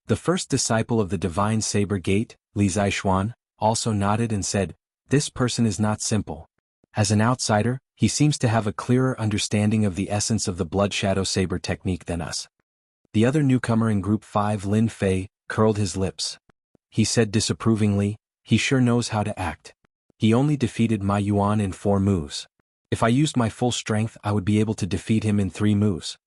The first disciple of the divine saber gate, Li Zixuan, also nodded and said, "This person is not simple. As an outsider, he seems to have a clearer understanding of the essence of the blood shadow saber technique than us." The other newcomer in Group 5, Lin Fei, curled his lips. He said disapprovingly, "He sure knows how to act. He only defeated Ma Yuan in 4 moves. If I used my full strength, I would be able to defeat him in 3 moves."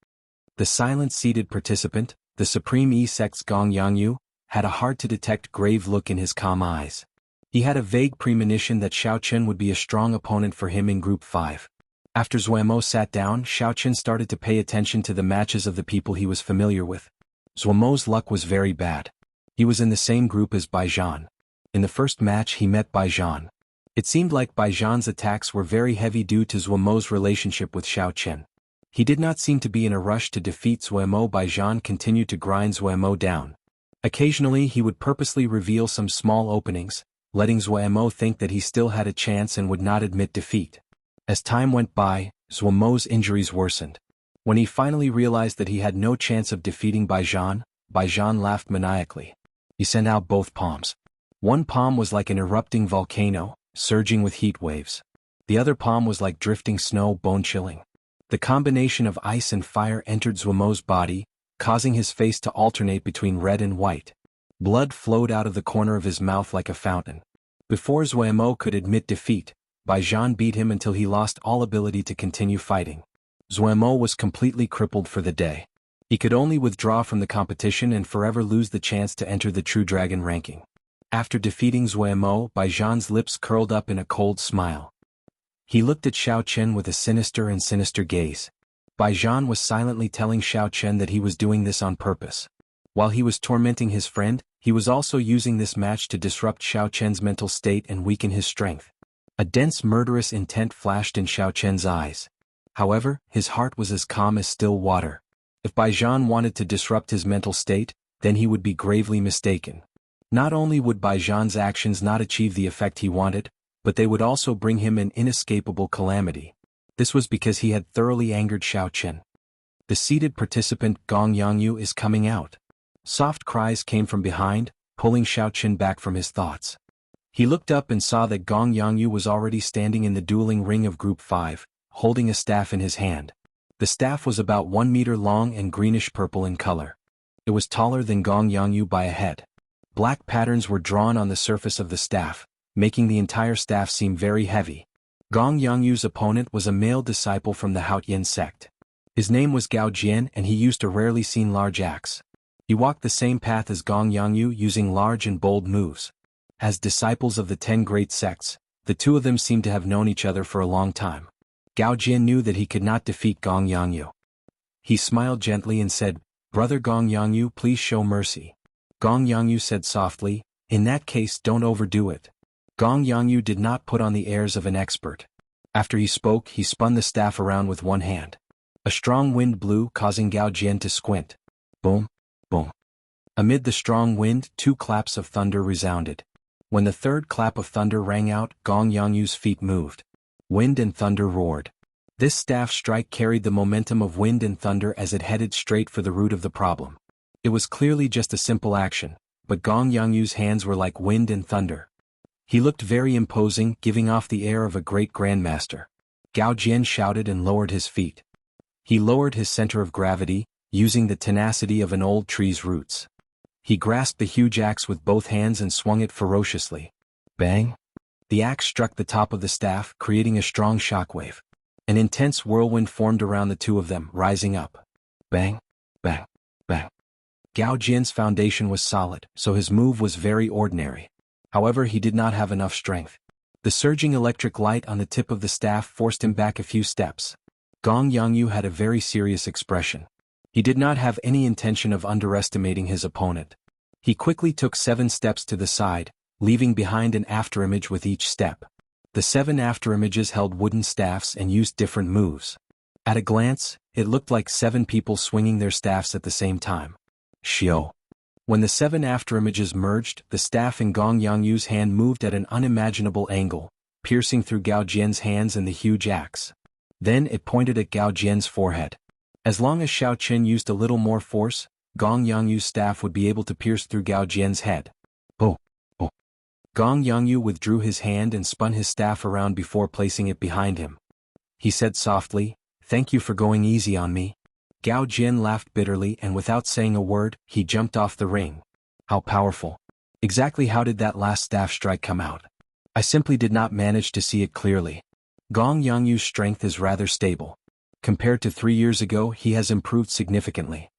The silent seated participant, the Supreme E-Sect's Gong Yangyu, had a hard-to-detect grave look in his calm eyes. He had a vague premonition that Xiao Chen would be a strong opponent for him in Group 5. After Zuemo sat down, Xiao Chen started to pay attention to the matches of the people he was familiar with. Zuemo's luck was very bad. He was in the same group as Baijian. In the first match he met Baijian. It seemed like Baijian's attacks were very heavy due to Zuemo's relationship with Xiao Chen. He did not seem to be in a rush to defeat Zuemo. Baijian continued to grind Zuemo down. Occasionally he would purposely reveal some small openings, letting Zuemo think that he still had a chance and would not admit defeat. As time went by, Zuemo's injuries worsened. When he finally realized that he had no chance of defeating Baijian, Baijian laughed maniacally. He sent out both palms. One palm was like an erupting volcano, surging with heat waves. The other palm was like drifting snow, bone-chilling. The combination of ice and fire entered Zuemo's body, causing his face to alternate between red and white. Blood flowed out of the corner of his mouth like a fountain. Before Zuemo could admit defeat, Baijian beat him until he lost all ability to continue fighting. Zuemo was completely crippled for the day. He could only withdraw from the competition and forever lose the chance to enter the True Dragon ranking. After defeating Zuemo, Baijian's lips curled up in a cold smile. He looked at Xiao Chen with a sinister gaze. Baijian was silently telling Xiao Chen that he was doing this on purpose. While he was tormenting his friend, he was also using this match to disrupt Xiao Chen's mental state and weaken his strength. A dense murderous intent flashed in Xiao Chen's eyes. However, his heart was as calm as still water. If Baijian wanted to disrupt his mental state, then he would be gravely mistaken. Not only would Bai Zhan's actions not achieve the effect he wanted, but they would also bring him an inescapable calamity. This was because he had thoroughly angered Xiao Chen. The seated participant Gong Yangyu is coming out. Soft cries came from behind, pulling Xiao Chen back from his thoughts. He looked up and saw that Gong Yangyu was already standing in the dueling ring of Group 5, holding a staff in his hand. The staff was about 1 meter long and greenish-purple in color. It was taller than Gong Yangyu by a head. Black patterns were drawn on the surface of the staff, making the entire staff seem very heavy. Gong Yangyu's opponent was a male disciple from the Haotian sect. His name was Gao Jian and he used a rarely seen large axe. He walked the same path as Gong Yangyu using large and bold moves. As disciples of the 10 great sects, the two of them seemed to have known each other for a long time. Gao Jian knew that he could not defeat Gong Yangyu. He smiled gently and said, "Brother Gong Yangyu, please show mercy." Gong Yangyu said softly, "In that case, don't overdo it." Gong Yangyu did not put on the airs of an expert. After he spoke, he spun the staff around with one hand. A strong wind blew, causing Gao Jian to squint. Boom, boom. Amid the strong wind, 2 claps of thunder resounded. When the third clap of thunder rang out, Gong Yangyu's feet moved. Wind and thunder roared. This staff strike carried the momentum of wind and thunder as it headed straight for the root of the problem. It was clearly just a simple action, but Gong Yangyu's hands were like wind and thunder. He looked very imposing, giving off the air of a great grandmaster. Gao Jian shouted and lowered his feet. He lowered his center of gravity, using the tenacity of an old tree's roots. He grasped the huge axe with both hands and swung it ferociously. Bang! The axe struck the top of the staff, creating a strong shockwave. An intense whirlwind formed around the two of them, rising up. Bang! Bang! Bang! Gao Jian's foundation was solid, so his move was very ordinary. However, he did not have enough strength. The surging electric light on the tip of the staff forced him back a few steps. Gong Yangyu had a very serious expression. He did not have any intention of underestimating his opponent. He quickly took 7 steps to the side, leaving behind an afterimage with each step. The 7 afterimages held wooden staffs and used different moves. At a glance, it looked like 7 people swinging their staffs at the same time. Shio. When the 7 afterimages merged, the staff in Gong Yangyu's hand moved at an unimaginable angle, piercing through Gao Jian's hands and the huge axe. Then it pointed at Gao Jian's forehead. As long as Xiao Chen used a little more force, Gong Yangyu's staff would be able to pierce through Gao Jian's head. Oh, oh. Gong Yangyu withdrew his hand and spun his staff around before placing it behind him. He said softly, "Thank you for going easy on me." Gao Jian laughed bitterly and without saying a word, he jumped off the ring. How powerful. Exactly how did that last staff strike come out? I simply did not manage to see it clearly. Gong Yangyu's strength is rather stable. Compared to 3 years ago, he has improved significantly.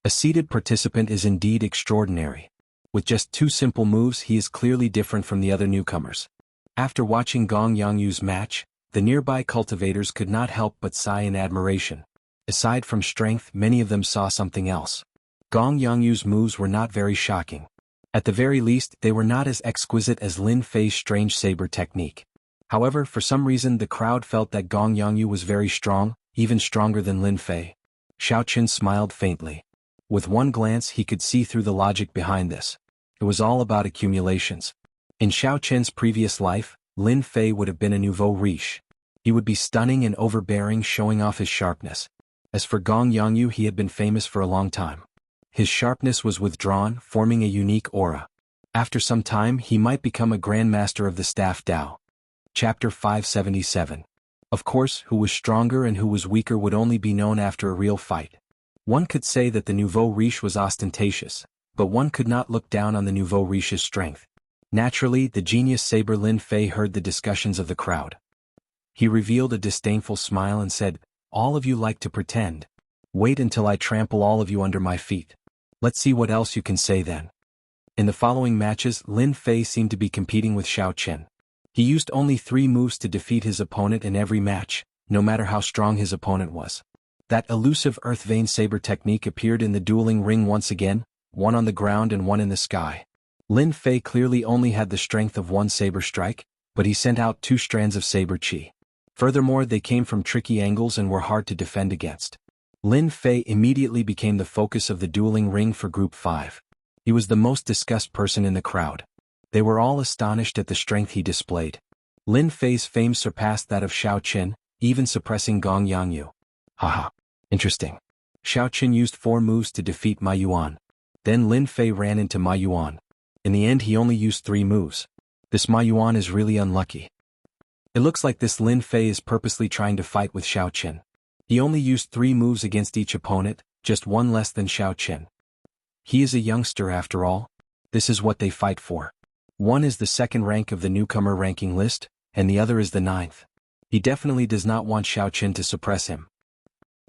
A seated participant is indeed extraordinary. With just 2 simple moves, he is clearly different from the other newcomers. After watching Gong Yangyu's match, the nearby cultivators could not help but sigh in admiration. Aside from strength, many of them saw something else. Gong Yangyu's moves were not very shocking. At the very least, they were not as exquisite as Lin Fei's strange saber technique. However, for some reason the crowd felt that Gong Yangyu was very strong, even stronger than Lin Fei. Xiao Chen smiled faintly. With one glance he could see through the logic behind this. It was all about accumulations. In Xiao Chen's previous life, Lin Fei would have been a nouveau riche. He would be stunning and overbearing, showing off his sharpness. As for Gong Yangyu, he had been famous for a long time. His sharpness was withdrawn, forming a unique aura. After some time he might become a grandmaster of the staff Dao. Chapter 577. Of course, who was stronger and who was weaker would only be known after a real fight. One could say that the nouveau riche was ostentatious, but one could not look down on the nouveau riche's strength. Naturally, the genius saber Lin Fei heard the discussions of the crowd. He revealed a disdainful smile and said, "All of you like to pretend. Wait until I trample all of you under my feet. Let's see what else you can say then." In the following matches, Lin Fei seemed to be competing with Xiao Chen. He used only 3 moves to defeat his opponent in every match, no matter how strong his opponent was. That elusive earth vein saber technique appeared in the dueling ring once again, one on the ground and one in the sky. Lin Fei clearly only had the strength of 1 saber strike, but he sent out 2 strands of saber chi. Furthermore, they came from tricky angles and were hard to defend against. Lin Fei immediately became the focus of the dueling ring for Group 5. He was the most discussed person in the crowd. They were all astonished at the strength he displayed. Lin Fei's fame surpassed that of Xiao Qin, even suppressing Gong Yangyu. Haha. Interesting. Xiao Qin used 4 moves to defeat Ma Yuan. Then Lin Fei ran into Ma Yuan. In the end he only used 3 moves. This Ma Yuan is really unlucky. It looks like this Lin Fei is purposely trying to fight with Xiao Qin. He only used 3 moves against each opponent, just 1 less than Xiao Qin. He is a youngster after all. This is what they fight for. One is the 2nd rank of the newcomer ranking list, and the other is the 9th. He definitely does not want Xiao Qin to suppress him.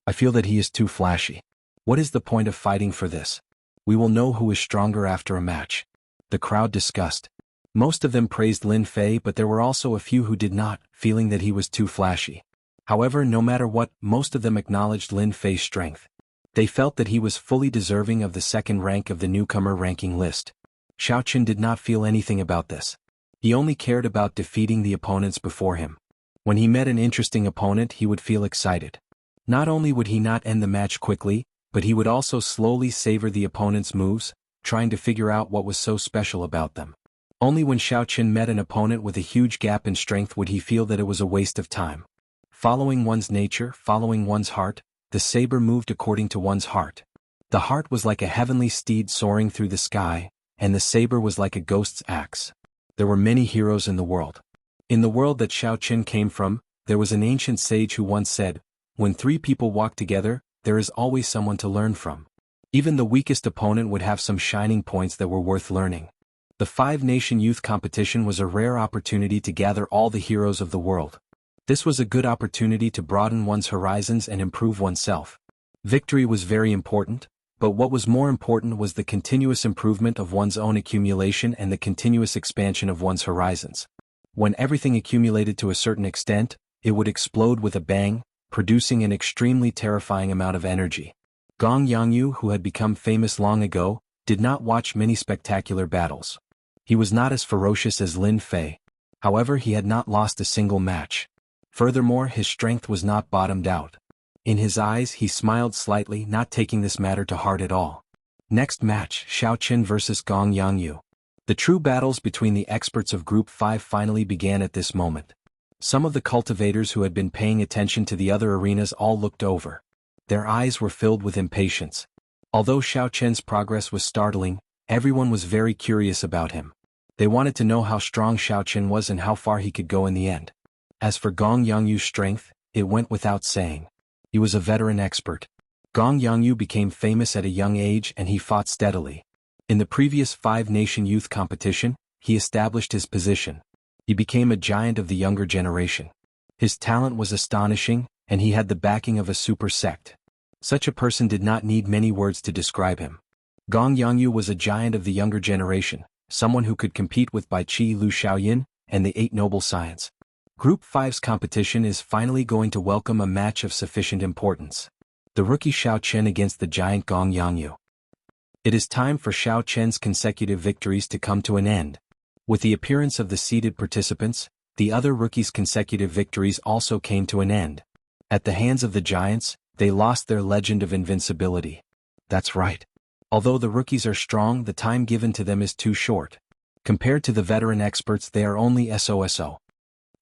I feel that he is too flashy. What is the point of fighting for this? We will know who is stronger after a match. The crowd discussed. Most of them praised Lin Fei, but there were also a few who did not, feeling that he was too flashy. However, no matter what, most of them acknowledged Lin Fei's strength. They felt that he was fully deserving of the 2nd rank of the newcomer ranking list. Xiao Qin did not feel anything about this. He only cared about defeating the opponents before him. When he met an interesting opponent, he would feel excited. Not only would he not end the match quickly, but he would also slowly savor the opponent's moves, trying to figure out what was so special about them. Only when Xiao Qin met an opponent with a huge gap in strength would he feel that it was a waste of time. Following one's nature, following one's heart, the saber moved according to one's heart. The heart was like a heavenly steed soaring through the sky, and the saber was like a ghost's axe. There were many heroes in the world. In the world that Xiao Qin came from, there was an ancient sage who once said, "When 3 people walk together, there is always someone to learn from." Even the weakest opponent would have some shining points that were worth learning. The 5-nation youth competition was a rare opportunity to gather all the heroes of the world. This was a good opportunity to broaden one's horizons and improve oneself. Victory was very important, but what was more important was the continuous improvement of one's own accumulation and the continuous expansion of one's horizons. When everything accumulated to a certain extent, it would explode with a bang, producing an extremely terrifying amount of energy. Gong Yangyu, who had become famous long ago, did not watch many spectacular battles. He was not as ferocious as Lin Fei. However, he had not lost a single match. Furthermore, his strength was not bottomed out. In his eyes he smiled slightly, not taking this matter to heart at all. Next match, Xiao Qin vs Gong Yangyu. The true battles between the experts of Group 5 finally began at this moment. Some of the cultivators who had been paying attention to the other arenas all looked over. Their eyes were filled with impatience. Although Xiao Qin's progress was startling, everyone was very curious about him. They wanted to know how strong Xiao Qin was and how far he could go in the end. As for Gong Yangyu's strength, it went without saying. He was a veteran expert. Gong Yangyu became famous at a young age and he fought steadily. In the previous 5-nation youth competition, he established his position. He became a giant of the younger generation. His talent was astonishing, and he had the backing of a super sect. Such a person did not need many words to describe him. Gong Yangyu was a giant of the younger generation, someone who could compete with Bai Qi Lu Xiaoyin and the 8 Noble Science. Group 5's competition is finally going to welcome a match of sufficient importance. The rookie Xiao Qin against the giant Gong Yangyu. It is time for Xiao Qin's consecutive victories to come to an end. With the appearance of the seeded participants, the other rookies' consecutive victories also came to an end. At the hands of the giants, they lost their legend of invincibility. That's right. Although the rookies are strong, the time given to them is too short. Compared to the veteran experts, they are only SOSO.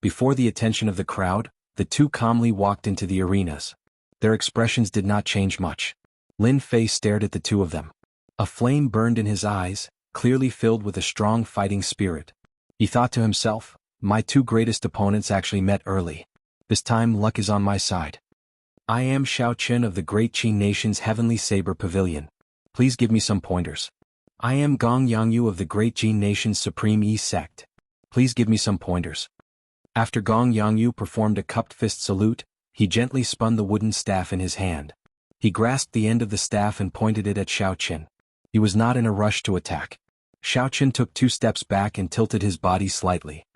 Before the attention of the crowd, the 2 calmly walked into the arenas. Their expressions did not change much. Lin Fei stared at the 2 of them. A flame burned in his eyes, clearly filled with a strong fighting spirit. He thought to himself, my 2 greatest opponents actually met early. This time luck is on my side. I am Xiao Qin of the Great Qi Nation's Heavenly Saber Pavilion. Please give me some pointers. I am Gong Yangyu of the Great Qi Nation's Supreme E Sect. Please give me some pointers. After Gong Yangyu performed a cupped fist salute, he gently spun the wooden staff in his hand. He grasped the end of the staff and pointed it at Xiao Qin. He was not in a rush to attack. Xiao Qin took 2 steps back and tilted his body slightly.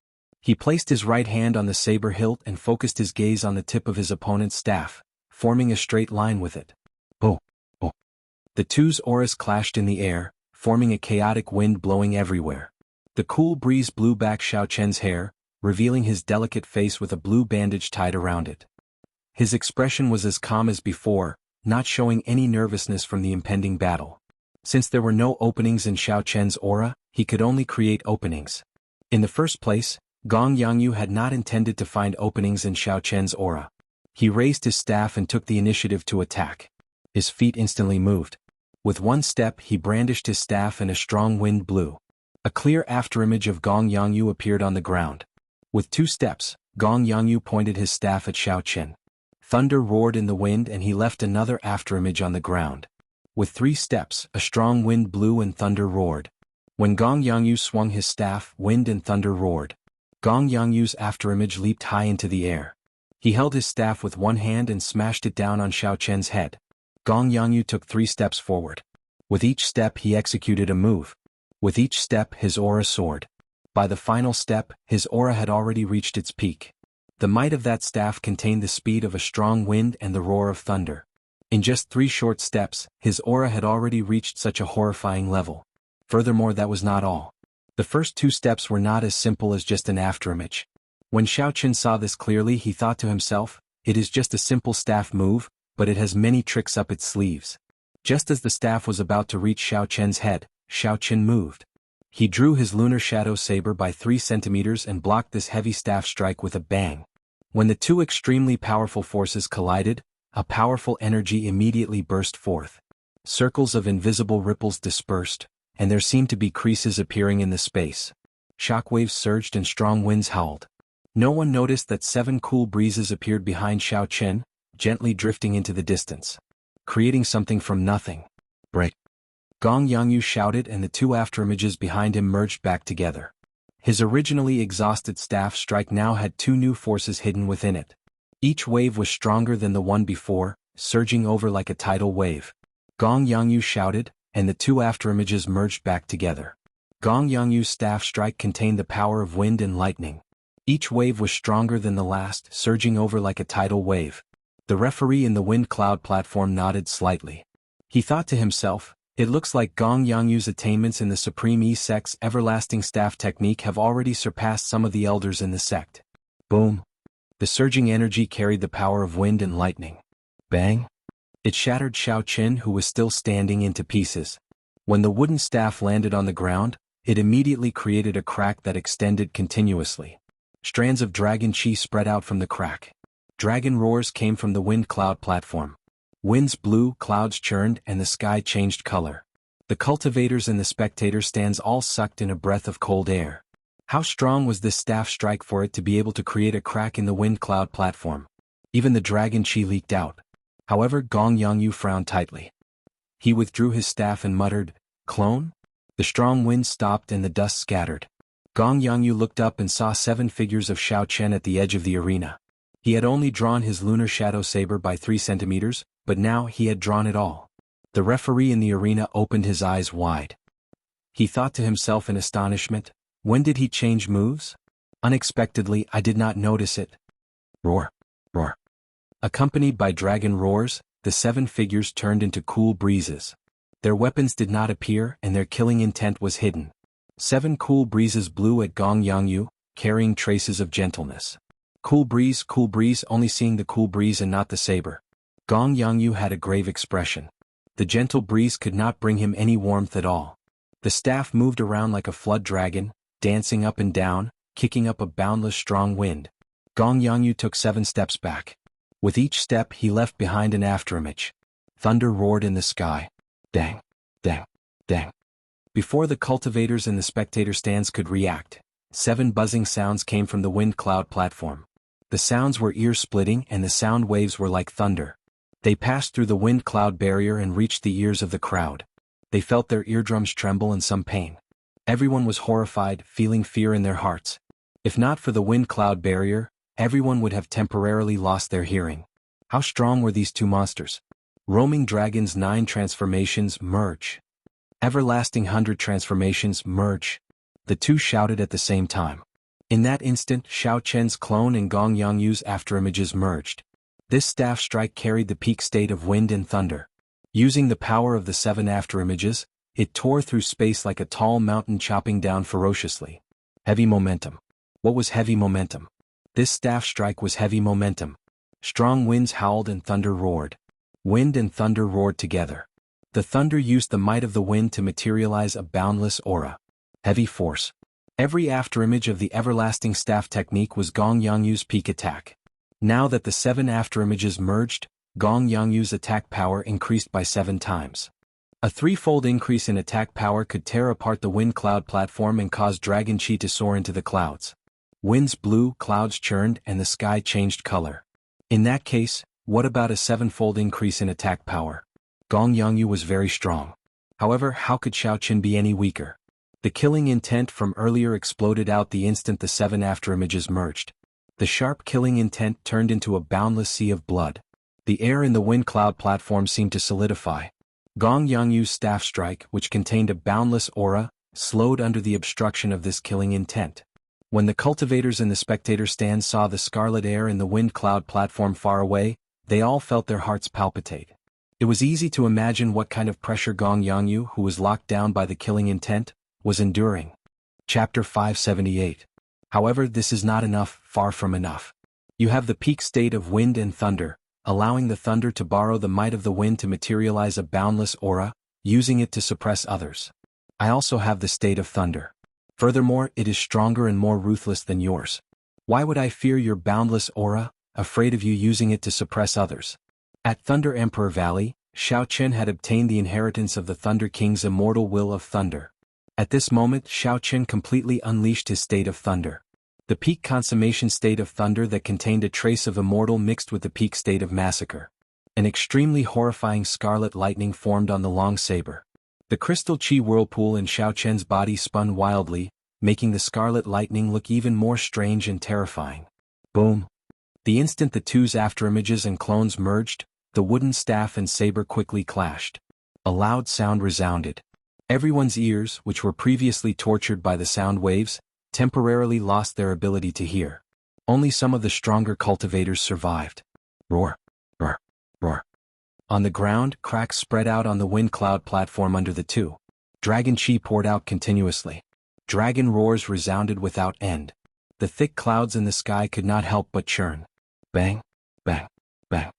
He placed his right hand on the saber hilt and focused his gaze on the tip of his opponent's staff, forming a straight line with it. Oh, oh. The 2's auras clashed in the air, forming a chaotic wind blowing everywhere. The cool breeze blew back Xiao Qin's hair, revealing his delicate face with a blue bandage tied around it. His expression was as calm as before, not showing any nervousness from the impending battle. Since there were no openings in Xiao Chen's aura, he could only create openings. In the first place, Gong Yangyu had not intended to find openings in Xiao Chen's aura. He raised his staff and took the initiative to attack. His feet instantly moved. With one step he brandished his staff and a strong wind blew. A clear afterimage of Gong Yangyu appeared on the ground. With 2 steps, Gong Yangyu pointed his staff at Xiao Chen. Thunder roared in the wind and he left another afterimage on the ground. With 3 steps, a strong wind blew and thunder roared. When Gong Yangyu swung his staff, wind and thunder roared. Gong Yangyu's afterimage leaped high into the air. He held his staff with one hand and smashed it down on Xiao Chen's head. Gong Yangyu took 3 steps forward. With each step he executed a move. With each step his aura soared. By the final step, his aura had already reached its peak. The might of that staff contained the speed of a strong wind and the roar of thunder. In just 3 short steps, his aura had already reached such a horrifying level. Furthermore, that was not all. The first 2 steps were not as simple as just an afterimage. When Xiao Chen saw this clearly, he thought to himself, it is just a simple staff move, but it has many tricks up its sleeves. Just as the staff was about to reach Xiao Chen's head, Xiao Chen moved. He drew his lunar shadow saber by 3 centimeters and blocked this heavy staff strike with a bang. When the 2 extremely powerful forces collided, a powerful energy immediately burst forth. Circles of invisible ripples dispersed, and there seemed to be creases appearing in the space. Shockwaves surged and strong winds howled. No one noticed that 7 cool breezes appeared behind Xiao Chen, gently drifting into the distance. Creating something from nothing. Break. Gong Yangyu shouted and the 2 afterimages behind him merged back together. His originally exhausted staff strike now had 2 new forces hidden within it. Each wave was stronger than the one before, surging over like a tidal wave. Gong Yangyu shouted, and the 2 afterimages merged back together. Gong Yangyu's staff strike contained the power of wind and lightning. Each wave was stronger than the last, surging over like a tidal wave. The referee in the wind cloud platform nodded slightly. He thought to himself, it looks like Gong Yangyu's attainments in the Supreme E-Sect's everlasting staff technique have already surpassed some of the elders in the sect. Boom. The surging energy carried the power of wind and lightning. Bang. It shattered Xiao Chen, who was still standing, into pieces. When the wooden staff landed on the ground, it immediately created a crack that extended continuously. Strands of dragon chi spread out from the crack. Dragon roars came from the wind cloud platform. Winds blew, clouds churned, and the sky changed color. The cultivators and the spectator stands all sucked in a breath of cold air. How strong was this staff strike for it to be able to create a crack in the wind cloud platform? Even the dragon chi leaked out. However, Gong Yangyu frowned tightly. He withdrew his staff and muttered, "Clone?" The strong wind stopped and the dust scattered. Gong Yangyu looked up and saw 7 figures of Xiao Chen at the edge of the arena. He had only drawn his lunar shadow saber by 3 centimeters, but now he had drawn it all. The referee in the arena opened his eyes wide. He thought to himself in astonishment, when did he change moves? Unexpectedly, I did not notice it. Roar. Roar. Accompanied by dragon roars, the 7 figures turned into cool breezes. Their weapons did not appear and their killing intent was hidden. 7 cool breezes blew at Gong Yangyu, carrying traces of gentleness. Cool breeze, only seeing the cool breeze and not the saber. Gong Yangyu had a grave expression. The gentle breeze could not bring him any warmth at all. The staff moved around like a flood dragon, dancing up and down, kicking up a boundless strong wind. Gong Yangyu took 7 steps back. With each step he left behind an afterimage. Thunder roared in the sky. Dang, dang, dang. Before the cultivators and the spectator stands could react, 7 buzzing sounds came from the wind cloud platform. The sounds were ear-splitting and the sound waves were like thunder. They passed through the wind cloud barrier and reached the ears of the crowd. They felt their eardrums tremble in some pain. Everyone was horrified, feeling fear in their hearts. If not for the wind cloud barrier, everyone would have temporarily lost their hearing. How strong were these 2 monsters? Roaming Dragon's 9 transformations, merge. Everlasting 100 transformations, merge. The 2 shouted at the same time. In that instant, Xiao Chen's clone and Gong Yangyu's afterimages merged. This staff strike carried the peak state of wind and thunder. Using the power of the 7 afterimages, it tore through space like a tall mountain, chopping down ferociously. Heavy momentum. What was heavy momentum? This staff strike was heavy momentum. Strong winds howled and thunder roared. Wind and thunder roared together. The thunder used the might of the wind to materialize a boundless aura. Heavy force. Every afterimage of the everlasting staff technique was Gong Yangyu's peak attack. Now that the 7 afterimages merged, Gong Yangyu's attack power increased by 7 times. A 3-fold increase in attack power could tear apart the wind cloud platform and cause Dragon Chi to soar into the clouds. Winds blew, clouds churned, and the sky changed color. In that case, what about a 7-fold increase in attack power? Gong Yangyu was very strong. However, how could Xiaoqin be any weaker? The killing intent from earlier exploded out the instant the 7 afterimages merged. The sharp killing intent turned into a boundless sea of blood. The air in the wind cloud platform seemed to solidify. Gong Yangyu's staff strike, which contained a boundless aura, slowed under the obstruction of this killing intent. When the cultivators in the spectator stand saw the scarlet air in the wind cloud platform far away, they all felt their hearts palpitate. It was easy to imagine what kind of pressure Gong Yangyu, who was locked down by the killing intent, was enduring. Chapter 578. However, this is not enough, far from enough. You have the peak state of wind and thunder, allowing the thunder to borrow the might of the wind to materialize a boundless aura, using it to suppress others. I also have the state of thunder. Furthermore, it is stronger and more ruthless than yours. Why would I fear your boundless aura, afraid of you using it to suppress others? At Thunder Emperor Valley, Xiaoqin had obtained the inheritance of the Thunder King's immortal will of thunder. At this moment, Xiaoqin completely unleashed his state of thunder. The peak consummation state of thunder that contained a trace of immortal mixed with the peak state of massacre. An extremely horrifying scarlet lightning formed on the long saber. The crystal chi whirlpool in Xiaoqin's body spun wildly, making the scarlet lightning look even more strange and terrifying. Boom! The instant the two's afterimages and clones merged, the wooden staff and saber quickly clashed. A loud sound resounded. Everyone's ears, which were previously tortured by the sound waves, temporarily lost their ability to hear. Only some of the stronger cultivators survived. Roar! Roar! Roar! On the ground, cracks spread out on the wind cloud platform under the two. Dragon chi poured out continuously. Dragon roars resounded without end. The thick clouds in the sky could not help but churn. Bang! Bang! Bang!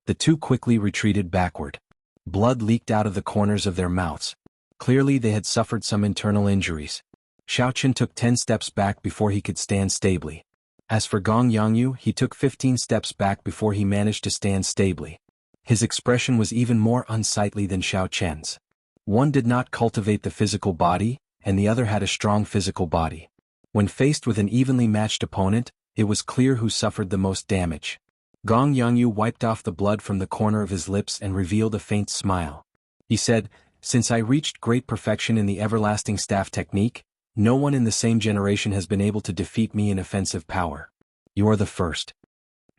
The two quickly retreated backward. Blood leaked out of the corners of their mouths. Clearly they had suffered some internal injuries. Xiaoqin took 10 steps back before he could stand stably. As for Gong Yangyu, he took 15 steps back before he managed to stand stably. His expression was even more unsightly than Xiaoqin's. One did not cultivate the physical body, and the other had a strong physical body. When faced with an evenly matched opponent, it was clear who suffered the most damage. Gong Yangyu wiped off the blood from the corner of his lips and revealed a faint smile. He said, "Since I reached great perfection in the everlasting staff technique, no one in the same generation has been able to defeat me in offensive power. You are the first."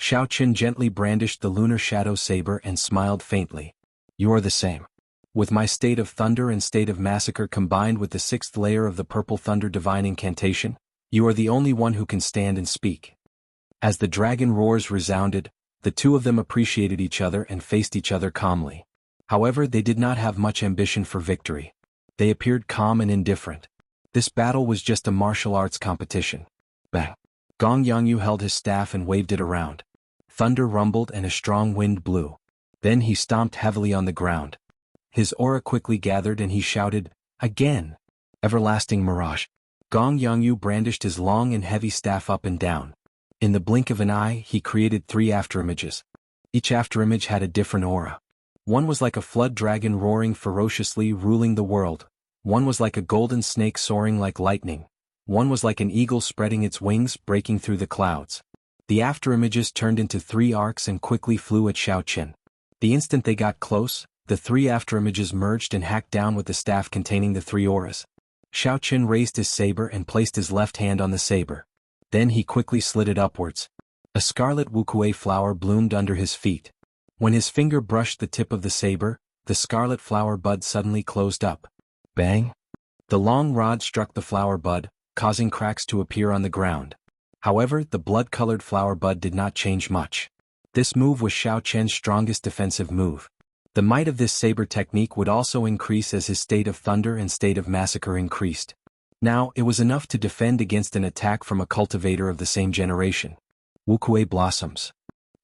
Xiaoqin gently brandished the lunar shadow saber and smiled faintly. "You are the same. With my state of thunder and state of massacre combined with the 6th layer of the purple thunder divine incantation, you are the only one who can stand and speak." As the dragon roars resounded, the two of them appreciated each other and faced each other calmly. However, they did not have much ambition for victory. They appeared calm and indifferent. This battle was just a martial arts competition. Bang! Gong Yangyu held his staff and waved it around. Thunder rumbled and a strong wind blew. Then he stomped heavily on the ground. His aura quickly gathered and he shouted, "Again! Everlasting mirage!" Gong Yangyu brandished his long and heavy staff up and down. In the blink of an eye, he created 3 afterimages. Each afterimage had a different aura. One was like a flood dragon roaring ferociously, ruling the world. One was like a golden snake soaring like lightning. One was like an eagle spreading its wings, breaking through the clouds. The afterimages turned into 3 arcs and quickly flew at Xiaoqin. The instant they got close, the 3 afterimages merged and hacked down with the staff containing the 3 auras. Xiaoqin raised his saber and placed his left hand on the saber. Then he quickly slid it upwards. A scarlet wukuei flower bloomed under his feet. When his finger brushed the tip of the saber, the scarlet flower bud suddenly closed up. Bang! The long rod struck the flower bud, causing cracks to appear on the ground. However, the blood-colored flower bud did not change much. This move was Xiaoqin's strongest defensive move. The might of this saber technique would also increase as his state of thunder and state of massacre increased. Now, it was enough to defend against an attack from a cultivator of the same generation. Wukuei blossoms.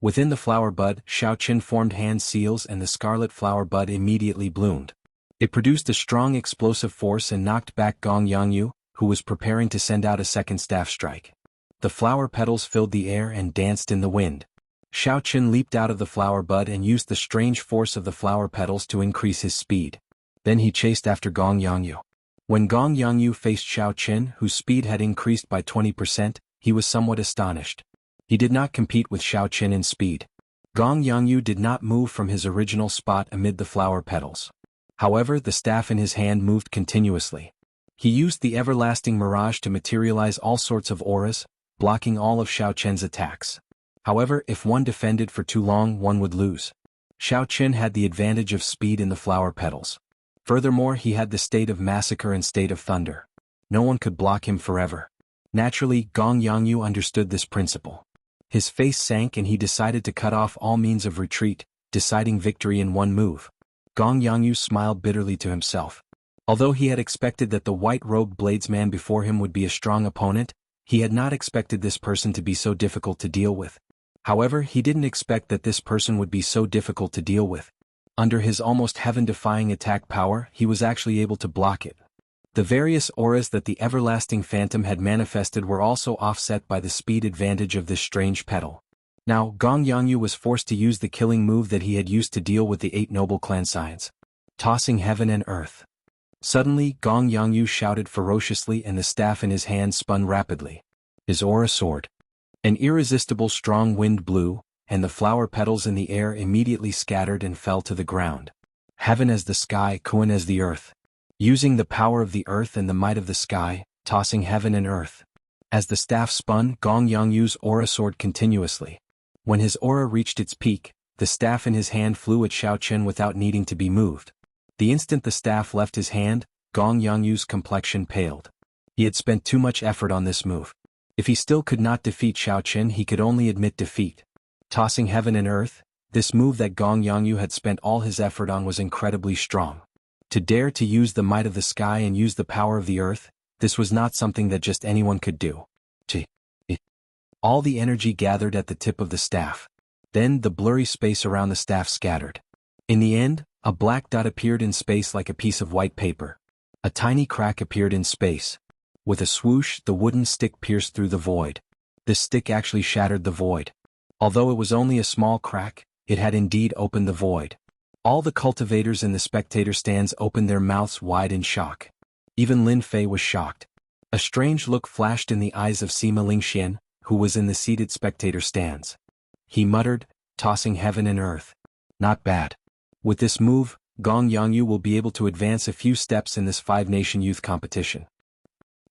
Within the flower bud, Xiaoqin formed hand seals and the scarlet flower bud immediately bloomed. It produced a strong explosive force and knocked back Gong Yangyu, who was preparing to send out a second staff strike. The flower petals filled the air and danced in the wind. Xiaoqin leaped out of the flower bud and used the strange force of the flower petals to increase his speed. Then he chased after Gong Yangyu. When Gong Yangyu faced Xiaoqin, whose speed had increased by 20%, he was somewhat astonished. He did not compete with Xiaoqin in speed. Gong Yangyu did not move from his original spot amid the flower petals. However, the staff in his hand moved continuously. He used the everlasting mirage to materialize all sorts of auras, blocking all of Xiaoqin's attacks. However, if one defended for too long, one would lose. Xiaoqin had the advantage of speed in the flower petals. Furthermore, he had the state of massacre and state of thunder. No one could block him forever. Naturally, Gong Yangyu understood this principle. His face sank and he decided to cut off all means of retreat, deciding victory in one move. Gong Yangyu smiled bitterly to himself. Although he had expected that the white-robed bladesman before him would be a strong opponent, he had not expected this person to be so difficult to deal with. However, he didn't expect that this person would be so difficult to deal with. Under his almost heaven-defying attack power, he was actually able to block it. The various auras that the everlasting phantom had manifested were also offset by the speed advantage of this strange petal. Now, Gong Yangyu was forced to use the killing move that he had used to deal with the 8 noble clan signs. Tossing heaven and earth. Suddenly, Gong Yangyu shouted ferociously and the staff in his hand spun rapidly. His aura soared. An irresistible strong wind blew, and the flower petals in the air immediately scattered and fell to the ground. Heaven as the sky, Kuan as the earth. Using the power of the earth and the might of the sky, tossing heaven and earth. As the staff spun, Gong Yangyu's aura soared continuously. When his aura reached its peak, the staff in his hand flew at Xiaoqin without needing to be moved. The instant the staff left his hand, Gong Yangyu's complexion paled. He had spent too much effort on this move. If he still could not defeat Xiaoqin, he could only admit defeat. Tossing heaven and earth, this move that Gong Yangyu had spent all his effort on was incredibly strong. To dare to use the might of the sky and use the power of the earth, this was not something that just anyone could do. All the energy gathered at the tip of the staff. Then the blurry space around the staff scattered. In the end, a black dot appeared in space like a piece of white paper. A tiny crack appeared in space. With a swoosh, the wooden stick pierced through the void. This stick actually shattered the void. Although it was only a small crack, it had indeed opened the void. All the cultivators in the spectator stands opened their mouths wide in shock. Even Lin Fei was shocked. A strange look flashed in the eyes of Sima Lingxian, who was in the seated spectator stands. He muttered, tossing heaven and earth. Not bad. With this move, Gong Yangyu will be able to advance a few steps in this 5-nation youth competition.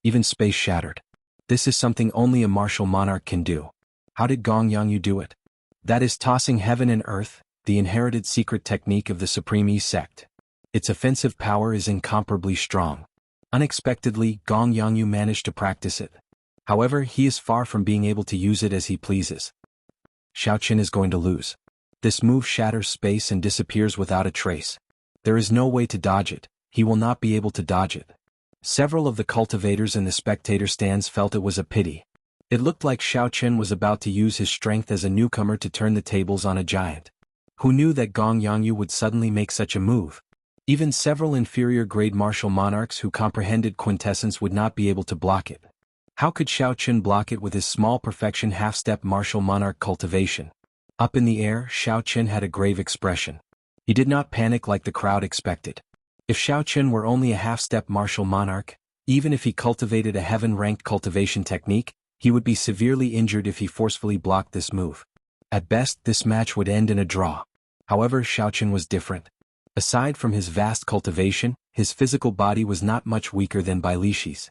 Even space shattered. This is something only a martial monarch can do. How did Gong Yangyu do it? That is tossing heaven and earth, the inherited secret technique of the Supreme E sect. Its offensive power is incomparably strong. Unexpectedly, Gong Yangyu managed to practice it. However, he is far from being able to use it as he pleases. Xiaoqin is going to lose. This move shatters space and disappears without a trace. There is no way to dodge it. He will not be able to dodge it. Several of the cultivators in the spectator stands felt it was a pity. It looked like Xiaoqin was about to use his strength as a newcomer to turn the tables on a giant. Who knew that Gong Yangyu would suddenly make such a move? Even several inferior-grade martial monarchs who comprehended quintessence would not be able to block it. How could Xiaoqin block it with his small perfection half-step martial monarch cultivation? Up in the air, Xiaoqin had a grave expression. He did not panic like the crowd expected. If Xiaoqin were only a half-step martial monarch, even if he cultivated a heaven-ranked cultivation technique, he would be severely injured if he forcefully blocked this move. At best, this match would end in a draw. However, Xiaoqin was different. Aside from his vast cultivation, his physical body was not much weaker than Bai Lishi's.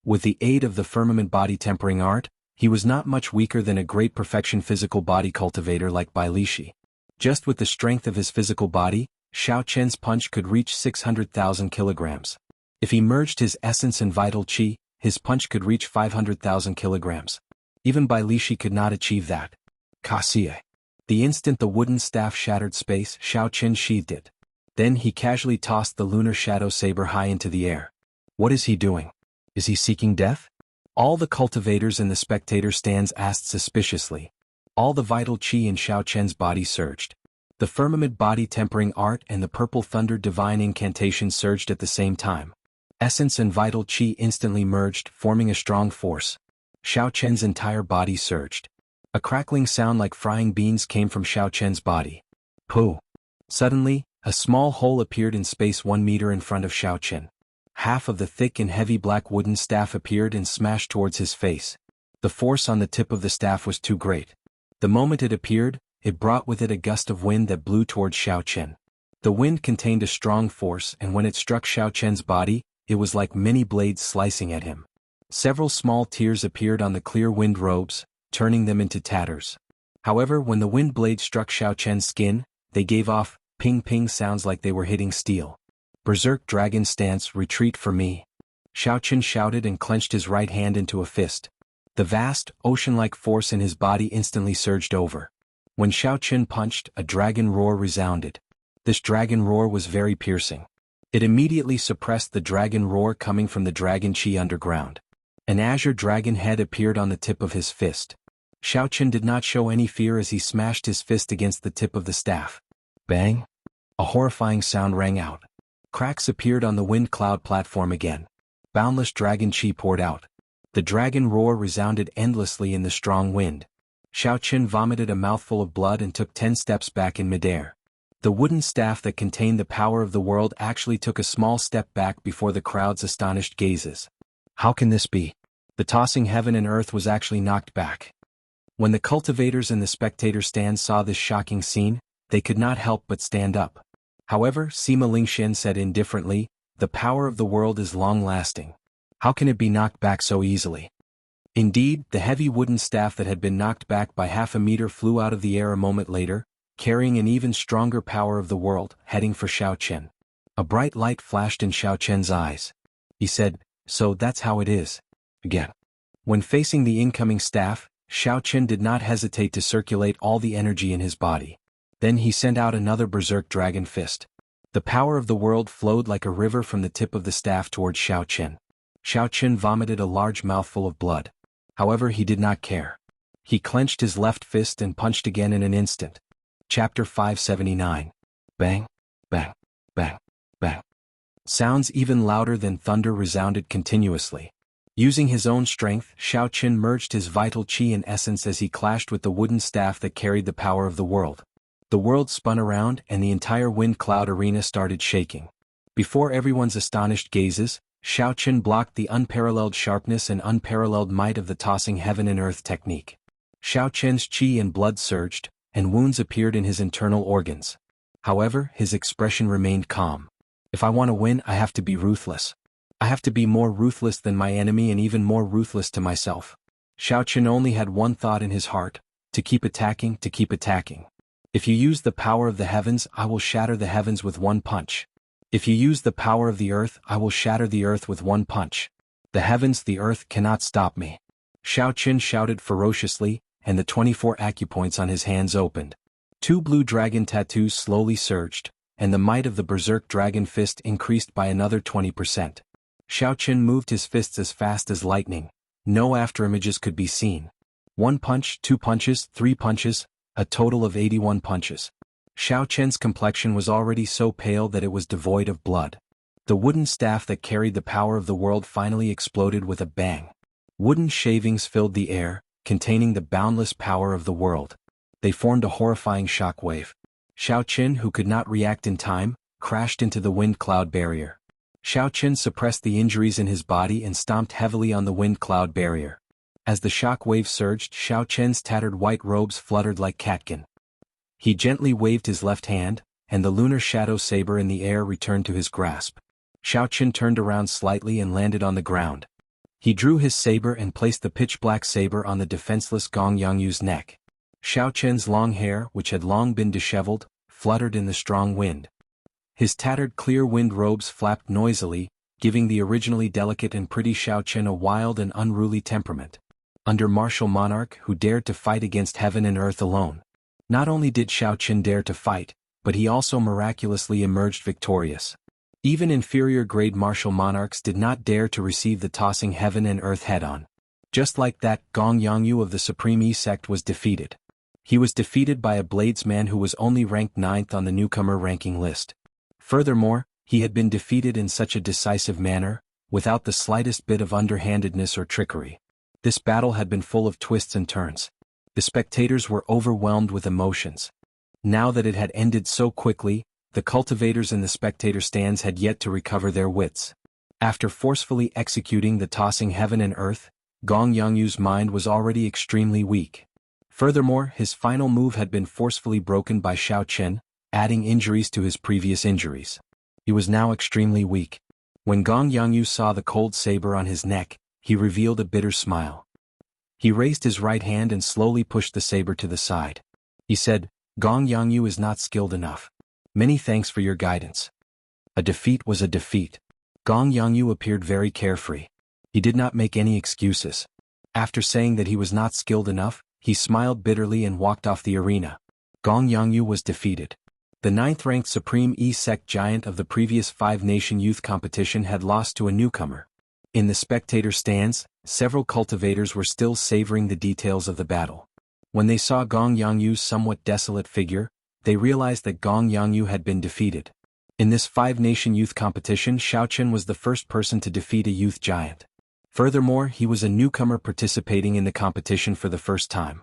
With the aid of the firmament body tempering art, he was not much weaker than a great perfection physical body cultivator like Bai Lishi. Just with the strength of his physical body, Xiaoqin's punch could reach 600,000 kilograms. If he merged his essence and vital qi, his punch could reach 500,000 kilograms. Even Bai Lishi could not achieve that. Kasie. The instant the wooden staff shattered space, Xiaoqin sheathed it. Then he casually tossed the lunar shadow saber high into the air. What is he doing? Is he seeking death? All the cultivators in the spectator stands asked suspiciously. All the vital qi in Xiao Chen's body surged. The firmament body tempering art and the purple thunder divine incantation surged at the same time. Essence and vital qi instantly merged, forming a strong force. Xiao Chen's entire body surged. A crackling sound like frying beans came from Xiao Chen's body. Pooh! Suddenly, a small hole appeared in space 1 meter in front of Xiao Chen. Half of the thick and heavy black wooden staff appeared and smashed towards his face. The force on the tip of the staff was too great. The moment it appeared, it brought with it a gust of wind that blew towards Xiao Chen. The wind contained a strong force, and when it struck Xiao Chen's body, it was like many blades slicing at him. Several small tears appeared on the clear wind robes, turning them into tatters. However, when the wind blade struck Xiao Chen's skin, they gave off ping-ping sounds like they were hitting steel. Berserk Dragon Stance, retreat for me. Xiao Chen shouted and clenched his right hand into a fist. The vast, ocean-like force in his body instantly surged over. When Xiao Chen punched, a dragon roar resounded. This dragon roar was very piercing. It immediately suppressed the dragon roar coming from the dragon qi underground. An azure dragon head appeared on the tip of his fist. Xiao Chen did not show any fear as he smashed his fist against the tip of the staff. Bang! A horrifying sound rang out. Cracks appeared on the wind cloud platform again. Boundless dragon qi poured out. The dragon roar resounded endlessly in the strong wind. Xiao Chen vomited a mouthful of blood and took 10 steps back in midair. The wooden staff that contained the power of the world actually took a small step back before the crowd's astonished gazes. How can this be? The tossing heaven and earth was actually knocked back. When the cultivators and the spectator stands saw this shocking scene, they could not help but stand up. However, Sima Lingxian said indifferently, the power of the world is long-lasting. How can it be knocked back so easily? Indeed, the heavy wooden staff that had been knocked back by half a meter flew out of the air a moment later, carrying an even stronger power of the world, heading for Xiao Chen. A bright light flashed in Xiao Chen's eyes. He said, "So that's how it is." Again. When facing the incoming staff, Xiao Chen did not hesitate to circulate all the energy in his body. Then he sent out another berserk dragon fist. The power of the world flowed like a river from the tip of the staff towards Xiao Chen. Xiao Chen vomited a large mouthful of blood. However, he did not care. He clenched his left fist and punched again in an instant. Chapter 579. Bang, bang, bang, bang. Sounds even louder than thunder resounded continuously. Using his own strength, Xiao Chen merged his vital qi and essence as he clashed with the wooden staff that carried the power of the world. The world spun around and the entire wind cloud arena started shaking. Before everyone's astonished gazes, Xiao Chen blocked the unparalleled sharpness and unparalleled might of the tossing heaven and earth technique. Xiao Chen's qi and blood surged, and wounds appeared in his internal organs. However, his expression remained calm. If I want to win, I have to be ruthless. I have to be more ruthless than my enemy and even more ruthless to myself. Xiao Chen only had one thought in his heart: to keep attacking, to keep attacking. If you use the power of the heavens, I will shatter the heavens with one punch. If you use the power of the earth, I will shatter the earth with one punch. The heavens, the earth cannot stop me. Xiao Chen shouted ferociously, and the 24 acupoints on his hands opened. 2 blue dragon tattoos slowly surged, and the might of the berserk dragon fist increased by another 20%. Xiao Chen moved his fists as fast as lightning. No afterimages could be seen. 1 punch, 2 punches, 3 punches, a total of 81 punches. Xiao Chen's complexion was already so pale that it was devoid of blood. The wooden staff that carried the power of the world finally exploded with a bang. Wooden shavings filled the air, containing the boundless power of the world. They formed a horrifying shockwave. Xiao Chen, who could not react in time, crashed into the wind cloud barrier. Xiao Chen suppressed the injuries in his body and stomped heavily on the wind cloud barrier. As the shock wave surged, Xiao Chen's tattered white robes fluttered like catkin. He gently waved his left hand, and the lunar shadow saber in the air returned to his grasp. Xiao Chen turned around slightly and landed on the ground. He drew his saber and placed the pitch-black saber on the defenseless Gong Yangyu's neck. Xiao Chen's long hair, which had long been disheveled, fluttered in the strong wind. His tattered clear wind robes flapped noisily, giving the originally delicate and pretty Xiao Chen a wild and unruly temperament. Under martial monarch who dared to fight against heaven and earth alone. Not only did Xiao Chen dare to fight, but he also miraculously emerged victorious. Even inferior-grade martial monarchs did not dare to receive the tossing heaven and earth head-on. Just like that, Gong Yangyu of the Supreme E sect was defeated. He was defeated by a bladesman who was only ranked 9th on the newcomer ranking list. Furthermore, he had been defeated in such a decisive manner, without the slightest bit of underhandedness or trickery. This battle had been full of twists and turns. The spectators were overwhelmed with emotions. Now that it had ended so quickly, the cultivators in the spectator stands had yet to recover their wits. After forcefully executing the tossing heaven and earth, Gong Yangyu's mind was already extremely weak. Furthermore, his final move had been forcefully broken by Xiao Chen, adding injuries to his previous injuries. He was now extremely weak. When Gong Yangyu saw the cold saber on his neck, he revealed a bitter smile. He raised his right hand and slowly pushed the saber to the side. He said, "Gong Yangyu is not skilled enough. Many thanks for your guidance." A defeat was a defeat. Gong Yangyu appeared very carefree. He did not make any excuses. After saying that he was not skilled enough, he smiled bitterly and walked off the arena. Gong Yangyu was defeated. The 9th-ranked Supreme E-Sect giant of the previous 5-nation youth competition had lost to a newcomer. In the spectator stands, several cultivators were still savoring the details of the battle. When they saw Gong Yangyu's somewhat desolate figure, they realized that Gong Yangyu had been defeated. In this 5-nation youth competition, Xiao Chen was the first person to defeat a youth giant. Furthermore, he was a newcomer participating in the competition for the first time.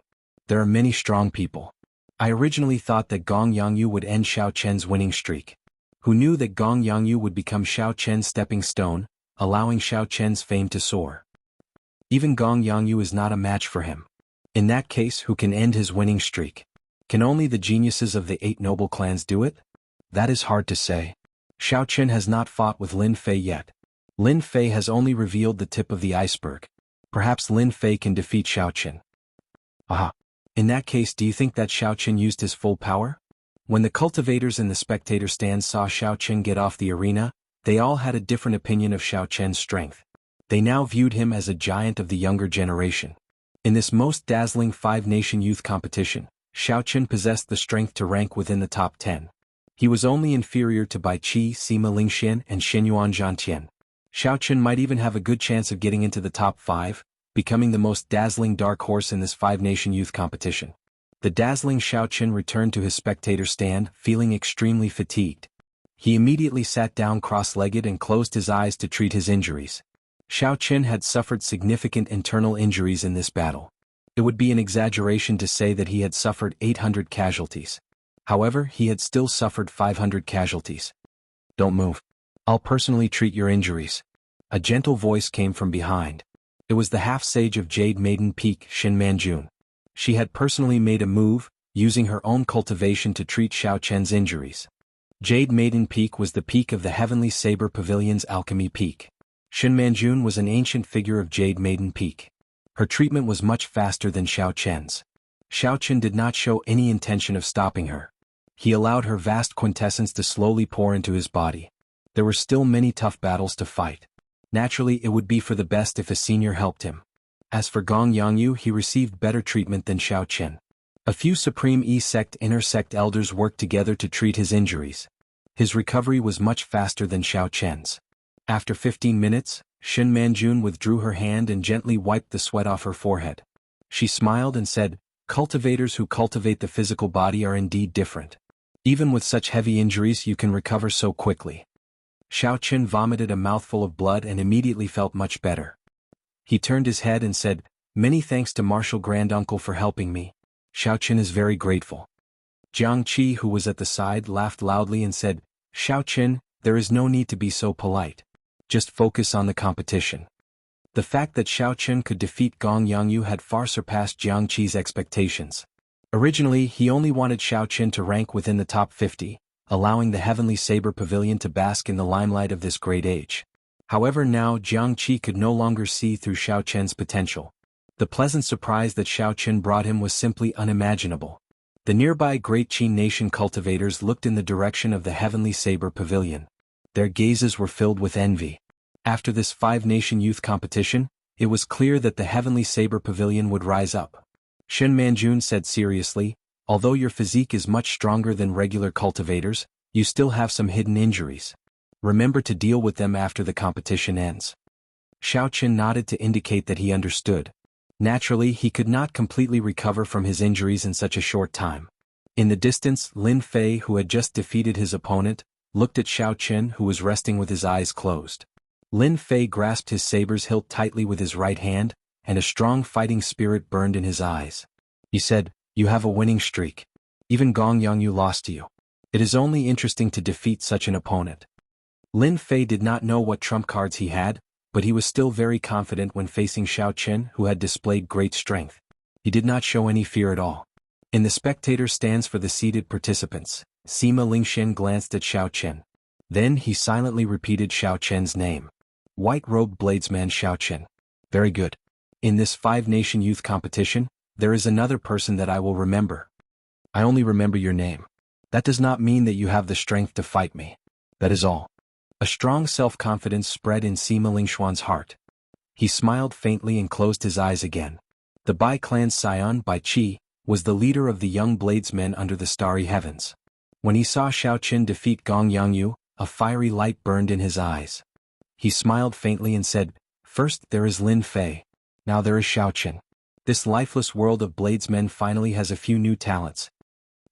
There are many strong people. I originally thought that Gong Yangyu would end Xiao Chen's winning streak. Who knew that Gong Yangyu would become Xiao Chen's stepping stone, allowing Xiao Chen's fame to soar? Even Gong Yangyu is not a match for him. In that case, who can end his winning streak? Can only the geniuses of the 8 noble clans do it? That is hard to say. Xiao Chen has not fought with Lin Fei yet. Lin Fei has only revealed the tip of the iceberg. Perhaps Lin Fei can defeat Xiao Chen. Aha. In that case, do you think that Xiao Chen used his full power? When the cultivators in the spectator stands saw Xiao Chen get off the arena, they all had a different opinion of Xiao Chen's strength. They now viewed him as a giant of the younger generation. In this most dazzling 5-nation youth competition, Xiao Chen possessed the strength to rank within the top 10. He was only inferior to Bai Qi, Sima Lingxian, and Shenyuan Zhantian. Xiao Chen might even have a good chance of getting into the top 5, becoming the most dazzling dark horse in this 5-nation youth competition. The dazzling Xiao Chen returned to his spectator stand, feeling extremely fatigued. He immediately sat down cross-legged and closed his eyes to treat his injuries. Xiao Chen had suffered significant internal injuries in this battle. It would be an exaggeration to say that he had suffered 800 casualties. However, he had still suffered 500 casualties. "Don't move. I'll personally treat your injuries." A gentle voice came from behind. It was the half-sage of Jade Maiden Peak, Xin Manjun. She had personally made a move, using her own cultivation to treat Xiao Chen's injuries. Jade Maiden Peak was the peak of the Heavenly Saber Pavilion's Alchemy Peak. Xin Manjun was an ancient figure of Jade Maiden Peak. Her treatment was much faster than Xiao Chen's. Xiao Chen did not show any intention of stopping her. He allowed her vast quintessence to slowly pour into his body. There were still many tough battles to fight. Naturally, it would be for the best if a senior helped him. As for Gong Yangyu, he received better treatment than Xiao Chen. A few Supreme E-Sect inner-sect elders worked together to treat his injuries. His recovery was much faster than Xiao Chen's. After 15 minutes, Xin Manjun withdrew her hand and gently wiped the sweat off her forehead. She smiled and said, "Cultivators who cultivate the physical body are indeed different. Even with such heavy injuries, you can recover so quickly." Xiao Chen vomited a mouthful of blood and immediately felt much better. He turned his head and said, "Many thanks to Martial Granduncle for helping me. Xiao Chen is very grateful." Jiang Qi, who was at the side, laughed loudly and said, "Xiao Chen, there is no need to be so polite. Just focus on the competition." The fact that Xiao Chen could defeat Gong Yangyu had far surpassed Jiang Qi's expectations. Originally, he only wanted Xiao Chen to rank within the top 50, allowing the Heavenly Saber Pavilion to bask in the limelight of this great age. However, now Jiang Qi could no longer see through Xiao Chen's potential. The pleasant surprise that Xiao Chen brought him was simply unimaginable. The nearby Great Qi Nation cultivators looked in the direction of the Heavenly Saber Pavilion. Their gazes were filled with envy. After this 5-nation youth competition, it was clear that the Heavenly Saber Pavilion would rise up. Xin Manjun said seriously, "Although your physique is much stronger than regular cultivators, you still have some hidden injuries. Remember to deal with them after the competition ends." Xiao Chen nodded to indicate that he understood. Naturally, he could not completely recover from his injuries in such a short time. In the distance, Lin Fei, who had just defeated his opponent, looked at Xiao Qin, who was resting with his eyes closed. Lin Fei grasped his saber's hilt tightly with his right hand, and a strong fighting spirit burned in his eyes. He said, "You have a winning streak. Even Gong Yongyu lost to you. It is only interesting to defeat such an opponent." Lin Fei did not know what trump cards he had, but he was still very confident when facing Xiao Qin, who had displayed great strength. He did not show any fear at all. In the spectator stands for the seated participants, Sima Lingxian glanced at Xiao Qin. Then he silently repeated Xiao Qin's name. White-robed bladesman Xiao Qin. Very good. In this 5-nation youth competition, there is another person that I will remember. I only remember your name. That does not mean that you have the strength to fight me. That is all. A strong self-confidence spread in Sima Lingxuan's heart. He smiled faintly and closed his eyes again. The Bai clan's scion, Bai Qi, was the leader of the young bladesmen under the starry heavens. When he saw Xiao Qin defeat Gong Yongyu, a fiery light burned in his eyes. He smiled faintly and said, "First there is Lin Fei. Now there is Xiao Qin. This lifeless world of bladesmen finally has a few new talents."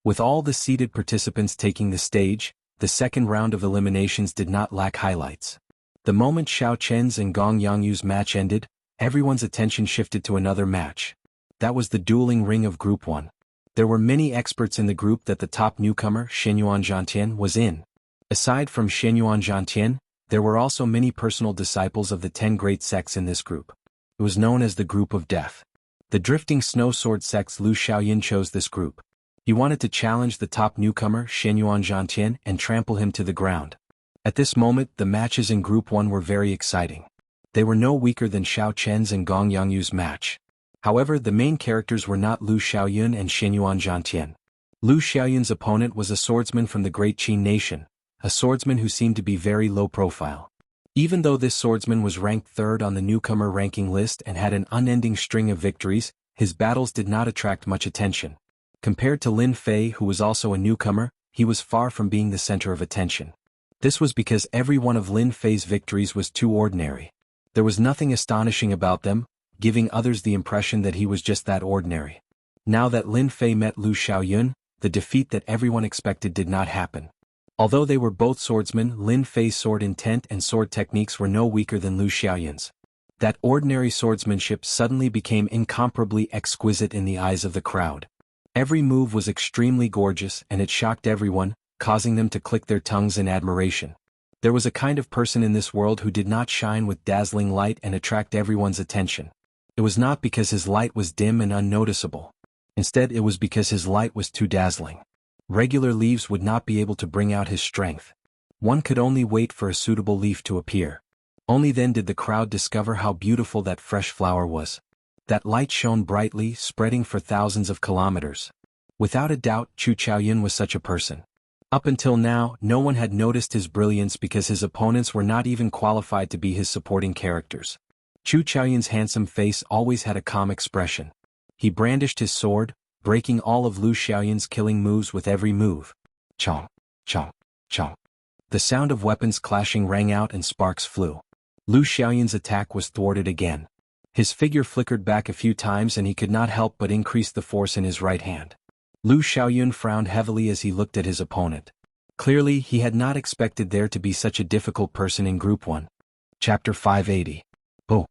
With all the seated participants taking the stage, the second round of eliminations did not lack highlights. The moment Xiao Qin's and Gong Yangyu's match ended, everyone's attention shifted to another match. That was the dueling ring of Group 1. There were many experts in the group that the top newcomer, Shenyuan Zhantian, was in. Aside from Shenyuan Zhantian, there were also many personal disciples of the 10 great sects in this group. It was known as the Group of Death. The drifting snow sword sect's Lu Xiaoyan chose this group. He wanted to challenge the top newcomer, Shenyuan Zhantian, and trample him to the ground. At this moment, the matches in Group 1 were very exciting. They were no weaker than Xiao Qin's and Gong Yangyu's match. However, the main characters were not Lu Xiaoyan and Shenyuan Zhantian. Lu Xiaoyan's opponent was a swordsman from the Great Qin nation, a swordsman who seemed to be very low profile. Even though this swordsman was ranked 3rd on the newcomer ranking list and had an unending string of victories, his battles did not attract much attention. Compared to Lin Fei, who was also a newcomer, he was far from being the center of attention. This was because every one of Lin Fei's victories was too ordinary. There was nothing astonishing about them, giving others the impression that he was just that ordinary. Now that Lin Fei met Lu Xiaoyan, the defeat that everyone expected did not happen. Although they were both swordsmen, Lin Fei's sword intent and sword techniques were no weaker than Lu Xiaoyan's. That ordinary swordsmanship suddenly became incomparably exquisite in the eyes of the crowd. Every move was extremely gorgeous and it shocked everyone, causing them to click their tongues in admiration. There was a kind of person in this world who did not shine with dazzling light and attract everyone's attention. It was not because his light was dim and unnoticeable. Instead, it was because his light was too dazzling. Regular leaves would not be able to bring out his strength. One could only wait for a suitable leaf to appear. Only then did the crowd discover how beautiful that fresh flower was. That light shone brightly, spreading for thousands of kilometers. Without a doubt, Chu Chaoyun was such a person. Up until now, no one had noticed his brilliance because his opponents were not even qualified to be his supporting characters. Chu Chaoyun's handsome face always had a calm expression. He brandished his sword, breaking all of Lu Xiaoyan's killing moves with every move. Chong, chong, chong. The sound of weapons clashing rang out and sparks flew. Lu Xiaoyan's attack was thwarted again. His figure flickered back a few times and he could not help but increase the force in his right hand. Lu Xiaoyan frowned heavily as he looked at his opponent. Clearly, he had not expected there to be such a difficult person in Group 1. Chapter 580. Oh.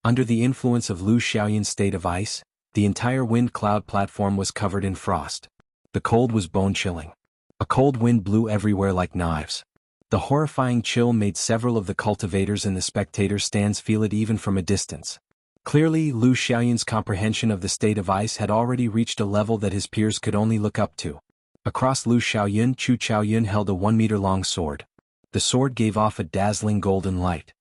Under the influence of Lu Xiaoyan's state of ice, the entire wind cloud platform was covered in frost. The cold was bone-chilling. A cold wind blew everywhere like knives. The horrifying chill made several of the cultivators in the spectator stands feel it even from a distance. Clearly, Lu Xiaoyan's comprehension of the state of ice had already reached a level that his peers could only look up to. Across Lu Xiaoyan, Chu Chaoyun held a 1-meter-long sword. The sword gave off a dazzling golden light.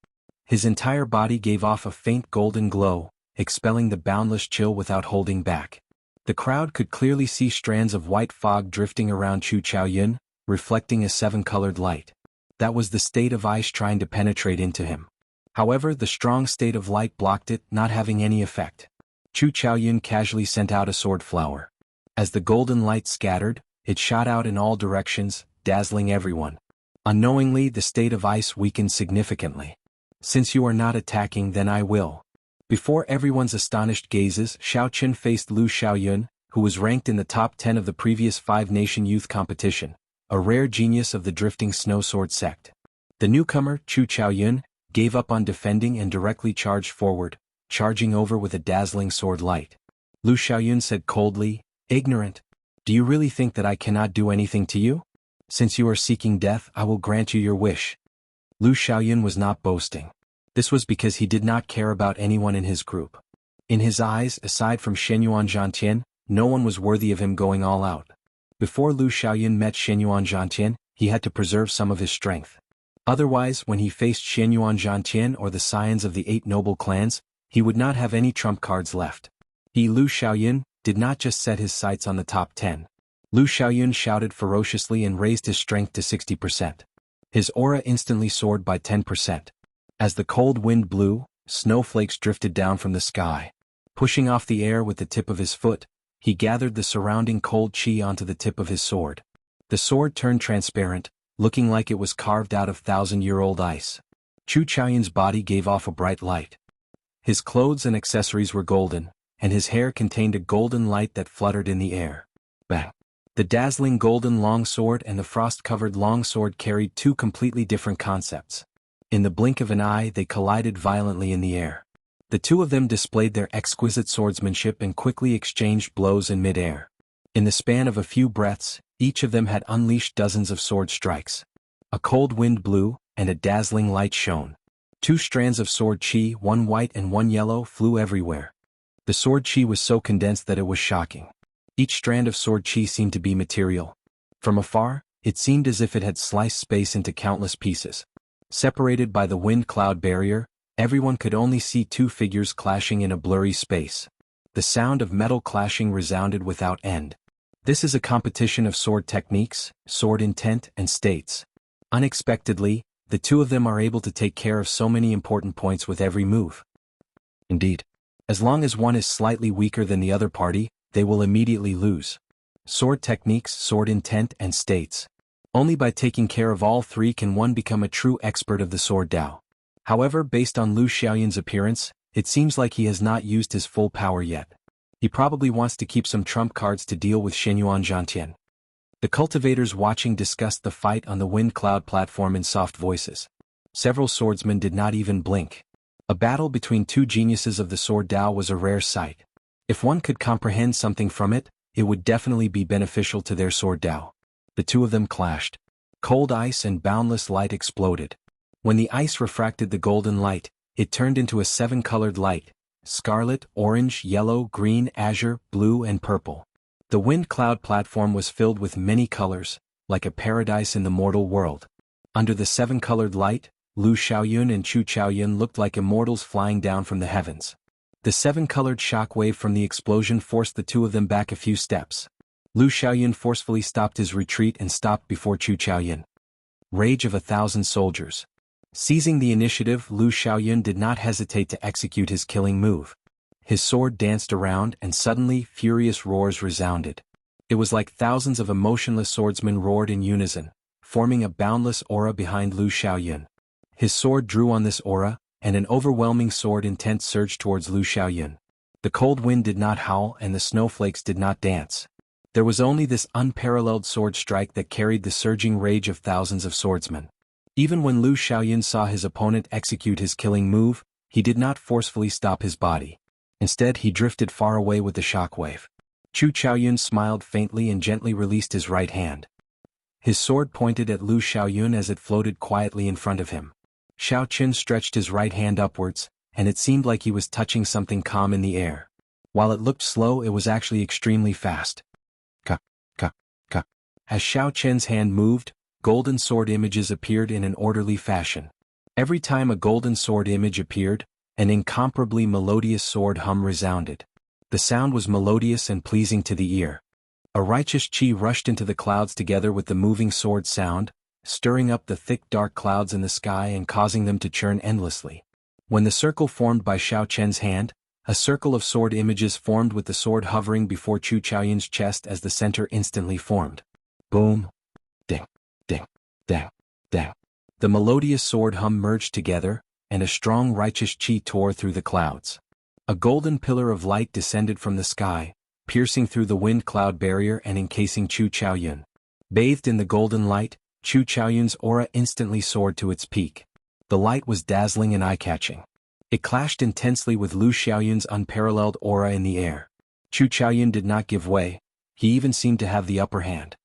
His entire body gave off a faint golden glow, expelling the boundless chill without holding back. The crowd could clearly see strands of white fog drifting around Chu Chaoyun, reflecting a 7-colored light. That was the state of ice trying to penetrate into him. However, the strong state of light blocked it, not having any effect. Chu Chaoyun casually sent out a sword flower. As the golden light scattered, it shot out in all directions, dazzling everyone. Unknowingly, the state of ice weakened significantly. Since you are not attacking, then I will. Before everyone's astonished gazes, Xiao Qin faced Lu Xiaoyun, who was ranked in the top 10 of the previous 5-nation youth competition, a rare genius of the drifting snow sword sect. The newcomer, Chu Xiaoyun, gave up on defending and directly charged forward, charging over with a dazzling sword light. Lu Xiaoyun said coldly, "Ignorant. Do you really think that I cannot do anything to you? Since you are seeking death, I will grant you your wish." Lu Xiaoyun was not boasting. This was because he did not care about anyone in his group. In his eyes, aside from Shenyuan Zhantian, no one was worthy of him going all out. Before Lu Xiaoyun met Shenyuan Zhantian, he had to preserve some of his strength. Otherwise, when he faced Shenyuan Zhantian or the scions of the 8 noble clans, he would not have any trump cards left. He, Lu Xiaoyun, did not just set his sights on the top 10. Lu Xiaoyun shouted ferociously and raised his strength to 60%. His aura instantly soared by 10%. As the cold wind blew, snowflakes drifted down from the sky. Pushing off the air with the tip of his foot, he gathered the surrounding cold chi onto the tip of his sword. The sword turned transparent, looking like it was carved out of 1,000-year-old ice. Chu Xiaoyun's body gave off a bright light. His clothes and accessories were golden, and his hair contained a golden light that fluttered in the air. Bang! The dazzling golden longsword and the frost-covered longsword carried 2 completely different concepts. In the blink of an eye they collided violently in the air. The 2 of them displayed their exquisite swordsmanship and quickly exchanged blows in mid-air. In the span of a few breaths, each of them had unleashed dozens of sword strikes. A cold wind blew, and a dazzling light shone. 2 strands of sword chi, one white and one yellow, flew everywhere. The sword chi was so condensed that it was shocking. Each strand of sword chi seemed to be material. From afar, it seemed as if it had sliced space into countless pieces. Separated by the wind-cloud barrier, everyone could only see 2 figures clashing in a blurry space. The sound of metal clashing resounded without end. This is a competition of sword techniques, sword intent, and states. Unexpectedly, the 2 of them are able to take care of so many important points with every move. Indeed, as long as one is slightly weaker than the other party, they will immediately lose. Sword techniques, sword intent, and states. Only by taking care of all 3 can one become a true expert of the sword Dao. However, based on Lu Xiaoyun's appearance, it seems like he has not used his full power yet. He probably wants to keep some trump cards to deal with Shenyuan Zhantian. The cultivators watching discussed the fight on the wind cloud platform in soft voices. Several swordsmen did not even blink. A battle between 2 geniuses of the sword Dao was a rare sight. If one could comprehend something from it, it would definitely be beneficial to their sword Dao. The 2 of them clashed. Cold ice and boundless light exploded. When the ice refracted the golden light, it turned into a 7-colored light: scarlet, orange, yellow, green, azure, blue, and purple. The wind cloud platform was filled with many colors, like a paradise in the mortal world. Under the 7-colored light, Lu Xiaoyun and Chu Xiaoyun looked like immortals flying down from the heavens. The 7-colored shockwave from the explosion forced the 2 of them back a few steps. Lu Xiaoyun forcefully stopped his retreat and stopped before Chu Xiaoyun. Rage of 1,000 soldiers. Seizing the initiative, Lu Xiaoyun did not hesitate to execute his killing move. His sword danced around and suddenly furious roars resounded. It was like thousands of emotionless swordsmen roared in unison, forming a boundless aura behind Lu Xiaoyun. His sword drew on this aura, and an overwhelming sword intent surged towards Lu Xiaoyun. The cold wind did not howl and the snowflakes did not dance. There was only this unparalleled sword strike that carried the surging rage of thousands of swordsmen. Even when Lu Xiaoyun saw his opponent execute his killing move, he did not forcefully stop his body. Instead, he drifted far away with the shockwave. Chu Xiaoyun smiled faintly and gently released his right hand. His sword pointed at Lu Xiaoyun as it floated quietly in front of him. Xiao Qin stretched his right hand upwards, and it seemed like he was touching something calm in the air. While it looked slow, it was actually extremely fast. Ka. As Xiao Qin's hand moved, golden sword images appeared in an orderly fashion. Every time a golden sword image appeared, an incomparably melodious sword hum resounded. The sound was melodious and pleasing to the ear. A righteous chi rushed into the clouds together with the moving sword sound, stirring up the thick dark clouds in the sky and causing them to churn endlessly. When the circle formed by Xiao Qin's hand, a circle of sword images formed with the sword hovering before Chu Xiaoyun's chest as the center instantly formed. Boom! Ding! Ding! Dang! Dang! The melodious sword hum merged together, and a strong righteous chi tore through the clouds. A golden pillar of light descended from the sky, piercing through the wind cloud barrier and encasing Chu Chaoyun. Bathed in the golden light, Chu Chaoyun's aura instantly soared to its peak. The light was dazzling and eye-catching. It clashed intensely with Lu Xiaoyun's unparalleled aura in the air. Chu Chaoyun did not give way. He even seemed to have the upper hand.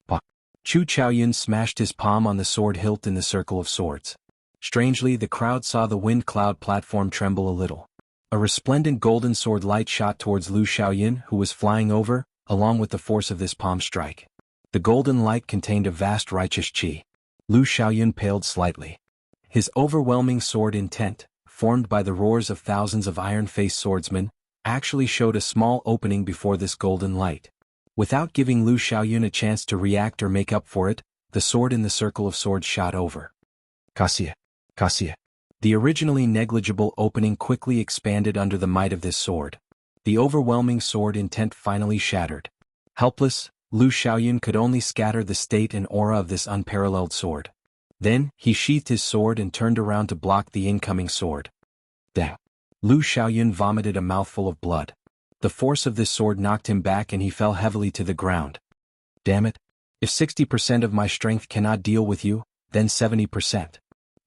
Bah! Chu Chaoyun smashed his palm on the sword hilt in the circle of swords. Strangely, the crowd saw the wind cloud platform tremble a little. A resplendent golden sword light shot towards Lu Xiaoyun, who was flying over, along with the force of this palm strike. The golden light contained a vast righteous qi. Lu Xiaoyun paled slightly. His overwhelming sword intent, formed by the roars of thousands of iron-faced swordsmen, actually showed a small opening before this golden light. Without giving Lu Xiaoyun a chance to react or make up for it, the sword in the circle of swords shot over. Cassia. The originally negligible opening quickly expanded under the might of this sword. The overwhelming sword intent finally shattered. Helpless, Lu Xiaoyun could only scatter the state and aura of this unparalleled sword. Then, he sheathed his sword and turned around to block the incoming sword. Damn! Lu Xiaoyun vomited a mouthful of blood. The force of this sword knocked him back and he fell heavily to the ground. Damn it! If 60% of my strength cannot deal with you, then 70%.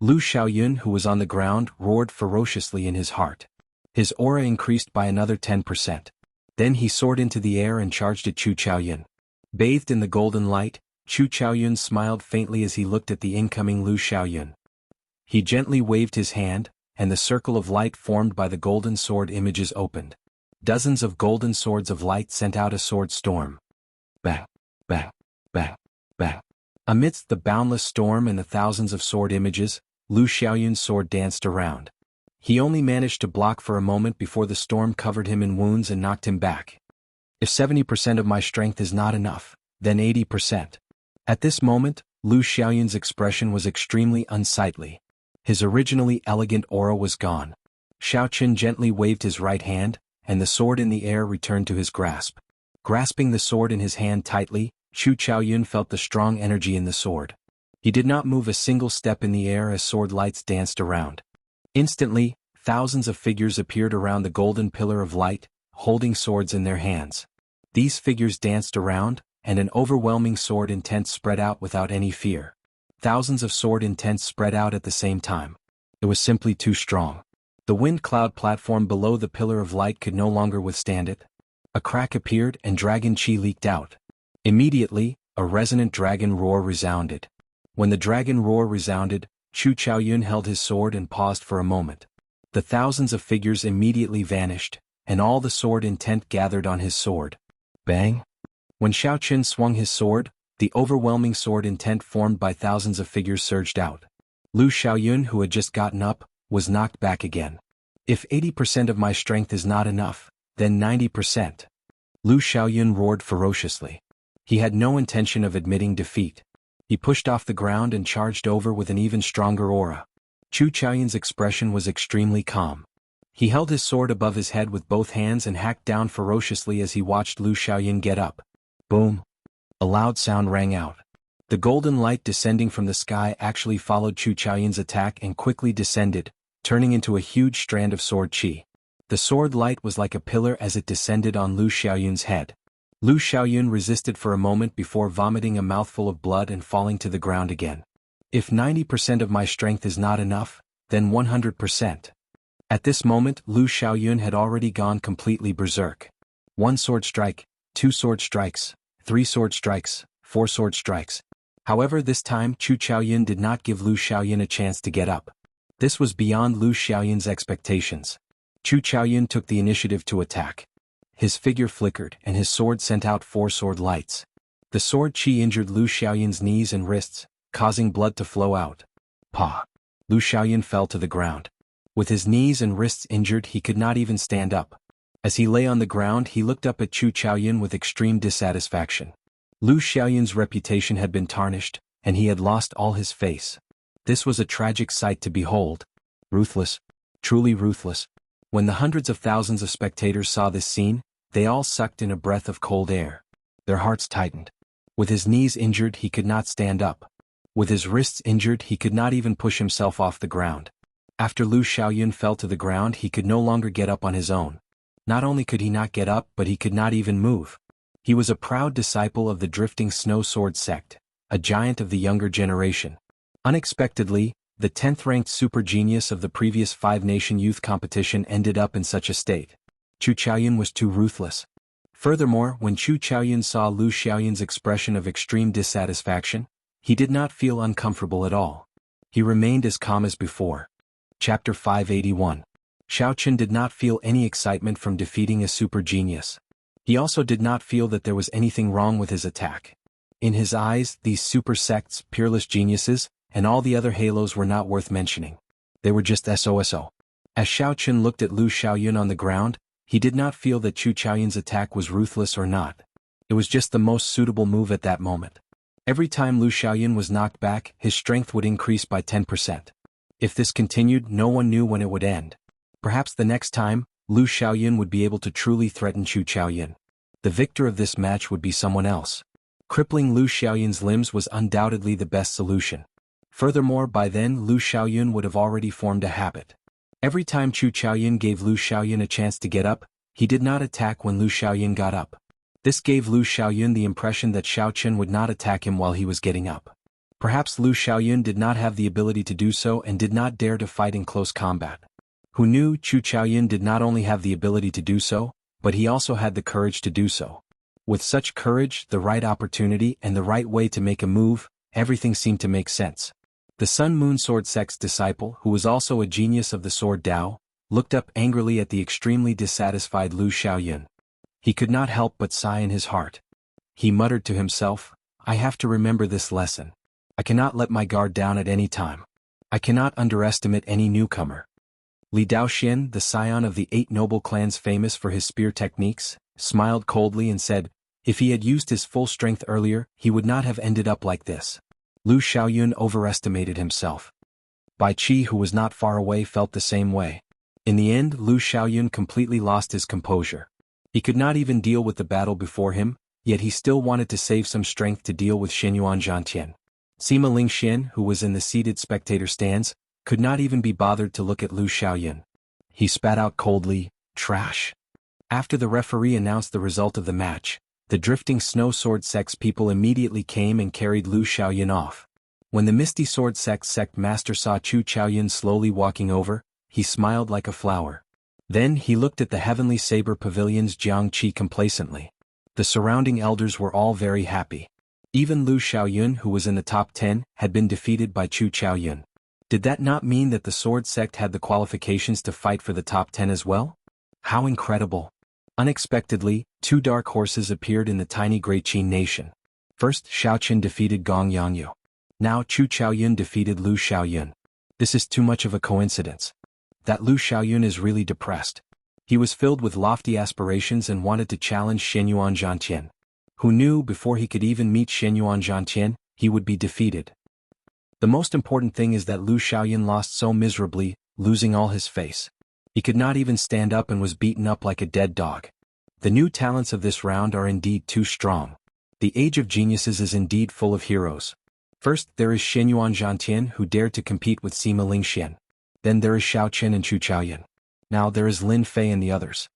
Lu Xiaoyun, who was on the ground, roared ferociously in his heart. His aura increased by another 10%. Then he soared into the air and charged at Chu Chaoyun. Bathed in the golden light, Chu Chaoyun smiled faintly as he looked at the incoming Lu Xiaoyun. He gently waved his hand, and the circle of light formed by the golden sword images opened. Dozens of golden swords of light sent out a sword storm. Bang! Bang! Bang! Bang! Amidst the boundless storm and the thousands of sword images, Lu Xiaoyun's sword danced around. He only managed to block for a moment before the storm covered him in wounds and knocked him back. If 70% of my strength is not enough, then 80%. At this moment, Lu Xiaoyun's expression was extremely unsightly. His originally elegant aura was gone. Xiaoqun gently waved his right hand, and the sword in the air returned to his grasp. Grasping the sword in his hand tightly, Chu Chaoyun felt the strong energy in the sword. He did not move a single step in the air as sword lights danced around. Instantly, thousands of figures appeared around the golden pillar of light, holding swords in their hands. These figures danced around, and an overwhelming sword intent spread out without any fear. Thousands of sword intents spread out at the same time. It was simply too strong. The wind cloud platform below the pillar of light could no longer withstand it. A crack appeared and dragon qi leaked out. Immediately, a resonant dragon roar resounded. When the dragon roar resounded, Chu Chaoyun held his sword and paused for a moment. The thousands of figures immediately vanished, and all the sword intent gathered on his sword. Bang! When Xiaoqun swung his sword, the overwhelming sword intent formed by thousands of figures surged out. Lu Xiaoyun, who had just gotten up, was knocked back again. If 80% of my strength is not enough, then 90%. Lu Xiaoyun roared ferociously. He had no intention of admitting defeat. He pushed off the ground and charged over with an even stronger aura. Chu Chaoyun's expression was extremely calm. He held his sword above his head with both hands and hacked down ferociously as he watched Lu Xiaoyun get up. Boom! A loud sound rang out. The golden light descending from the sky actually followed Chu Chaoyun's attack and quickly descended, turning into a huge strand of sword qi. The sword light was like a pillar as it descended on Lu Xiaoyun's head. Lu Xiaoyun resisted for a moment before vomiting a mouthful of blood and falling to the ground again. If 90% of my strength is not enough, then 100%. At this moment, Lu Xiaoyun had already gone completely berserk. 1 sword strike, 2 sword strikes, 3 sword strikes, 4 sword strikes. However, this time Chu Chaoyun did not give Lu Xiaoyun a chance to get up. This was beyond Lu Xiaoyun's expectations. Chu Chaoyun took the initiative to attack. His figure flickered and his sword sent out 4 sword lights. The sword qi injured Lu Xiaoyun's knees and wrists, causing blood to flow out. Pa! Lu Xiaoyun fell to the ground. With his knees and wrists injured, he could not even stand up. As he lay on the ground, he looked up at Chu Chaoyun with extreme dissatisfaction. Lu Xiaoyun's reputation had been tarnished, and he had lost all his face. This was a tragic sight to behold. Ruthless. Truly ruthless. When the hundreds of thousands of spectators saw this scene, they all sucked in a breath of cold air. Their hearts tightened. With his knees injured, he could not stand up. With his wrists injured, he could not even push himself off the ground. After Lu Xiaoyun fell to the ground, he could no longer get up on his own. Not only could he not get up, but he could not even move. He was a proud disciple of the Drifting Snow Sword sect, a giant of the younger generation. Unexpectedly, the 10th-ranked super genius of the previous 5-nation youth competition ended up in such a state. Chu Qiaoyun was too ruthless. Furthermore, when Chu Qiaoyun saw Lu Xiaoyun's expression of extreme dissatisfaction, he did not feel uncomfortable at all. He remained as calm as before. Chapter 581. Xiaoqun did not feel any excitement from defeating a super genius. He also did not feel that there was anything wrong with his attack. In his eyes, these super sects, peerless geniuses, and all the other halos were not worth mentioning. They were just SOSO. As Xiaoqun looked at Lu Xiaoyun on the ground, he did not feel that Chu Qiaoyun's attack was ruthless or not. It was just the most suitable move at that moment. Every time Lu Xiaoyun was knocked back, his strength would increase by 10%. If this continued, no one knew when it would end. Perhaps the next time, Lu Xiaoyun would be able to truly threaten Chu Qiaoyun. The victor of this match would be someone else. Crippling Lu Xiaoyun's limbs was undoubtedly the best solution. Furthermore, by then Lu Xiaoyun would have already formed a habit. Every time Chu Qiaoyun gave Lu Xiaoyun a chance to get up, he did not attack when Lu Xiaoyun got up. This gave Lu Xiaoyun the impression that Xiaoqun would not attack him while he was getting up. Perhaps Lu Xiaoyun did not have the ability to do so and did not dare to fight in close combat. Who knew Chu Qiaoyun did not only have the ability to do so, but he also had the courage to do so. With such courage, the right opportunity, and the right way to make a move, everything seemed to make sense. The Sun Moon Sword Sect's disciple, who was also a genius of the Sword Dao, looked up angrily at the extremely dissatisfied Lu Xiaoyun. He could not help but sigh in his heart. He muttered to himself, "I have to remember this lesson. I cannot let my guard down at any time. I cannot underestimate any newcomer." Li Daoxian, the scion of the 8 noble clans famous for his spear techniques, smiled coldly and said, "If he had used his full strength earlier, he would not have ended up like this." Lu Xiaoyun overestimated himself. Bai Qi, who was not far away, felt the same way. In the end, Lu Xiaoyun completely lost his composure. He could not even deal with the battle before him, yet he still wanted to save some strength to deal with Shenyuan Zhantian. Sima Lingxian, who was in the seated spectator stands, could not even be bothered to look at Lu Xiaoyun. He spat out coldly, "Trash." After the referee announced the result of the match, the Drifting Snow Sword Sect's people immediately came and carried Lu Xiaoyun off. When the Misty Sword Sect's sect master saw Chu Qiaoyun slowly walking over, he smiled like a flower. Then he looked at the Heavenly Saber Pavilion's Jiang Qi complacently. The surrounding elders were all very happy. Even Lu Xiaoyun, who was in the top 10, had been defeated by Chu Qiaoyun. Did that not mean that the Sword Sect had the qualifications to fight for the top 10 as well? How incredible! Unexpectedly, 2 dark horses appeared in the tiny Great Qin nation. First, Xiaoqun defeated Gong Yangyu. Now Chu Qiaoyun defeated Lu Xiaoyun. This is too much of a coincidence. That Lu Xiaoyun is really depressed. He was filled with lofty aspirations and wanted to challenge Shenyuan Zhantian. Who knew before he could even meet Shenyuan Zhantian, he would be defeated. The most important thing is that Lu Xiaoyun lost so miserably, losing all his face. He could not even stand up and was beaten up like a dead dog. The new talents of this round are indeed too strong. The Age of Geniuses is indeed full of heroes. First, there is Shenyuan Zhantian, who dared to compete with Sima Lingxian. Then there is Xiaoqun and Chu Qiaoyun. Now there is Lin Fei and the others.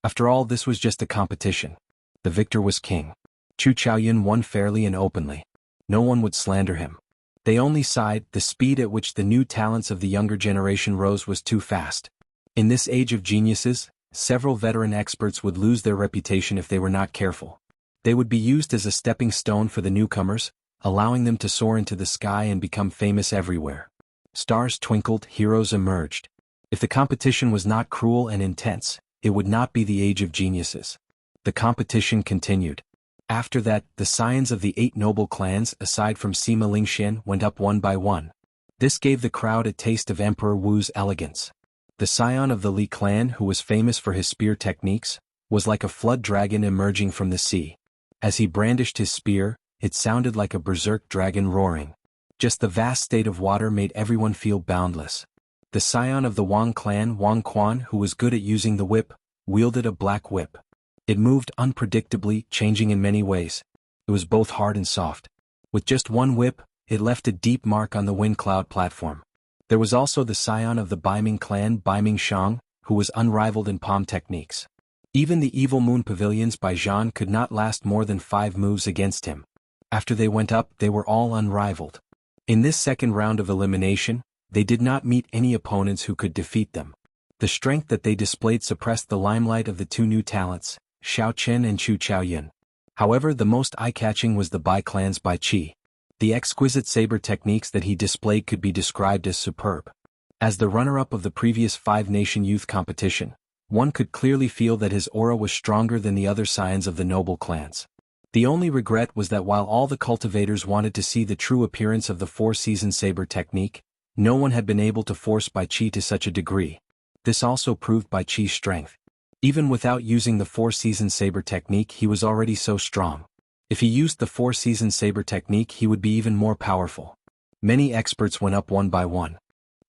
After all, this was just a competition. The victor was king. Chu Qiaoyun won fairly and openly. No one would slander him. They only sighed. The speed at which the new talents of the younger generation rose was too fast. In this age of geniuses, several veteran experts would lose their reputation if they were not careful. They would be used as a stepping stone for the newcomers, allowing them to soar into the sky and become famous everywhere. Stars twinkled, heroes emerged. If the competition was not cruel and intense, it would not be the Age of Geniuses. The competition continued. After that, the scions of the 8 noble clans, aside from Sima Lingxian, went up one by one. This gave the crowd a taste of Emperor Wu's elegance. The scion of the Li clan, who was famous for his spear techniques, was like a flood dragon emerging from the sea. As he brandished his spear, it sounded like a berserk dragon roaring. Just the vast state of water made everyone feel boundless. The scion of the Wang clan, Wang Quan, who was good at using the whip, wielded a black whip. It moved unpredictably, changing in many ways. It was both hard and soft. With just one whip, it left a deep mark on the wind cloud platform. There was also the scion of the Baiming clan, Baiming Shang, who was unrivaled in palm techniques. Even the evil moon pavilions by Zhan could not last more than 5 moves against him. After they went up, they were all unrivaled. In this second round of elimination, they did not meet any opponents who could defeat them. The strength that they displayed suppressed the limelight of the 2 new talents, Xiao Chen and Chu Chaoyun. However, the most eye-catching was the Bai clan's Bai Qi. The exquisite saber techniques that he displayed could be described as superb. As the runner-up of the previous 5-nation youth competition, one could clearly feel that his aura was stronger than the other scions of the noble clans. The only regret was that while all the cultivators wanted to see the true appearance of the 4-season saber technique, no one had been able to force Bai Qi to such a degree. This also proved Bai Qi's strength. Even without using the 4-season saber technique, he was already so strong. If he used the 4-season saber technique, he would be even more powerful. Many experts went up one by one.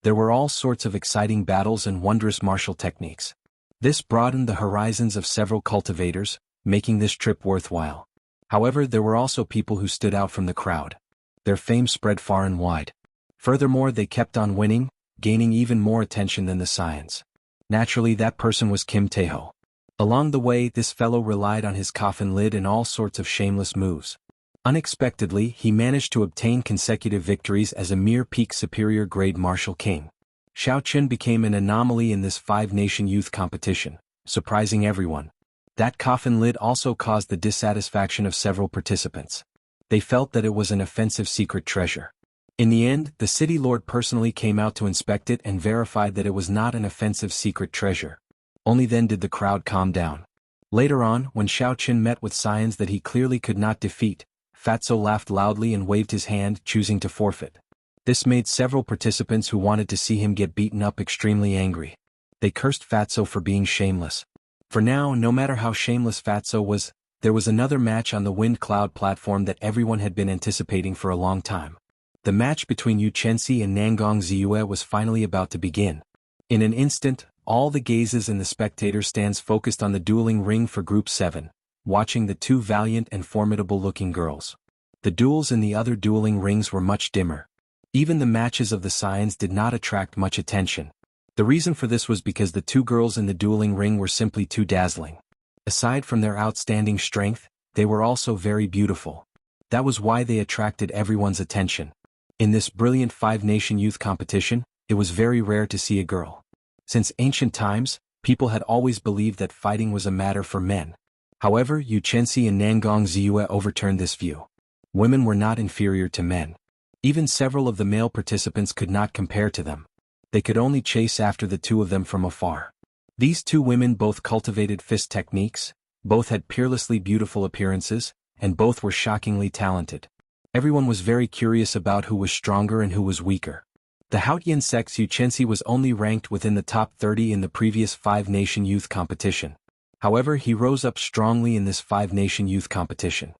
There were all sorts of exciting battles and wondrous martial techniques. This broadened the horizons of several cultivators, making this trip worthwhile. However, there were also people who stood out from the crowd. Their fame spread far and wide. Furthermore, they kept on winning, gaining even more attention than the scions. Naturally, that person was Kim Taeho. Along the way, this fellow relied on his coffin lid and all sorts of shameless moves. Unexpectedly, he managed to obtain consecutive victories as a mere peak superior grade martial king. Xiao Chen became an anomaly in this 5-nation youth competition, surprising everyone. That coffin lid also caused the dissatisfaction of several participants. They felt that it was an offensive secret treasure. In the end, the city lord personally came out to inspect it and verified that it was not an offensive secret treasure. Only then did the crowd calm down. Later on, when Xiao Chen met with scions that he clearly could not defeat, Fatso laughed loudly and waved his hand, choosing to forfeit. This made several participants who wanted to see him get beaten up extremely angry. They cursed Fatso for being shameless. For now, no matter how shameless Fatso was, there was another match on the Wind Cloud platform that everyone had been anticipating for a long time. The match between Yu Chenxi and Nangong Ziyue was finally about to begin. In an instant, all the gazes in the spectator stands focused on the dueling ring for Group 7, watching the 2 valiant and formidable-looking girls. The duels in the other dueling rings were much dimmer. Even the matches of the scions did not attract much attention. The reason for this was because the 2 girls in the dueling ring were simply too dazzling. Aside from their outstanding strength, they were also very beautiful. That was why they attracted everyone's attention. In this brilliant 5-nation youth competition, it was very rare to see a girl. Since ancient times, people had always believed that fighting was a matter for men. However, Yu Chenxi and Nangong Ziyue overturned this view. Women were not inferior to men. Even several of the male participants could not compare to them. They could only chase after the 2 of them from afar. These 2 women both cultivated fist techniques, both had peerlessly beautiful appearances, and both were shockingly talented. Everyone was very curious about who was stronger and who was weaker. The Haotian sex Yu Chenxi was only ranked within the top 30 in the previous 5-nation youth competition. However, he rose up strongly in this 5-nation youth competition.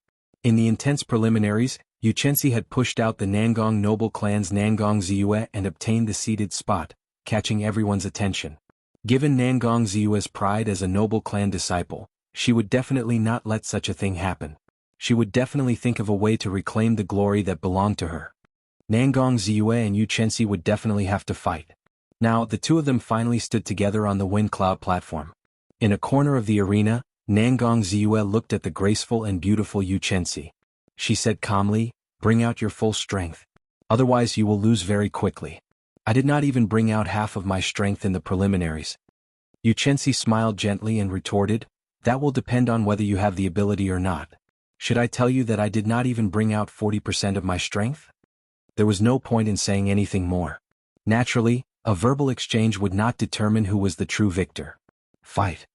In the intense preliminaries, Yu Chenxi had pushed out the Nangong noble clan's Nangong Ziyue and obtained the seated spot, catching everyone's attention. Given Nangong Ziyue's pride as a noble clan disciple, she would definitely not let such a thing happen. She would definitely think of a way to reclaim the glory that belonged to her. Nangong Ziyue and Yu Chenxi would definitely have to fight. Now, the 2 of them finally stood together on the Wind Cloud platform. In a corner of the arena, Nangong Ziyue looked at the graceful and beautiful Yu Chenxi. She said calmly, "Bring out your full strength. Otherwise you will lose very quickly." I did not even bring out half of my strength in the preliminaries. Yu Chenxi smiled gently and retorted, "That will depend on whether you have the ability or not. Should I tell you that I did not even bring out 40% of my strength?" There was no point in saying anything more. Naturally, a verbal exchange would not determine who was the true victor. Fight.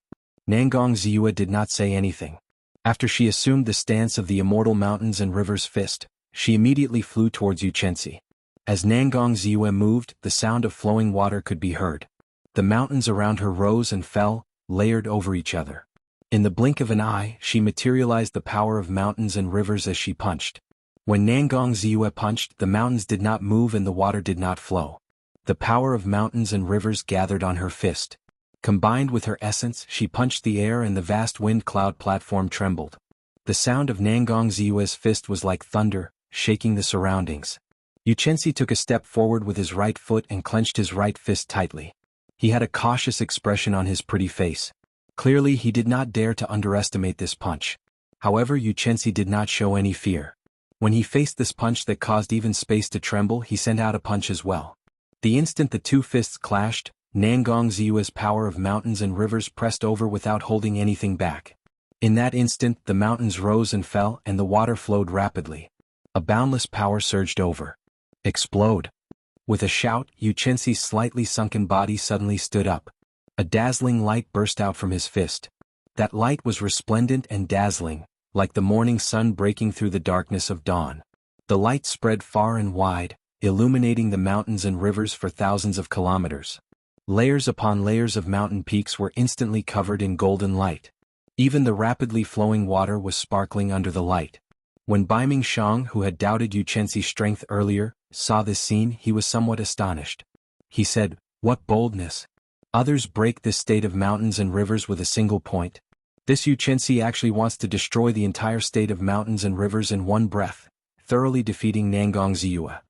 Nangong Ziyue did not say anything. After she assumed the stance of the immortal mountains and rivers fist, she immediately flew towards Yu Chenxi. As Nangong Ziyue moved, the sound of flowing water could be heard. The mountains around her rose and fell, layered over each other. In the blink of an eye, she materialized the power of mountains and rivers as she punched. When Nangong Ziyue punched, the mountains did not move and the water did not flow. The power of mountains and rivers gathered on her fist. Combined with her essence, she punched the air and the vast wind cloud platform trembled. The sound of Nangong Ziyue's fist was like thunder, shaking the surroundings. Yuchensi took a step forward with his right foot and clenched his right fist tightly. He had a cautious expression on his pretty face. Clearly he did not dare to underestimate this punch. However, Yuchensi did not show any fear. When he faced this punch that caused even space to tremble, he sent out a punch as well. The instant the two fists clashed, Nangong Ziyue's power of mountains and rivers pressed over without holding anything back. In that instant, the mountains rose and fell and the water flowed rapidly. A boundless power surged over. Explode! With a shout, Yuchensi's slightly sunken body suddenly stood up. A dazzling light burst out from his fist. That light was resplendent and dazzling, like the morning sun breaking through the darkness of dawn. The light spread far and wide, illuminating the mountains and rivers for thousands of kilometers. Layers upon layers of mountain peaks were instantly covered in golden light. Even the rapidly flowing water was sparkling under the light. When Bai Mingxiang, who had doubted Yuchensi's strength earlier, saw this scene, he was somewhat astonished. He said, "What boldness! Others break this state of mountains and rivers with a single point. This Yuchensi actually wants to destroy the entire state of mountains and rivers in one breath, thoroughly defeating Nangong Ziyue."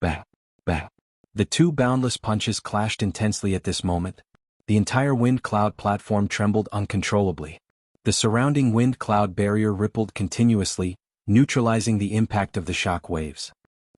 Bang! Bang! The two boundless punches clashed intensely at this moment. The entire wind cloud platform trembled uncontrollably. The surrounding wind cloud barrier rippled continuously, neutralizing the impact of the shock waves.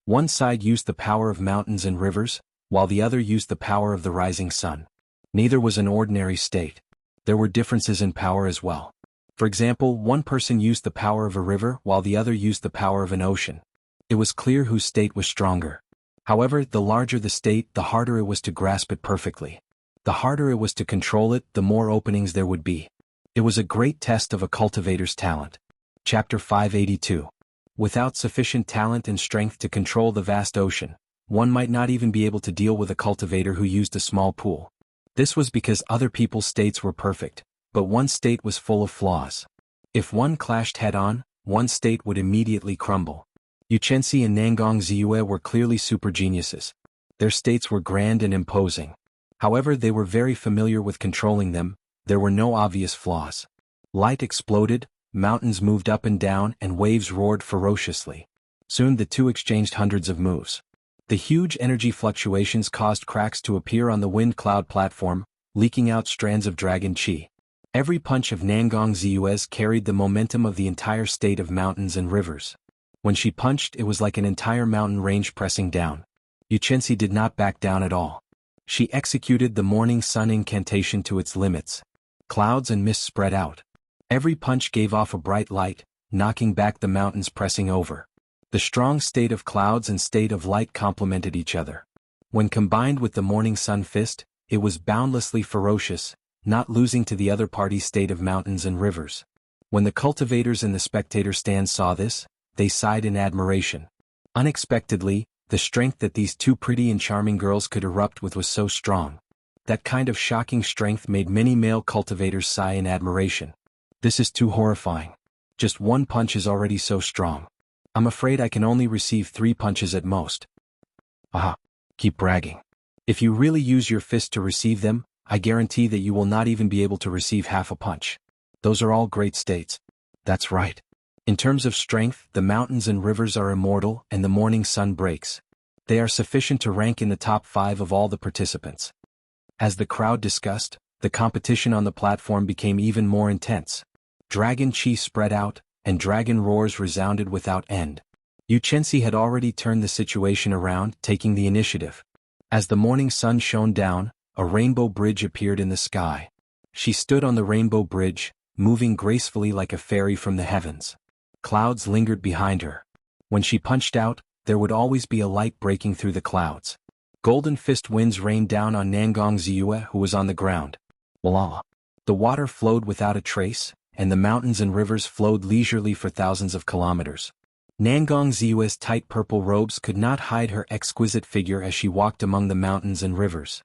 One side used the power of mountains and rivers, while the other used the power of the rising sun. Neither was an ordinary state. There were differences in power as well. For example, one person used the power of a river while the other used the power of an ocean. It was clear whose state was stronger. However, the larger the state, the harder it was to grasp it perfectly. The harder it was to control it, the more openings there would be. It was a great test of a cultivator's talent. Chapter 582. Without sufficient talent and strength to control the vast ocean, one might not even be able to deal with a cultivator who used a small pool. This was because other people's states were perfect, but one state was full of flaws. If one clashed head-on, one state would immediately crumble. Yuchensi and Nangong Ziyue were clearly super geniuses. Their states were grand and imposing. However, they were very familiar with controlling them. There were no obvious flaws. Light exploded, mountains moved up and down, and waves roared ferociously. Soon the two exchanged hundreds of moves. The huge energy fluctuations caused cracks to appear on the wind cloud platform, leaking out strands of dragon chi. Every punch of Nangong Ziyue's carried the momentum of the entire state of mountains and rivers. When she punched, it was like an entire mountain range pressing down. Yuchensi did not back down at all. She executed the morning sun incantation to its limits. Clouds and mist spread out. Every punch gave off a bright light, knocking back the mountains pressing over. The strong state of clouds and state of light complemented each other. When combined with the morning sun fist, it was boundlessly ferocious, not losing to the other party's state of mountains and rivers. When the cultivators in the spectator stand saw this, they sighed in admiration. Unexpectedly, the strength that these two pretty and charming girls could erupt with was so strong. That kind of shocking strength made many male cultivators sigh in admiration. This is too horrifying. Just one punch is already so strong. I'm afraid I can only receive 3 punches at most. Aha! Keep bragging. If you really use your fist to receive them, I guarantee that you will not even be able to receive half a punch. Those are all great states. That's right. In terms of strength, the mountains and rivers are immortal and the morning sun breaks. They are sufficient to rank in the top 5 of all the participants. As the crowd discussed, the competition on the platform became even more intense. Dragon chi spread out, and dragon roars resounded without end. Yuchensi had already turned the situation around, taking the initiative. As the morning sun shone down, a rainbow bridge appeared in the sky. She stood on the rainbow bridge, moving gracefully like a fairy from the heavens. Clouds lingered behind her. When she punched out, there would always be a light breaking through the clouds. Golden fist winds rained down on Nangong Ziyue, who was on the ground. Voila! The water flowed without a trace, and the mountains and rivers flowed leisurely for thousands of kilometers. Nangong Ziyue's tight purple robes could not hide her exquisite figure as she walked among the mountains and rivers.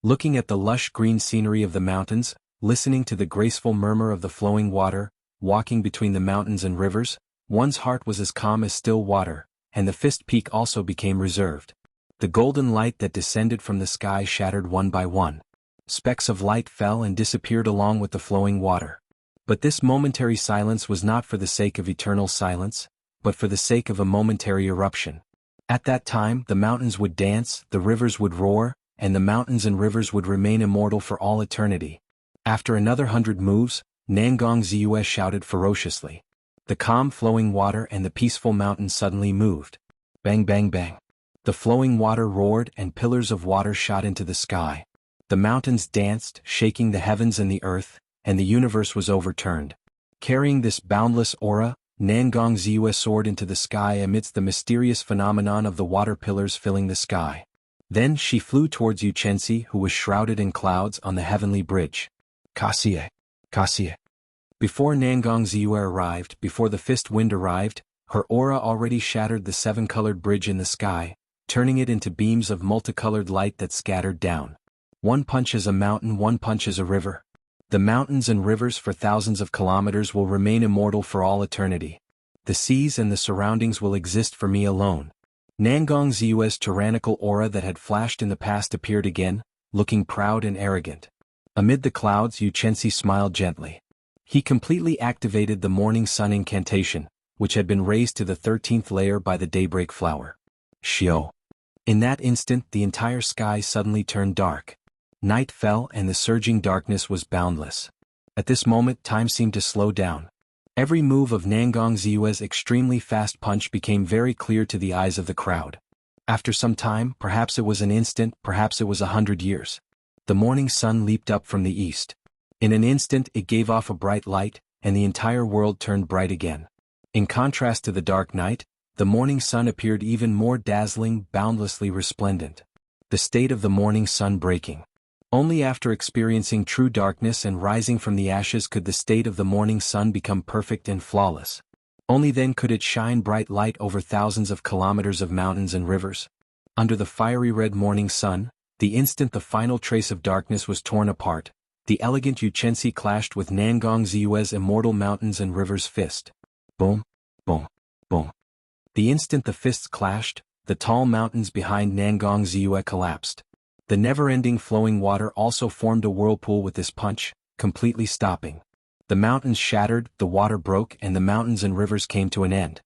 Looking at the lush green scenery of the mountains, listening to the graceful murmur of the flowing water, walking between the mountains and rivers, one's heart was as calm as still water, and the fist peak also became reserved. The golden light that descended from the sky shattered one by one. Specks of light fell and disappeared along with the flowing water. But this momentary silence was not for the sake of eternal silence, but for the sake of a momentary eruption. At that time the mountains would dance, the rivers would roar, and the mountains and rivers would remain immortal for all eternity. After another 100 moves, Nangong Ziyue shouted ferociously. The calm flowing water and the peaceful mountain suddenly moved. Bang bang bang. The flowing water roared and pillars of water shot into the sky. The mountains danced, shaking the heavens and the earth, and the universe was overturned. Carrying this boundless aura, Nangong Ziyue soared into the sky amidst the mysterious phenomenon of the water pillars filling the sky. Then she flew towards Yuchensi, who was shrouded in clouds on the heavenly bridge. Kasie, Kasie. Before Nangong Ziyue arrived, before the fist wind arrived, her aura already shattered the seven-colored bridge in the sky, turning it into beams of multicolored light that scattered down. One punch is a mountain, one punch is a river. The mountains and rivers for thousands of kilometers will remain immortal for all eternity. The seas and the surroundings will exist for me alone. Nangong Ziyue's tyrannical aura that had flashed in the past appeared again, looking proud and arrogant. Amid the clouds, Yuchensi smiled gently. He completely activated the morning sun incantation, which had been raised to the 13th layer by the daybreak flower. Shio. In that instant the entire sky suddenly turned dark. Night fell and the surging darkness was boundless. At this moment time seemed to slow down. Every move of Nangong Ziyue's extremely fast punch became very clear to the eyes of the crowd. After some time, perhaps it was an instant, perhaps it was 100 years, the morning sun leaped up from the east. In an instant it gave off a bright light, and the entire world turned bright again. In contrast to the dark night, the morning sun appeared even more dazzling, boundlessly resplendent. The state of the morning sun breaking. Only after experiencing true darkness and rising from the ashes could the state of the morning sun become perfect and flawless. Only then could it shine bright light over thousands of kilometers of mountains and rivers. Under the fiery red morning sun, the instant the final trace of darkness was torn apart, the elegant Yuchensi clashed with Nangong Ziyue's immortal mountains and rivers fist. Boom, boom, boom. The instant the fists clashed, the tall mountains behind Nangong Ziyue collapsed. The never-ending flowing water also formed a whirlpool with this punch, completely stopping. The mountains shattered, the water broke, and the mountains and rivers came to an end.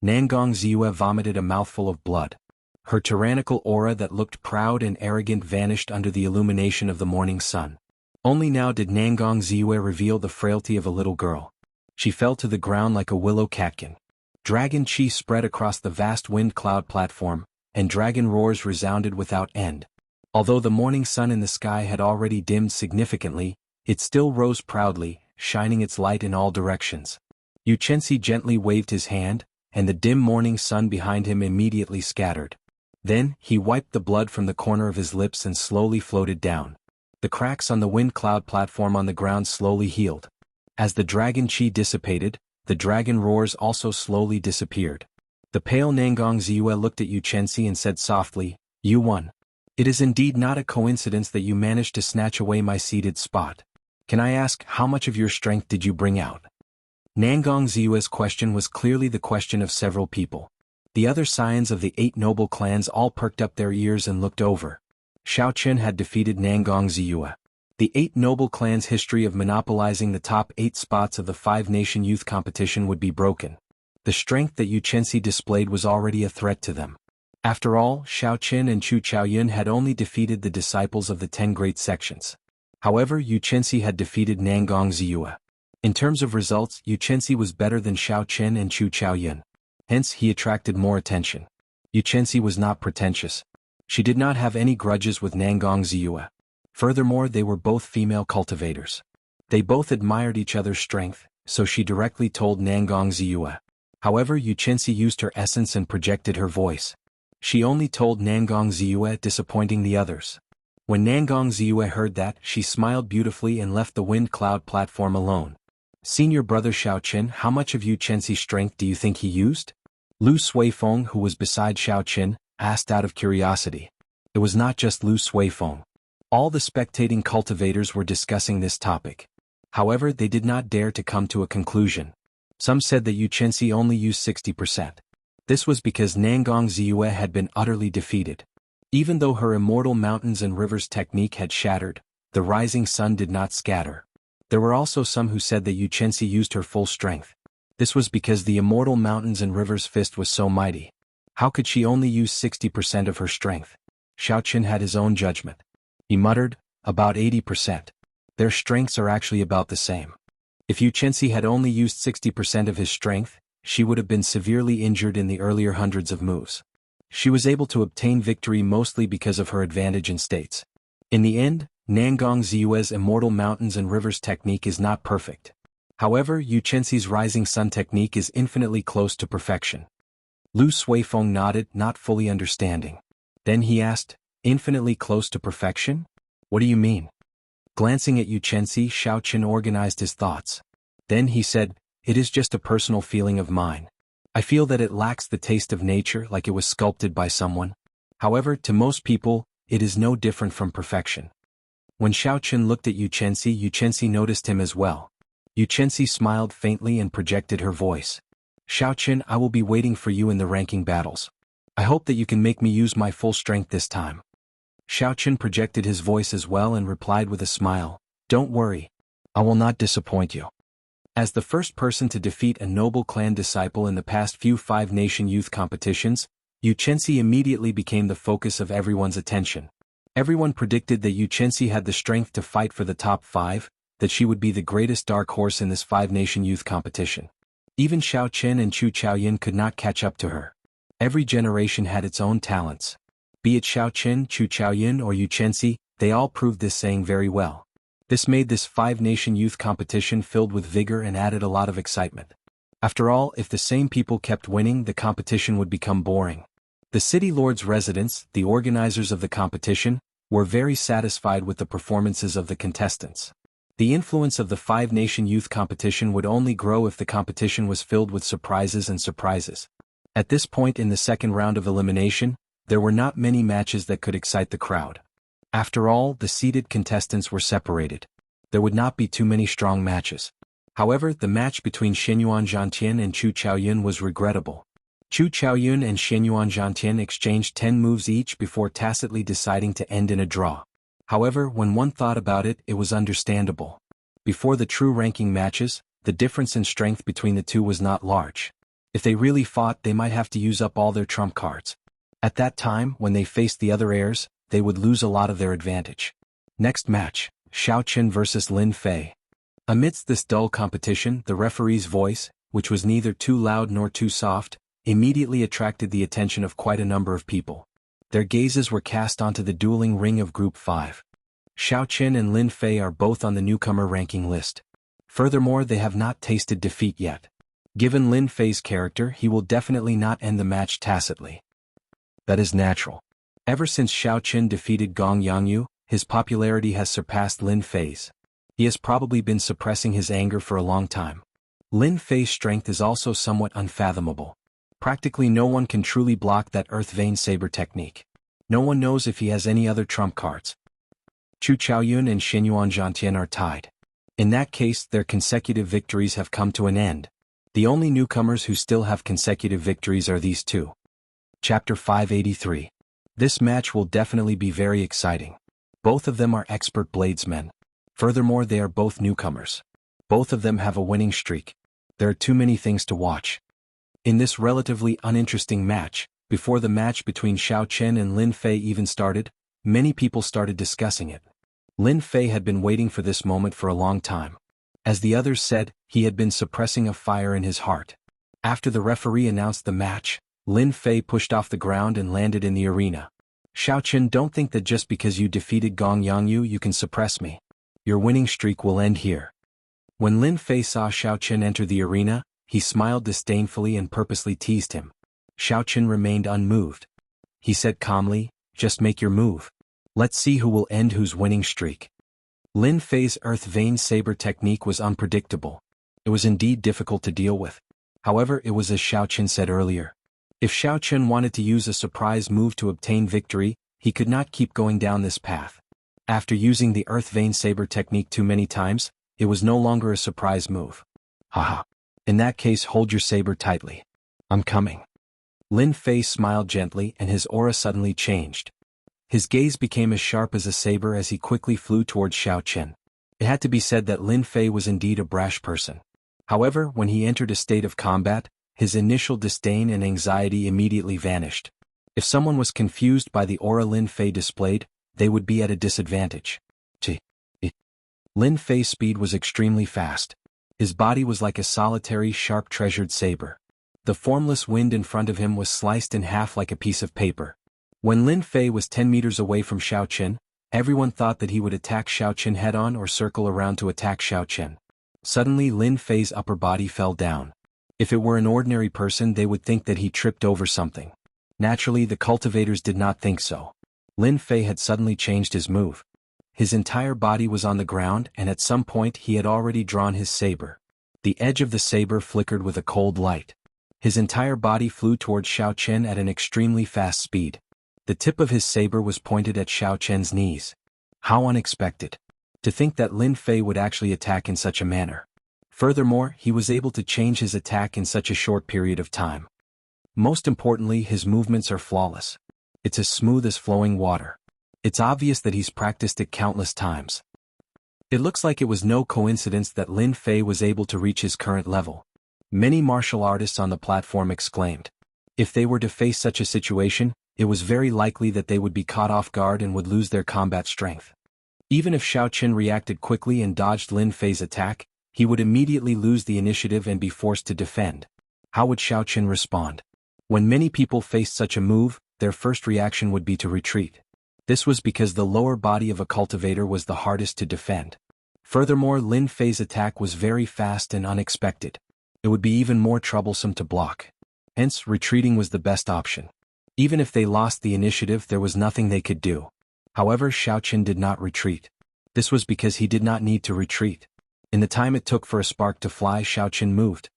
Nangong Ziyue vomited a mouthful of blood. Her tyrannical aura that looked proud and arrogant vanished under the illumination of the morning sun. Only now did Nangong Ziyue reveal the frailty of a little girl. She fell to the ground like a willow catkin. Dragon chi spread across the vast wind cloud platform, and dragon roars resounded without end. Although the morning sun in the sky had already dimmed significantly, it still rose proudly, shining its light in all directions. Yuchensi gently waved his hand, and the dim morning sun behind him immediately scattered. Then, he wiped the blood from the corner of his lips and slowly floated down. The cracks on the wind cloud platform on the ground slowly healed. As the dragon chi dissipated, the dragon roars also slowly disappeared. The pale Nangong Ziyue looked at Yuchensi and said softly, "You won. It is indeed not a coincidence that you managed to snatch away my seated spot. Can I ask, how much of your strength did you bring out?" Nangong Ziyue's question was clearly the question of several people. The other scions of the 8 noble clans all perked up their ears and looked over. Xiao Qin had defeated Nangong Ziyue. The 8 noble clans' history of monopolizing the top 8 spots of the 5-nation youth competition would be broken. The strength that Yuchensi displayed was already a threat to them. After all, Xiao Qin and Chu Chaoyun had only defeated the disciples of the 10 great sections. However, Yuchensi had defeated Nangong Ziyue. In terms of results, Yuchensi was better than Xiao Qin and Chu Chaoyun. Hence, he attracted more attention. Yuchensi was not pretentious. She did not have any grudges with Nangong Ziyue. Furthermore, they were both female cultivators. They both admired each other's strength, so she directly told Nangong Ziyue. However, Yuchensi used her essence and projected her voice. She only told Nangong Ziyue, disappointing the others. When Nangong Ziyue heard that, she smiled beautifully and left the wind cloud platform alone. "Senior brother Xiao Qin, how much of Yuchensi's strength do you think he used?" Lu Suifeng, who was beside Xiao Qin, asked out of curiosity. It was not just Lu Suifeng. All the spectating cultivators were discussing this topic. However, they did not dare to come to a conclusion. Some said that Yuchensi only used 60%. This was because Nangong Ziyue had been utterly defeated. Even though her immortal mountains and rivers technique had shattered, the rising sun did not scatter. There were also some who said that Yuchensi used her full strength. This was because the immortal mountains and rivers fist was so mighty. How could she only use 60% of her strength? Xiaoqin had his own judgment. He muttered, about 80%. Their strengths are actually about the same. If Yu Chenxi had only used 60% of his strength, she would have been severely injured in the earlier hundreds of moves. She was able to obtain victory mostly because of her advantage in states. In the end, Nangong Ziyue's Immortal Mountains and Rivers technique is not perfect. However, Yu Chenxi's Rising Sun technique is infinitely close to perfection. Lu Suifeng nodded, not fully understanding. Then he asked, infinitely close to perfection? What do you mean? Glancing at Yu Chenxi, Xiaoqin organized his thoughts. Then he said, it is just a personal feeling of mine. I feel that it lacks the taste of nature like it was sculpted by someone. However, to most people, it is no different from perfection. When Xiaoqin looked at Yu Chenxi noticed him as well. Yu Chenxi smiled faintly and projected her voice. Xiaoqin, I will be waiting for you in the ranking battles. I hope that you can make me use my full strength this time. Xiaoqin projected his voice as well and replied with a smile, don't worry. I will not disappoint you. As the first person to defeat a noble clan disciple in the past few five-nation youth competitions, Yu Chenxi immediately became the focus of everyone's attention. Everyone predicted that Yu Chenxi had the strength to fight for the top 5, that she would be the greatest dark horse in this five-nation youth competition. Even Xiaoqin and Chu Chaoyin could not catch up to her. Every generation had its own talents. Be it Xiaoqin, Chu Chaoyin or Yu Chenxi, they all proved this saying very well. This made this five-nation youth competition filled with vigor and added a lot of excitement. After all, if the same people kept winning, the competition would become boring. The city lord's residents, the organizers of the competition, were very satisfied with the performances of the contestants. The influence of the five-nation youth competition would only grow if the competition was filled with surprises and surprises. At this point in the second round of elimination, there were not many matches that could excite the crowd. After all, the seeded contestants were separated. There would not be too many strong matches. However, the match between Xianyuan Zhantian and Chu Chaoyun was regrettable. Chu Chaoyun and Xianyuan Zhantian exchanged 10 moves each before tacitly deciding to end in a draw. However, when one thought about it, it was understandable. Before the true ranking matches, the difference in strength between the two was not large. If they really fought, they might have to use up all their trump cards. At that time, when they faced the other heirs, they would lose a lot of their advantage. Next match, Xiaoqin versus Lin Fei. Amidst this dull competition, the referee's voice, which was neither too loud nor too soft, immediately attracted the attention of quite a number of people. Their gazes were cast onto the dueling ring of Group 5. Xiaoqin and Lin Fei are both on the newcomer ranking list. Furthermore, they have not tasted defeat yet. Given Lin Fei's character, he will definitely not end the match tacitly. That is natural. Ever since Xiaoqin defeated Gong Yangyu, his popularity has surpassed Lin Fei's. He has probably been suppressing his anger for a long time. Lin Fei's strength is also somewhat unfathomable. Practically no one can truly block that Earth Vein Saber technique. No one knows if he has any other trump cards. Chu Chaoyun and Xianyuan Zhantian are tied. In that case, their consecutive victories have come to an end. The only newcomers who still have consecutive victories are these two. Chapter 583. This match will definitely be very exciting. Both of them are expert bladesmen. Furthermore, they are both newcomers. Both of them have a winning streak. There are too many things to watch. In this relatively uninteresting match, before the match between Xiaoqin and Lin Fei even started, many people started discussing it. Lin Fei had been waiting for this moment for a long time. As the others said, he had been suppressing a fire in his heart. After the referee announced the match, Lin Fei pushed off the ground and landed in the arena. Xiaoqin, don't think that just because you defeated Gong Yangyu you can suppress me. Your winning streak will end here. When Lin Fei saw Xiaoqin enter the arena, he smiled disdainfully and purposely teased him. Xiaoqin remained unmoved. He said calmly, just make your move. Let's see who will end whose winning streak. Lin Fei's Earth Vein Saber technique was unpredictable. It was indeed difficult to deal with. However, it was as Xiaoqin said earlier. If Xiaoqin wanted to use a surprise move to obtain victory, he could not keep going down this path. After using the Earth Vein Saber technique too many times, it was no longer a surprise move. Haha. In that case, hold your saber tightly. I'm coming. Lin Fei smiled gently and his aura suddenly changed. His gaze became as sharp as a saber as he quickly flew towards Xiaoqin. It had to be said that Lin Fei was indeed a brash person. However, when he entered a state of combat, his initial disdain and anxiety immediately vanished. If someone was confused by the aura Lin Fei displayed, they would be at a disadvantage. Lin Fei's speed was extremely fast. His body was like a solitary, sharp treasured saber. The formless wind in front of him was sliced in half like a piece of paper. When Lin Fei was 10 meters away from Xiaoqin, everyone thought that he would attack Xiaoqin head-on or circle around to attack Xiaoqin. Suddenly Lin Fei's upper body fell down. If it were an ordinary person, they would think that he tripped over something. Naturally, the cultivators did not think so. Lin Fei had suddenly changed his move. His entire body was on the ground, and at some point he had already drawn his saber. The edge of the saber flickered with a cold light. His entire body flew towards Xiaoqin at an extremely fast speed. The tip of his saber was pointed at Xiaoqin's knees. How unexpected. To think that Lin Fei would actually attack in such a manner. Furthermore, he was able to change his attack in such a short period of time. Most importantly, his movements are flawless. It's as smooth as flowing water. It's obvious that he's practiced it countless times. It looks like it was no coincidence that Lin Fei was able to reach his current level. Many martial artists on the platform exclaimed. If they were to face such a situation, it was very likely that they would be caught off guard and would lose their combat strength. Even if Xiaoqin reacted quickly and dodged Lin Fei's attack, he would immediately lose the initiative and be forced to defend. How would Xiaoqin respond? When many people faced such a move, their first reaction would be to retreat. This was because the lower body of a cultivator was the hardest to defend. Furthermore, Lin Fei's attack was very fast and unexpected. It would be even more troublesome to block. Hence, retreating was the best option. Even if they lost the initiative, there was nothing they could do. However, Xiaoqin did not retreat. This was because he did not need to retreat. In the time it took for a spark to fly, Xiaoqin moved.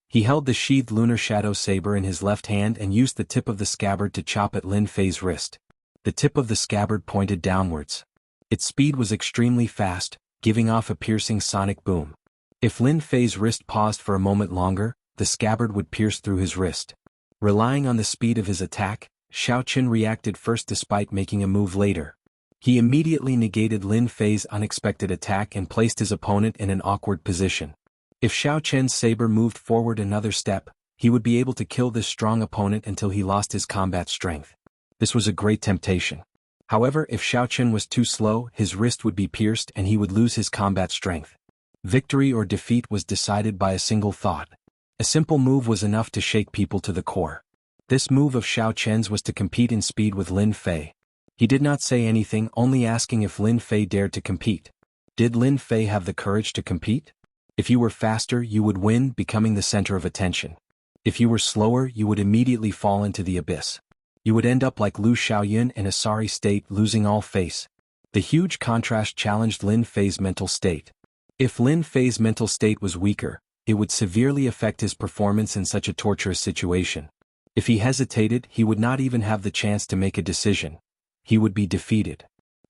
He held the sheathed lunar shadow saber in his left hand and used the tip of the scabbard to chop at Lin Fei's wrist. The tip of the scabbard pointed downwards. Its speed was extremely fast, giving off a piercing sonic boom. If Lin Fei's wrist paused for a moment longer, the scabbard would pierce through his wrist. Relying on the speed of his attack, Xiaoqin reacted first despite making a move later. He immediately negated Lin Fei's unexpected attack and placed his opponent in an awkward position. If Xiaoqin's saber moved forward another step, he would be able to kill this strong opponent until he lost his combat strength. This was a great temptation. However, if Xiaoqin was too slow, his wrist would be pierced and he would lose his combat strength. Victory or defeat was decided by a single thought. A simple move was enough to shake people to the core. This move of Xiaoqin's was to compete in speed with Lin Fei. He did not say anything, only asking if Lin Fei dared to compete. Did Lin Fei have the courage to compete? If you were faster, you would win, becoming the center of attention. If you were slower, you would immediately fall into the abyss. You would end up like Lu Xiaoyun in a sorry state, losing all face. The huge contrast challenged Lin Fei's mental state. If Lin Fei's mental state was weaker, it would severely affect his performance in such a torturous situation. If he hesitated, he would not even have the chance to make a decision. He would be defeated.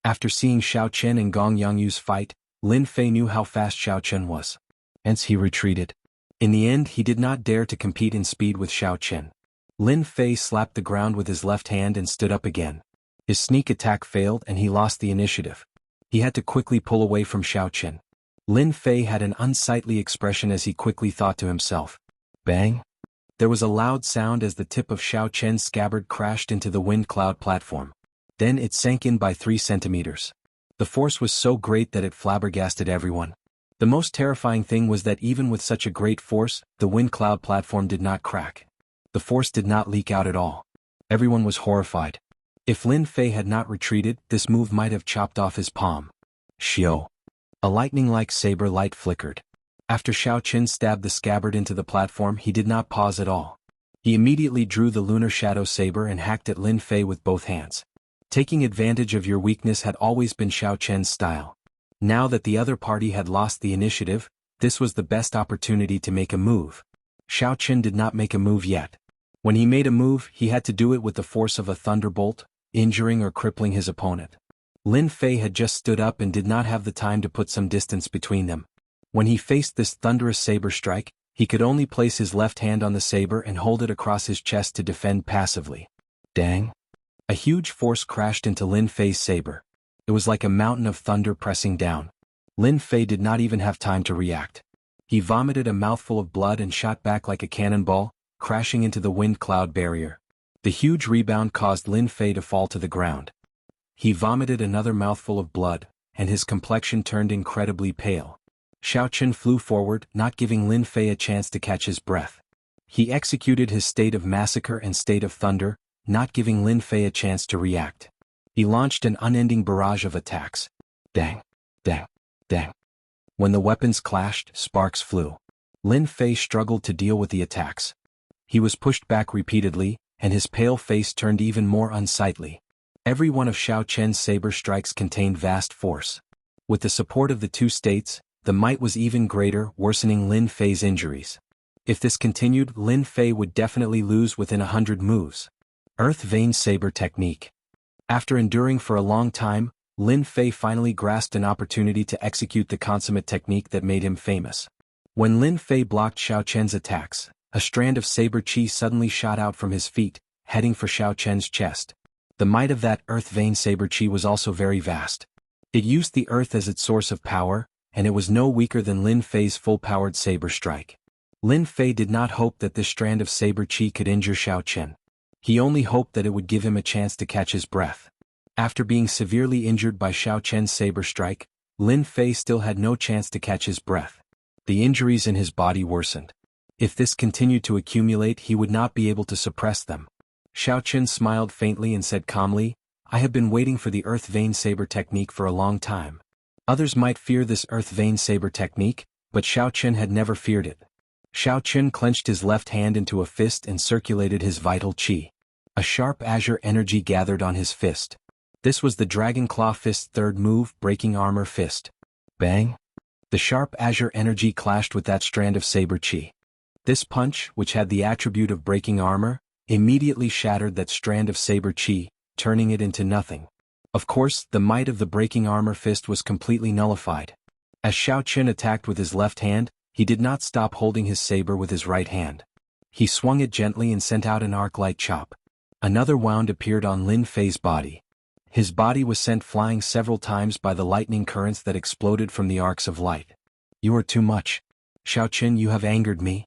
After seeing Xiaoqin and Gong Yangyu's fight, Lin Fei knew how fast Xiaoqin was. Hence he retreated. In the end, he did not dare to compete in speed with Xiaoqin. Lin Fei slapped the ground with his left hand and stood up again. His sneak attack failed and he lost the initiative. He had to quickly pull away from Xiaoqin. Lin Fei had an unsightly expression as he quickly thought to himself. Bang! There was a loud sound as the tip of Xiaoqin's scabbard crashed into the wind cloud platform. Then it sank in by 3 centimeters. The force was so great that it flabbergasted everyone. The most terrifying thing was that even with such a great force, the wind cloud platform did not crack. The force did not leak out at all. Everyone was horrified. If Lin Fei had not retreated, this move might have chopped off his palm. Xiao. A lightning-like saber light flickered. After Xiaoqin stabbed the scabbard into the platform, he did not pause at all. He immediately drew the lunar shadow saber and hacked at Lin Fei with both hands. Taking advantage of your weakness had always been Xiaoqin's style. Now that the other party had lost the initiative, this was the best opportunity to make a move. Xiaoqin did not make a move yet. When he made a move, he had to do it with the force of a thunderbolt, injuring or crippling his opponent. Lin Fei had just stood up and did not have the time to put some distance between them. When he faced this thunderous saber strike, he could only place his left hand on the saber and hold it across his chest to defend passively. Dang! A huge force crashed into Lin Fei's saber. It was like a mountain of thunder pressing down. Lin Fei did not even have time to react. He vomited a mouthful of blood and shot back like a cannonball, crashing into the wind cloud barrier. The huge rebound caused Lin Fei to fall to the ground. He vomited another mouthful of blood, and his complexion turned incredibly pale. Xiaochen flew forward, not giving Lin Fei a chance to catch his breath. He executed his state of massacre and state of thunder, not giving Lin Fei a chance to react. He launched an unending barrage of attacks. Dang, dang, dang. When the weapons clashed, sparks flew. Lin Fei struggled to deal with the attacks. He was pushed back repeatedly, and his pale face turned even more unsightly. Every one of Xiao Chen's saber strikes contained vast force. With the support of the two states, the might was even greater, worsening Lin Fei's injuries. If this continued, Lin Fei would definitely lose within 100 moves. Earth Vein Saber Technique. After enduring for a long time, Lin Fei finally grasped an opportunity to execute the consummate technique that made him famous. When Lin Fei blocked Xiao Chen's attacks, a strand of saber chi suddenly shot out from his feet, heading for Xiao Chen's chest. The might of that earth vein saber chi was also very vast. It used the earth as its source of power, and it was no weaker than Lin Fei's full-powered saber strike. Lin Fei did not hope that this strand of saber chi could injure Xiao Chen. He only hoped that it would give him a chance to catch his breath. After being severely injured by Xiao Chen's saber strike, Lin Fei still had no chance to catch his breath. The injuries in his body worsened. If this continued to accumulate, he would not be able to suppress them. Xiao Chen smiled faintly and said calmly, "I have been waiting for the earth vein saber technique for a long time." Others might fear this earth vein saber technique, but Xiao Chen had never feared it. Xiao Chen clenched his left hand into a fist and circulated his vital qi. A sharp azure energy gathered on his fist. This was the Dragon Claw Fist's third move, Breaking Armor Fist. Bang! The sharp azure energy clashed with that strand of saber chi. This punch, which had the attribute of breaking armor, immediately shattered that strand of saber chi, turning it into nothing. Of course, the might of the breaking armor fist was completely nullified. As Xiao Chen attacked with his left hand, he did not stop holding his saber with his right hand. He swung it gently and sent out an arc-like chop. Another wound appeared on Lin Fei's body. His body was sent flying several times by the lightning currents that exploded from the arcs of light. "You are too much. Xiao Chen, you have angered me."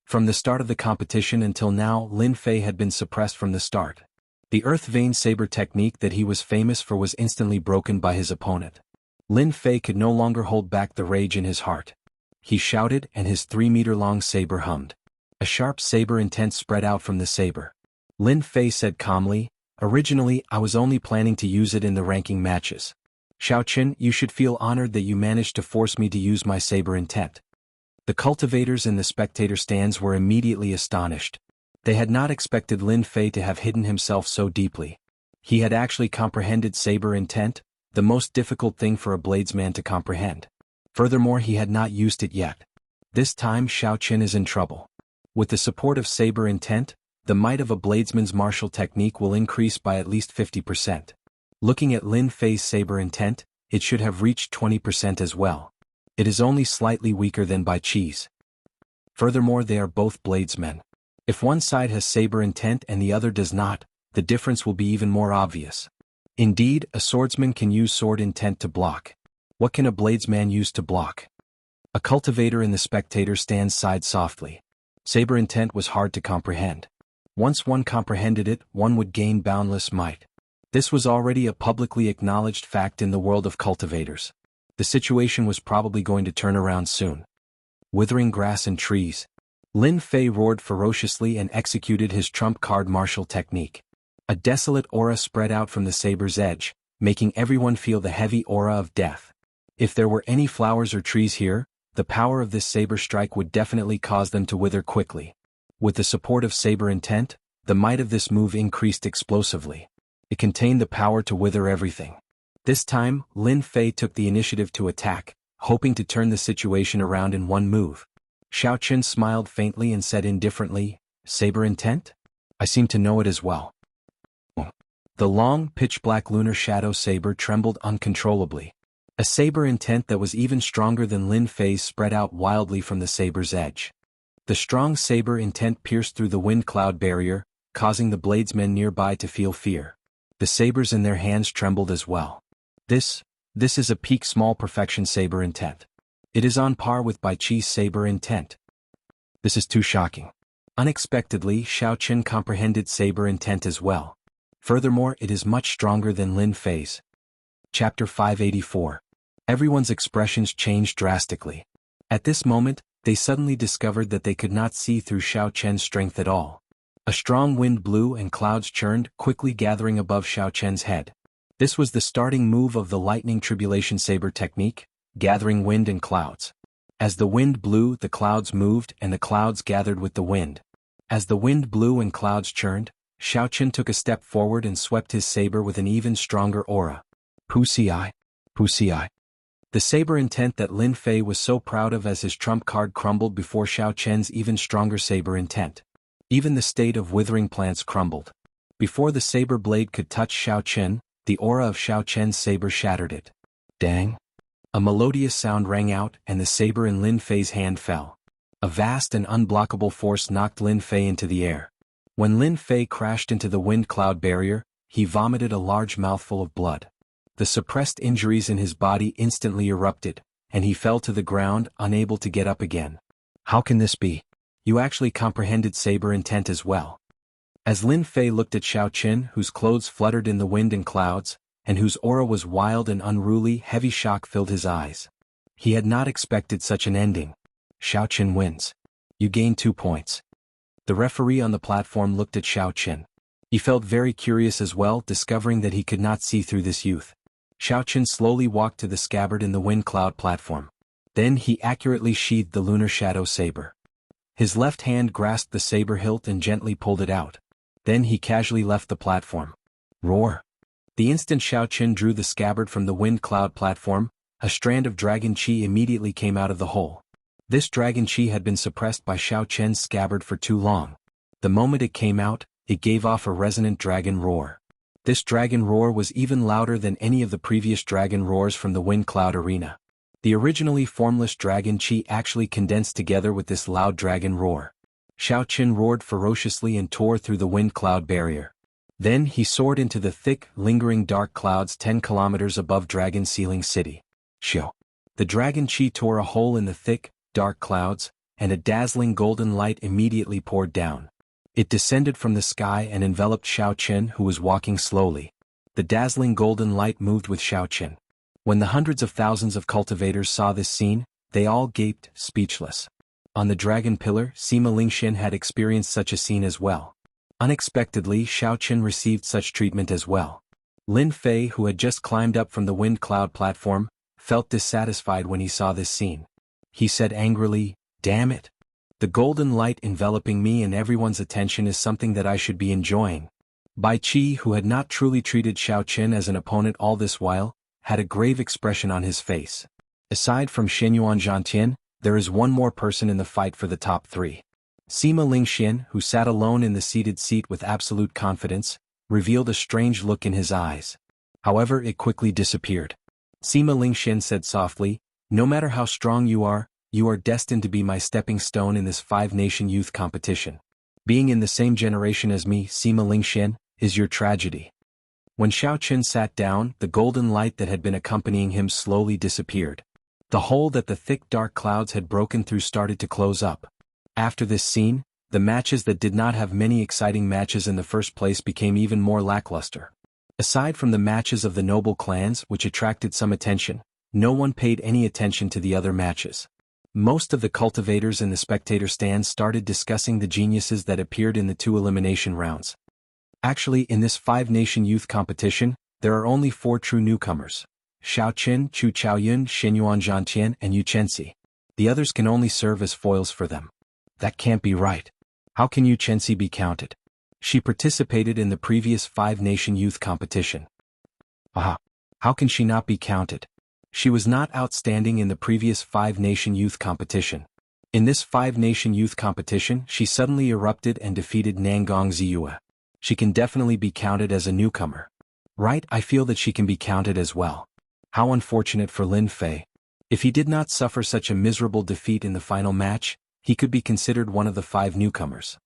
From the start of the competition until now, Lin Fei had been suppressed from the start. The earth vein saber technique that he was famous for was instantly broken by his opponent. Lin Fei could no longer hold back the rage in his heart. He shouted, and his 3-meter-long saber hummed. A sharp saber intent spread out from the saber. Lin Fei said calmly, "Originally, I was only planning to use it in the ranking matches. Xiao Chen, you should feel honored that you managed to force me to use my saber intent." The cultivators in the spectator stands were immediately astonished. They had not expected Lin Fei to have hidden himself so deeply. He had actually comprehended saber intent, the most difficult thing for a bladesman to comprehend. Furthermore, he had not used it yet. This time Xiao Chen is in trouble. With the support of saber intent, the might of a bladesman's martial technique will increase by at least 50%. Looking at Lin Fei's saber intent, it should have reached 20% as well. It is only slightly weaker than Bai Chi's. Furthermore, they are both bladesmen. If one side has saber intent and the other does not, the difference will be even more obvious. Indeed, a swordsman can use sword intent to block. What can a bladesman use to block? A cultivator in the spectator stand sighed softly. Saber intent was hard to comprehend. Once one comprehended it, one would gain boundless might. This was already a publicly acknowledged fact in the world of cultivators. The situation was probably going to turn around soon. Withering grass and trees. Lin Fei roared ferociously and executed his trump card martial technique. A desolate aura spread out from the saber's edge, making everyone feel the heavy aura of death. If there were any flowers or trees here, the power of this saber strike would definitely cause them to wither quickly. With the support of saber intent, the might of this move increased explosively. It contained the power to wither everything. This time, Lin Fei took the initiative to attack, hoping to turn the situation around in one move. Xiao Chen smiled faintly and said indifferently, "Saber intent? I seem to know it as well." The long, pitch-black lunar shadow saber trembled uncontrollably. A saber intent that was even stronger than Lin Fei's spread out wildly from the saber's edge. The strong saber intent pierced through the wind cloud barrier, causing the bladesmen nearby to feel fear. The sabers in their hands trembled as well. This is a peak small perfection saber intent. It is on par with Bai Chi's saber intent. This is too shocking. Unexpectedly, Xiao Chen comprehended saber intent as well. Furthermore, it is much stronger than Lin Fei's. Chapter 584. Everyone's expressions changed drastically. At this moment, they suddenly discovered that they could not see through Xiao Chen's strength at all. A strong wind blew and clouds churned, quickly gathering above Xiao Chen's head. This was the starting move of the lightning tribulation saber technique, gathering wind and clouds. As the wind blew, the clouds moved and the clouds gathered with the wind. As the wind blew and clouds churned, Xiao Chen took a step forward and swept his saber with an even stronger aura. Wuxia. Wuxia. The saber intent that Lin Fei was so proud of as his trump card crumbled before Xiao Chen's even stronger saber intent. Even the state of withering plants crumbled. Before the saber blade could touch Xiao Chen, the aura of Xiao Chen's saber shattered it. Dang! A melodious sound rang out and the saber in Lin Fei's hand fell. A vast and unblockable force knocked Lin Fei into the air. When Lin Fei crashed into the wind cloud barrier, he vomited a large mouthful of blood. The suppressed injuries in his body instantly erupted, and he fell to the ground, unable to get up again. How can this be? You actually comprehended saber intent as well. As Lin Fei looked at Xiao Chen, whose clothes fluttered in the wind and clouds, and whose aura was wild and unruly, heavy shock filled his eyes. He had not expected such an ending. Xiao Chen wins. You gain 2 points. The referee on the platform looked at Xiao Chen. He felt very curious as well, discovering that he could not see through this youth. Xiao Chen slowly walked to the scabbard in the wind cloud platform. Then he accurately sheathed the lunar shadow saber. His left hand grasped the saber hilt and gently pulled it out. Then he casually left the platform. Roar! The instant Xiao Chen drew the scabbard from the wind cloud platform, a strand of dragon qi immediately came out of the hole. This dragon qi had been suppressed by Xiao Chen's scabbard for too long. The moment it came out, it gave off a resonant dragon roar. This dragon roar was even louder than any of the previous dragon roars from the wind cloud arena. The originally formless dragon qi actually condensed together with this loud dragon roar. Xiao Chen roared ferociously and tore through the wind cloud barrier. Then he soared into the thick, lingering dark clouds 10 kilometers above Dragon Ceiling City. Shio. The dragon qi tore a hole in the thick, dark clouds, and a dazzling golden light immediately poured down. It descended from the sky and enveloped Xiao Chen, who was walking slowly. The dazzling golden light moved with Xiao Chen. When the hundreds of thousands of cultivators saw this scene, they all gaped, speechless. On the dragon pillar, Sima Lingxian had experienced such a scene as well. Unexpectedly, Xiao Chen received such treatment as well. Lin Fei, who had just climbed up from the wind cloud platform, felt dissatisfied when he saw this scene. He said angrily, "Damn it! The golden light enveloping me and everyone's attention is something that I should be enjoying." Bai Qi, who had not truly treated Xiao Chen as an opponent all this while, had a grave expression on his face. Aside from Shenyuan Zhantian, there is one more person in the fight for the top 3. Sima Lingxian, who sat alone in the seated seat with absolute confidence, revealed a strange look in his eyes. However, it quickly disappeared. Sima Lingxian said softly, "No matter how strong you are destined to be my stepping stone in this 5-nation youth competition. Being in the same generation as me, Sima Lingxian, is your tragedy." When Xiao Chen sat down, the golden light that had been accompanying him slowly disappeared. The hole that the thick dark clouds had broken through started to close up. After this scene, the matches that did not have many exciting matches in the first place became even more lackluster. Aside from the matches of the noble clans, which attracted some attention, no one paid any attention to the other matches. Most of the cultivators in the spectator stands started discussing the geniuses that appeared in the 2 elimination rounds. Actually, in this 5-nation youth competition, there are only 4 true newcomers: Xiao Chen, Chu Chaoyun, Shenyuan Zhantian, and Yu Chenxi. The others can only serve as foils for them. That can't be right. How can Yu Chenxi be counted? She participated in the previous 5-nation youth competition. Aha! How can she not be counted? She was not outstanding in the previous 5-nation youth competition. In this 5-nation youth competition, she suddenly erupted and defeated Nangong Ziyue. She can definitely be counted as a newcomer. Right, I feel that she can be counted as well. How unfortunate for Lin Fei. If he did not suffer such a miserable defeat in the final match, he could be considered one of the 5 newcomers.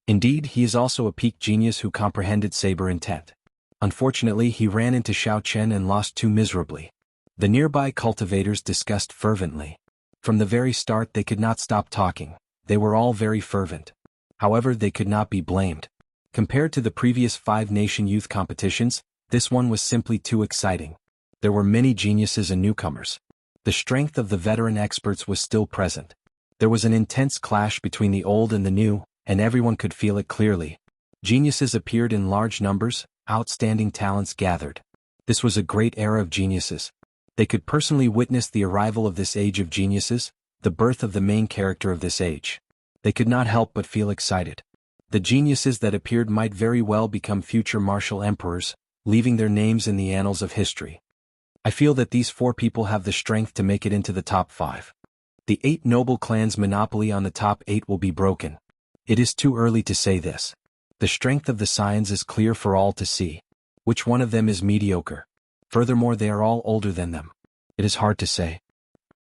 Indeed, he is also a peak genius who comprehended saber intent. Unfortunately, he ran into Xiao Chen and lost too miserably. The nearby cultivators discussed fervently. From the very start they could not stop talking. They were all very fervent. However, they could not be blamed. Compared to the previous 5-nation youth competitions, this one was simply too exciting. There were many geniuses and newcomers. The strength of the veteran experts was still present. There was an intense clash between the old and the new, and everyone could feel it clearly. Geniuses appeared in large numbers, outstanding talents gathered. This was a great era of geniuses. They could personally witness the arrival of this age of geniuses, the birth of the main character of this age. They could not help but feel excited. The geniuses that appeared might very well become future martial emperors, leaving their names in the annals of history. I feel that these 4 people have the strength to make it into the top 5. The 8 noble clans' monopoly on the top 8 will be broken. It is too early to say this. The strength of the Saiyans is clear for all to see. Which one of them is mediocre? Furthermore, they are all older than them. It is hard to say.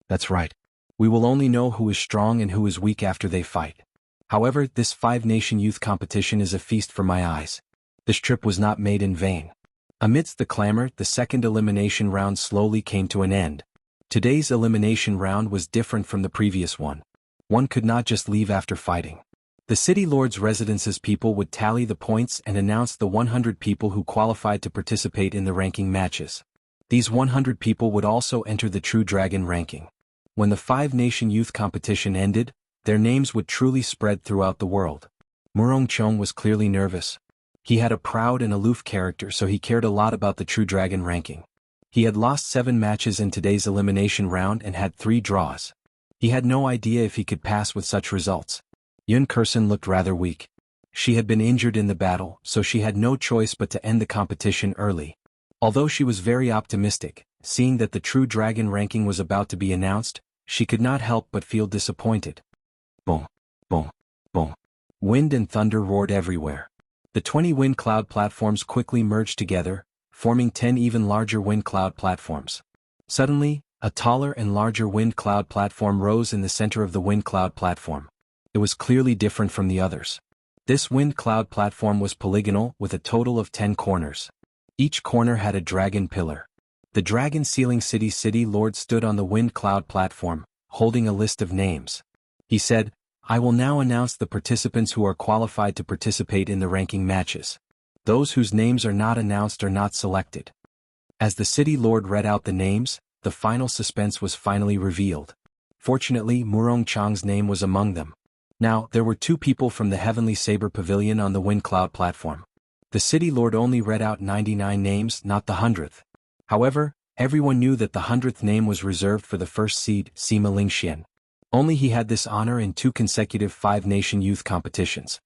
That's right. We will only know who is strong and who is weak after they fight. However, this 5-nation youth competition is a feast for my eyes. This trip was not made in vain. Amidst the clamor, the second elimination round slowly came to an end. Today's elimination round was different from the previous one. One could not just leave after fighting. The city lord's residence's people would tally the points and announce the 100 people who qualified to participate in the ranking matches. These 100 people would also enter the True Dragon ranking. When the 5-nation youth competition ended, their names would truly spread throughout the world. Murong Chong was clearly nervous. He had a proud and aloof character, so he cared a lot about the True Dragon ranking. He had lost 7 matches in today's elimination round and had 3 draws. He had no idea if he could pass with such results. Yun Kursen looked rather weak. She had been injured in the battle, so she had no choice but to end the competition early. Although she was very optimistic, seeing that the True Dragon ranking was about to be announced, she could not help but feel disappointed. Boom, boom, boom. Wind and thunder roared everywhere. The 20 wind cloud platforms quickly merged together, forming 10 even larger wind cloud platforms. Suddenly, a taller and larger wind cloud platform rose in the center of the wind cloud platform. It was clearly different from the others. This wind cloud platform was polygonal with a total of 10 corners. Each corner had a dragon pillar. The Dragon Sealing City Lord stood on the wind cloud platform, holding a list of names. He said, "I will now announce the participants who are qualified to participate in the ranking matches. Those whose names are not announced are not selected." As the City Lord read out the names, the final suspense was finally revealed. Fortunately, Murong Chang's name was among them. Now, there were 2 people from the Heavenly Saber Pavilion on the Wind Cloud platform. The City Lord only read out 99 names, not the 100th. However, everyone knew that the 100th name was reserved for the first seed, Sima Lingxian. Only he had this honor in 2 consecutive 5-nation youth competitions.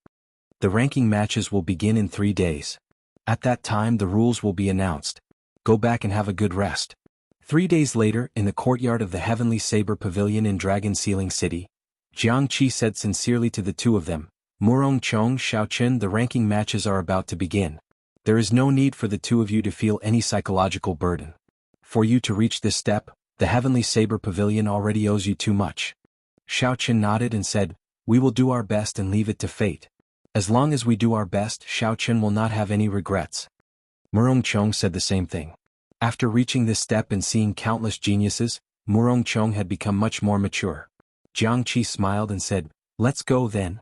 The ranking matches will begin in 3 days. At that time the rules will be announced. Go back and have a good rest. 3 days later, in the courtyard of the Heavenly Saber Pavilion in Dragon Sealing City, Jiang Qi said sincerely to the 2 of them, "Murong Chong, Xiaoqin, the ranking matches are about to begin. There is no need for the 2 of you to feel any psychological burden. For you to reach this step, the Heavenly Saber Pavilion already owes you too much." Xiaoqin nodded and said, "We will do our best and leave it to fate. As long as we do our best, Xiaoqin will not have any regrets." Murong Chong said the same thing. After reaching this step and seeing countless geniuses, Murong Chong had become much more mature. Jiang Qi smiled and said, "Let's go then."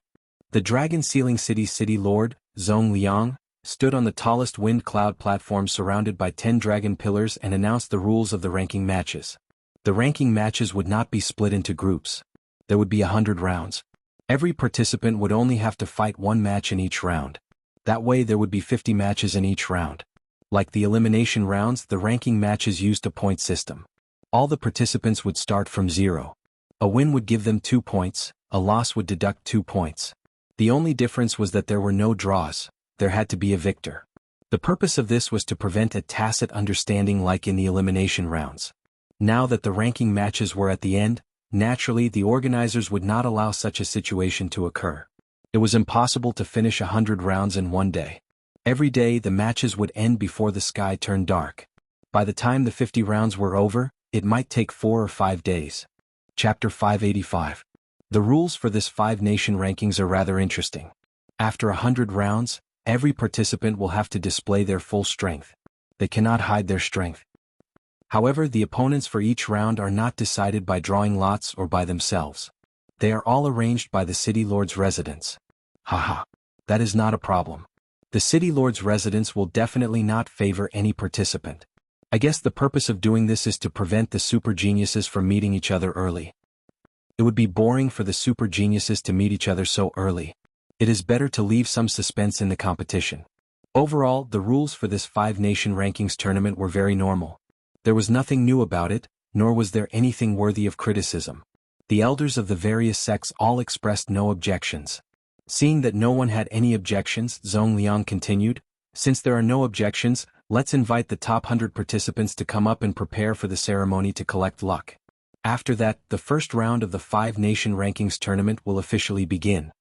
The Dragon Sealing City Lord, Zhong Liang, stood on the tallest wind cloud platform surrounded by 10 dragon pillars and announced the rules of the ranking matches. The ranking matches would not be split into groups. There would be 100 rounds. Every participant would only have to fight 1 match in each round. That way there would be 50 matches in each round. Like the elimination rounds, the ranking matches used a point system. All the participants would start from 0. A win would give them 2 points, a loss would deduct 2 points. The only difference was that there were no draws, there had to be a victor. The purpose of this was to prevent a tacit understanding like in the elimination rounds. Now that the ranking matches were at the end, naturally the organizers would not allow such a situation to occur. It was impossible to finish 100 rounds in 1 day. Every day the matches would end before the sky turned dark. By the time the 50 rounds were over, it might take 4 or 5 days. Chapter 585. The rules for this 5-nation rankings are rather interesting. After 100 rounds, every participant will have to display their full strength. They cannot hide their strength. However, the opponents for each round are not decided by drawing lots or by themselves. They are all arranged by the City Lord's residence. Haha. That is not a problem. The city lord's residence will definitely not favor any participant. I guess the purpose of doing this is to prevent the super geniuses from meeting each other early. It would be boring for the super geniuses to meet each other so early. It is better to leave some suspense in the competition. Overall, the rules for this 5-nation rankings tournament were very normal. There was nothing new about it, nor was there anything worthy of criticism. The elders of the various sects all expressed no objections. Seeing that no one had any objections, Zhong Liang continued, "Since there are no objections, let's invite the top 100 participants to come up and prepare for the ceremony to collect luck. After that, the first round of the 5-nation rankings tournament will officially begin."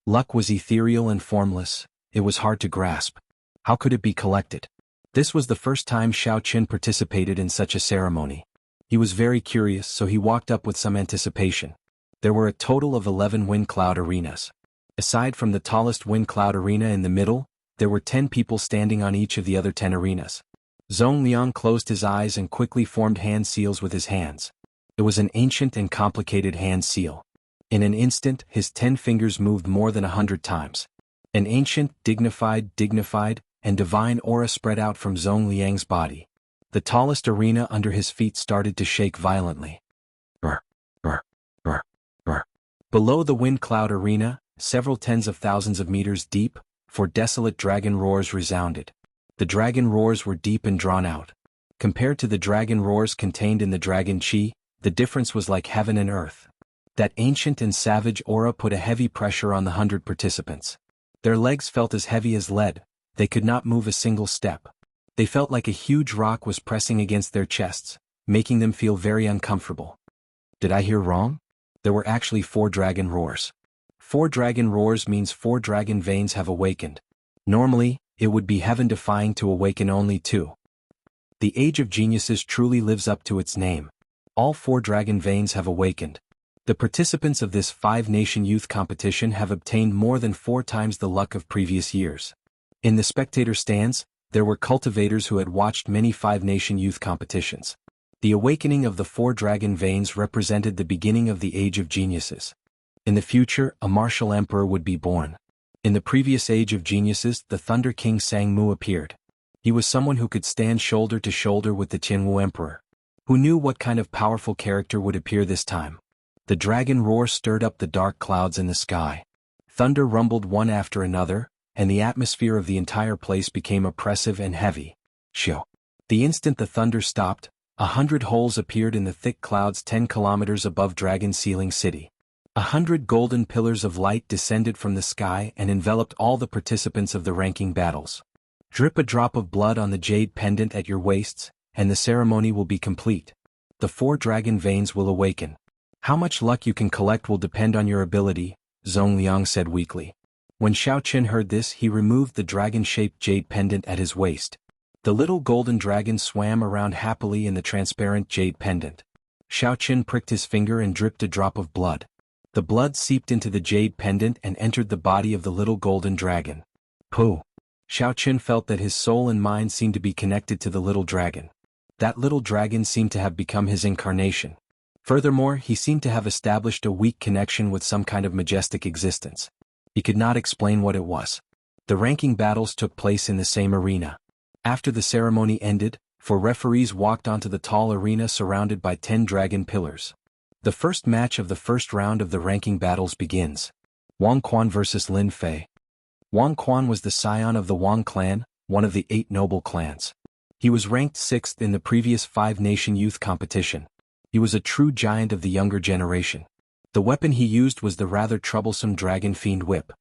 Luck was ethereal and formless. It was hard to grasp. How could it be collected? This was the first time Xiao Qin participated in such a ceremony. He was very curious, so he walked up with some anticipation. There were a total of 11 wind cloud arenas. Aside from the tallest wind cloud arena in the middle, there were 10 people standing on each of the other 10 arenas. Zhong Liang closed his eyes and quickly formed hand seals with his hands. It was an ancient and complicated hand seal. In an instant, his 10 fingers moved more than 100 times. An ancient, dignified, and divine aura spread out from Zhong Liang's body. The tallest arena under his feet started to shake violently. Brr, brr, brr, brr. Below the wind cloud arena, several tens of thousands of meters deep, 4 desolate dragon roars resounded. The dragon roars were deep and drawn out. Compared to the dragon roars contained in the dragon chi, the difference was like heaven and earth. That ancient and savage aura put a heavy pressure on the 100 participants. Their legs felt as heavy as lead. They could not move a single step. They felt like a huge rock was pressing against their chests, making them feel very uncomfortable. Did I hear wrong? There were actually 4 dragon roars. 4 dragon roars means 4 dragon veins have awakened. Normally, it would be heaven-defying to awaken only 2. The Age of Geniuses truly lives up to its name. All 4 dragon veins have awakened. The participants of this 5-nation youth competition have obtained more than 4 times the luck of previous years. In the spectator stands, there were cultivators who had watched many 5-nation youth competitions. The awakening of the 4 dragon veins represented the beginning of the Age of Geniuses. In the future, a martial emperor would be born. In the previous Age of Geniuses, the Thunder King Sang Mu appeared. He was someone who could stand shoulder to shoulder with the Tianwu Emperor. Who knew what kind of powerful character would appear this time? The dragon roar stirred up the dark clouds in the sky. Thunder rumbled one after another, and the atmosphere of the entire place became oppressive and heavy. Shoo! The instant the thunder stopped, 100 holes appeared in the thick clouds 10 kilometers above Dragon Ceiling City. 100 golden pillars of light descended from the sky and enveloped all the participants of the ranking battles. Drip a drop of blood on the jade pendant at your waists, and the ceremony will be complete. The 4 dragon veins will awaken. How much luck you can collect will depend on your ability, Zhong Liang said weakly. When Xiao Qin heard this, he removed the dragon-shaped jade pendant at his waist. The little golden dragon swam around happily in the transparent jade pendant. Xiao Qin pricked his finger and dripped a drop of blood. The blood seeped into the jade pendant and entered the body of the little golden dragon. Pooh! Xiao Qin felt that his soul and mind seemed to be connected to the little dragon. That little dragon seemed to have become his incarnation. Furthermore, he seemed to have established a weak connection with some kind of majestic existence. He could not explain what it was. The ranking battles took place in the same arena. After the ceremony ended, 4 referees walked onto the tall arena surrounded by 10 dragon pillars. The first match of the first round of the ranking battles begins. Wang Quan vs. Lin Fei. Wang Quan was the scion of the Wang clan, one of the 8 noble clans. He was ranked 6th in the previous 5-nation youth competition. He was a true giant of the younger generation. The weapon he used was the rather troublesome Dragon Fiend Whip.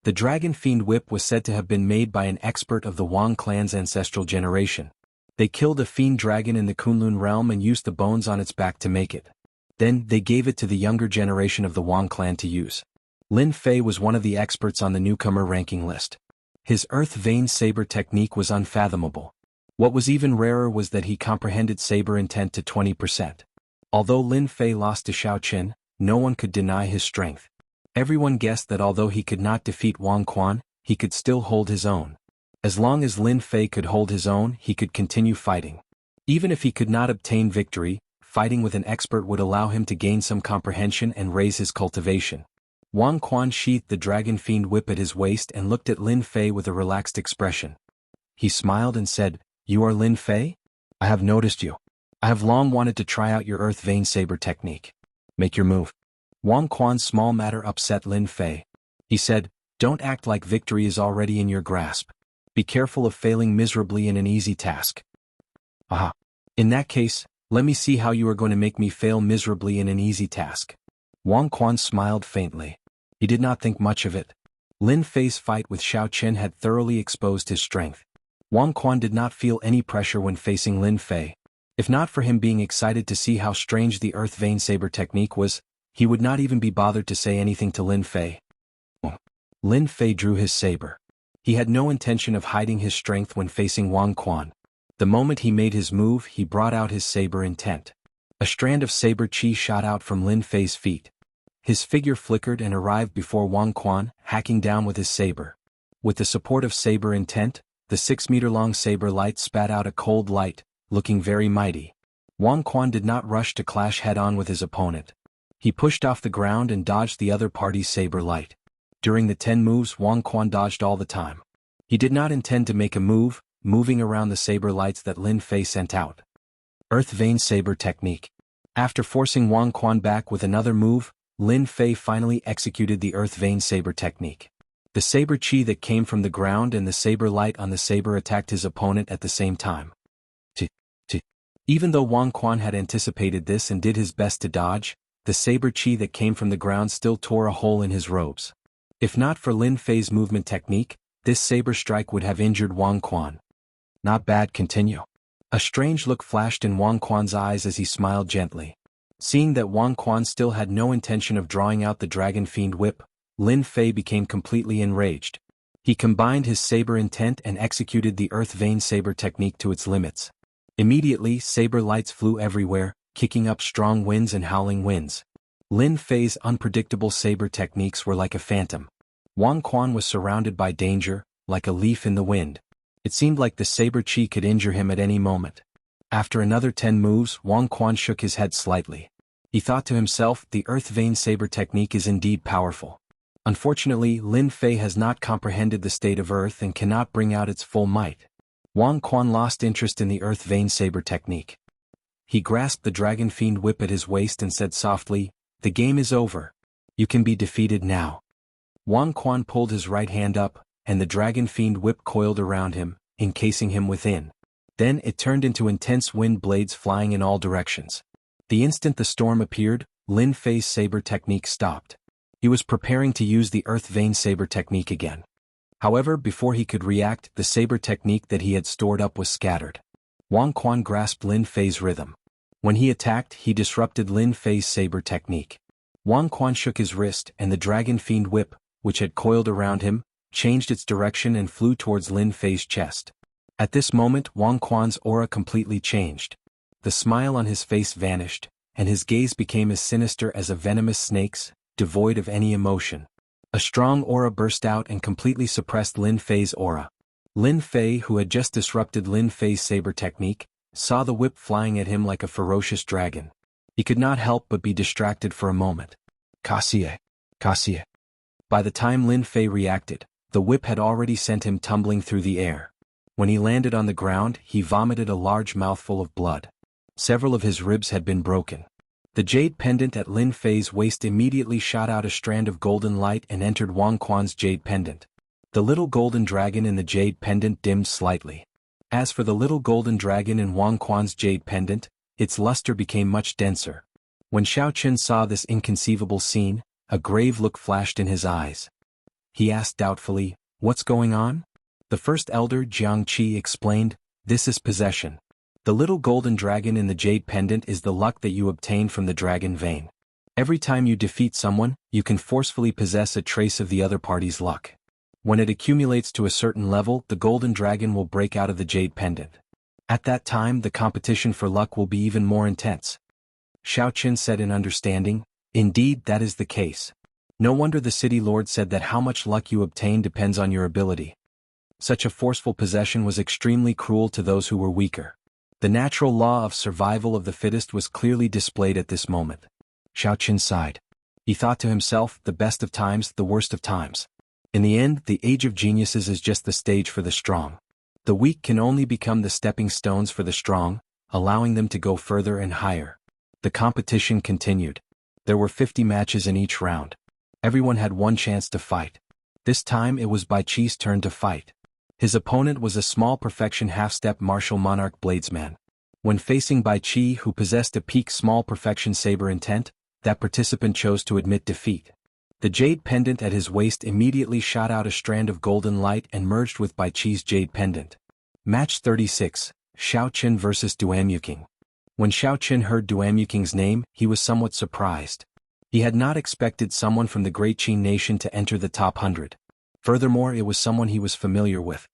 The Dragon Fiend Whip was said to have been made by an expert of the Wang clan's ancestral generation. They killed a fiend dragon in the Kunlun realm and used the bones on its back to make it. Then, they gave it to the younger generation of the Wang clan to use. Lin Fei was one of the experts on the newcomer ranking list. His Earth Vein Saber technique was unfathomable. What was even rarer was that he comprehended saber intent to 20%. Although Lin Fei lost to Xiao Qin, no one could deny his strength. Everyone guessed that although he could not defeat Wang Quan, he could still hold his own. As long as Lin Fei could hold his own, he could continue fighting. Even if he could not obtain victory, fighting with an expert would allow him to gain some comprehension and raise his cultivation. Wang Quan sheathed the dragon fiend whip at his waist and looked at Lin Fei with a relaxed expression. He smiled and said, "You are Lin Fei? I have noticed you. I have long wanted to try out your Earth Vein Saber technique. Make your move." Wang Quan's small matter upset Lin Fei. He said, "Don't act like victory is already in your grasp. Be careful of failing miserably in an easy task." "Aha. In that case, let me see how you are going to make me fail miserably in an easy task." Wang Quan smiled faintly. He did not think much of it. Lin Fei's fight with Xiao Chen had thoroughly exposed his strength. Wang Quan did not feel any pressure when facing Lin Fei. If not for him being excited to see how strange the Earth Vein Saber technique was, he would not even be bothered to say anything to Lin Fei. Lin Fei drew his saber. He had no intention of hiding his strength when facing Wang Quan. The moment he made his move, he brought out his saber intent. A strand of saber chi shot out from Lin Fei's feet. His figure flickered and arrived before Wang Quan, hacking down with his saber. With the support of saber intent, the 6-meter-long saber light spat out a cold light, looking very mighty. Wang Quan did not rush to clash head-on with his opponent. He pushed off the ground and dodged the other party's saber light. During the 10 moves, Wang Quan dodged all the time. He did not intend to make a move, moving around the saber lights that Lin Fei sent out. Earth Vein Saber technique. After forcing Wang Quan back with another move, Lin Fei finally executed the Earth Vein Saber technique. The saber chi that came from the ground and the saber light on the saber attacked his opponent at the same time. Even though Wang Quan had anticipated this and did his best to dodge, the saber chi that came from the ground still tore a hole in his robes. If not for Lin Fei's movement technique, this saber strike would have injured Wang Quan. "Not bad, continue." A strange look flashed in Wang Quan's eyes as he smiled gently. Seeing that Wang Quan still had no intention of drawing out the Dragon Fiend whip, Lin Fei became completely enraged. He combined his saber intent and executed the Earth Vein Saber technique to its limits. Immediately, saber lights flew everywhere, kicking up strong winds and howling winds. Lin Fei's unpredictable saber techniques were like a phantom. Wang Quan was surrounded by danger, like a leaf in the wind. It seemed like the saber chi could injure him at any moment. After another 10 moves, Wang Quan shook his head slightly. He thought to himself, the Earth Vein Saber technique is indeed powerful. Unfortunately, Lin Fei has not comprehended the state of Earth and cannot bring out its full might. Wang Quan lost interest in the Earth Vein Saber technique. He grasped the Dragon Fiend whip at his waist and said softly, "The game is over. You can be defeated now." Wang Quan pulled his right hand up, and the Dragon Fiend whip coiled around him, encasing him within. Then it turned into intense wind blades flying in all directions. The instant the storm appeared, Lin Fei's saber technique stopped. He was preparing to use the Earth Vein Saber technique again. However, before he could react, the saber technique that he had stored up was scattered. Wang Quan grasped Lin Fei's rhythm. When he attacked, he disrupted Lin Fei's saber technique. Wang Quan shook his wrist, and the Dragon Fiend whip, which had coiled around him, changed its direction and flew towards Lin Fei's chest. At this moment, Wang Quan's aura completely changed. The smile on his face vanished, and his gaze became as sinister as a venomous snake's, devoid of any emotion. A strong aura burst out and completely suppressed Lin Fei's aura. Lin Fei, who had just disrupted Lin Fei's saber technique, saw the whip flying at him like a ferocious dragon. He could not help but be distracted for a moment. "Cassie! Cassie!" By the time Lin Fei reacted, the whip had already sent him tumbling through the air. When he landed on the ground, he vomited a large mouthful of blood. Several of his ribs had been broken. The jade pendant at Lin Fei's waist immediately shot out a strand of golden light and entered Wang Quan's jade pendant. The little golden dragon in the jade pendant dimmed slightly. As for the little golden dragon in Wang Quan's jade pendant, its luster became much denser. When Xiao Chen saw this inconceivable scene, a grave look flashed in his eyes. He asked doubtfully, "What's going on?" The first elder, Jiang Qi, explained, "This is possession. The little golden dragon in the jade pendant is the luck that you obtain from the dragon vein. Every time you defeat someone, you can forcefully possess a trace of the other party's luck. When it accumulates to a certain level, the golden dragon will break out of the jade pendant. At that time, the competition for luck will be even more intense." Xiao Chen said in understanding, "Indeed, that is the case. No wonder the city lord said that how much luck you obtain depends on your ability." Such a forceful possession was extremely cruel to those who were weaker. The natural law of survival of the fittest was clearly displayed at this moment. Xiao Chen sighed. He thought to himself, the best of times, the worst of times. In the end, the age of geniuses is just the stage for the strong. The weak can only become the stepping stones for the strong, allowing them to go further and higher. The competition continued. There were 50 matches in each round. Everyone had one chance to fight. This time it was Bai Chi's turn to fight. His opponent was a small perfection half-step martial monarch bladesman. When facing Bai Chi, who possessed a peak small perfection saber intent, that participant chose to admit defeat. The jade pendant at his waist immediately shot out a strand of golden light and merged with Bai Chi's jade pendant. Match 36, Xiao Qin vs. Duamuqing. When Xiao Qin heard Duamuqing's name, he was somewhat surprised. He had not expected someone from the great Qin nation to enter the top 100. Furthermore, it was someone he was familiar with.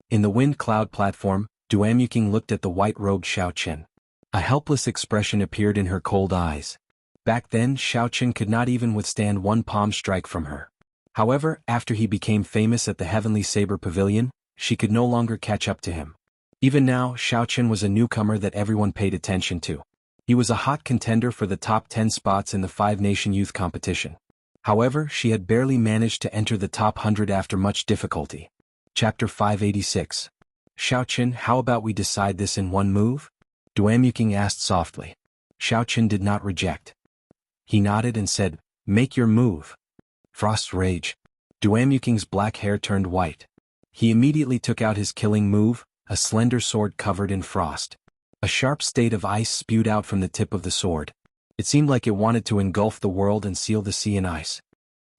In the wind cloud platform, Duamuqing looked at the white-robed Xiao Qin. A helpless expression appeared in her cold eyes. Back then, Xiao Qin could not even withstand one palm strike from her. However, after he became famous at the Heavenly Saber Pavilion, she could no longer catch up to him. Even now, Xiao Qin was a newcomer that everyone paid attention to. He was a hot contender for the top 10 spots in the five-nation youth competition. However, she had barely managed to enter the top 100 after much difficulty. Chapter 586. Xiao Qin, how about we decide this in one move? Duamuqing asked softly. Xiao Qin did not reject. He nodded and said, make your move. Frost's rage. Duamuqing's black hair turned white. He immediately took out his killing move, a slender sword covered in frost. A sharp state of ice spewed out from the tip of the sword. It seemed like it wanted to engulf the world and seal the sea in ice.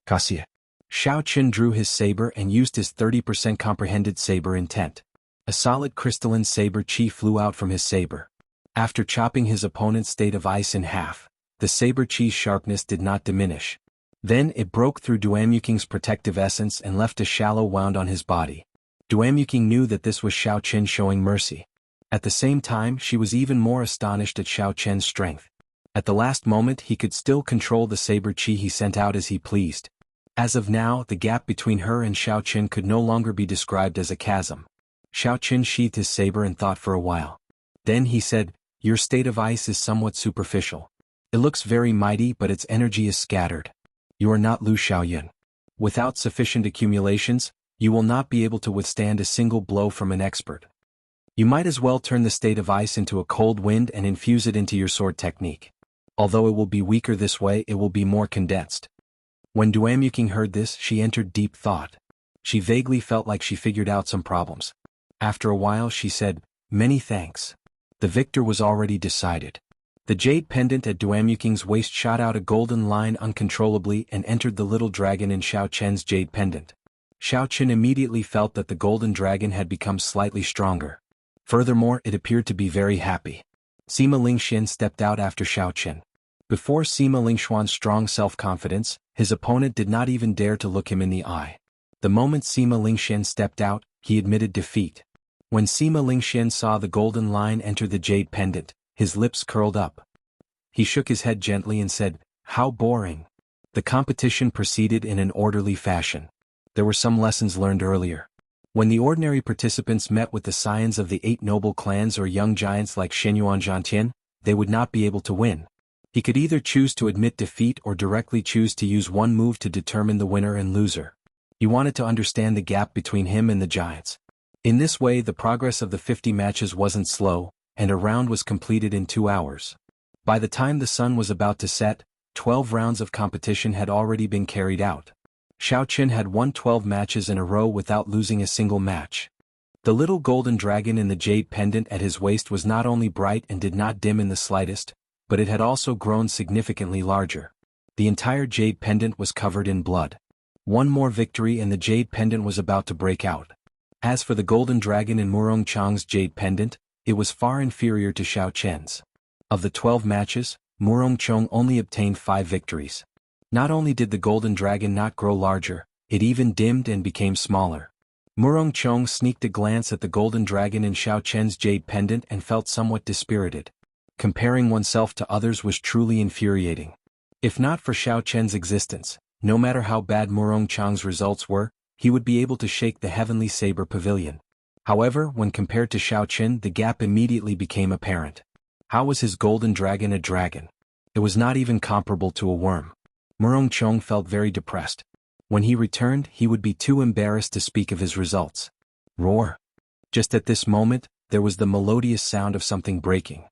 Kasia. Xiao Qin drew his saber and used his 30% comprehended saber intent. A solid crystalline saber chi flew out from his saber. After chopping his opponent's state of ice in half, the saber chi's sharpness did not diminish. Then it broke through Duamuqing's protective essence and left a shallow wound on his body. Duamuqing knew that this was Xiao Qin showing mercy. At the same time, she was even more astonished at Xiao Qin's strength. At the last moment, he could still control the saber chi he sent out as he pleased. As of now, the gap between her and Xiao Qin could no longer be described as a chasm. Xiao Qin sheathed his saber and thought for a while. Then he said, your state of ice is somewhat superficial. It looks very mighty, but its energy is scattered. You are not Lu Xiaoyan. Without sufficient accumulations, you will not be able to withstand a single blow from an expert. You might as well turn the state of ice into a cold wind and infuse it into your sword technique. Although it will be weaker this way, it will be more condensed. When Duamuqing heard this, she entered deep thought. She vaguely felt like she figured out some problems. After a while she said, many thanks. The victor was already decided. The jade pendant at Duamuqing's waist shot out a golden line uncontrollably and entered the little dragon in Xiao Qin's jade pendant. Xiao Qin immediately felt that the golden dragon had become slightly stronger. Furthermore, it appeared to be very happy. Sima Lingxian stepped out after Xiao Qin. Before Sima Lingxuan's strong self-confidence, his opponent did not even dare to look him in the eye. The moment Sima Lingxian stepped out, he admitted defeat. When Sima Lingxian saw the golden line enter the jade pendant, his lips curled up. He shook his head gently and said, how boring. The competition proceeded in an orderly fashion. There were some lessons learned earlier. When the ordinary participants met with the scions of the 8 noble clans or young giants like Shenyuan Zhantian, they would not be able to win. He could either choose to admit defeat or directly choose to use one move to determine the winner and loser. He wanted to understand the gap between him and the giants. In this way, the progress of the 50 matches wasn't slow, and a round was completed in 2 hours. By the time the sun was about to set, 12 rounds of competition had already been carried out. Xiao Qin had won 12 matches in a row without losing a single match. The little golden dragon in the jade pendant at his waist was not only bright and did not dim in the slightest, but it had also grown significantly larger. The entire jade pendant was covered in blood. One more victory and the jade pendant was about to break out. As for the golden dragon in Murong Chang's jade pendant, it was far inferior to Xiao Qin's. Of the 12 matches, Murong Chang only obtained 5 victories. Not only did the golden dragon not grow larger, it even dimmed and became smaller. Murong Chang sneaked a glance at the golden dragon in Xiao Qin's jade pendant and felt somewhat dispirited. Comparing oneself to others was truly infuriating. If not for Xiao Qin's existence, no matter how bad Murong Chang's results were, he would be able to shake the Heavenly Saber Pavilion. However, when compared to Xiao Qin, the gap immediately became apparent. How was his golden dragon a dragon? It was not even comparable to a worm. Murong Chong felt very depressed. When he returned, he would be too embarrassed to speak of his results. Roar! Just at this moment, there was the melodious sound of something breaking.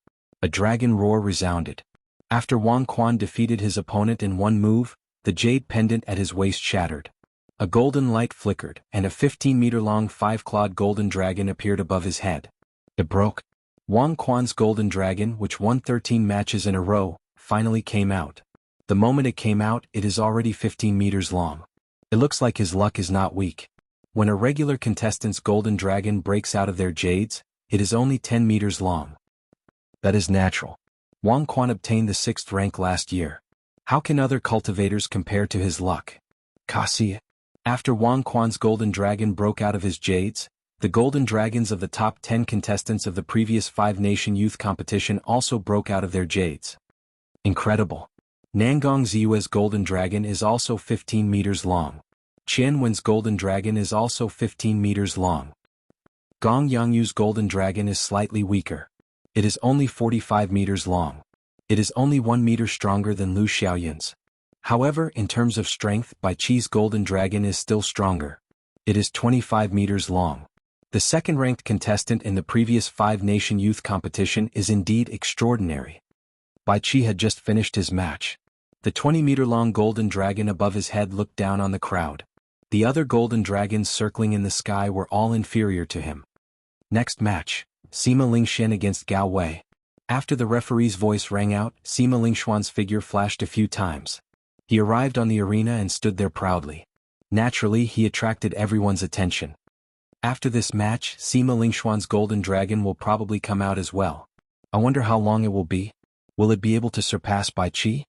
A dragon roar resounded. After Wang Quan defeated his opponent in one move, the jade pendant at his waist shattered. A golden light flickered, and a 15-meter-long 5-clawed golden dragon appeared above his head. It broke. Wang Quan's golden dragon, which won 13 matches in a row, finally came out. The moment it came out, it is already 15 meters long. It looks like his luck is not weak. When a regular contestant's golden dragon breaks out of their jades, it is only 10 meters long. That is natural. Wang Quan obtained the 6th rank last year. How can other cultivators compare to his luck? Cassia. After Wang Quan's golden dragon broke out of his jades, the golden dragons of the top 10 contestants of the previous 5-nation youth competition also broke out of their jades. Incredible. Nangong Ziyue's golden dragon is also 15 meters long. Qian Wen's golden dragon is also 15 meters long. Gong Yangyu's golden dragon is slightly weaker. It is only 45 meters long. It is only 1 meter stronger than Lu Xiaoyun's. However, in terms of strength, Bai Qi's golden dragon is still stronger. It is 25 meters long. The second-ranked contestant in the previous 5-nation youth competition is indeed extraordinary. Bai Qi had just finished his match. The 20-meter-long golden dragon above his head looked down on the crowd. The other golden dragons circling in the sky were all inferior to him. Next match, Sima Lingxian against Gao Wei. After the referee's voice rang out, Sima Lingxuan's figure flashed a few times. He arrived on the arena and stood there proudly. Naturally, he attracted everyone's attention. After this match, Sima Lingxuan's golden dragon will probably come out as well. I wonder how long it will be. Will it be able to surpass Bai Qi?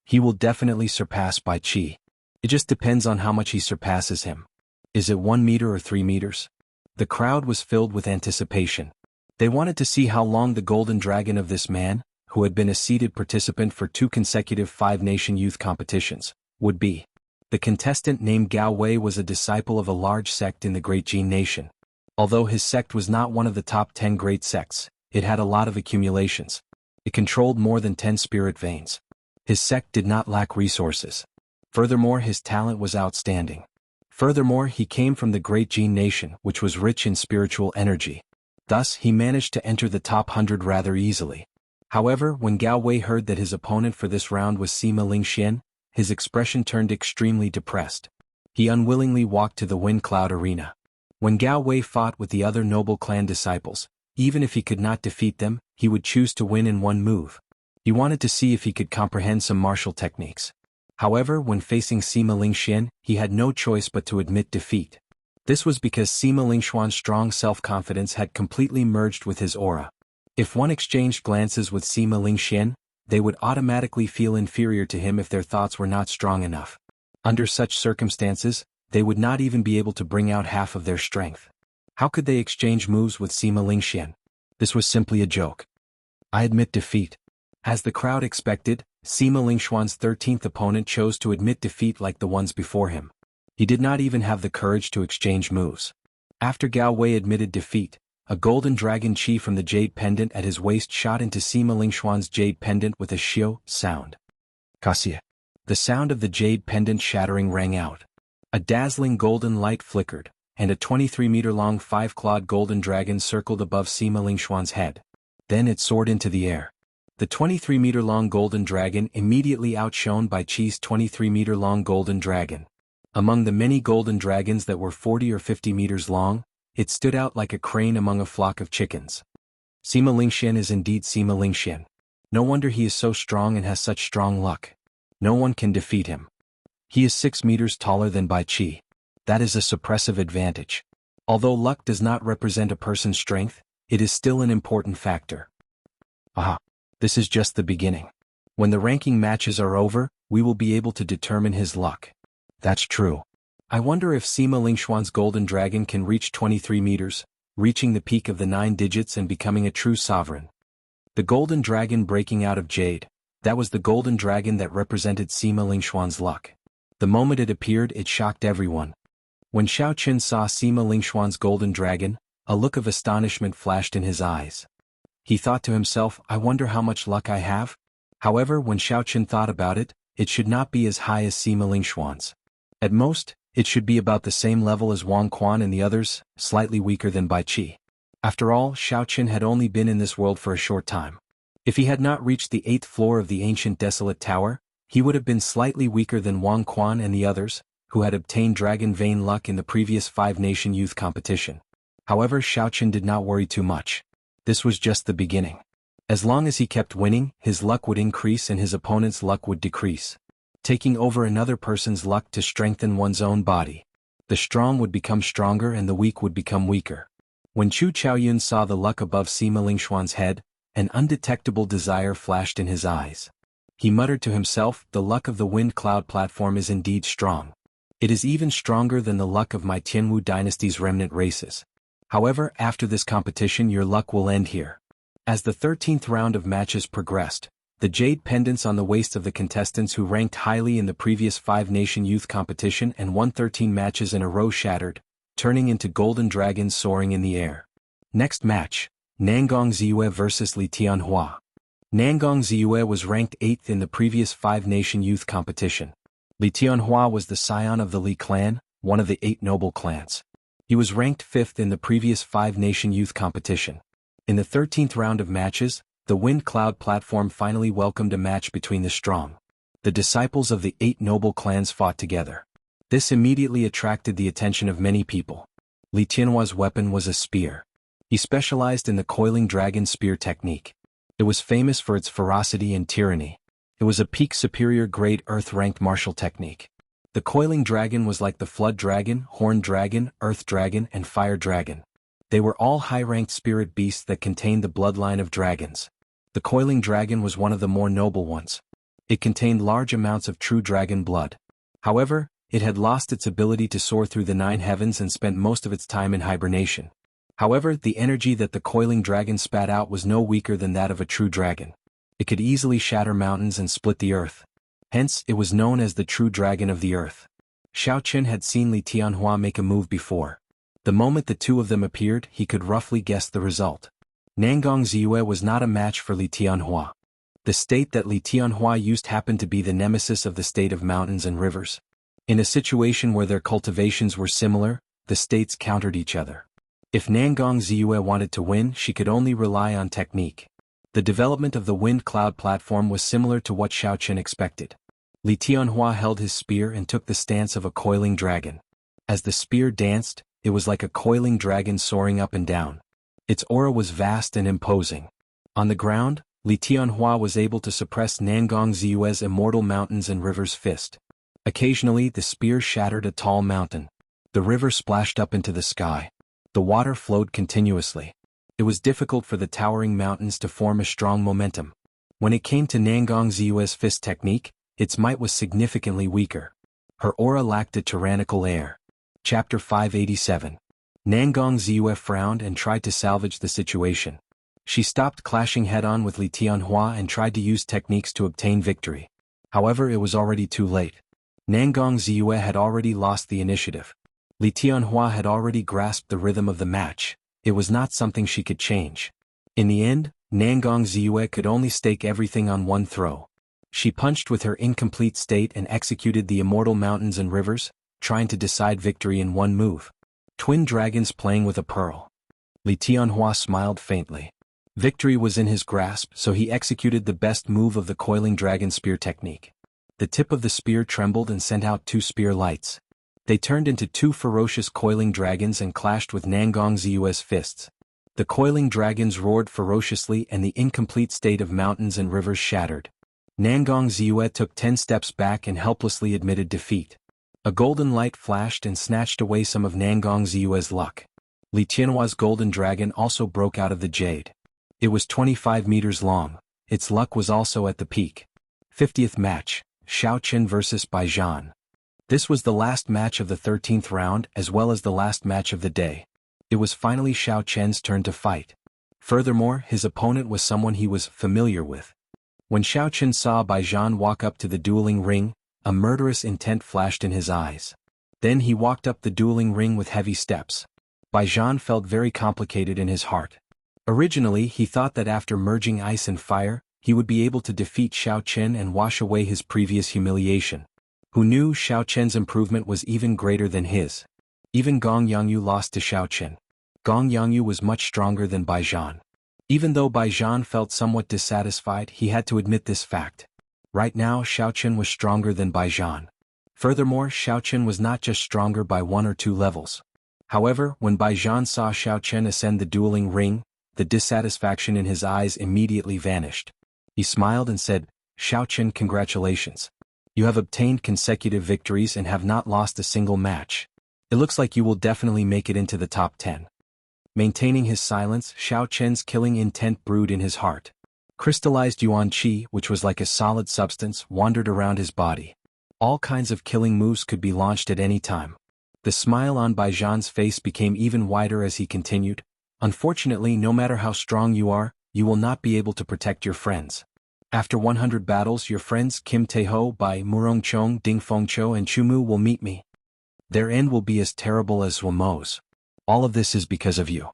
He will definitely surpass Bai Qi. It just depends on how much he surpasses him. Is it 1 meter or 3 meters? The crowd was filled with anticipation. They wanted to see how long the golden dragon of this man, who had been a seeded participant for 2 consecutive 5-nation youth competitions, would be. The contestant named Gao Wei was a disciple of a large sect in the Great Jin Nation. Although his sect was not one of the top 10 great sects, it had a lot of accumulations. It controlled more than 10 spirit veins. His sect did not lack resources. Furthermore, his talent was outstanding. Furthermore, he came from the Great Jin Nation, which was rich in spiritual energy. Thus, he managed to enter the top 100 rather easily. However, when Gao Wei heard that his opponent for this round was Sima Lingxian, his expression turned extremely depressed. He unwillingly walked to the Wind Cloud Arena. When Gao Wei fought with the other noble clan disciples, even if he could not defeat them, he would choose to win in one move. He wanted to see if he could comprehend some martial techniques. However, when facing Sima Lingxian, he had no choice but to admit defeat. This was because Sima Lingxuan's strong self-confidence had completely merged with his aura. If one exchanged glances with Sima Lingxian, they would automatically feel inferior to him if their thoughts were not strong enough. Under such circumstances, they would not even be able to bring out half of their strength. How could they exchange moves with Sima Lingxian? This was simply a joke. I admit defeat. As the crowd expected, Sima Lingxuan's 13th opponent chose to admit defeat like the ones before him. He did not even have the courage to exchange moves. After Gao Wei admitted defeat, a golden dragon chi from the jade pendant at his waist shot into Sima Lingxuan's jade pendant with a xiao sound. Cassia. The sound of the jade pendant shattering rang out. A dazzling golden light flickered, and a 23-meter-long 5-clawed golden dragon circled above Sima Lingxuan's head. Then it soared into the air. The 23-meter-long golden dragon immediately outshone Bai Qi's 23-meter-long golden dragon. Among the many golden dragons that were 40 or 50 meters long, it stood out like a crane among a flock of chickens. Sima Lingxian is indeed Sima Lingxian. No wonder he is so strong and has such strong luck. No one can defeat him. He is 6 meters taller than Bai Qi. That is a suppressive advantage. Although luck does not represent a person's strength, it is still an important factor. Aha! This is just the beginning. When the ranking matches are over, we will be able to determine his luck. That's true. I wonder if Sima Lingxuan's golden dragon can reach 23 meters, reaching the peak of the 9 digits and becoming a true sovereign. The golden dragon breaking out of jade, that was the golden dragon that represented Sima Lingxuan's luck. The moment it appeared, it shocked everyone. When Xiao Qin saw Sima Lingxuan's golden dragon, a look of astonishment flashed in his eyes. He thought to himself, I wonder how much luck I have? However, when Xiao Qin thought about it, it should not be as high as Sima Lingxuan's. At most, it should be about the same level as Wang Quan and the others, slightly weaker than Bai Qi. After all, Xiaoqin had only been in this world for a short time. If he had not reached the 8th floor of the ancient desolate tower, he would have been slightly weaker than Wang Quan and the others, who had obtained Dragon Vein luck in the previous 5-nation youth competition. However, Xiaoqin did not worry too much. This was just the beginning. As long as he kept winning, his luck would increase and his opponent's luck would decrease. Taking over another person's luck to strengthen one's own body. The strong would become stronger and the weak would become weaker. When Chu Chaoyun saw the luck above Sima Lingxuan's head, an undetectable desire flashed in his eyes. He muttered to himself, "The luck of the Wind Cloud platform is indeed strong. It is even stronger than the luck of my Tianwu dynasty's remnant races. However, after this competition your luck will end here." As the 13th round of matches progressed, the jade pendants on the waist of the contestants who ranked highly in the previous 5-nation youth competition and won 13 matches in a row shattered, turning into golden dragons soaring in the air. Next match, Nangong Ziyue vs. Li Tianhua. Nangong Ziyue was ranked 8th in the previous 5-nation youth competition. Li Tianhua was the scion of the Li clan, one of the 8 noble clans. He was ranked 5th in the previous 5-nation youth competition. In the 13th round of matches, the Wind Cloud platform finally welcomed a match between the strong. The disciples of the 8 noble clans fought together. This immediately attracted the attention of many people. Li Tianhua's weapon was a spear. He specialized in the coiling dragon spear technique. It was famous for its ferocity and tyranny. It was a peak superior grade earth-ranked martial technique. The coiling dragon was like the flood dragon, horned dragon, earth dragon, and fire dragon. They were all high-ranked spirit beasts that contained the bloodline of dragons. The coiling dragon was one of the more noble ones. It contained large amounts of true dragon blood. However, it had lost its ability to soar through the 9 heavens and spent most of its time in hibernation. However, the energy that the coiling dragon spat out was no weaker than that of a true dragon. It could easily shatter mountains and split the earth. Hence, it was known as the true dragon of the earth. Xiaoqin had seen Li Tianhua make a move before. The moment the two of them appeared, he could roughly guess the result. Nangong Ziyue was not a match for Li Tianhua. The state that Li Tianhua used happened to be the nemesis of the state of mountains and rivers. In a situation where their cultivations were similar, the states countered each other. If Nangong Ziyue wanted to win, she could only rely on technique. The development of the Wind Cloud platform was similar to what Xiaoqin expected. Li Tianhua held his spear and took the stance of a coiling dragon. As the spear danced, it was like a coiling dragon soaring up and down. Its aura was vast and imposing. On the ground, Li Tianhua was able to suppress Nangong Ziyue's immortal mountains and rivers fist. Occasionally the spear shattered a tall mountain. The river splashed up into the sky. The water flowed continuously. It was difficult for the towering mountains to form a strong momentum. When it came to Nangong Ziyue's fist technique, its might was significantly weaker. Her aura lacked a tyrannical air. Chapter 587. Nangong Ziyue frowned and tried to salvage the situation. She stopped clashing head-on with Li Tianhua and tried to use techniques to obtain victory. However, it was already too late. Nangong Ziyue had already lost the initiative. Li Tianhua had already grasped the rhythm of the match. It was not something she could change. In the end, Nangong Ziyue could only stake everything on one throw. She punched with her incomplete state and executed the immortal mountains and rivers, trying to decide victory in one move. Twin dragons playing with a pearl. Li Tianhua smiled faintly. Victory was in his grasp, so he executed the best move of the coiling dragon spear technique. The tip of the spear trembled and sent out 2 spear lights. They turned into 2 ferocious coiling dragons and clashed with Nangong Ziyue's fists. The coiling dragons roared ferociously and the incomplete state of mountains and rivers shattered. Nangong Ziyue took 10 steps back and helplessly admitted defeat. A golden light flashed and snatched away some of Nangong Ziyue's luck. Li Tianhua's golden dragon also broke out of the jade. It was 25 meters long. Its luck was also at the peak. 50th match, Xiaoqin vs. Baijian. This was the last match of the 13th round as well as the last match of the day. It was finally Xiaoqin's turn to fight. Furthermore, his opponent was someone he was familiar with. When Xiaoqin saw Baijian walk up to the dueling ring, a murderous intent flashed in his eyes. Then he walked up the dueling ring with heavy steps. Baijian felt very complicated in his heart. Originally he thought that after merging ice and fire, he would be able to defeat Xiao Chen and wash away his previous humiliation. Who knew Xiao Chen's improvement was even greater than his? Even Gong Yangyu lost to Xiao Chen. Gong Yangyu was much stronger than Bai Zhan. Even though Bai Zhan felt somewhat dissatisfied, he had to admit this fact. Right now Xiao Chen was stronger than Bai Zhan. Furthermore, Xiao Chen was not just stronger by 1 or 2 levels. However, when Bai Zhan saw Xiao Chen ascend the dueling ring, the dissatisfaction in his eyes immediately vanished. He smiled and said, "Xiao Chen, congratulations. You have obtained consecutive victories and have not lost a single match. It looks like you will definitely make it into the top 10. Maintaining his silence, Xiao Chen's killing intent brewed in his heart. Crystallized Yuan Qi, which was like a solid substance, wandered around his body. All kinds of killing moves could be launched at any time. The smile on Bai Zhan's face became even wider as he continued, "Unfortunately, no matter how strong you are, you will not be able to protect your friends. After 100 battles, your friends Kim Taeho, Bai Murongchong, Ding Fengqiu and Chumu will meet me. Their end will be as terrible as Wamo's. All of this is because of you.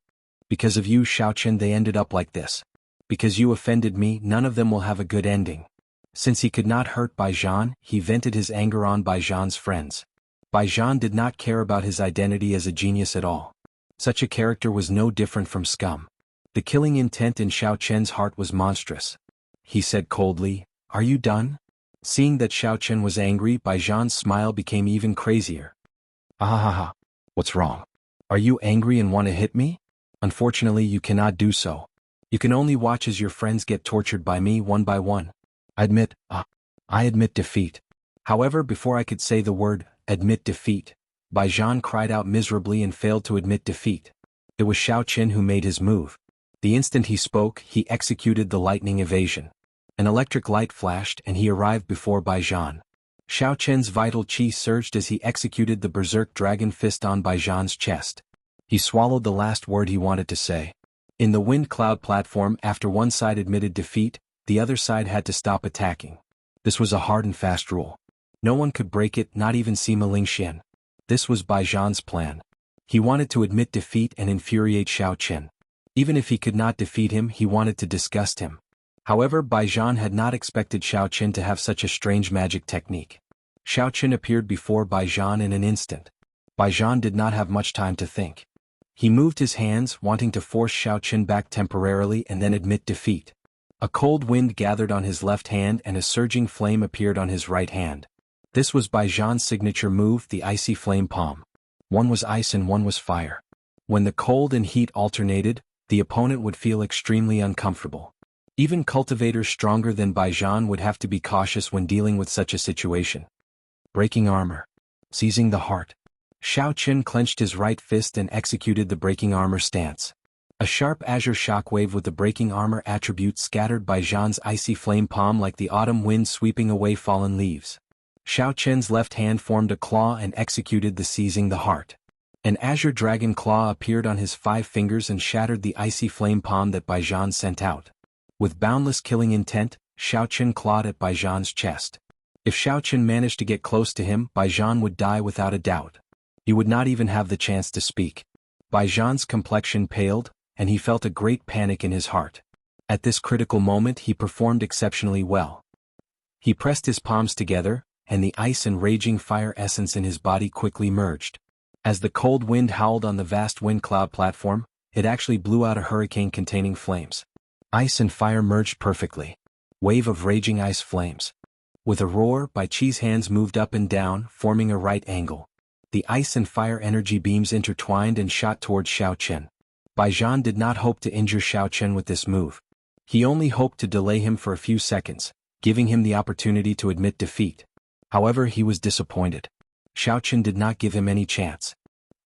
Because of you, Xiao Chen, they ended up like this. Because you offended me, none of them will have a good ending." Since he could not hurt Bai Zhan, he vented his anger on Bai Zhan's friends. Bai Zhan did not care about his identity as a genius at all. Such a character was no different from scum. The killing intent in Xiao Chen's heart was monstrous. He said coldly, "Are you done?" Seeing that Xiao Chen was angry, Bai Zhan's smile became even crazier. "Ahahaha. What's wrong? Are you angry and want to hit me? Unfortunately, you cannot do so. You can only watch as your friends get tortured by me one by one. I admit defeat." However, before I could say the word, "admit defeat," Bai Zhan cried out miserably and failed to admit defeat. It was Xiao Chen who made his move. The instant he spoke, he executed the lightning evasion. An electric light flashed and he arrived before Bai Zhan. Xiao Chen's vital qi surged as he executed the berserk dragon fist on Bai Zhan's chest. He swallowed the last word he wanted to say. In the wind cloud platform, after one side admitted defeat, the other side had to stop attacking. This was a hard and fast rule. No one could break it, not even Sima Lingxian. This was Bai Zhan's plan. He wanted to admit defeat and infuriate Xiao Chen. Even if he could not defeat him, he wanted to disgust him. However, Bai Zhan had not expected Xiao Chen to have such a strange magic technique. Xiao Chen appeared before Bai Zhan in an instant. Bai Zhan did not have much time to think. He moved his hands, wanting to force Xiao Chen back temporarily and then admit defeat. A cold wind gathered on his left hand and a surging flame appeared on his right hand. This was Bai Zhan's signature move, the icy flame palm. One was ice and one was fire. When the cold and heat alternated, the opponent would feel extremely uncomfortable. Even cultivators stronger than Bai Zhan would have to be cautious when dealing with such a situation. Breaking armor. Seizing the heart. Xiao Chen clenched his right fist and executed the breaking armor stance. A sharp azure shockwave with the breaking armor attribute scattered Bai Zhan's icy flame palm like the autumn wind sweeping away fallen leaves. Xiao Chen's left hand formed a claw and executed the seizing the heart. An azure dragon claw appeared on his 5 fingers and shattered the icy flame palm that Bai Zhan sent out. With boundless killing intent, Xiao Chen clawed at Bai Zhan's chest. If Xiao Chen managed to get close to him, Bai Zhan would die without a doubt. He would not even have the chance to speak. Bai Zhan's complexion paled, and he felt a great panic in his heart. At this critical moment he performed exceptionally well. He pressed his palms together, and the ice and raging fire essence in his body quickly merged. As the cold wind howled on the vast wind cloud platform, it actually blew out a hurricane containing flames. Ice and fire merged perfectly. Wave of raging ice flames. With a roar, Bai Qi's hands moved up and down, forming a right angle. The ice and fire energy beams intertwined and shot towards Xiao Chen. Bai Zhan did not hope to injure Xiao Chen with this move. He only hoped to delay him for a few seconds, giving him the opportunity to admit defeat. However, he was disappointed. Xiao Chen did not give him any chance.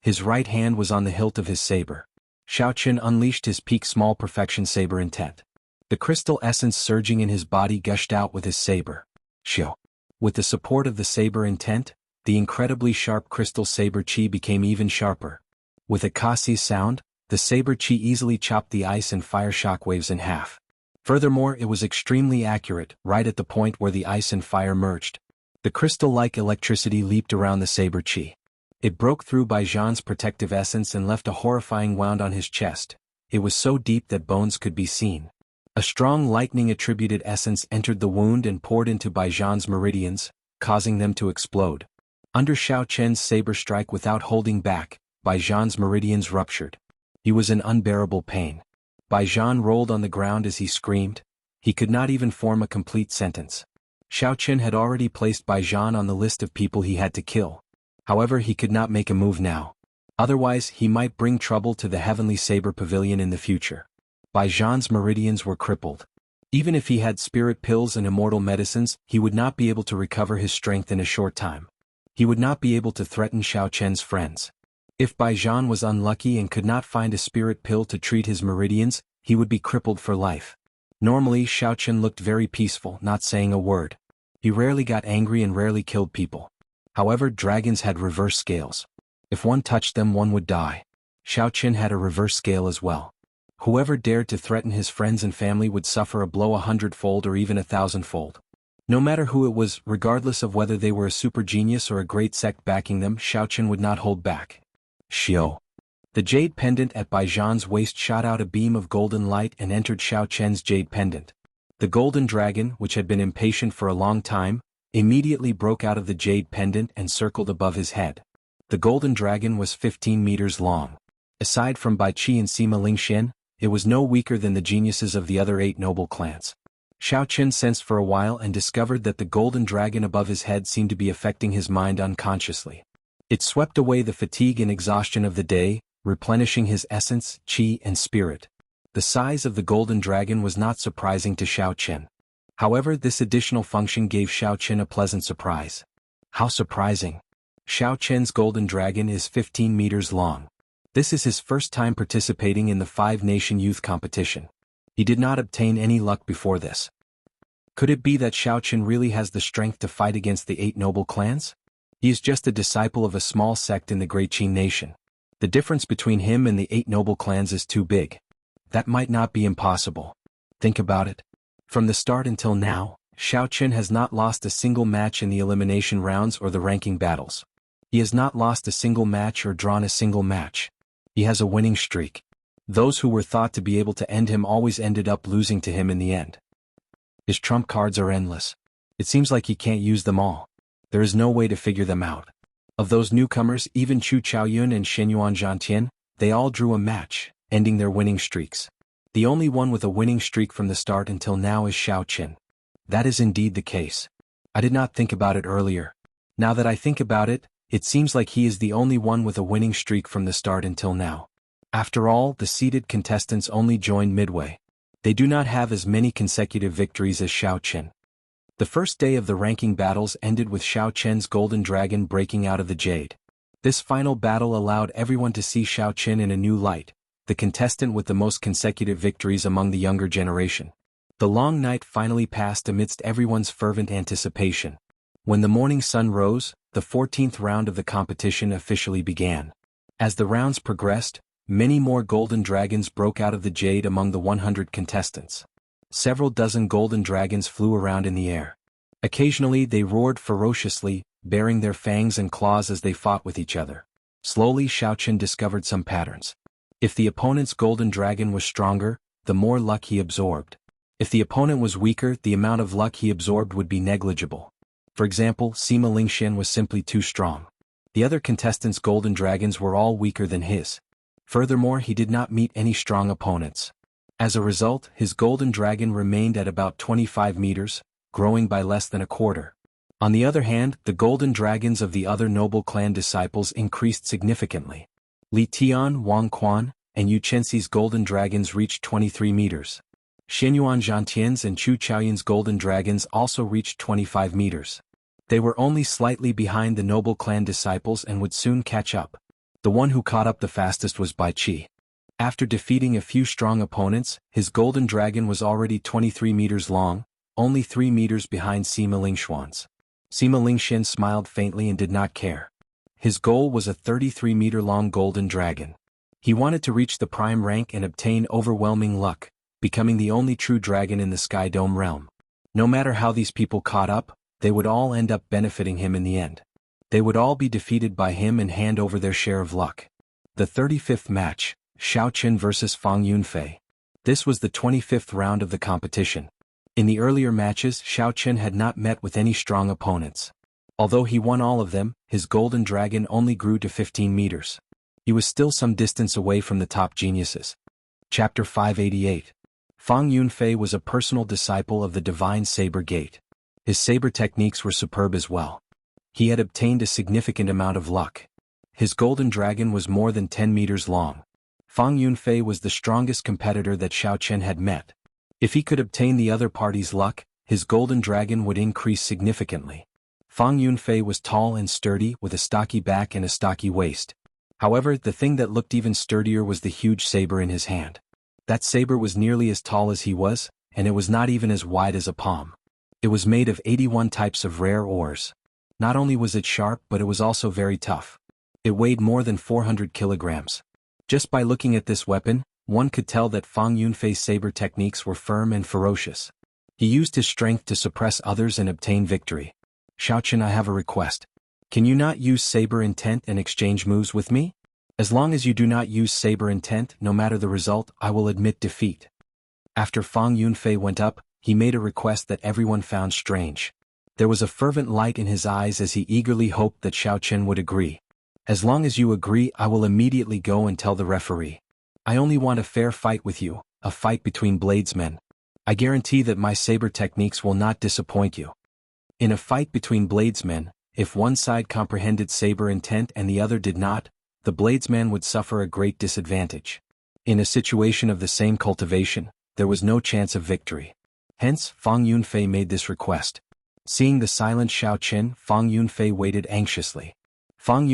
His right hand was on the hilt of his saber. Xiao Chen unleashed his peak small perfection saber intent. The crystal essence surging in his body gushed out with his saber. Xiao. With the support of the saber intent, the incredibly sharp crystal saber chi became even sharper. With a kasi sound, the saber chi easily chopped the ice and fire shockwaves in half. Furthermore, it was extremely accurate, right at the point where the ice and fire merged. The crystal-like electricity leaped around the saber chi. It broke through Bai Zhan's protective essence and left a horrifying wound on his chest. It was so deep that bones could be seen. A strong lightning-attributed essence entered the wound and poured into Baijian's meridians, causing them to explode. Under Xiao Chen's saber strike without holding back, Baijian's meridians ruptured. He was in unbearable pain. Baijian rolled on the ground as he screamed. He could not even form a complete sentence. Xiao Chen had already placed Baijian on the list of people he had to kill. However, he could not make a move now. Otherwise, he might bring trouble to the Heavenly Saber Pavilion in the future. Baijian's meridians were crippled. Even if he had spirit pills and immortal medicines, he would not be able to recover his strength in a short time. He would not be able to threaten Xiao Chen's friends. If Baijian was unlucky and could not find a spirit pill to treat his meridians, he would be crippled for life. Normally, Xiao Chen looked very peaceful, not saying a word. He rarely got angry and rarely killed people. However, dragons had reverse scales. If one touched them, one would die. Xiao Chen had a reverse scale as well. Whoever dared to threaten his friends and family would suffer a blow 100-fold or even 1,000-fold. No matter who it was, regardless of whether they were a super genius or a great sect backing them, Xiao Chen would not hold back. Xiao. The jade pendant at Baijian's waist shot out a beam of golden light and entered Xiao Chen's jade pendant. The golden dragon, which had been impatient for a long time, immediately broke out of the jade pendant and circled above his head. The golden dragon was 15 meters long. Aside from Bai Qi and Sima Lingxian, it was no weaker than the geniuses of the other 8 noble clans. Xiao Chen sensed for a while and discovered that the golden dragon above his head seemed to be affecting his mind unconsciously. It swept away the fatigue and exhaustion of the day, replenishing his essence, qi and spirit. The size of the golden dragon was not surprising to Xiao Chen. However, this additional function gave Xiao Chen a pleasant surprise. How surprising! Xiao Chen's golden dragon is 15 meters long. This is his first time participating in the 5-nation youth competition. He did not obtain any luck before this. Could it be that Xiao Chen really has the strength to fight against the 8 noble clans? He is just a disciple of a small sect in the Great Qin nation. The difference between him and the 8 noble clans is too big. That might not be impossible. Think about it. From the start until now, Xiao Chen has not lost a single match in the elimination rounds or the ranking battles. He has not lost a single match or drawn a single match. He has a winning streak. Those who were thought to be able to end him always ended up losing to him in the end. His trump cards are endless. It seems like he can't use them all. There is no way to figure them out. Of those newcomers, even Chu Chaoyun and Shenyuan Zhantian, they all drew a match, ending their winning streaks. The only one with a winning streak from the start until now is Xiao Chen. That is indeed the case. I did not think about it earlier. Now that I think about it, it seems like he is the only one with a winning streak from the start until now. After all, the seeded contestants only joined midway. They do not have as many consecutive victories as Xiao Chen. The first day of the ranking battles ended with Xiao Chen's golden dragon breaking out of the jade. This final battle allowed everyone to see Xiao Chen in a new light, the contestant with the most consecutive victories among the younger generation. The long night finally passed amidst everyone's fervent anticipation. When the morning sun rose, the 14th round of the competition officially began. As the rounds progressed, many more golden dragons broke out of the jade among the 100 contestants. Several dozen golden dragons flew around in the air. Occasionally they roared ferociously, baring their fangs and claws as they fought with each other. Slowly Xiao Chen discovered some patterns. If the opponent's golden dragon was stronger, the more luck he absorbed. If the opponent was weaker, the amount of luck he absorbed would be negligible. For example, Sima Lingxian was simply too strong. The other contestants' golden dragons were all weaker than his. Furthermore, he did not meet any strong opponents. As a result, his golden dragon remained at about 25 meters, growing by less than a quarter. On the other hand, the golden dragons of the other noble clan disciples increased significantly. Li Tian, Wang Quan, and Yu Chenxi's golden dragons reached 23 meters. Shenyuan Zhantian's and Chu Chaoyun's golden dragons also reached 25 meters. They were only slightly behind the noble clan disciples and would soon catch up. The one who caught up the fastest was Bai Qi. After defeating a few strong opponents, his golden dragon was already 23 meters long, only 3 meters behind Sima Lingxian's. Sima Lingxian smiled faintly and did not care. His goal was a 33-meter-long golden dragon. He wanted to reach the prime rank and obtain overwhelming luck, becoming the only true dragon in the Sky Dome realm. No matter how these people caught up, they would all end up benefiting him in the end. They would all be defeated by him and hand over their share of luck. The 35th match, Xiao Chen vs. Fang Yunfei. This was the 25th round of the competition. In the earlier matches, Xiao Chen had not met with any strong opponents. Although he won all of them, his golden dragon only grew to 15 meters. He was still some distance away from the top geniuses. Chapter 588. Fang Yunfei was a personal disciple of the divine saber gate. His saber techniques were superb as well. He had obtained a significant amount of luck. His golden dragon was more than 10 meters long. Fang Yunfei was the strongest competitor that Xiao Chen had met. If he could obtain the other party's luck, his golden dragon would increase significantly. Fang Yunfei was tall and sturdy with a stocky back and a stocky waist. However, the thing that looked even sturdier was the huge saber in his hand. That saber was nearly as tall as he was, and it was not even as wide as a palm. It was made of 81 types of rare ores. Not only was it sharp, but it was also very tough. It weighed more than 400 kilograms. Just by looking at this weapon, one could tell that Fang Yunfei's saber techniques were firm and ferocious. He used his strength to suppress others and obtain victory. Xiao Chen, I have a request. Can you not use saber intent and exchange moves with me? As long as you do not use saber intent, no matter the result, I will admit defeat. After Fang Yunfei went up, he made a request that everyone found strange. There was a fervent light in his eyes as he eagerly hoped that Xiao Chen would agree. As long as you agree, I will immediately go and tell the referee. I only want a fair fight with you, a fight between bladesmen. I guarantee that my saber techniques will not disappoint you. In a fight between bladesmen, if one side comprehended saber intent and the other did not, the bladesman would suffer a great disadvantage. In a situation of the same cultivation, there was no chance of victory. Hence, Fang Yunfei made this request. Seeing the silent Xiao Chen, Fang Yunfei waited anxiously. Fang Yunfei